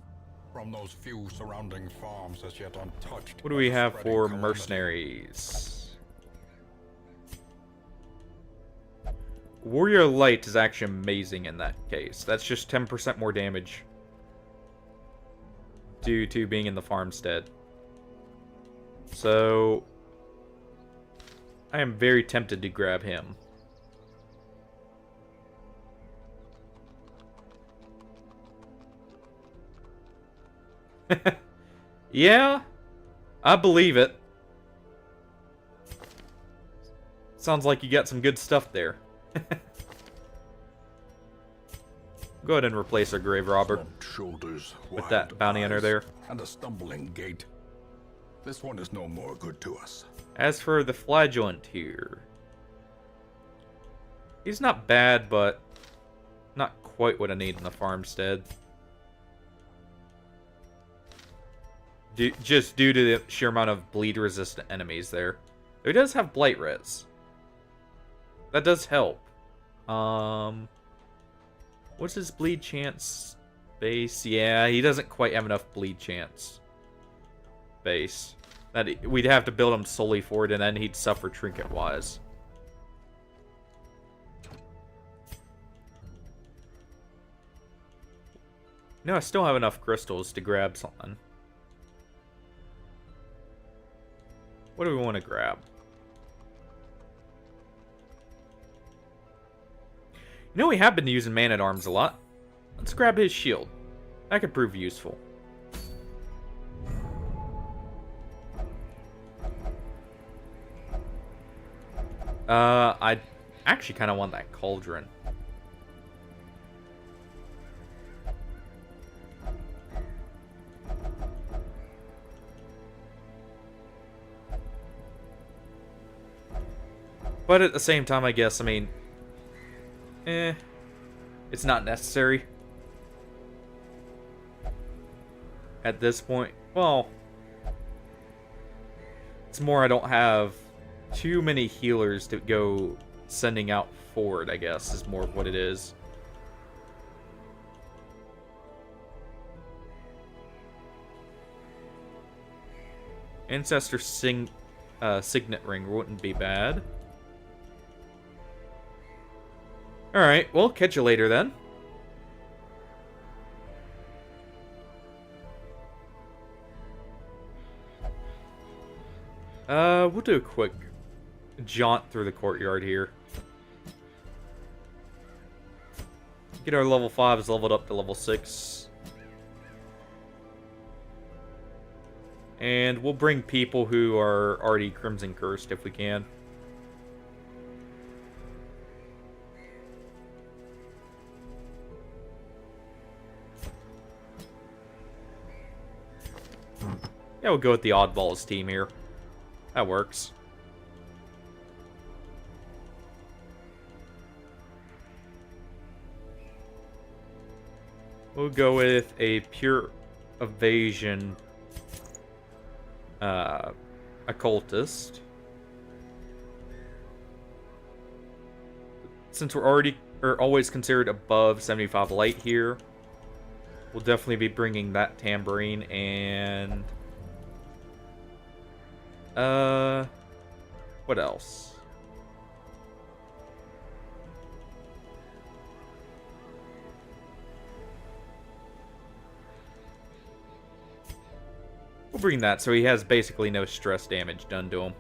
from those few surrounding farms as yet untouched. What do we have for mercenaries? Warrior Light is actually amazing in that case. That's just 10% more damage due to being in the farmstead. So I am very tempted to grab him. Yeah, I believe it. Sounds like you got some good stuff there. Go ahead and replace our grave robber Shoulders, with that bounty hunter there. and a stumbling gait. This one is no more good to us. As for the flagellant here, he's not bad, but not quite what I need in the farmstead. Just due to the sheer amount of bleed-resistant enemies there. He does have blight res. That does help. What's his bleed chance base? Yeah, he doesn't quite have enough bleed chance base. We'd have to build him solely for it, and then he'd suffer trinket-wise. No, I still have enough crystals to grab something. What do we want to grab? You know, we have been using Man-at-Arms a lot. Let's grab his shield. That could prove useful. I actually kind of want that cauldron. But at the same time, I guess, I mean, it's not necessary. At this point, well, it's more I don't have too many healers to go sending out forward, I guess, is more of what it is. Ancestor Signet Ring wouldn't be bad. Alright, well, catch you later then. We'll do a quick jaunt through the courtyard here. Get our level 5s leveled up to level 6. And we'll bring people who are already Crimson Cursed if we can. Yeah, we'll go with the Oddballs team here. That works. We'll go with a pure evasion occultist. Since we're always considered above 75 light here, we'll definitely be bringing that tambourine and what else? We'll bring that so he has basically no stress damage done to him.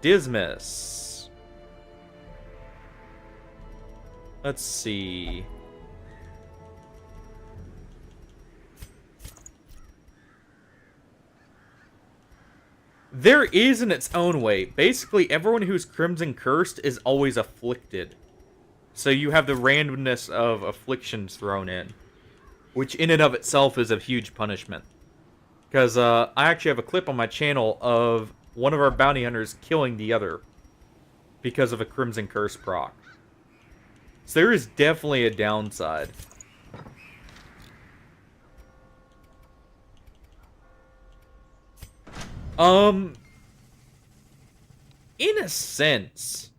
Dismas. Let's see. There is in its own way. Basically, everyone who's Crimson Cursed is always afflicted. So you have the randomness of afflictions thrown in. Which in and of itself is a huge punishment. Because I actually have a clip on my channel of one of our bounty hunters killing the other. Because of a Crimson Curse proc. So there is definitely a downside. In a sense,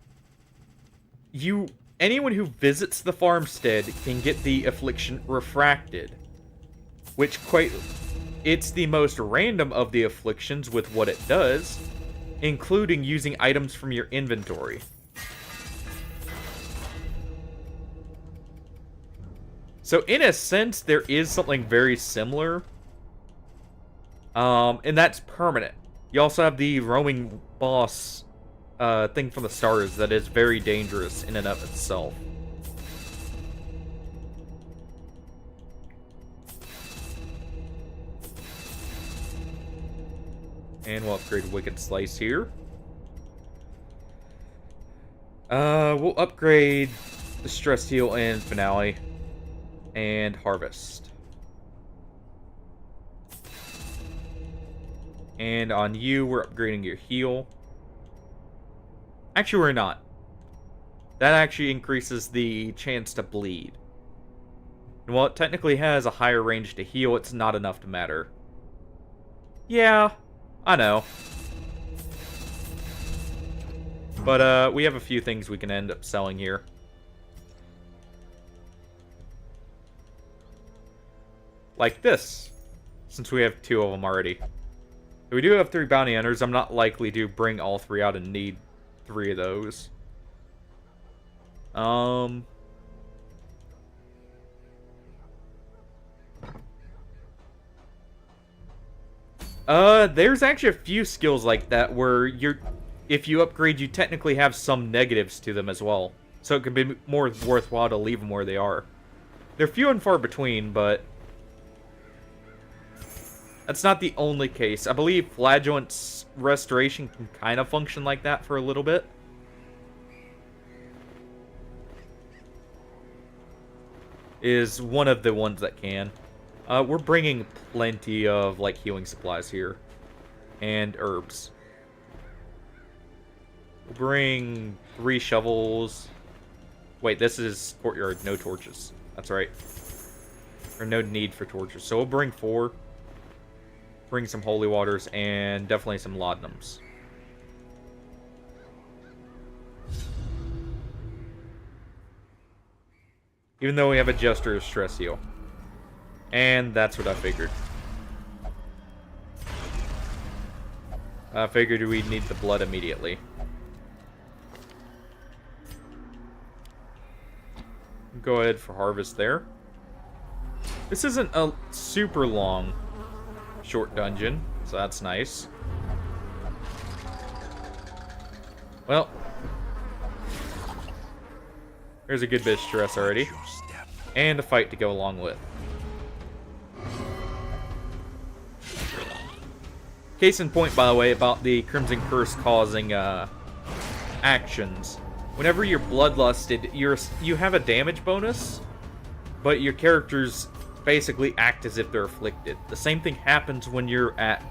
anyone who visits the farmstead can get the affliction refracted, which it's the most random of the afflictions with what it does, including using items from your inventory. So in a sense, there is something very similar, and that's permanent. You also have the roaming boss thing from the stars that is very dangerous in and of itself. And we'll upgrade Wicked Slice here. We'll upgrade the Stress Heal and Finale. And Harvest. And on you, we're upgrading your heal. Actually, we're not. That actually increases the chance to bleed. And while it technically has a higher range to heal, it's not enough to matter. Yeah, I know. But we have a few things we can end up selling here. Like this, since we have 2 of them already. If we do have 3 bounty hunters, I'm not likely to bring all 3 out and need 3 of those. There's actually a few skills like that where if you upgrade, you technically have some negatives to them as well. So it can be more worthwhile to leave them where they are. They're few and far between, but that's not the only case. I believe Flagellant's Restoration can kind of function like that for a little bit. Is one of the ones that can. We're bringing plenty of, like, healing supplies here. And herbs. We'll bring 3 shovels. Wait, this is courtyard, no torches. That's right. Or no need for torches. So we'll bring 4. Bring some holy waters and definitely some laudanums. Even though we have a Jester's Stress Heal. And that's what I figured. I figured we'd need the blood immediately. Go ahead for harvest there. This isn't a super long short dungeon. so that's nice. Well, there's a good bit of stress already. And a fight to go along with. Case in point, by the way, about the Crimson Curse causing actions. Whenever you're bloodlusted, you have a damage bonus, but your characters basically act as if they're afflicted. The same thing happens when you're at,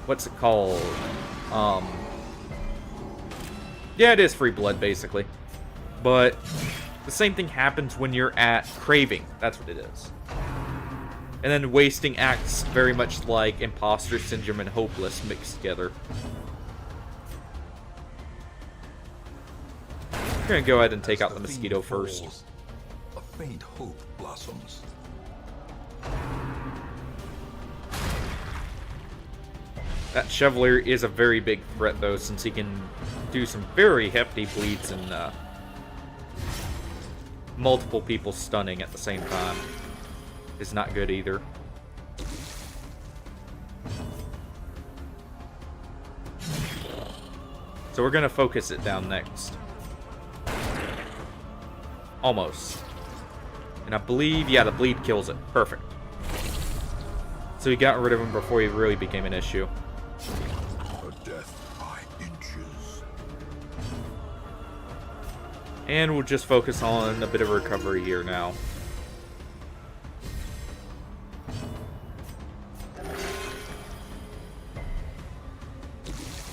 what's it called? Yeah, it is free blood, basically. But the same thing happens when you're at craving. That's what it is. And then wasting acts very much like imposter syndrome and hopeless mixed together. I'm gonna go ahead and take out the mosquito first. A faint hope blossoms. That Chevalier is a very big threat, though, since he can do some very hefty bleeds and multiple people stunning at the same time. Is not good either. So we're gonna focus it down next. Almost. And I believe, yeah, the bleed kills it. Perfect. So we got rid of him before he really became an issue. A death by inches. And we'll just focus on a bit of recovery here now.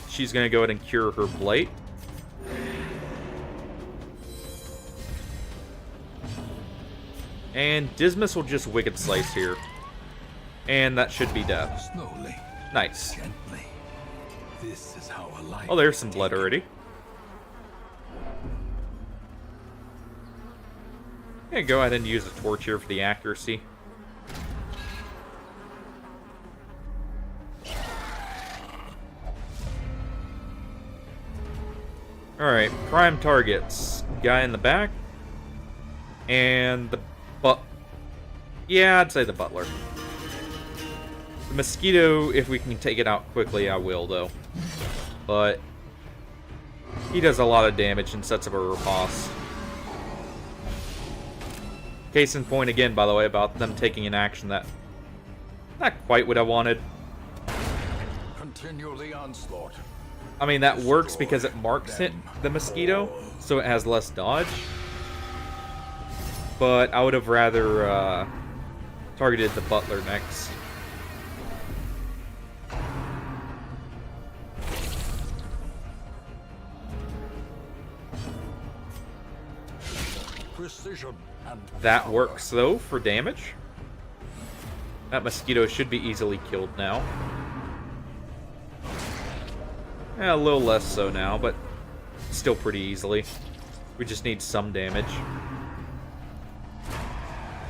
She's going to go ahead and cure her blight. And Dismas will just Wicked Slice here. And that should be death. Slowly. Nice. Gently. This is how a life. Oh, there's some blood already. Yeah, go ahead and use a torch here for the accuracy. Alright, prime targets. Guy in the back. And the yeah, I'd say the butler. The mosquito, if we can take it out quickly, I will, though. But he does a lot of damage and sets up a riposte. Case in point again, by the way, about them taking an action that not quite what I wanted. Continue the onslaught. I mean, that works because it marks the mosquito, so it has less dodge. But I would have rather targeted the butler next. Precision and That works, though, for damage. That mosquito should be easily killed now. A little less so now, but still pretty easily. We just need some damage.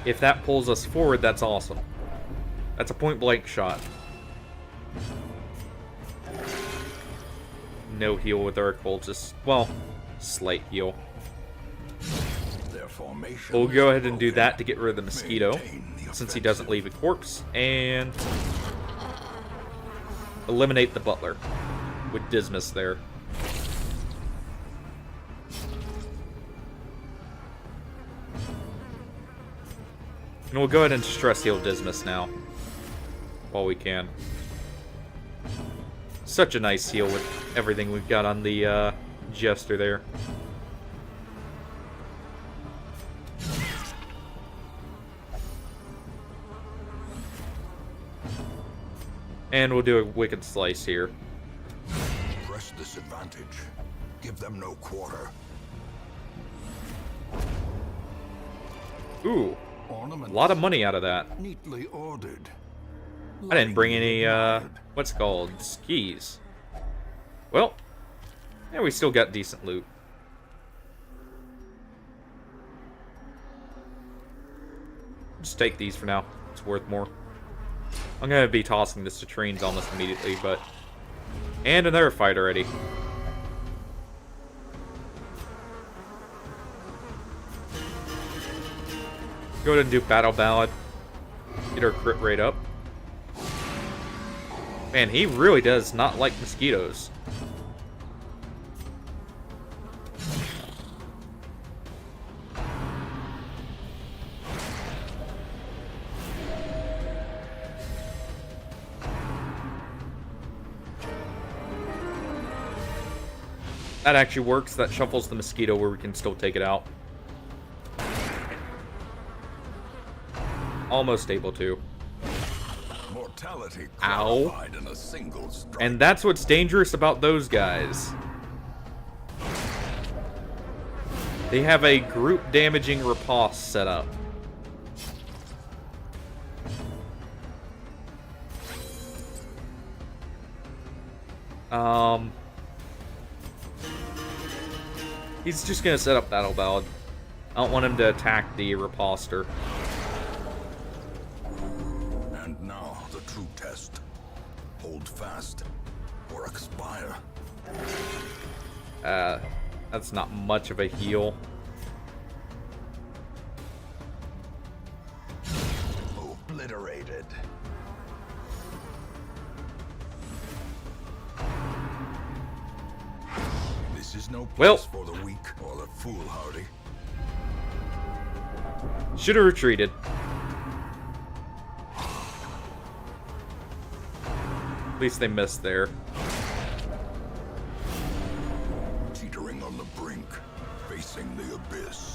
If that pulls us forward, that's awesome. That's a point-blank shot. No heal with our cultists. Well, slight heal. their formation. We'll go ahead and do that to get rid of the mosquito, since he doesn't leave a corpse, and eliminate the butler with Dismas there. And we'll go ahead and stress heal Dismas now, while we can. Such a nice heal with everything we've got on the Jester there. And we'll do a Wicked Slice here. Press this advantage. Give them no quarter. Ooh, a lot of money out of that. Neatly ordered. I didn't bring any, what's it called? Skis. Well, yeah, we still got decent loot. Just take these for now. It's worth more. I'm gonna be tossing this to trains almost immediately, but... And another fight already. Go ahead and do Battle Ballad. Get our crit rate up. Man, he really does not like mosquitoes. That actually works. That shuffles the mosquito where we can still take it out. Almost able to. Mortality Ow. in a single strike. And that's what's dangerous about those guys. They have a group damaging riposte set up. He's just gonna set up Battle Ballad. I don't want him to attack the riposter. And now the true test. Hold fast or expire. That's not much of a heal. Obliterated. This is no place for the weak or the foolhardy. Should have retreated. At least they missed there. Teetering on the brink, facing the abyss.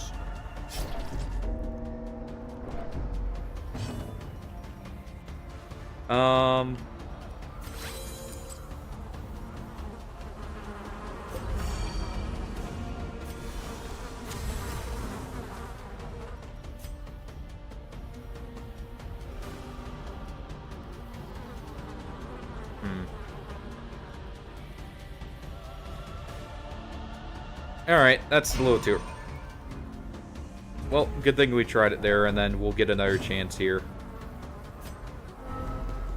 Alright, that's a little too... Well, good thing we tried it there, and then we'll get another chance here.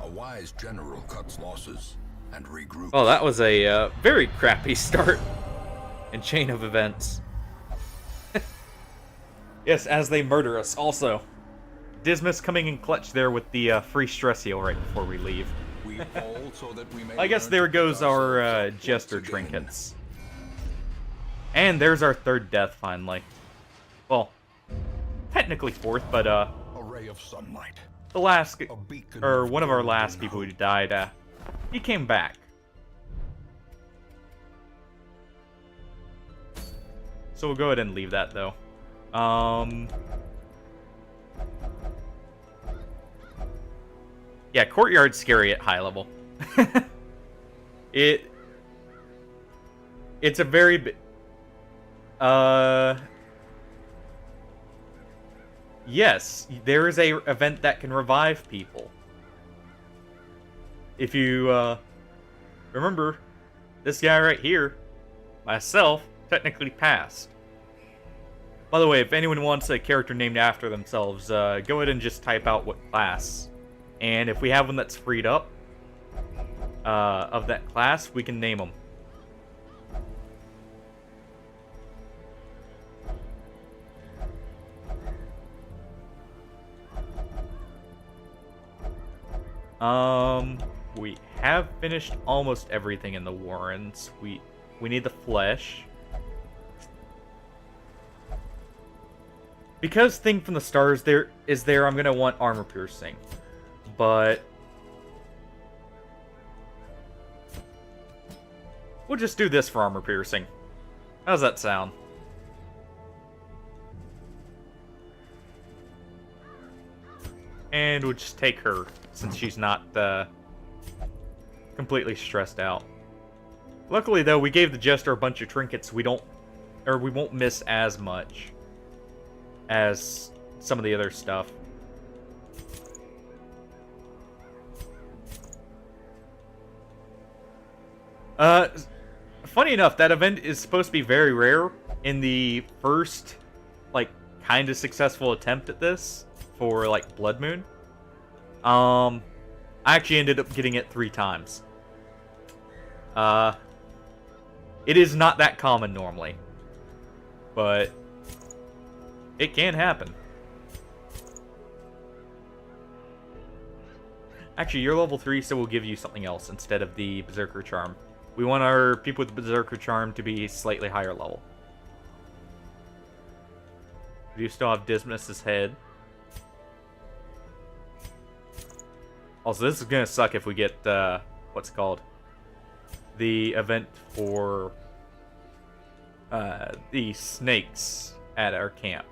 A wise general cuts losses and regroups. Oh, that was a very crappy start and chain of events. Yes, as they murder us, also. Dismas coming in clutch there with the free stress heal right before we leave. We fall so that we may I guess learn there to goes pick our ourselves up Jester once again. trinkets. And there's our third death, finally. Well, technically fourth, but A ray of sunlight. the last, A beacon or of one of our golden last people who hope. died, he came back. So we'll go ahead and leave that, though. Yeah, Courtyard's scary at high level. It's a very... Yes, there is a event that can revive people. If you, remember, this guy right here, myself, technically passed. By the way, if anyone wants a character named after themselves, go ahead and just type out what class. And if we have one that's freed up, of that class, we can name them. We have finished almost everything in the Warrens. We need the flesh. Because Thing from the Stars I'm gonna want armor piercing. But we'll just do this for armor piercing. How's that sound? And we'll just take her, since she's not completely stressed out. Luckily, though, we gave the Jester a bunch of trinkets. We won't miss as much as some of the other stuff. Funny enough, that event is supposed to be very rare in the first, like, kind of successful attempt at this for, like, Bloodmoon. I actually ended up getting it 3 times. It is not that common normally, but it can happen. Actually, you're level 3, so we'll give you something else instead of the Berserker Charm. We want our people with the Berserker Charm to be slightly higher level. We do still have Dismas's head. Also, this is gonna suck if we get, what's it called? The event for, the snakes at our camp.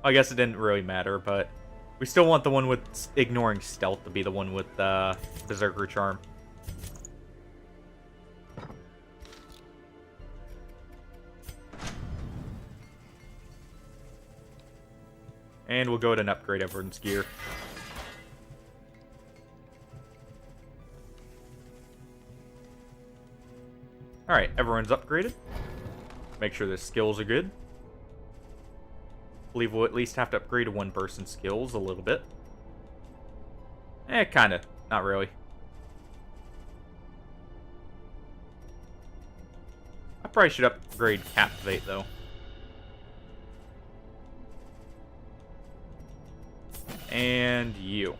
I guess it didn't really matter, but we still want the one with ignoring stealth to be the one with, Berserker Charm. And we'll go ahead and upgrade everyone's gear. Alright, everyone's upgraded. Make sure their skills are good. I believe we'll at least have to upgrade one person's skills a little bit. Kinda. Not really. I probably should upgrade Captivate, though. And you.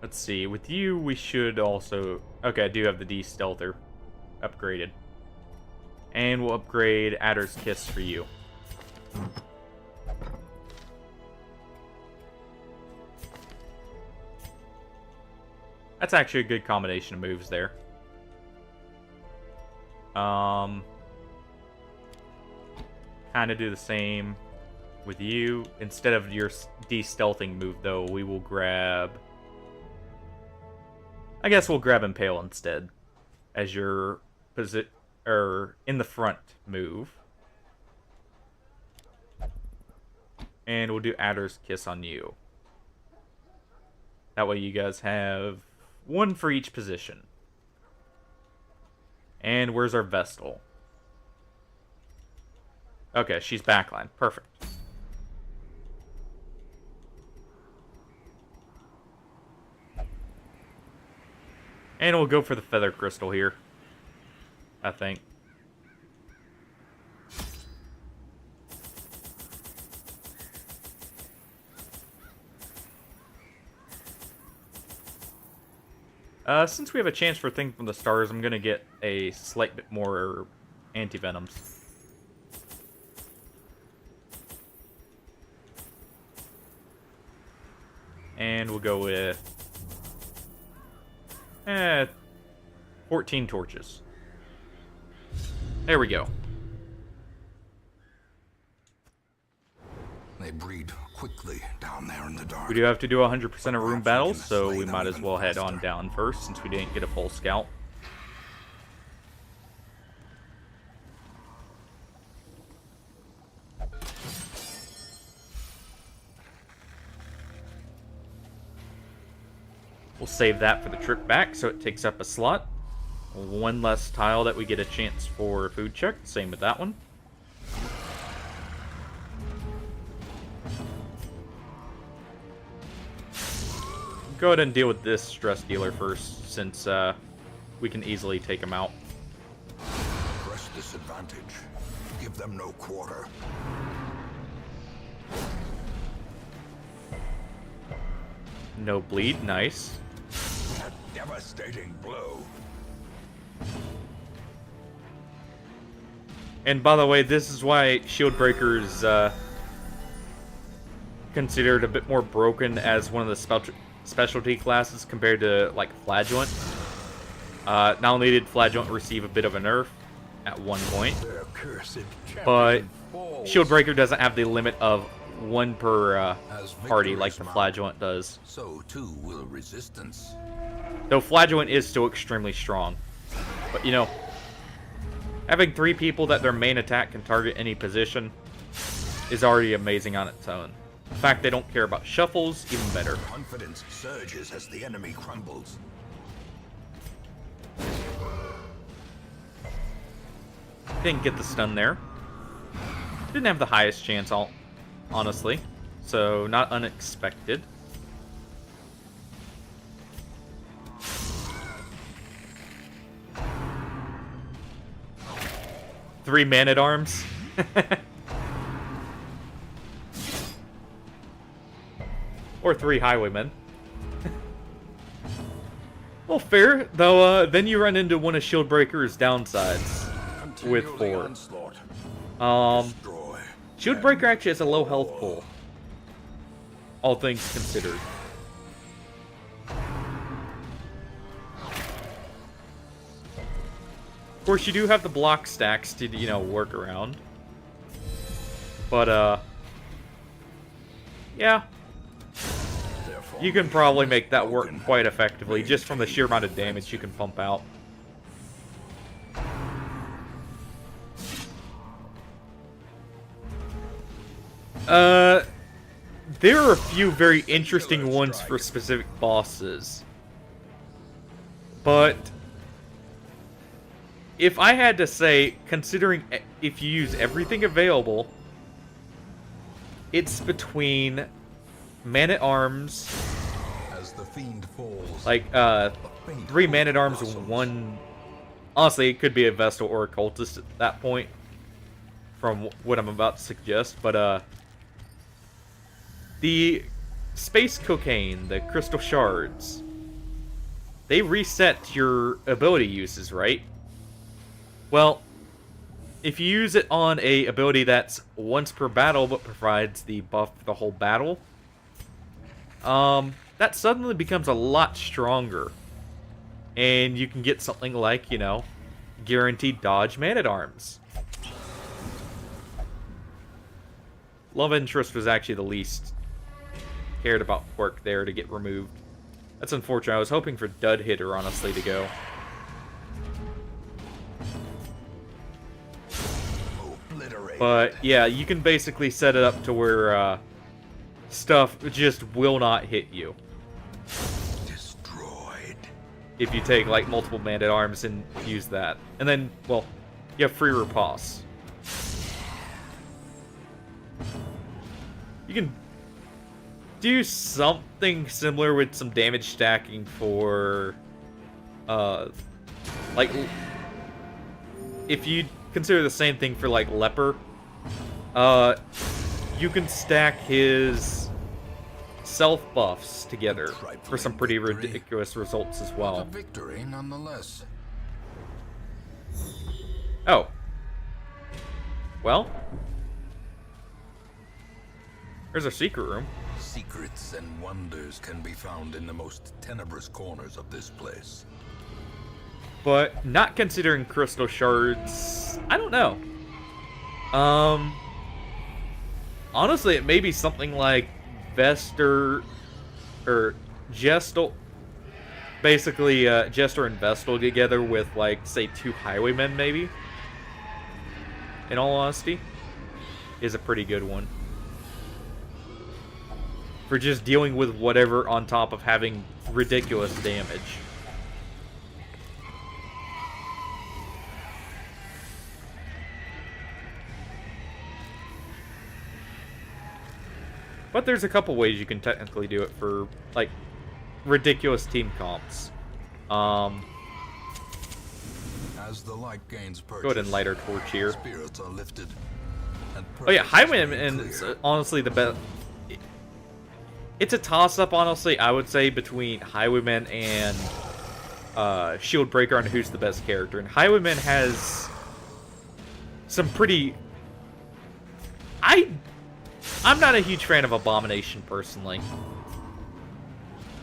Let's see. With you, we should also... Okay, I do have the D-Stealther upgraded. And we'll upgrade Adder's Kiss for you. That's actually a good combination of moves there. Kind of do the same with you. Instead of your de-stealthing move, though, we will grab... I guess we'll grab Impale instead as your in the front move. And we'll do Adder's Kiss on you. That way you guys have one for each position. And where's our Vestal? Okay, she's backline. Perfect. And we'll go for the Feather Crystal here, I think. Since we have a chance for Thing from the Stars, I'm gonna get a slight bit more anti-venoms. And we'll go with 14 torches. There we go. They breed quickly down there in the dark. We do have to do 100% of room battles, so we might as well head on down first since we didn't get a full scout. We'll save that for the trip back, so it takes up a slot. One less tile that we get a chance for food check. Same with that one. Go ahead and deal with this stress dealer first, since we can easily take him out. Press disadvantage. Give them no quarter. No bleed, nice. A devastating blow. And by the way, this is why Shield Breaker's considered a bit more broken as one of the specialty classes compared to, like, Flagellant. Not only did Flagellant receive a bit of a nerf at one point, but Shield Breaker doesn't have the limit of one per party like the Flagellant does. So too will resistance. Though Flagellant is still extremely strong. But, you know, having 3 people that their main attack can target any position is already amazing on its own. The fact they don't care about shuffles, even better. Confidence surges as the enemy crumbles. Didn't get the stun there. Didn't have the highest chance, honestly. So, not unexpected. 3 man-at-arms. Or 3 highwaymen. Well, fair, though. Then you run into one of Shieldbreaker's downsides with 4. Shieldbreaker actually has a low health pool, all things considered. Of course, you do have the block stacks to, you know, work around. But, yeah. You can probably make that work quite effectively, just from the sheer amount of damage you can pump out. There are a few very interesting ones for specific bosses. But if I had to say, considering if you use everything available, it's between Man-at-Arms, like 3 Man-at-Arms and 1. Honestly, it could be a Vestal or a Cultist at that point, from what I'm about to suggest. But the Space Cocaine, the Crystal Shards, they reset your ability uses, right? Well, if you use it on a ability that's once per battle but provides the buff for the whole battle, that suddenly becomes a lot stronger. And you can get something like, you know, guaranteed dodge Man-at-Arms. Love interest was actually the least cared about quirk there to get removed. That's unfortunate. I was hoping for Dud Hitter, honestly, to go. But, yeah, you can basically set it up to where, stuff just will not hit you. Destroyed. If you take, like, multiple Man-at-Arms and use that. And then, well, you have free riposte. You can do something similar with some damage stacking for, like, if you consider the same thing for, like, Leper, you can stack his self buffs together for some pretty ridiculous results as well. Victory nonetheless. Oh. Well. There's a secret room. Secrets and wonders can be found in the most tenebrous corners of this place. But not considering crystal shards, I don't know. Honestly, it may be something like Vester or Gestal. Basically, Jester and Vestal together with, like, say, 2 highwaymen, maybe. In all honesty, is a pretty good one. For just dealing with whatever on top of having ridiculous damage. But there's a couple ways you can technically do it for, like, ridiculous team comps. As the light gains purchase, go ahead and light our torch here. Spirits are lifted. Oh yeah, Highwayman is honestly the best. It's a toss-up, honestly, I would say, between Highwayman and Shieldbreaker on who's the best character. And Highwayman has some pretty... I'm not a huge fan of Abomination, personally.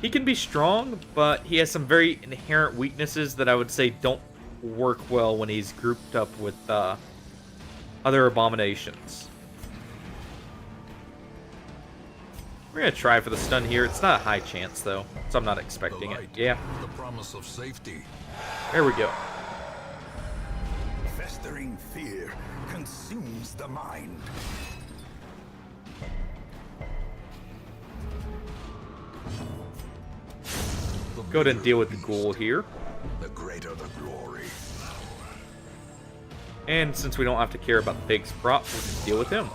He can be strong, but he has some very inherent weaknesses that I would say don't work well when he's grouped up with other Abominations. We're gonna try for the stun here. It's not a high chance, though, so I'm not expecting it. Yeah. The promise of safety. There we go. Festering fear consumes the mind. Go ahead and deal with the ghoul here. The greater the glory. And since we don't have to care about the pig's prop, we'll just deal with him.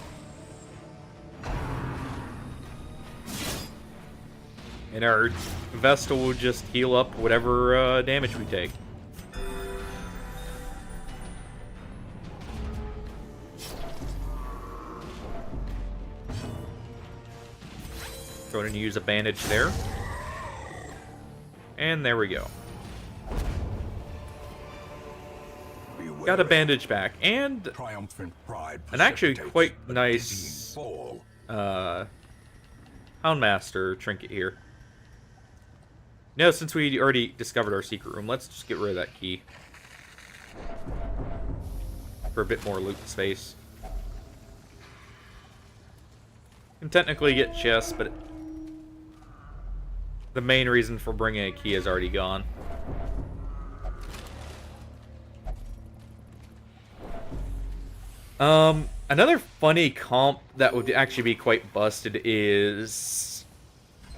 And our Vestal will just heal up whatever damage we take. Go ahead and use a bandage there. And there we go. Got a bandage back, and Triumphant pride an actually precipitates quite a nice dizzying fall. Houndmaster trinket here. Now, since we already discovered our secret room, let's just get rid of that key. For a bit more loot space. Can technically get chests, but the main reason for bringing a key is already gone. Another funny comp that would actually be quite busted is...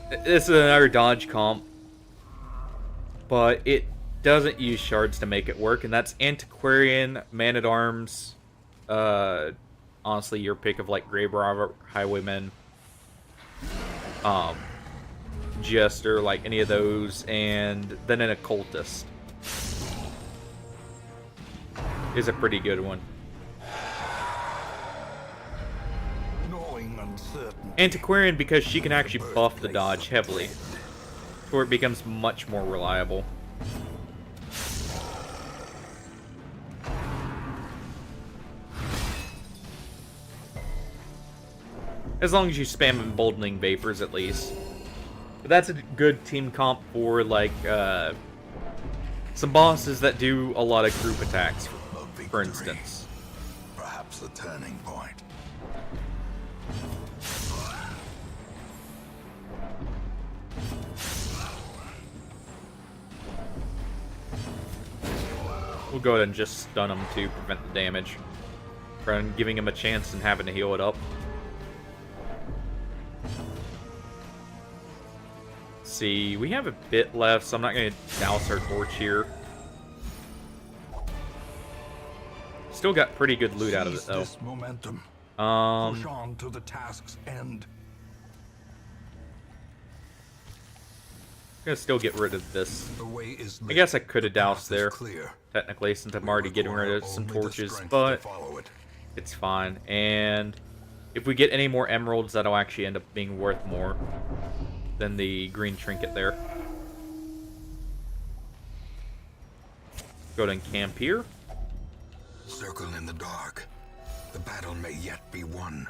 This is another dodge comp, but it doesn't use shards to make it work, and that's Antiquarian, Man-at-Arms, honestly, your pick of, like, Grave Robber, Highwayman, Jester, like, any of those, and then an Occultist is a pretty good one. Antiquarian, because she can actually buff the dodge heavily, where it becomes much more reliable. As long as you spam Emboldening Vapors, at least. But that's a good team comp for, like, some bosses that do a lot of group attacks, for instance. Perhaps the turning point. We'll go ahead and just stun him to prevent the damage, rather than giving him a chance and having to heal it up. Let's see, we have a bit left, so I'm not going to douse our torch here. Still got pretty good loot out of it, though. This momentum. Push on to the task's end. I'm gonna still get rid of this. The way is lit. I guess I could have The path doused is there, clear. technically, since I'm already getting rid of some Only the torches, strength but to follow it. it's fine. And if we get any more emeralds, that'll actually end up being worth more than the green trinket there. Go ahead and camp here. Circle in the dark. The battle may yet be won.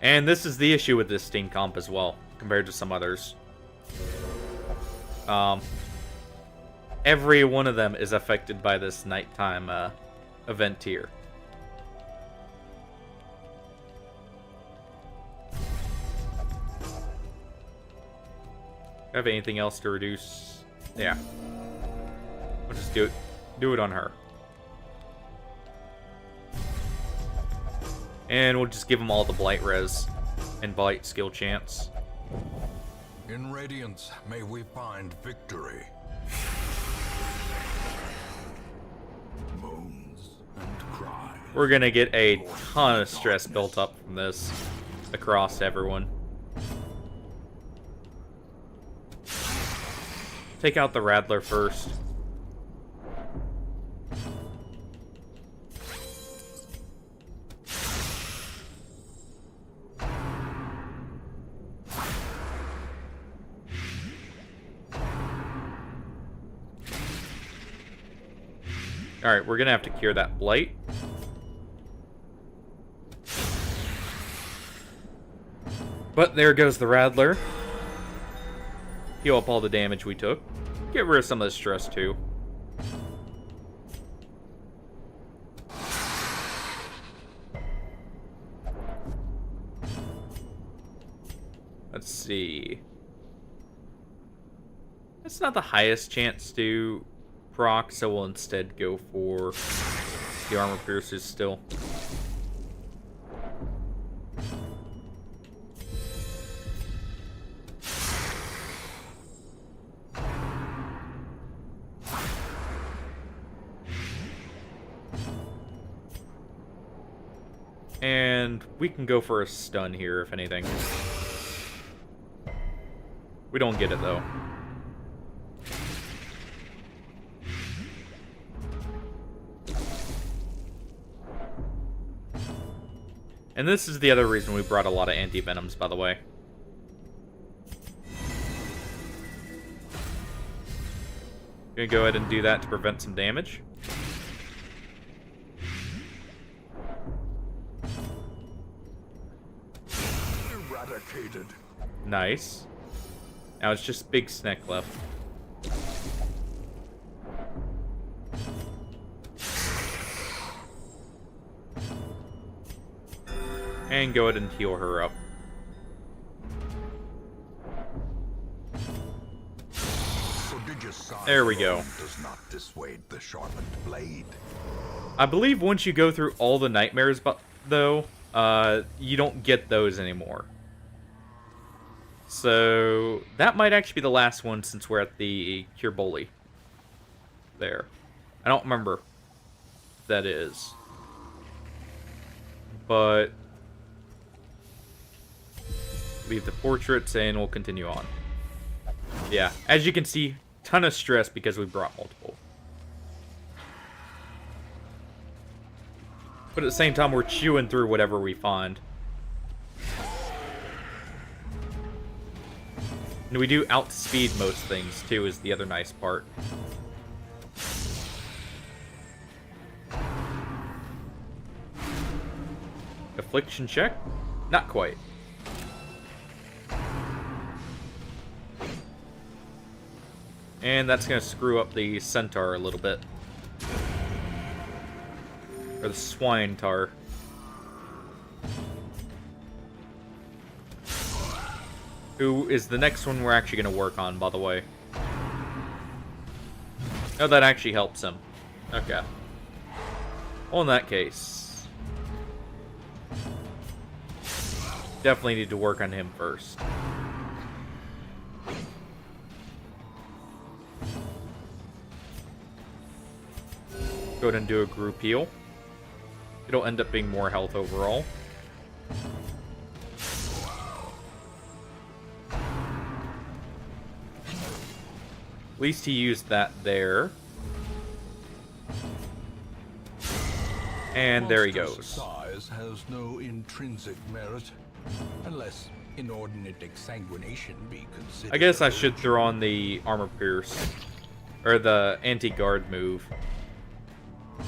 And this is the issue with this Steam comp as well, compared to some others. Every one of them is affected by this nighttime event here. Have anything else to reduce? Yeah. We'll just do it on her. And we'll just give them all the Blight res and Blight skill chance. In Radiance, may we find victory. Moans and cries. We're gonna get a ton of stress built up from this across everyone. Take out the Rattler first. Alright, we're gonna have to cure that Blight. But there goes the Rattler. Heal up all the damage we took. Get rid of some of the stress too. Let's see. It's not the highest chance to proc, so we'll instead go for the armor piercers still. And we can go for a stun here, if anything. We don't get it, though. And this is the other reason we brought a lot of anti-venoms, by the way. Gonna go ahead and do that to prevent some damage. Eradicated. Nice. Now it's just Big Snack left. And go ahead and heal her up. There we go. Does not dissuade the sharpened blade. I believe once you go through all the nightmares, though, you don't get those anymore. So that might actually be the last one since we're at the Cure Bully. There. I don't remember if that is. But leave the portraits and we'll continue on. Yeah, as you can see, ton of stress because we brought multiple. But at the same time, we're chewing through whatever we find. And we do outspeed most things, too, is the other nice part. Affliction check? Not quite. And that's going to screw up the centaur a little bit. Or the swine tar. Who is the next one we're actually going to work on, by the way. Oh, that actually helps him. Okay. Well, in that case, definitely need to work on him first. Go ahead and do a group heal. It'll end up being more health overall. At least he used that there. And there he goes. Size has no intrinsic merit, unless inordinate exsanguination be considered. I guess I should throw on the armor pierce, or the anti-guard move,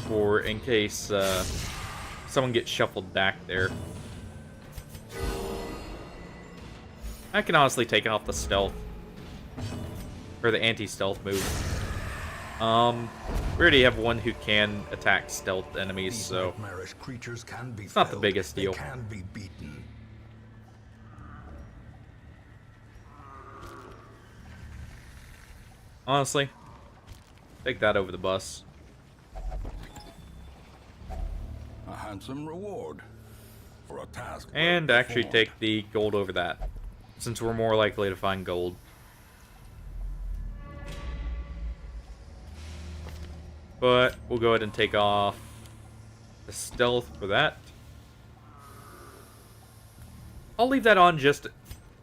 for in case someone gets shuffled back there. I can honestly take off the stealth, or the anti-stealth move. We already have one who can attack stealth enemies, so it's not the biggest deal. Can be beaten. Honestly, take that over the bus. A handsome reward for a task. And actually take the gold over that, since we're more likely to find gold. But we'll go ahead and take off the stealth for that. I'll leave that on just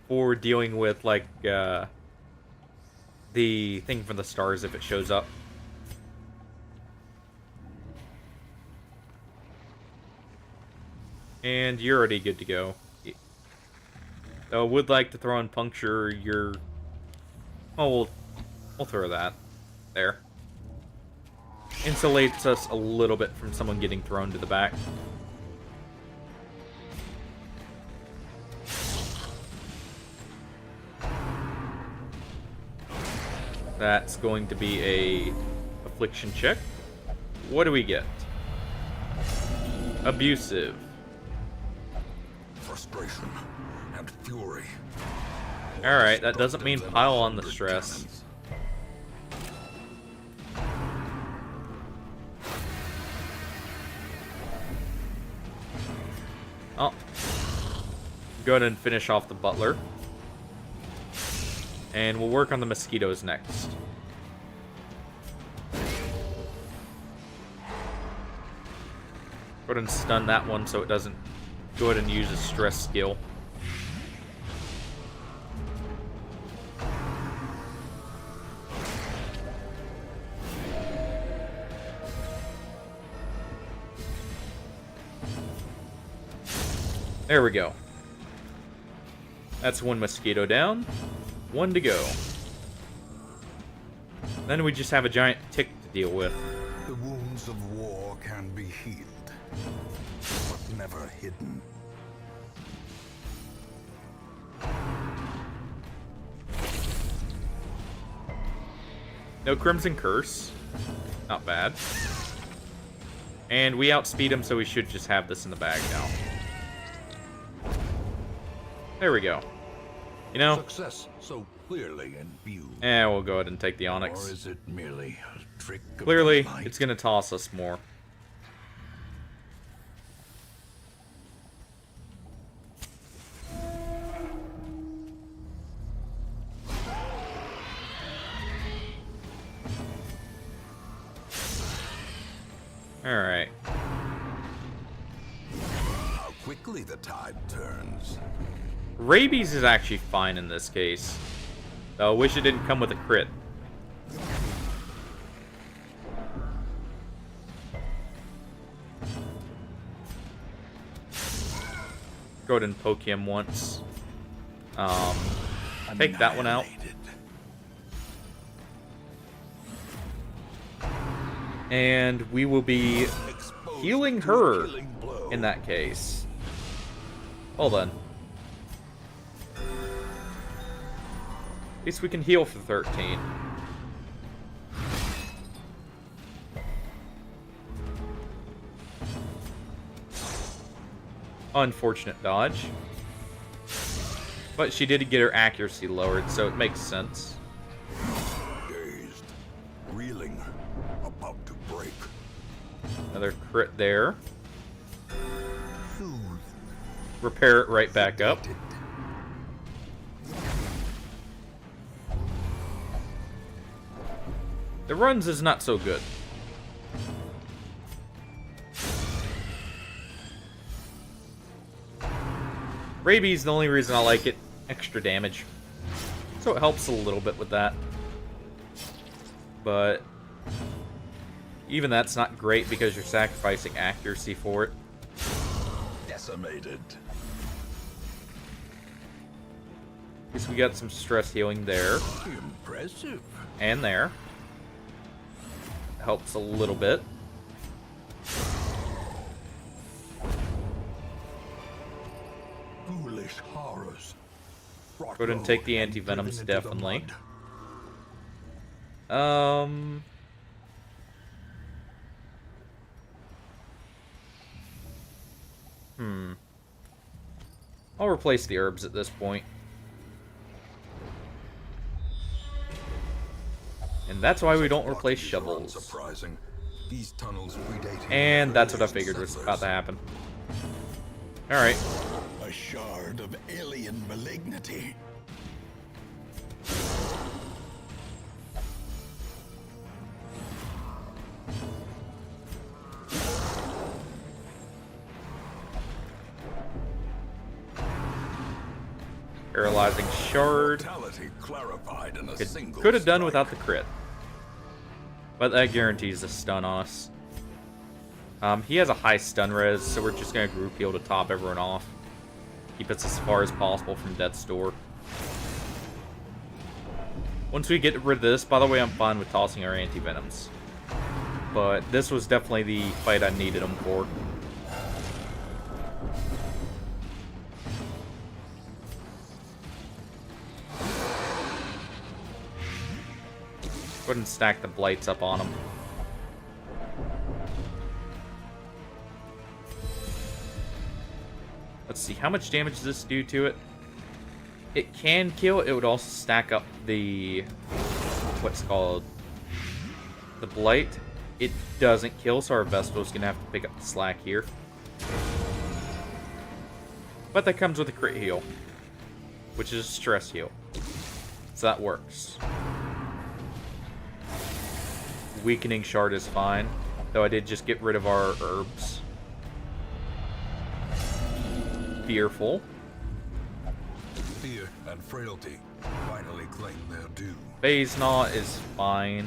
for dealing with, like, the thing from the stars if it shows up. And you're already good to go. Though I would like to throw in puncture your... Oh, we'll throw that. There. Insulates us a little bit from someone getting thrown to the back. That's going to be a affliction check. What do we get? Abusive. Frustration and fury. Alright, that doesn't mean pile on the stress. Oh. Go ahead and finish off the butler. And we'll work on the mosquitoes next. Go ahead and stun that one so it doesn't. Go ahead and use a stress skill. There we go. That's one mosquito down. One to go. Then we just have a giant tick to deal with. The wounds of war can be healed, but never hidden. No Crimson Curse. Not bad. And we outspeed him, so we should just have this in the bag now. There we go. You know, Success so clearly in view. we'll go ahead and take the Or Onyx. is it merely a trick of Clearly, the light? it's going to toss us more. Alright. How quickly the tide turns. Rabies is actually fine in this case. Though I wish it didn't come with a crit. Go ahead and poke him once. Take that one out. Annihilated. And we will be Exposed healing to a her killing blow. in that case. Hold on. At least we can heal for 13. Unfortunate dodge. But she did get her accuracy lowered, so it makes sense. Dazed, reeling, about to break. Another crit there. Soothed, Repair it right back up. sedated. The runs is not so good. Rabies is the only reason I like it. Extra damage. So it helps a little bit with that. But even that's not great because you're sacrificing accuracy for it. Decimated. At least we got some stress healing there. Impressive. And there. Helps a little bit. Foolish horrors. Brought Go ahead and low take the and anti-venoms, driven into the definitely. mud. I'll replace the herbs at this point. And that's why we don't replace These are shovels. unsurprising. These tunnels predate And that's what I earliest figured was settlers. about to happen. Alright. A shard of alien malignity. Paralyzing shard. Mortality clarified in a single Could have done strike. without the crit. But that guarantees a stun on us. He has a high stun res, so we're just going to group heal to top everyone off. Keep us as far as possible from death's door. Once we get rid of this, by the way, I'm fine with tossing our anti-venoms. But this was definitely the fight I needed them for. Go ahead and stack the blights up on them. Let's see, how much damage does this do to it? It can kill, it would also stack up the... what's called? The blight. It doesn't kill, so our Vestal's gonna have to pick up the slack here. But that comes with a crit heal, which is a stress heal. So that works. Weakening shard is fine, though I did just get rid of our herbs. Fearful. Fear and frailty finally claim their due. Phase Gnaw is fine.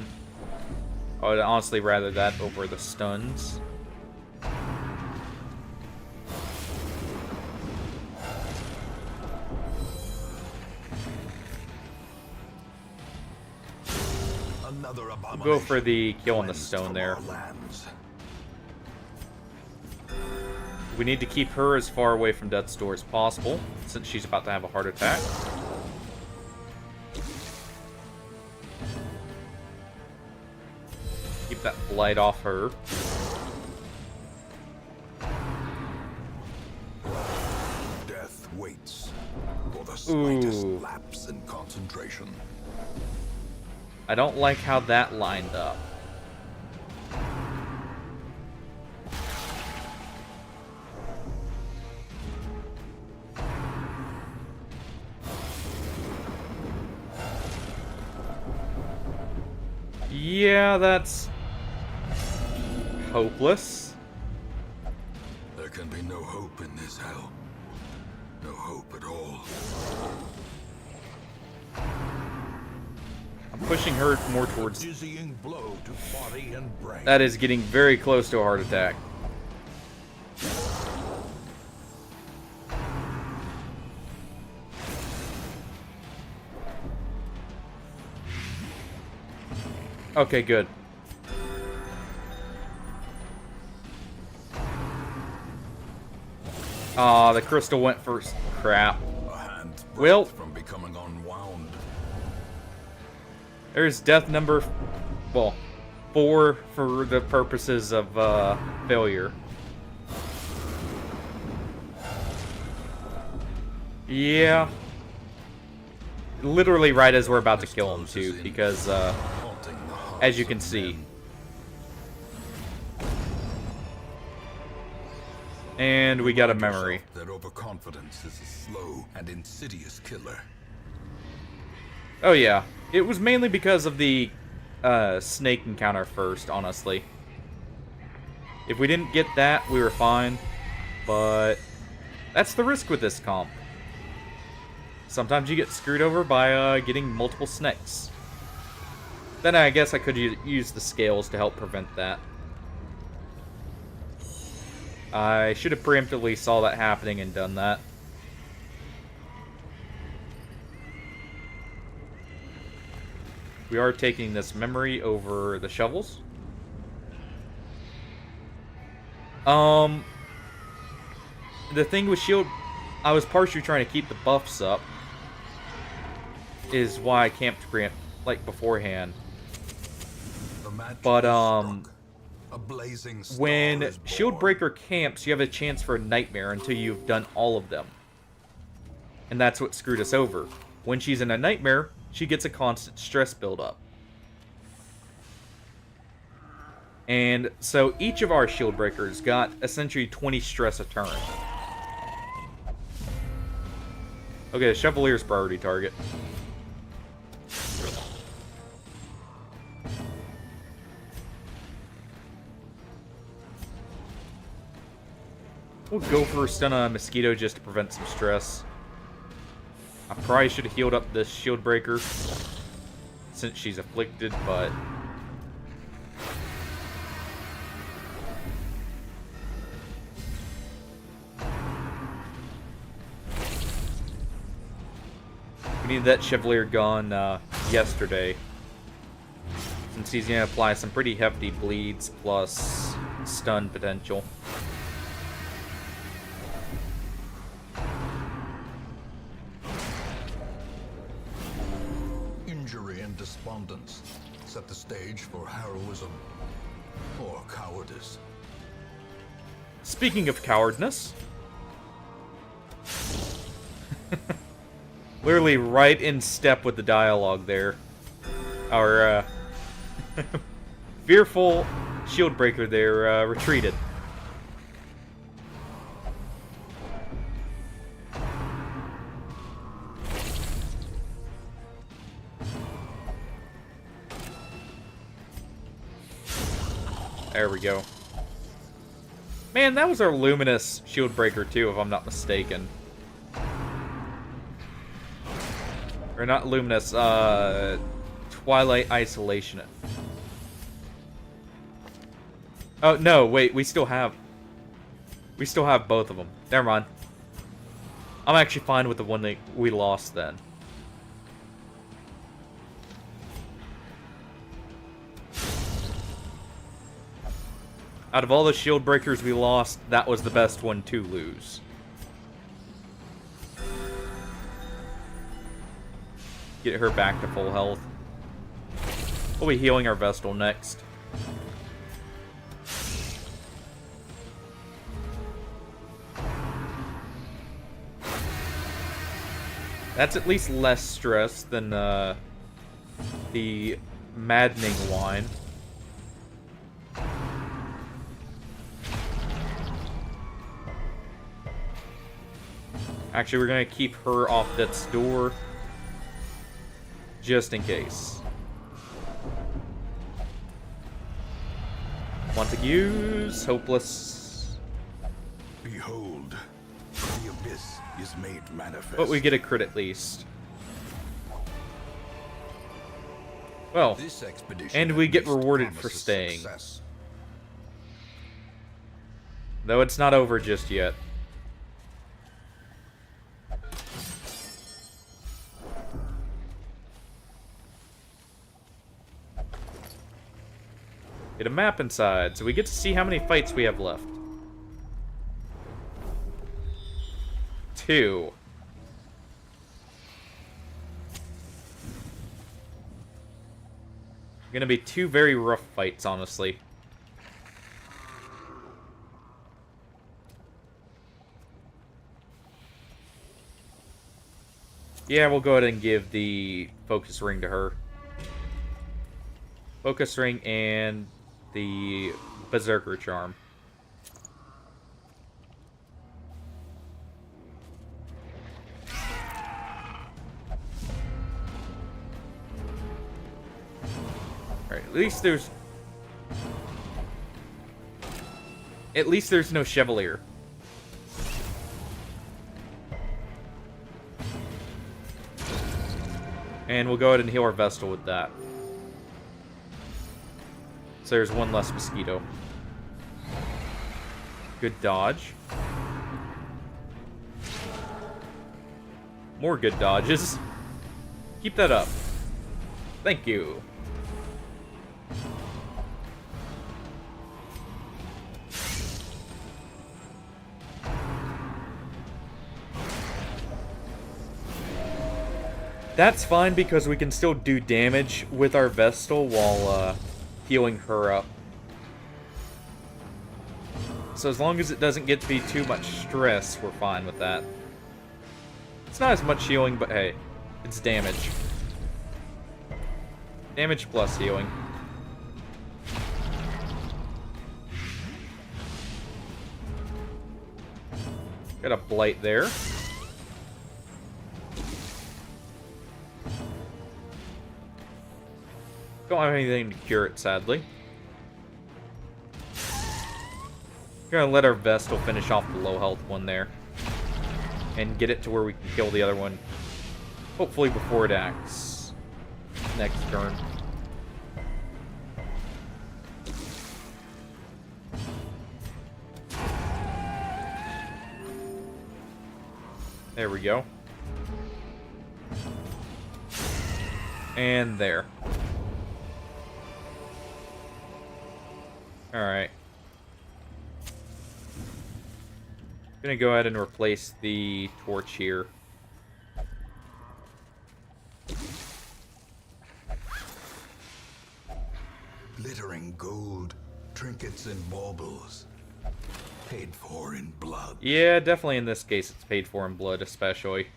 I would honestly rather that over the stuns. another abomination. Go for the kill on the stone from there. our lands. We need to keep her as far away from death's door as possible, since she's about to have a heart attack. Keep that blight off her. Death waits for the slightest Ooh. lapse in concentration. I don't like how that lined up. Yeah, that's hopeless. There can be no hope in this hell. No hope at all. I'm pushing her more towards... Dizzying blow to body and brain. That is getting very close to a heart attack. Okay, good. Aw, the crystal went first. Crap. A hand's breadth Well, from becoming unwound. there's death number, well, 4 for the purposes of failure. Yeah. Literally right as we're about to kill him, too, because, Haunting the hearts as you can of see. men. And we got a memory. That overconfidence is a slow and insidious killer. Oh yeah, it was mainly because of the snake encounter first, honestly. If we didn't get that, we were fine. But that's the risk with this comp. Sometimes you get screwed over by getting multiple snakes. Then I guess I could use the scales to help prevent that. I should have preemptively saw that happening and done that. We are taking this memory over the shovels. The thing with shield, I was partially trying to keep the buffs up, is why I camped like beforehand. The match But is struck. A blazing star when is Shield born. Breaker camps, you have a chance for a nightmare until you've done all of them. And that's what screwed us over. When she's in a nightmare, she gets a constant stress buildup. And so each of our Shield Breakers got essentially 20 stress a turn. Okay, the Chevalier's priority target. We'll go for a stun on a mosquito just to prevent some stress. I probably should have healed up this shield breaker since she's afflicted, but we needed that Chevalier gone yesterday, since he's gonna apply some pretty hefty bleeds plus stun potential. Injury and despondence set the stage for heroism or cowardice. Speaking of cowardness, literally right in step with the dialogue there, our fearful shield breaker there retreated. There we go. Man, that was our luminous shield breaker too, if I'm not mistaken. Or not luminous, Twilight Isolation. Oh no, wait, we still have both of them. Never mind. I'm actually fine with the one that we lost then. Out of all the shield breakers we lost, that was the best one to lose. Get her back to full health. We'll be healing our Vestal next. That's at least less stress than the maddening wine. Actually, we're gonna keep her off death's door, just in case. Montague's hopeless. Behold, the abyss is made manifest. But we get a crit at least. Well, This expedition and we at get least rewarded for promises staying. success. Though it's not over just yet. Get a map inside, so we get to see how many fights we have left. 2. Gonna be 2 very rough fights, honestly. Yeah, we'll go ahead and give the focus ring to her. Focus ring and the Berserker charm. Alright, at least there's no Chevalier. And we'll go ahead and heal our Vestal with that. So there's one less mosquito. Good dodge. More good dodges. Keep that up. Thank you. That's fine because we can still do damage with our Vestal while healing her up. So as long as it doesn't get to be too much stress, we're fine with that. It's not as much healing, but hey, it's damage. Damage plus healing. Got a blight there. Don't have anything to cure it, sadly. Gonna let our Vestal finish off the low health one there. And get it to where we can kill the other one. Hopefully before it acts next turn. There we go. And there. Alright. Gonna go ahead and replace the torch here. Glittering gold, trinkets and baubles. Paid for in blood. Yeah, definitely in this case it's paid for in blood, especially.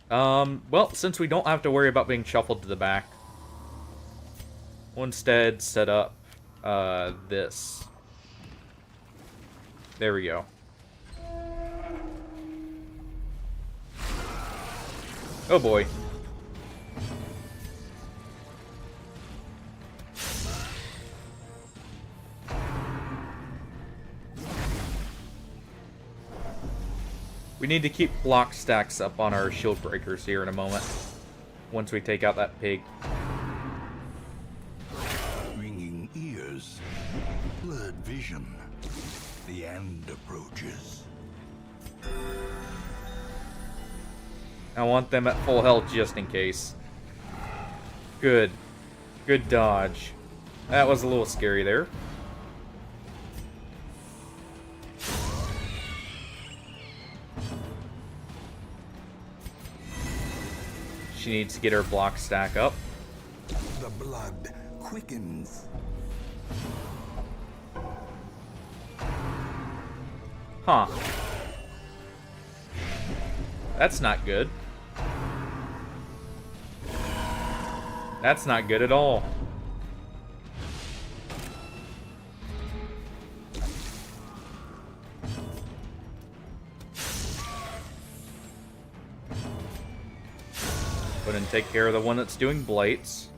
Well, since we don't have to worry about being shuffled to the back, we'll instead set up this. There we go. Oh boy. We need to keep block stacks up on our shield breakers here in a moment. Once we take out that pig. Ringing ears, blurred vision. The end approaches. I want them at full health just in case. Good. Good dodge. That was a little scary there. She needs to get her block stack up. The blood quickens. Huh. That's not good. That's not good at all. Go ahead and take care of the one that's doing blights.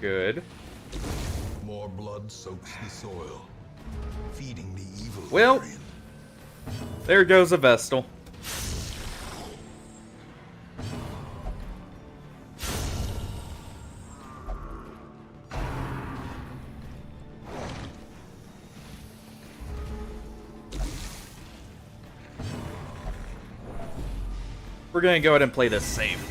Good. More blood soaks the soil, feeding the evil. Well, therein. there goes a Vestal. We're gonna go ahead and play this safe.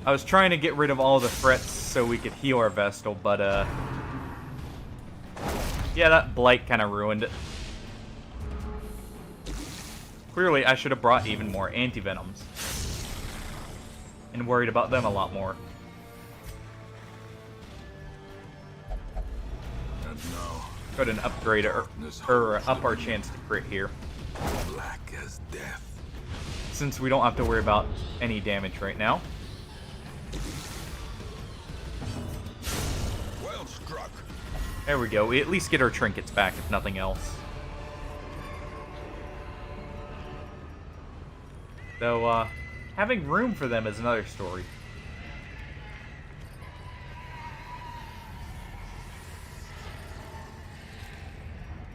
I was trying to get rid of all the threats so we could heal our Vestal, but yeah, that blight kind of ruined it. Clearly, I should have brought even more anti-venoms. And worried about them a lot more. And now, Go ahead and upgrade or up our chance to crit here. black as death. Since we don't have to worry about any damage right now. Well struck. There we go. We at least get our trinkets back, if nothing else. Though, having room for them is another story.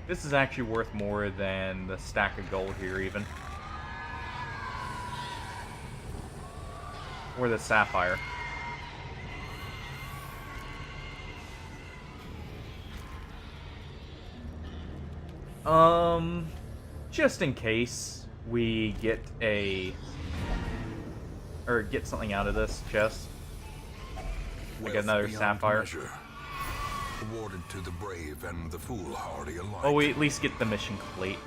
This is actually worth more than the stack of gold here, even. Or the sapphire. Just in case we get get something out of this chest. We get another sapphire. Measure. Awarded to the brave and the foolhardy alike. Oh, we at least get the mission complete.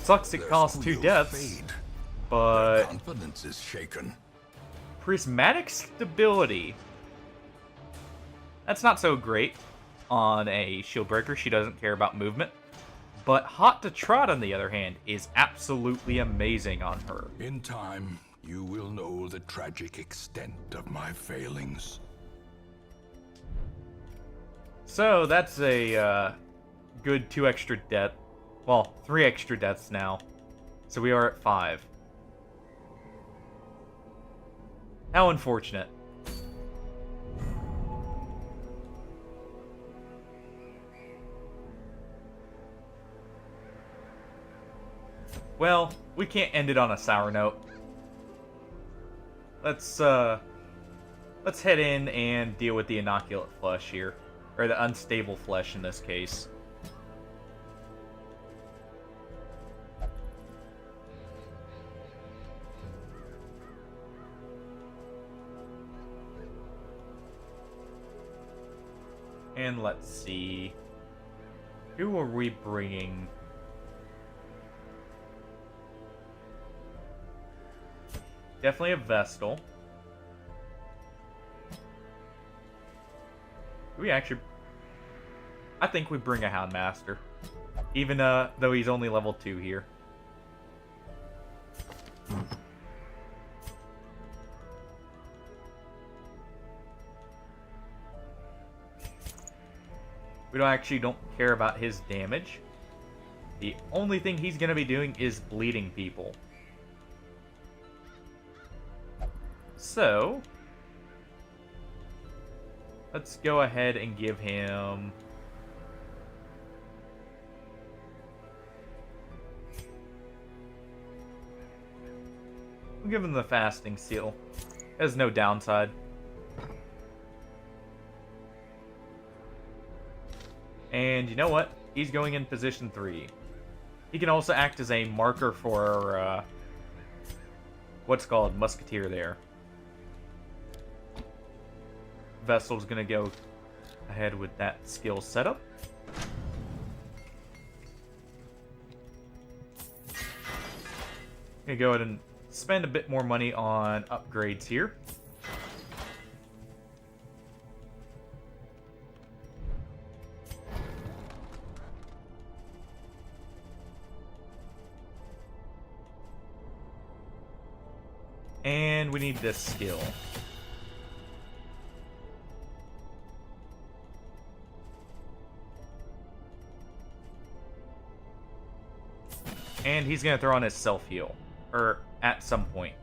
Sucks it Their costs 2 squeals deaths, fade. but Their confidence is shaken. prismatic stability. That's not so great on a shield breaker. She doesn't care about movement. But hot to trot, on the other hand, is absolutely amazing on her. In time, you will know the tragic extent of my failings. So that's a good 2 extra death. Well, 3 extra deaths now. So we are at 5. How unfortunate. Well, we can't end it on a sour note. Let's head in and deal with the inoculate flesh here. Or the unstable flesh in this case. And let's see. Who are we bringing? Definitely a Vestal. We actually... I think we bring a Houndmaster. Even though he's only level 2 here. We don't care about his damage. The only thing he's going to be doing is bleeding people. So, let's go ahead and give him... We'll give him the fasting seal. There's no downside. And you know what? He's going in position 3. He can also act as a marker for what's called Musketeer there. Vestal's gonna go ahead with that skill setup. Gonna go ahead and spend a bit more money on upgrades here. And we need this skill. And he's going to throw on his self-heal. Or at some point.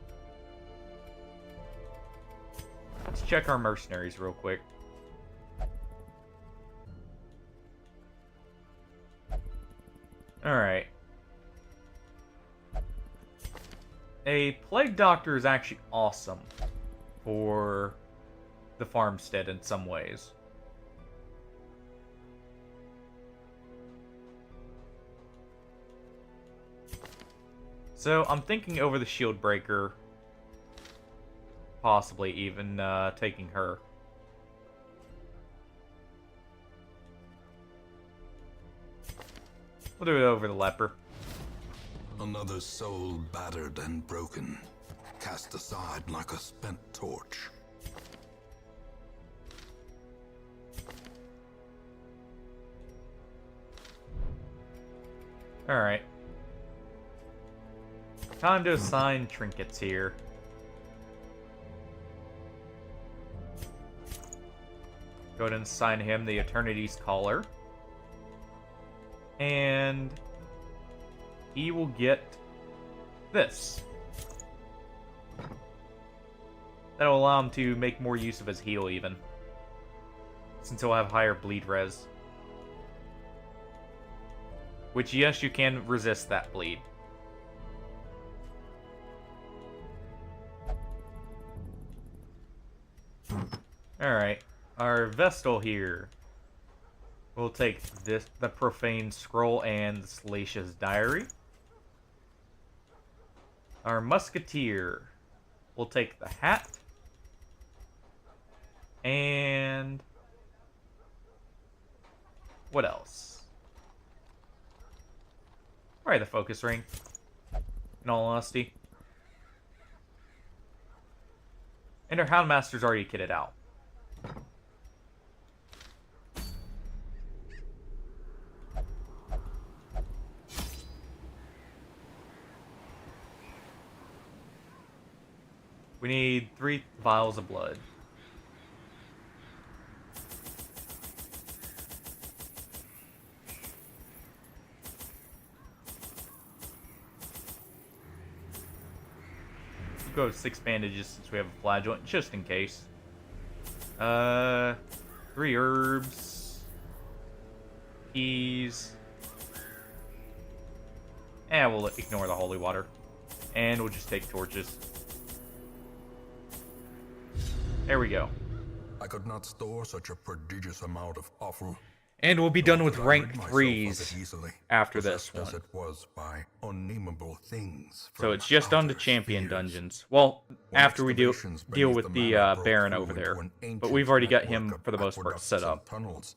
Let's check our mercenaries real quick. Alright. A plague doctor is actually awesome for the farmstead in some ways. So I'm thinking over the shield breaker, possibly even taking her. We'll do it over the leper. Another soul battered and broken, cast aside like a spent torch. Alright. Time to assign trinkets here. Go ahead and assign him the Eternity's Collar. And he will get this. That'll allow him to make more use of his heal even. Since he'll have higher bleed res. Which, yes, you can resist that bleed. Alright, our Vestal here. We'll take this, the Profane Scroll and Salacious Diary. Our Musketeer. We'll take the hat. And what else? Probably the Focus Ring, in all honesty. And our Houndmaster's already kitted out. We need 3 vials of blood. We'll go with 6 bandages since we have a flagellant, just in case. 3 herbs. Keys. And we'll ignore the holy water. And we'll just take torches. There we go. I could not store such a prodigious amount of offal. And we'll be done with But I rank rid myself of 3s it easily, after this possessed as one. it was by unnameable things So from it's just on to outer champion spheres. dungeons. Well, When after we deal excavations deal beneath with the the manor broke Baron through over into there. an But ancient we've already got network him, of for the most part, aqueducts set and up. tunnels,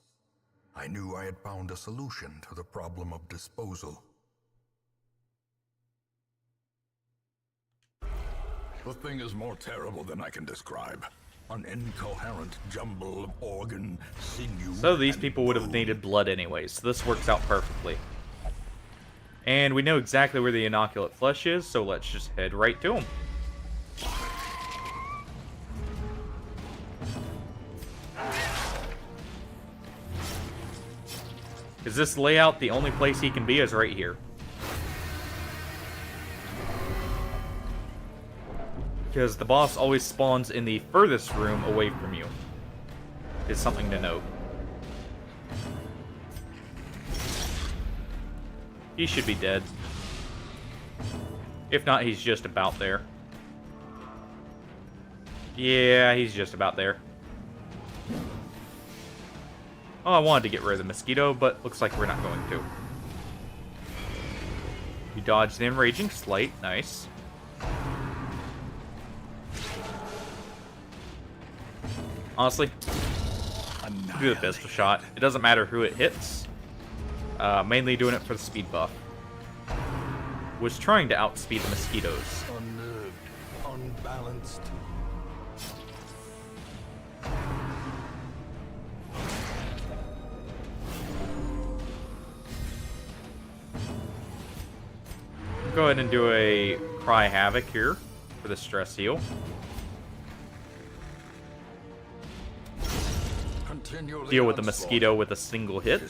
I knew I had found a solution to the problem of disposal. The thing is more terrible than I can describe. An incoherent jumble of organ, sinew, So these and people would have bone. needed blood anyways, so this works out perfectly. And we know exactly where the inoculate flesh is, so let's just head right to him. Is this layout the only place he can be is right here? Because the boss always spawns in the furthest room away from you. Is something to note. He should be dead. If not, he's just about there. Yeah, he's just about there. Oh, I wanted to get rid of the mosquito, but looks like we're not going to. You dodged the enraging slight. Nice. Honestly, do the pistol shot. It doesn't matter who it hits. Mainly doing it for the speed buff. was trying to outspeed the mosquitoes. Unnerved, unbalanced. Go ahead and do a Cry Havoc here for the stress heal. Deal with the mosquito with a single hit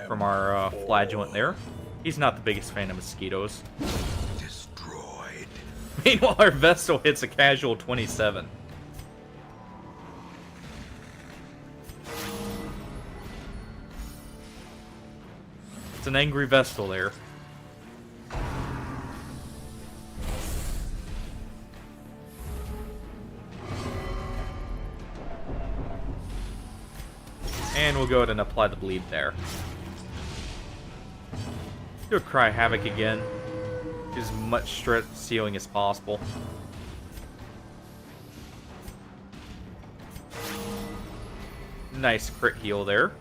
from our flagellant there. He's not the biggest fan of mosquitoes. Destroyed. Meanwhile, our Vestal hits a casual 27. It's an angry Vestal there. And we'll go ahead and apply the bleed there. Do a Cry Havoc again. As much stress sealing as possible. Nice crit heal there.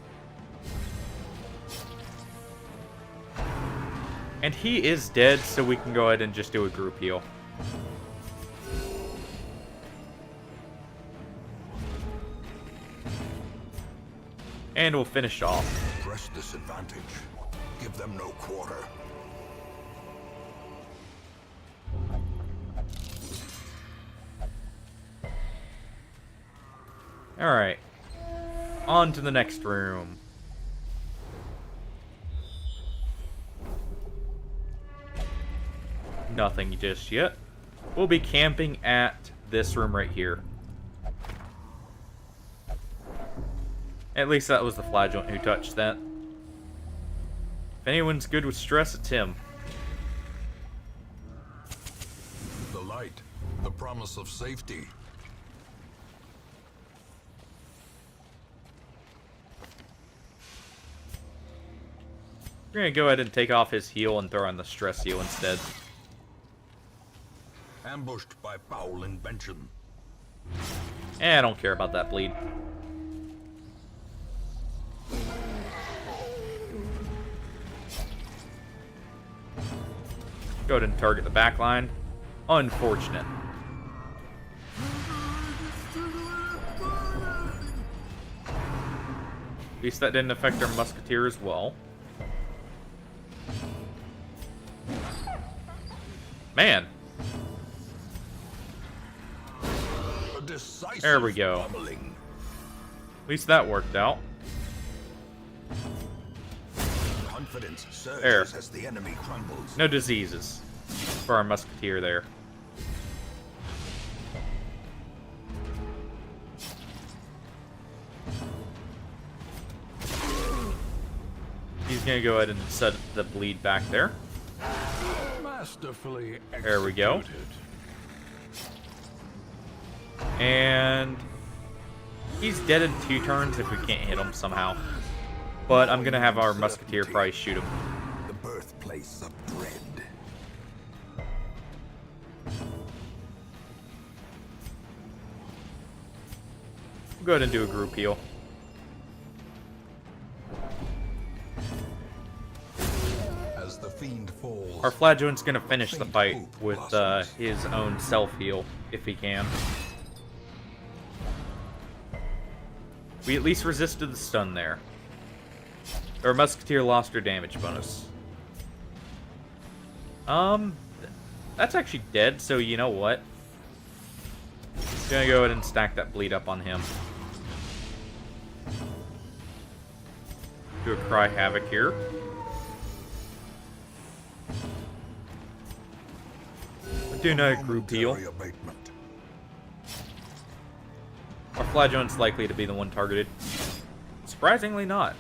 And he is dead, so we can go ahead and just do a group heal. And we'll finish off. Press this advantage. Give them no quarter. Alright. On to the next room. Nothing just yet. We'll be camping at this room right here. At least that was the flagellant who touched that. If anyone's good with stress, it's him. The light, the promise of safety. We're gonna go ahead and take off his heal and throw on the stress heal instead. Ambushed by foul invention. I don't care about that bleed. Go ahead and target the back line. Unfortunate. At least that didn't affect our musketeer as well. Man. There we go. Bubbling. At least that worked out. Confidence surges There. as the enemy crumbles. No diseases for our musketeer there. He's gonna go ahead and set the bleed back there. Masterfully There we go. executed. And he's dead in 2 turns if we can't hit him somehow. But I'm gonna have our musketeer probably shoot him. The birthplace of dread. We'll go ahead and do a group heal. As the fiend falls, Our flagellant's gonna finish the fight with his own self-heal, if he can. We at least resisted the stun there. Our musketeer lost her damage bonus. That's actually dead, so you know what? Gonna go ahead and stack that bleed up on him. Do a Cry Havoc here. Do another group heal. momentary abatement. Our flagellant's likely to be the one targeted. Surprisingly not.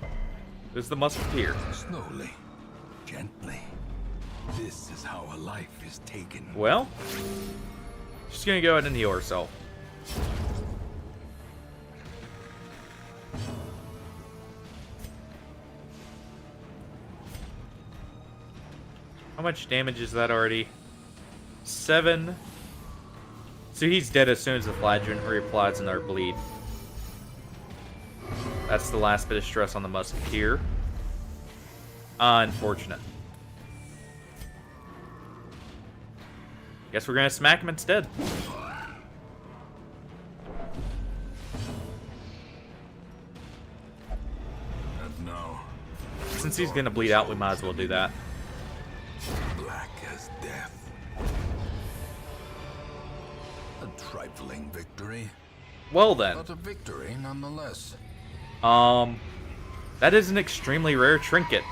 It was the musketeer. Slowly, gently. This is how a life is taken. Well, she's gonna go ahead and heal herself. How much damage is that already? 7. So he's dead as soon as the flagellant reapplies another bleed. That's the last bit of stress on the musketeer. Unfortunate. Guess we're gonna smack him instead. And now, Since he's gonna bleed out, we might as well do that. black as death. A trifling victory, Well then, but a victory nonetheless. that is an extremely rare trinket.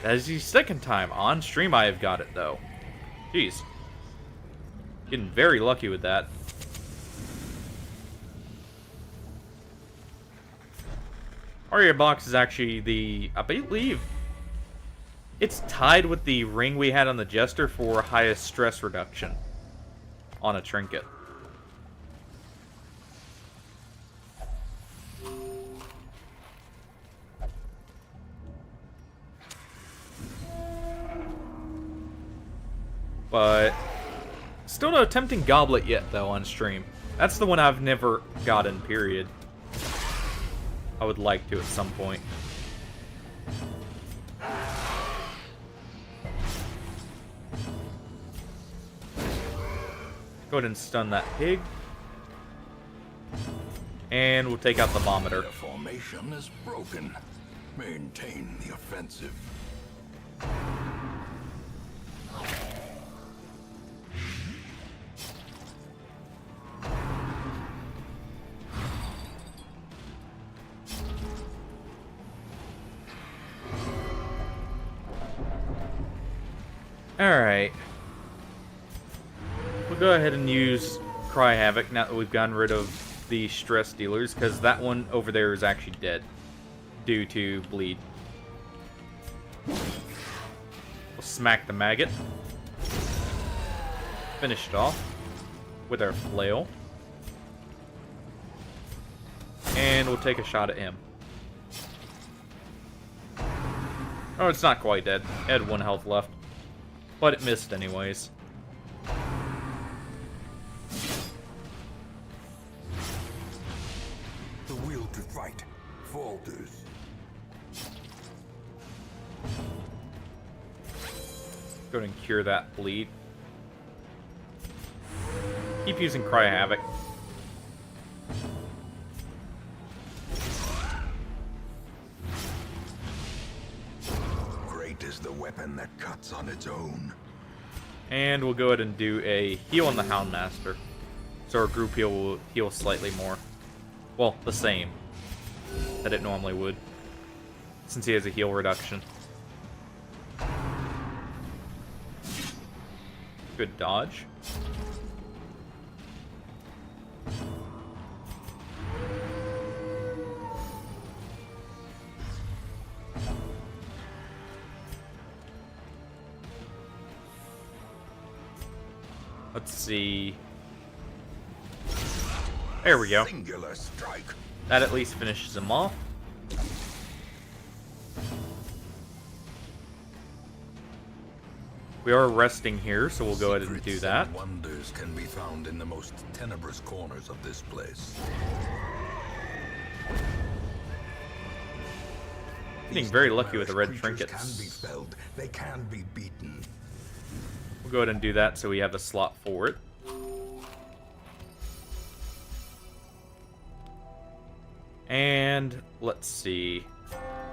That is the second time on stream I have got it, though. Jeez. Getting very lucky with that. Aria box is actually the, I believe, it's tied with the ring we had on the Jester for highest stress reduction on a trinket. But still no tempting goblet yet, though, on stream. That's the one I've never gotten, period. I would like to at some point. Go ahead and stun that pig. And we'll take out the vomiter. Their formation is broken. Maintain the offensive. Alright. We'll go ahead and use Cry Havoc now that we've gotten rid of the stress dealers, because that one over there is actually dead due to bleed. We'll smack the maggot. Finish it off with our flail. And we'll take a shot at him. Oh, it's not quite dead. It had 1 health left. But it missed anyways. The will to fight falters. Go ahead and cure that bleed. Keep using Cry Havoc. Great is the weapon that cuts on its own. And we'll go ahead and do a heal on the Houndmaster. So our group heal will heal slightly more. Well, the same that it normally would, since he has a heal reduction. Good dodge. Let's see. There we go. Singular strike. That at least finishes him off. We are resting here, so we'll go ahead and do Secrets that. and wonders can be found in the most tenebrous corners of this place. Getting very lucky with the red Creatures trinkets. Can be felled. They can be beaten. We'll go ahead and do that so we have a slot for it. And let's see.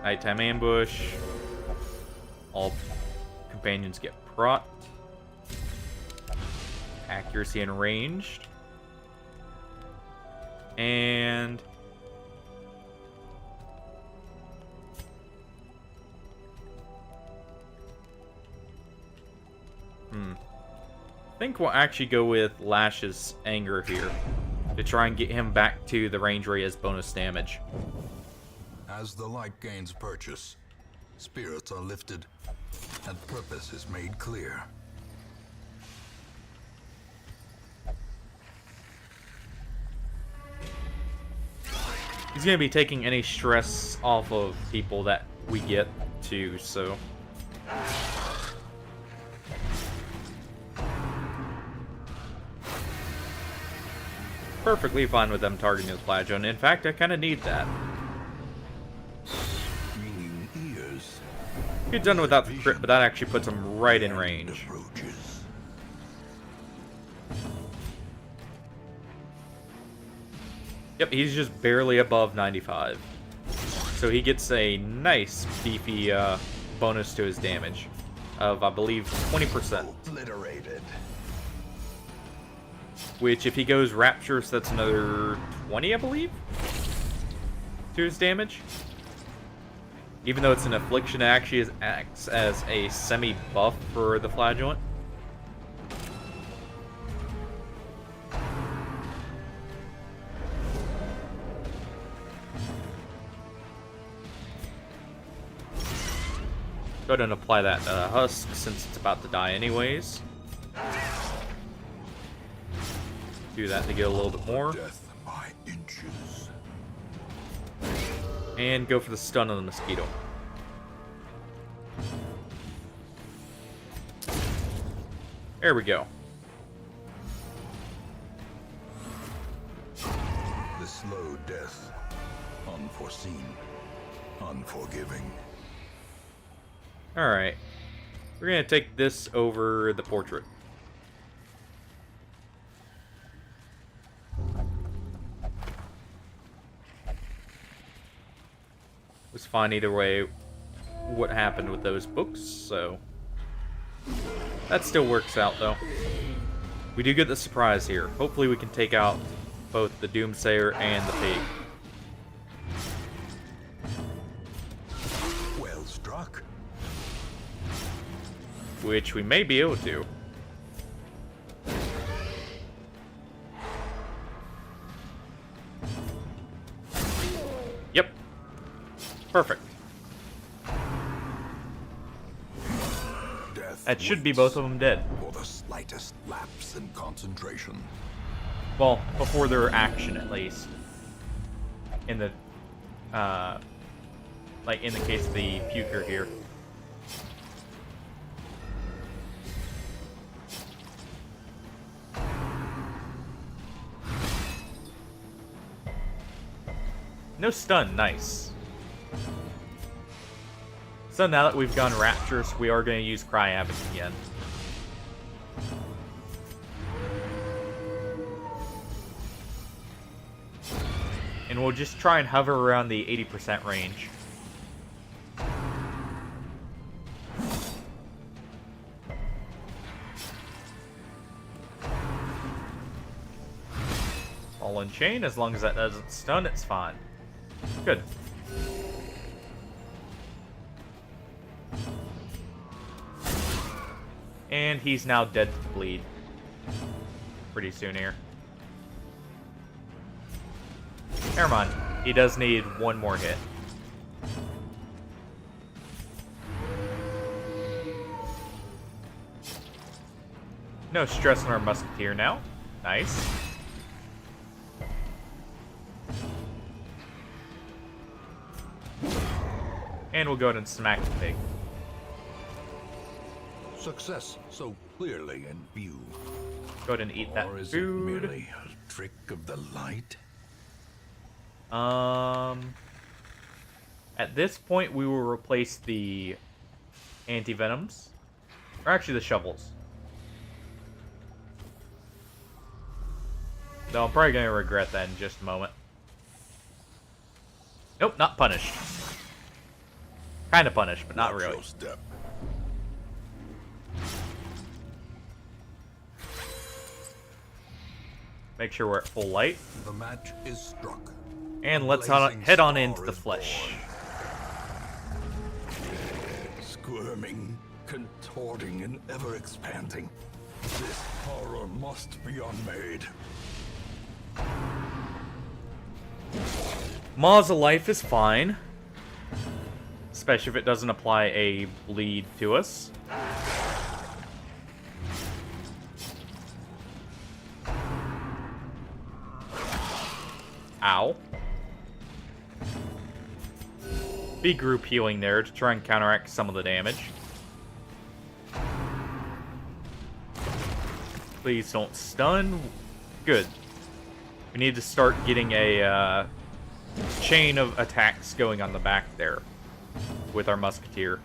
Nighttime ambush. All companions get procced. Accuracy and ranged. And I think we'll actually go with Lash's Anger here to try and get him back to the range where he has bonus damage. As the light gains purchase, spirits are lifted, and purpose is made clear. He's going to be taking any stress off of people that we get to, so... Perfectly fine with them targeting the Plagio, and in fact, I kind of need that. Ringing ears. Get done without the crit, but that actually puts him right in range. Approaches. Yep, he's just barely above 95. So he gets a nice, beefy bonus to his damage of, I believe, 20%. Obliterated. Which, if he goes Rapturous, that's another 20, I believe, to his damage. Even though it's an Affliction, it actually acts as a semi-buff for the Flagellant. Go ahead and apply that Husk, since it's about to die anyways. Do that to get a little bit more. Death by inches. And go for the stun on the Mosquito. There we go. The slow death. Unforeseen. Unforgiving. Alright. We're going to take this over the portrait. It was fine either way what happened with those books, so... That still works out, though. We do get the surprise here. Hopefully we can take out both the Doomsayer and the Pig. Well struck. Which we may be able to. Yep. Perfect. Death That should be waits both of them dead. for the slightest lapse in concentration. Well, before their action, at least. In the, like in the case of the Puker here. No stun, nice. So now that we've gone Rapturous, we are going to use Cry Havoc again. And we'll just try and hover around the 80% range. All in chain, as long as that doesn't stun, it's fine. Good. And he's now dead to bleed. Pretty soon here. Never mind. He does need one more hit. No stress on our Musketeer now. Nice. And we'll go ahead and smack the Pig. Success so clearly in view. Go ahead and eat that Or is it food. merely a trick of the light? At this point, we will replace the anti-venoms. Or actually, the shovels. Though I'm probably going to regret that in just a moment. Nope, not punished. Kind of punished, but not Watch really. your step. Make sure we're at full light. The match is struck. And let's Blazing head on star into the is flesh. born. Squirming, contorting, and ever expanding. This horror must be unmade. Maws of Life is fine. Especially if it doesn't apply a bleed to us. Ow. Big group healing there to try and counteract some of the damage. Please don't stun. Good. We need to start getting a chain of attacks going on the back there with our Musketeer.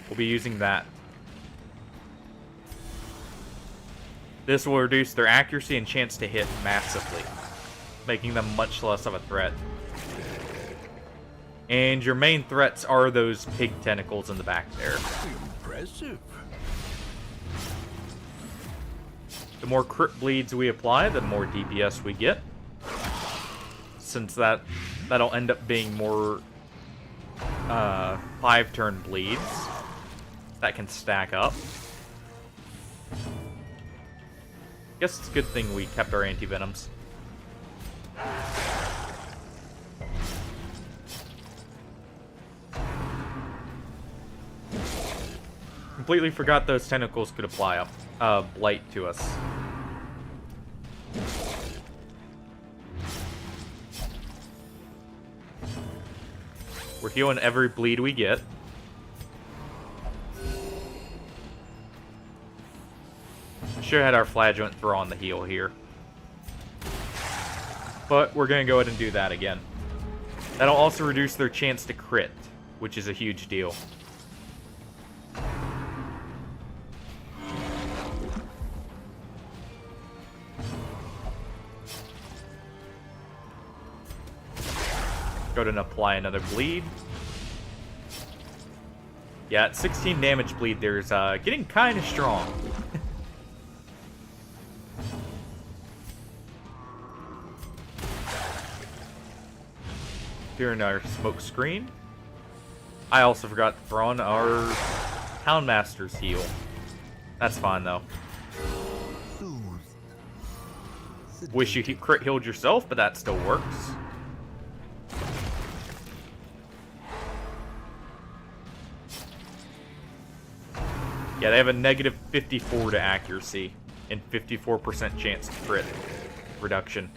We'll be using that. This will reduce their accuracy and chance to hit massively. making them much less of a threat. And your main threats are those pig tentacles in the back there. Impressive. The more crit bleeds we apply, the more DPS we get. Since that'll end up being more 5-turn bleeds that can stack up. Guess it's a good thing we kept our anti-venoms. Completely forgot those tentacles could apply blight to us. We're healing every bleed we get. Should have had our flagellant throw on the heal here. But we're going to go ahead and do that again. That'll also reduce their chance to crit, which is a huge deal. Go ahead and apply another bleed. Yeah, at 16 damage bleed, there's getting kind of strong. Here in our smoke screen. I also forgot to throw on our Houndmaster's heal. That's fine though. Wish you crit healed yourself, but that still works. Yeah, they have a negative 54 to accuracy and 54% chance to crit reduction.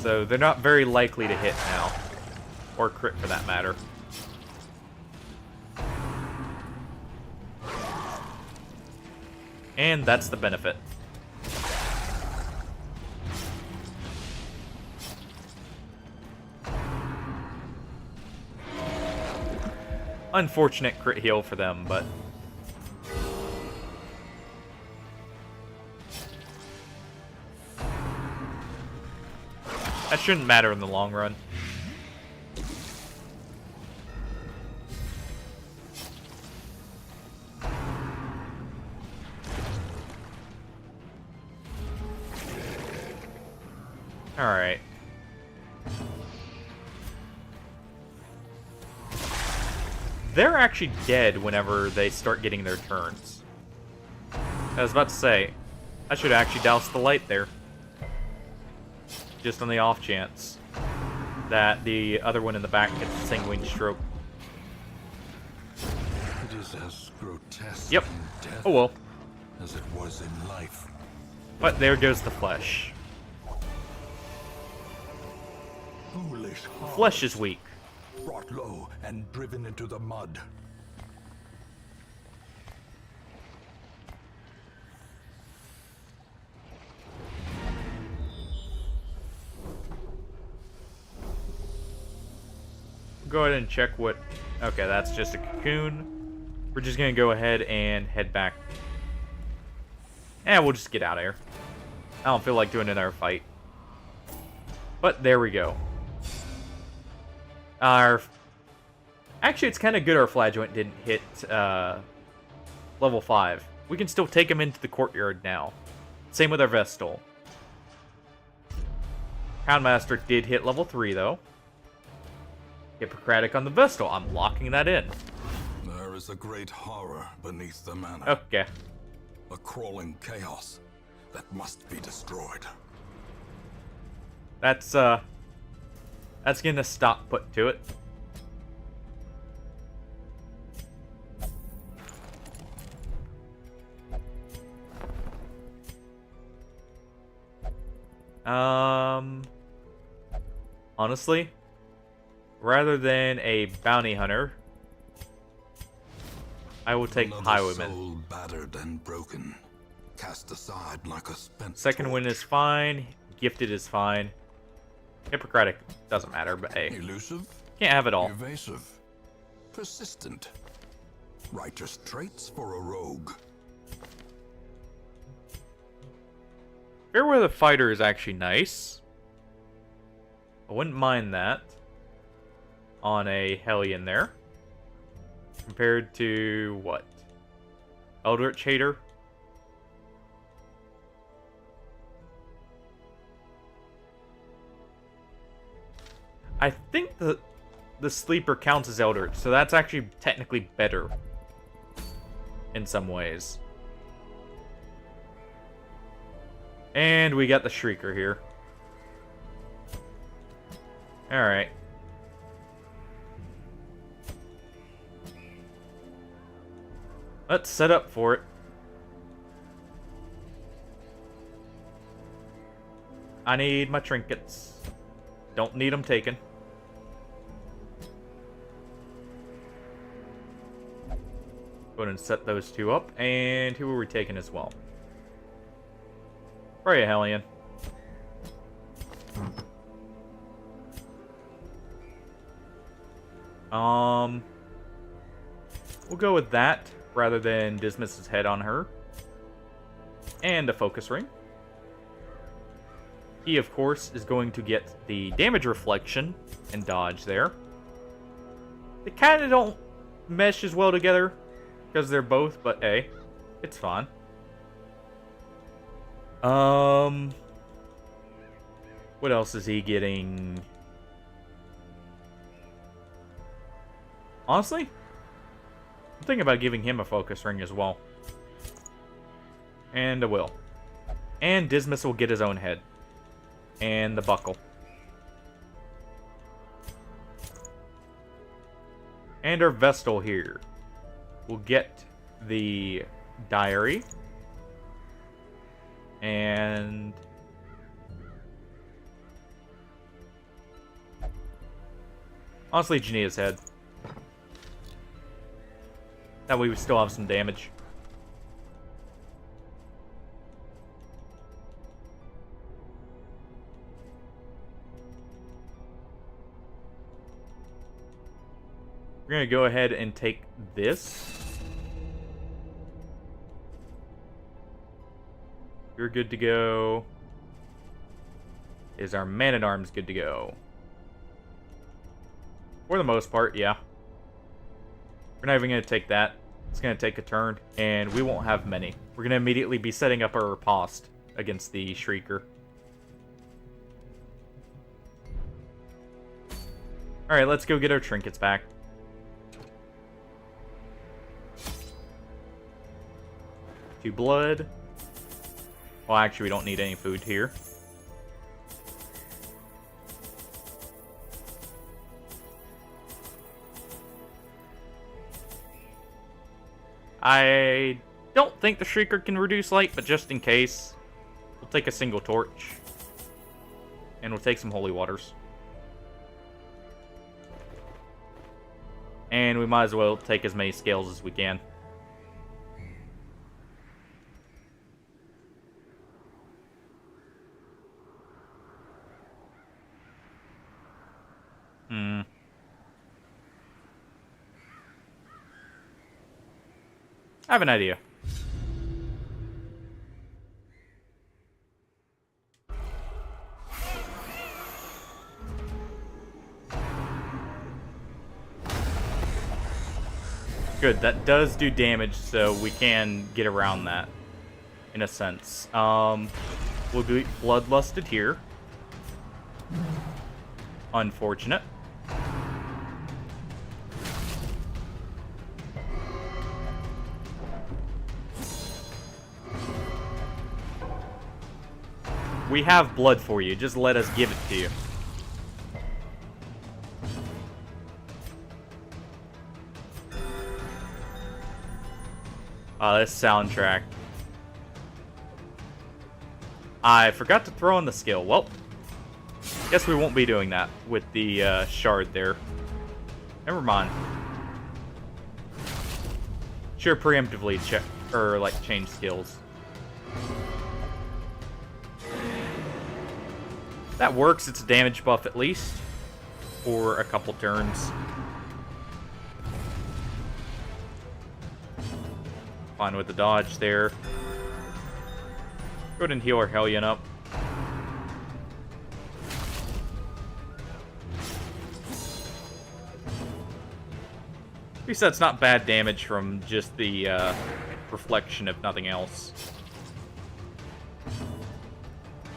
So they're not very likely to hit now. Or crit for that matter. And that's the benefit. Unfortunate crit heal for them, but that shouldn't matter in the long run. Alright. They're actually dead whenever they start getting their turns. I was about to say, I should actually douse the light there. Just on the off chance that the other one in the back gets a sanguine stroke. It is as grotesque Yep. in death Oh well. as it was in life. But there goes the flesh. Foolish The heart, flesh is weak. brought low and driven into the mud. Go ahead and check what... Okay, that's just a cocoon. We're just going to go ahead and head back. And we'll just get out of here. I don't feel like doing another fight. But there we go. Actually, it's kind of good our flagellant didn't hit level 5. We can still take him into the courtyard now. Same with our Vestal. Houndmaster did hit level 3, though. Hippocratic on the Vestal. I'm locking that in. There is a great horror beneath the manor. Okay. A crawling chaos that must be destroyed. That's getting a stop put to it. Honestly, rather than a bounty hunter, I will take Another Highwayman. soul battered and broken, cast aside like a spent Second win torch. is fine. Gifted is fine. Hippocratic doesn't matter, but hey, Elusive, can't have it all. evasive, persistent. Righteous traits for a rogue. Fairweather Fighter is actually nice. I wouldn't mind that on a Hellion there. Compared to what? Eldritch Hater? I think the Sleeper counts as Eldritch, so that's actually technically better in some ways. And we got the Shrieker here. Alright. Let's set up for it. I need my trinkets. Don't need them taken. Go ahead and set those two up. And who are we taking as well? Probably a Hellion. We'll go with that rather than Dismiss's head on her. And a focus ring. He, of course, is going to get the damage reflection and dodge there. They kind of don't mesh as well together because they're both, but hey, it's fine. What else is he getting? Honestly, I'm thinking about giving him a focus ring as well. And I will. And Dismiss will get his own head. And the buckle. And our Vestal here will get the diary. And honestly, Jania's head. That way we still have some damage. We're going to go ahead and take this. You're good to go. Is our Man-at-Arms good to go? For the most part, yeah. We're not even going to take that. It's going to take a turn, and we won't have many. We're going to immediately be setting up our riposte against the Shrieker. Alright, let's go get our trinkets back. To blood. Well, actually, we don't need any food here. I don't think the Shrieker can reduce light, but just in case, we'll take a single torch. And we'll take some holy waters. And we might as well take as many scales as we can. I have an idea. Good, that does do damage, so we can get around that, in a sense. We'll be bloodlusted here. Unfortunate. We have blood for you. Just let us give it to you. This soundtrack. I forgot to throw in the skill. Well, guess we won't be doing that with the shard there. Never mind. Sure, preemptively check or like change skills. That works. It's a damage buff at least for a couple turns. Fine with the dodge there. Go ahead and heal our Hellion up. At least that's not bad damage from just the reflection, if nothing else.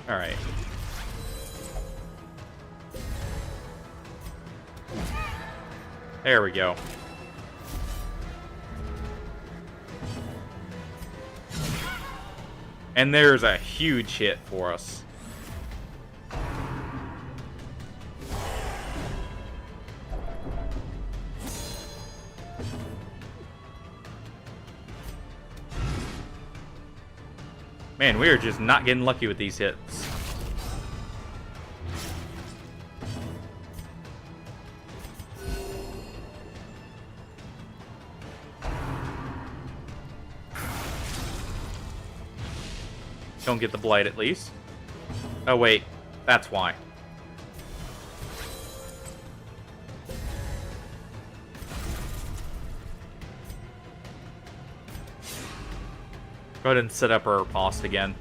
Alright. There we go. And there's a huge hit for us. Man, we are just not getting lucky with these hits. Don't get the blight at least. Oh wait, that's why. Go ahead and set up our riposte again.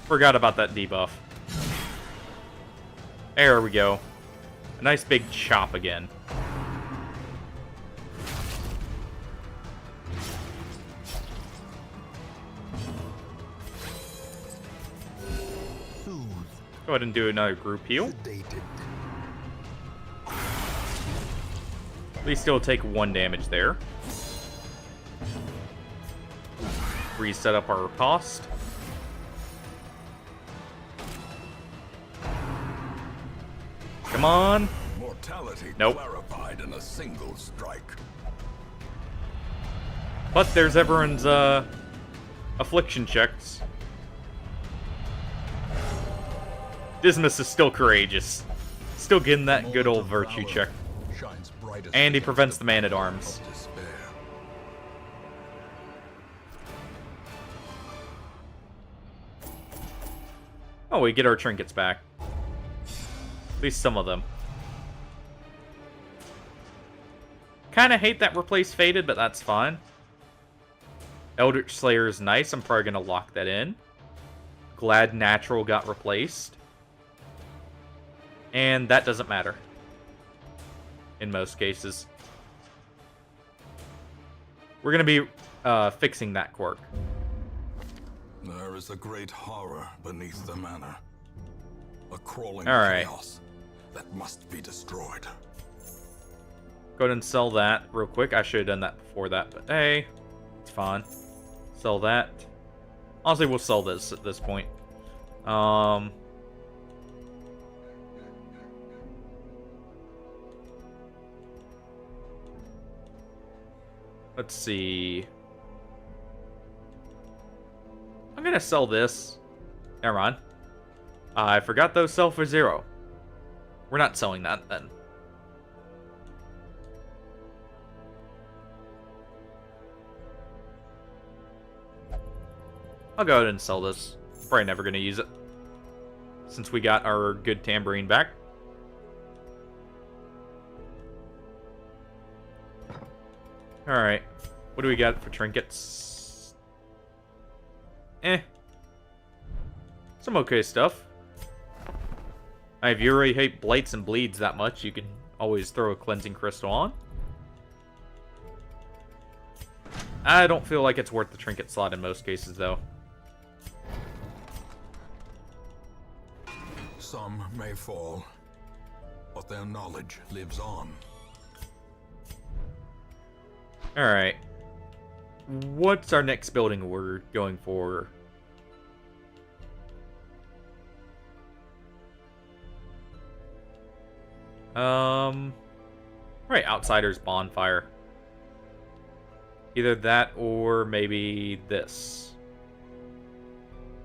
Forgot about that debuff. There we go. A nice big chop again. Go ahead and do another group heal. At least it'll take 1 damage there. Reset up our riposte. Come on. Mortality Nope. clarified in a single strike. But there's everyone's affliction checks. Dismas is still courageous. Still getting that good old virtue check. And he prevents the man-at-arms. Oh, we get our trinkets back. At least some of them. Kinda hate that replace Fated, but that's fine. Eldritch Slayer is nice. I'm probably gonna lock that in. Glad Natural got replaced. And that doesn't matter. In most cases. We're gonna be fixing that quirk. There is a great horror beneath the manor. A crawling chaos that must be destroyed. Go ahead and sell that real quick. I should have done that before that, but hey, it's fine. Sell that. Honestly, we'll sell this at this point. Let's see. I'm gonna sell this. Never mind. I forgot those sell for 0. We're not selling that then. I'll go ahead and sell this. Probably never gonna use it. Since we got our good tambourine back. Alright. What do we got for trinkets? Some okay stuff. If you really hate blights and bleeds that much, you can always throw a cleansing crystal on. I don't feel like it's worth the trinket slot in most cases, though. Some may fall, but their knowledge lives on. Alright. What's our next building we're going for? Right, Outsider's Bonfire. Either that or maybe this.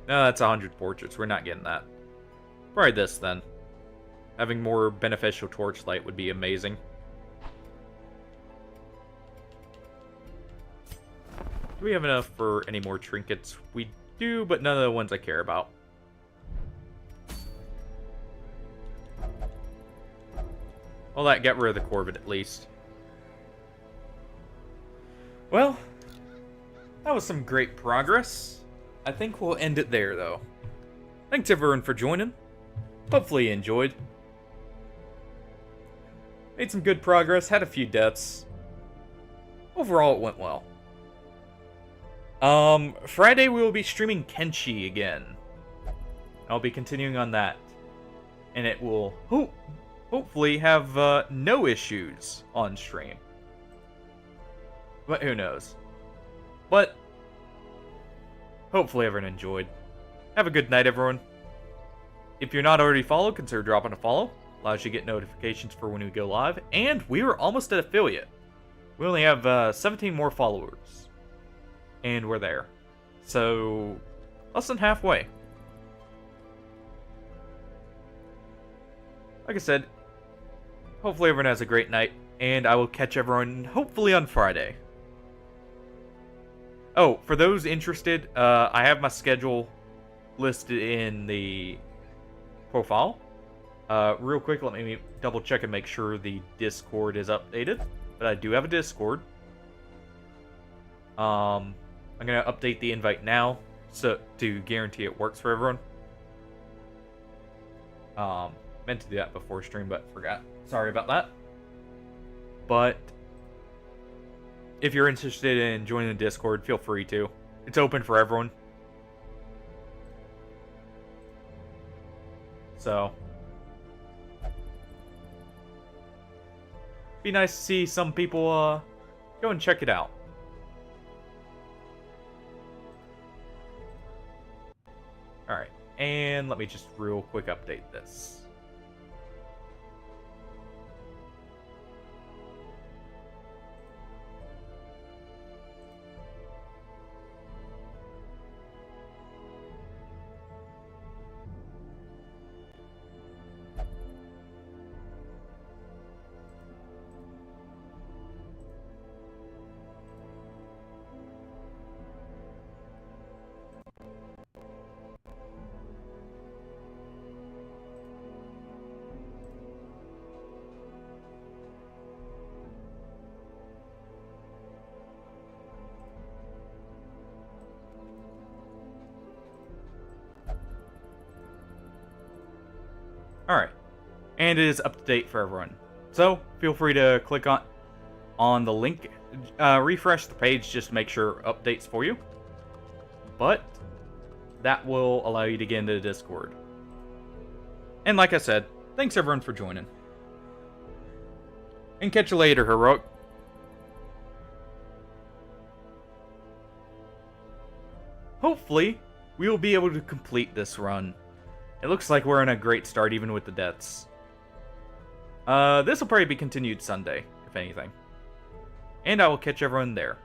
No, that's 100 portraits. We're not getting that. Probably this, then. Having more beneficial torchlight would be amazing. Do we have enough for any more trinkets? We do, but none of the ones I care about. Well, that got rid of the Corvid at least. Well, That was some great progress. I think we'll end it there, though. Thanks everyone for joining. Hopefully you enjoyed. Made some good progress, had a few deaths. Overall, it went well. Friday we will be streaming Kenshi again. I'll be continuing on that. And it will hopefully have no issues on stream. But who knows. But hopefully everyone enjoyed. Have a good night, everyone. If you're not already followed, consider dropping a follow. Allows you to get notifications for when we go live. And we are almost at affiliate. We only have 17 more followers. And we're there. So, less than halfway. Like I said, hopefully everyone has a great night. And I will catch everyone hopefully on Friday. Oh, for those interested, I have my schedule listed in the profile. Real quick, let me double check and make sure the Discord is updated. But I do have a Discord. I'm gonna update the invite now so to guarantee it works for everyone. Meant to do that before stream, but forgot. Sorry about that. But if you're interested in joining the Discord, feel free to. It's open for everyone. So, be nice to see some people go and check it out. Alright, and let me just real quick update this. Alright, and it is up to date for everyone. So, feel free to click on the link, refresh the page just to make sure updates for you. But, that will allow you to get into the Discord. And like I said, thanks everyone for joining. And catch you later, Heroic. Hopefully, we will be able to complete this run. It looks like we're in a great start even with the deaths. This will probably be continued Sunday, if anything. And I will catch everyone there.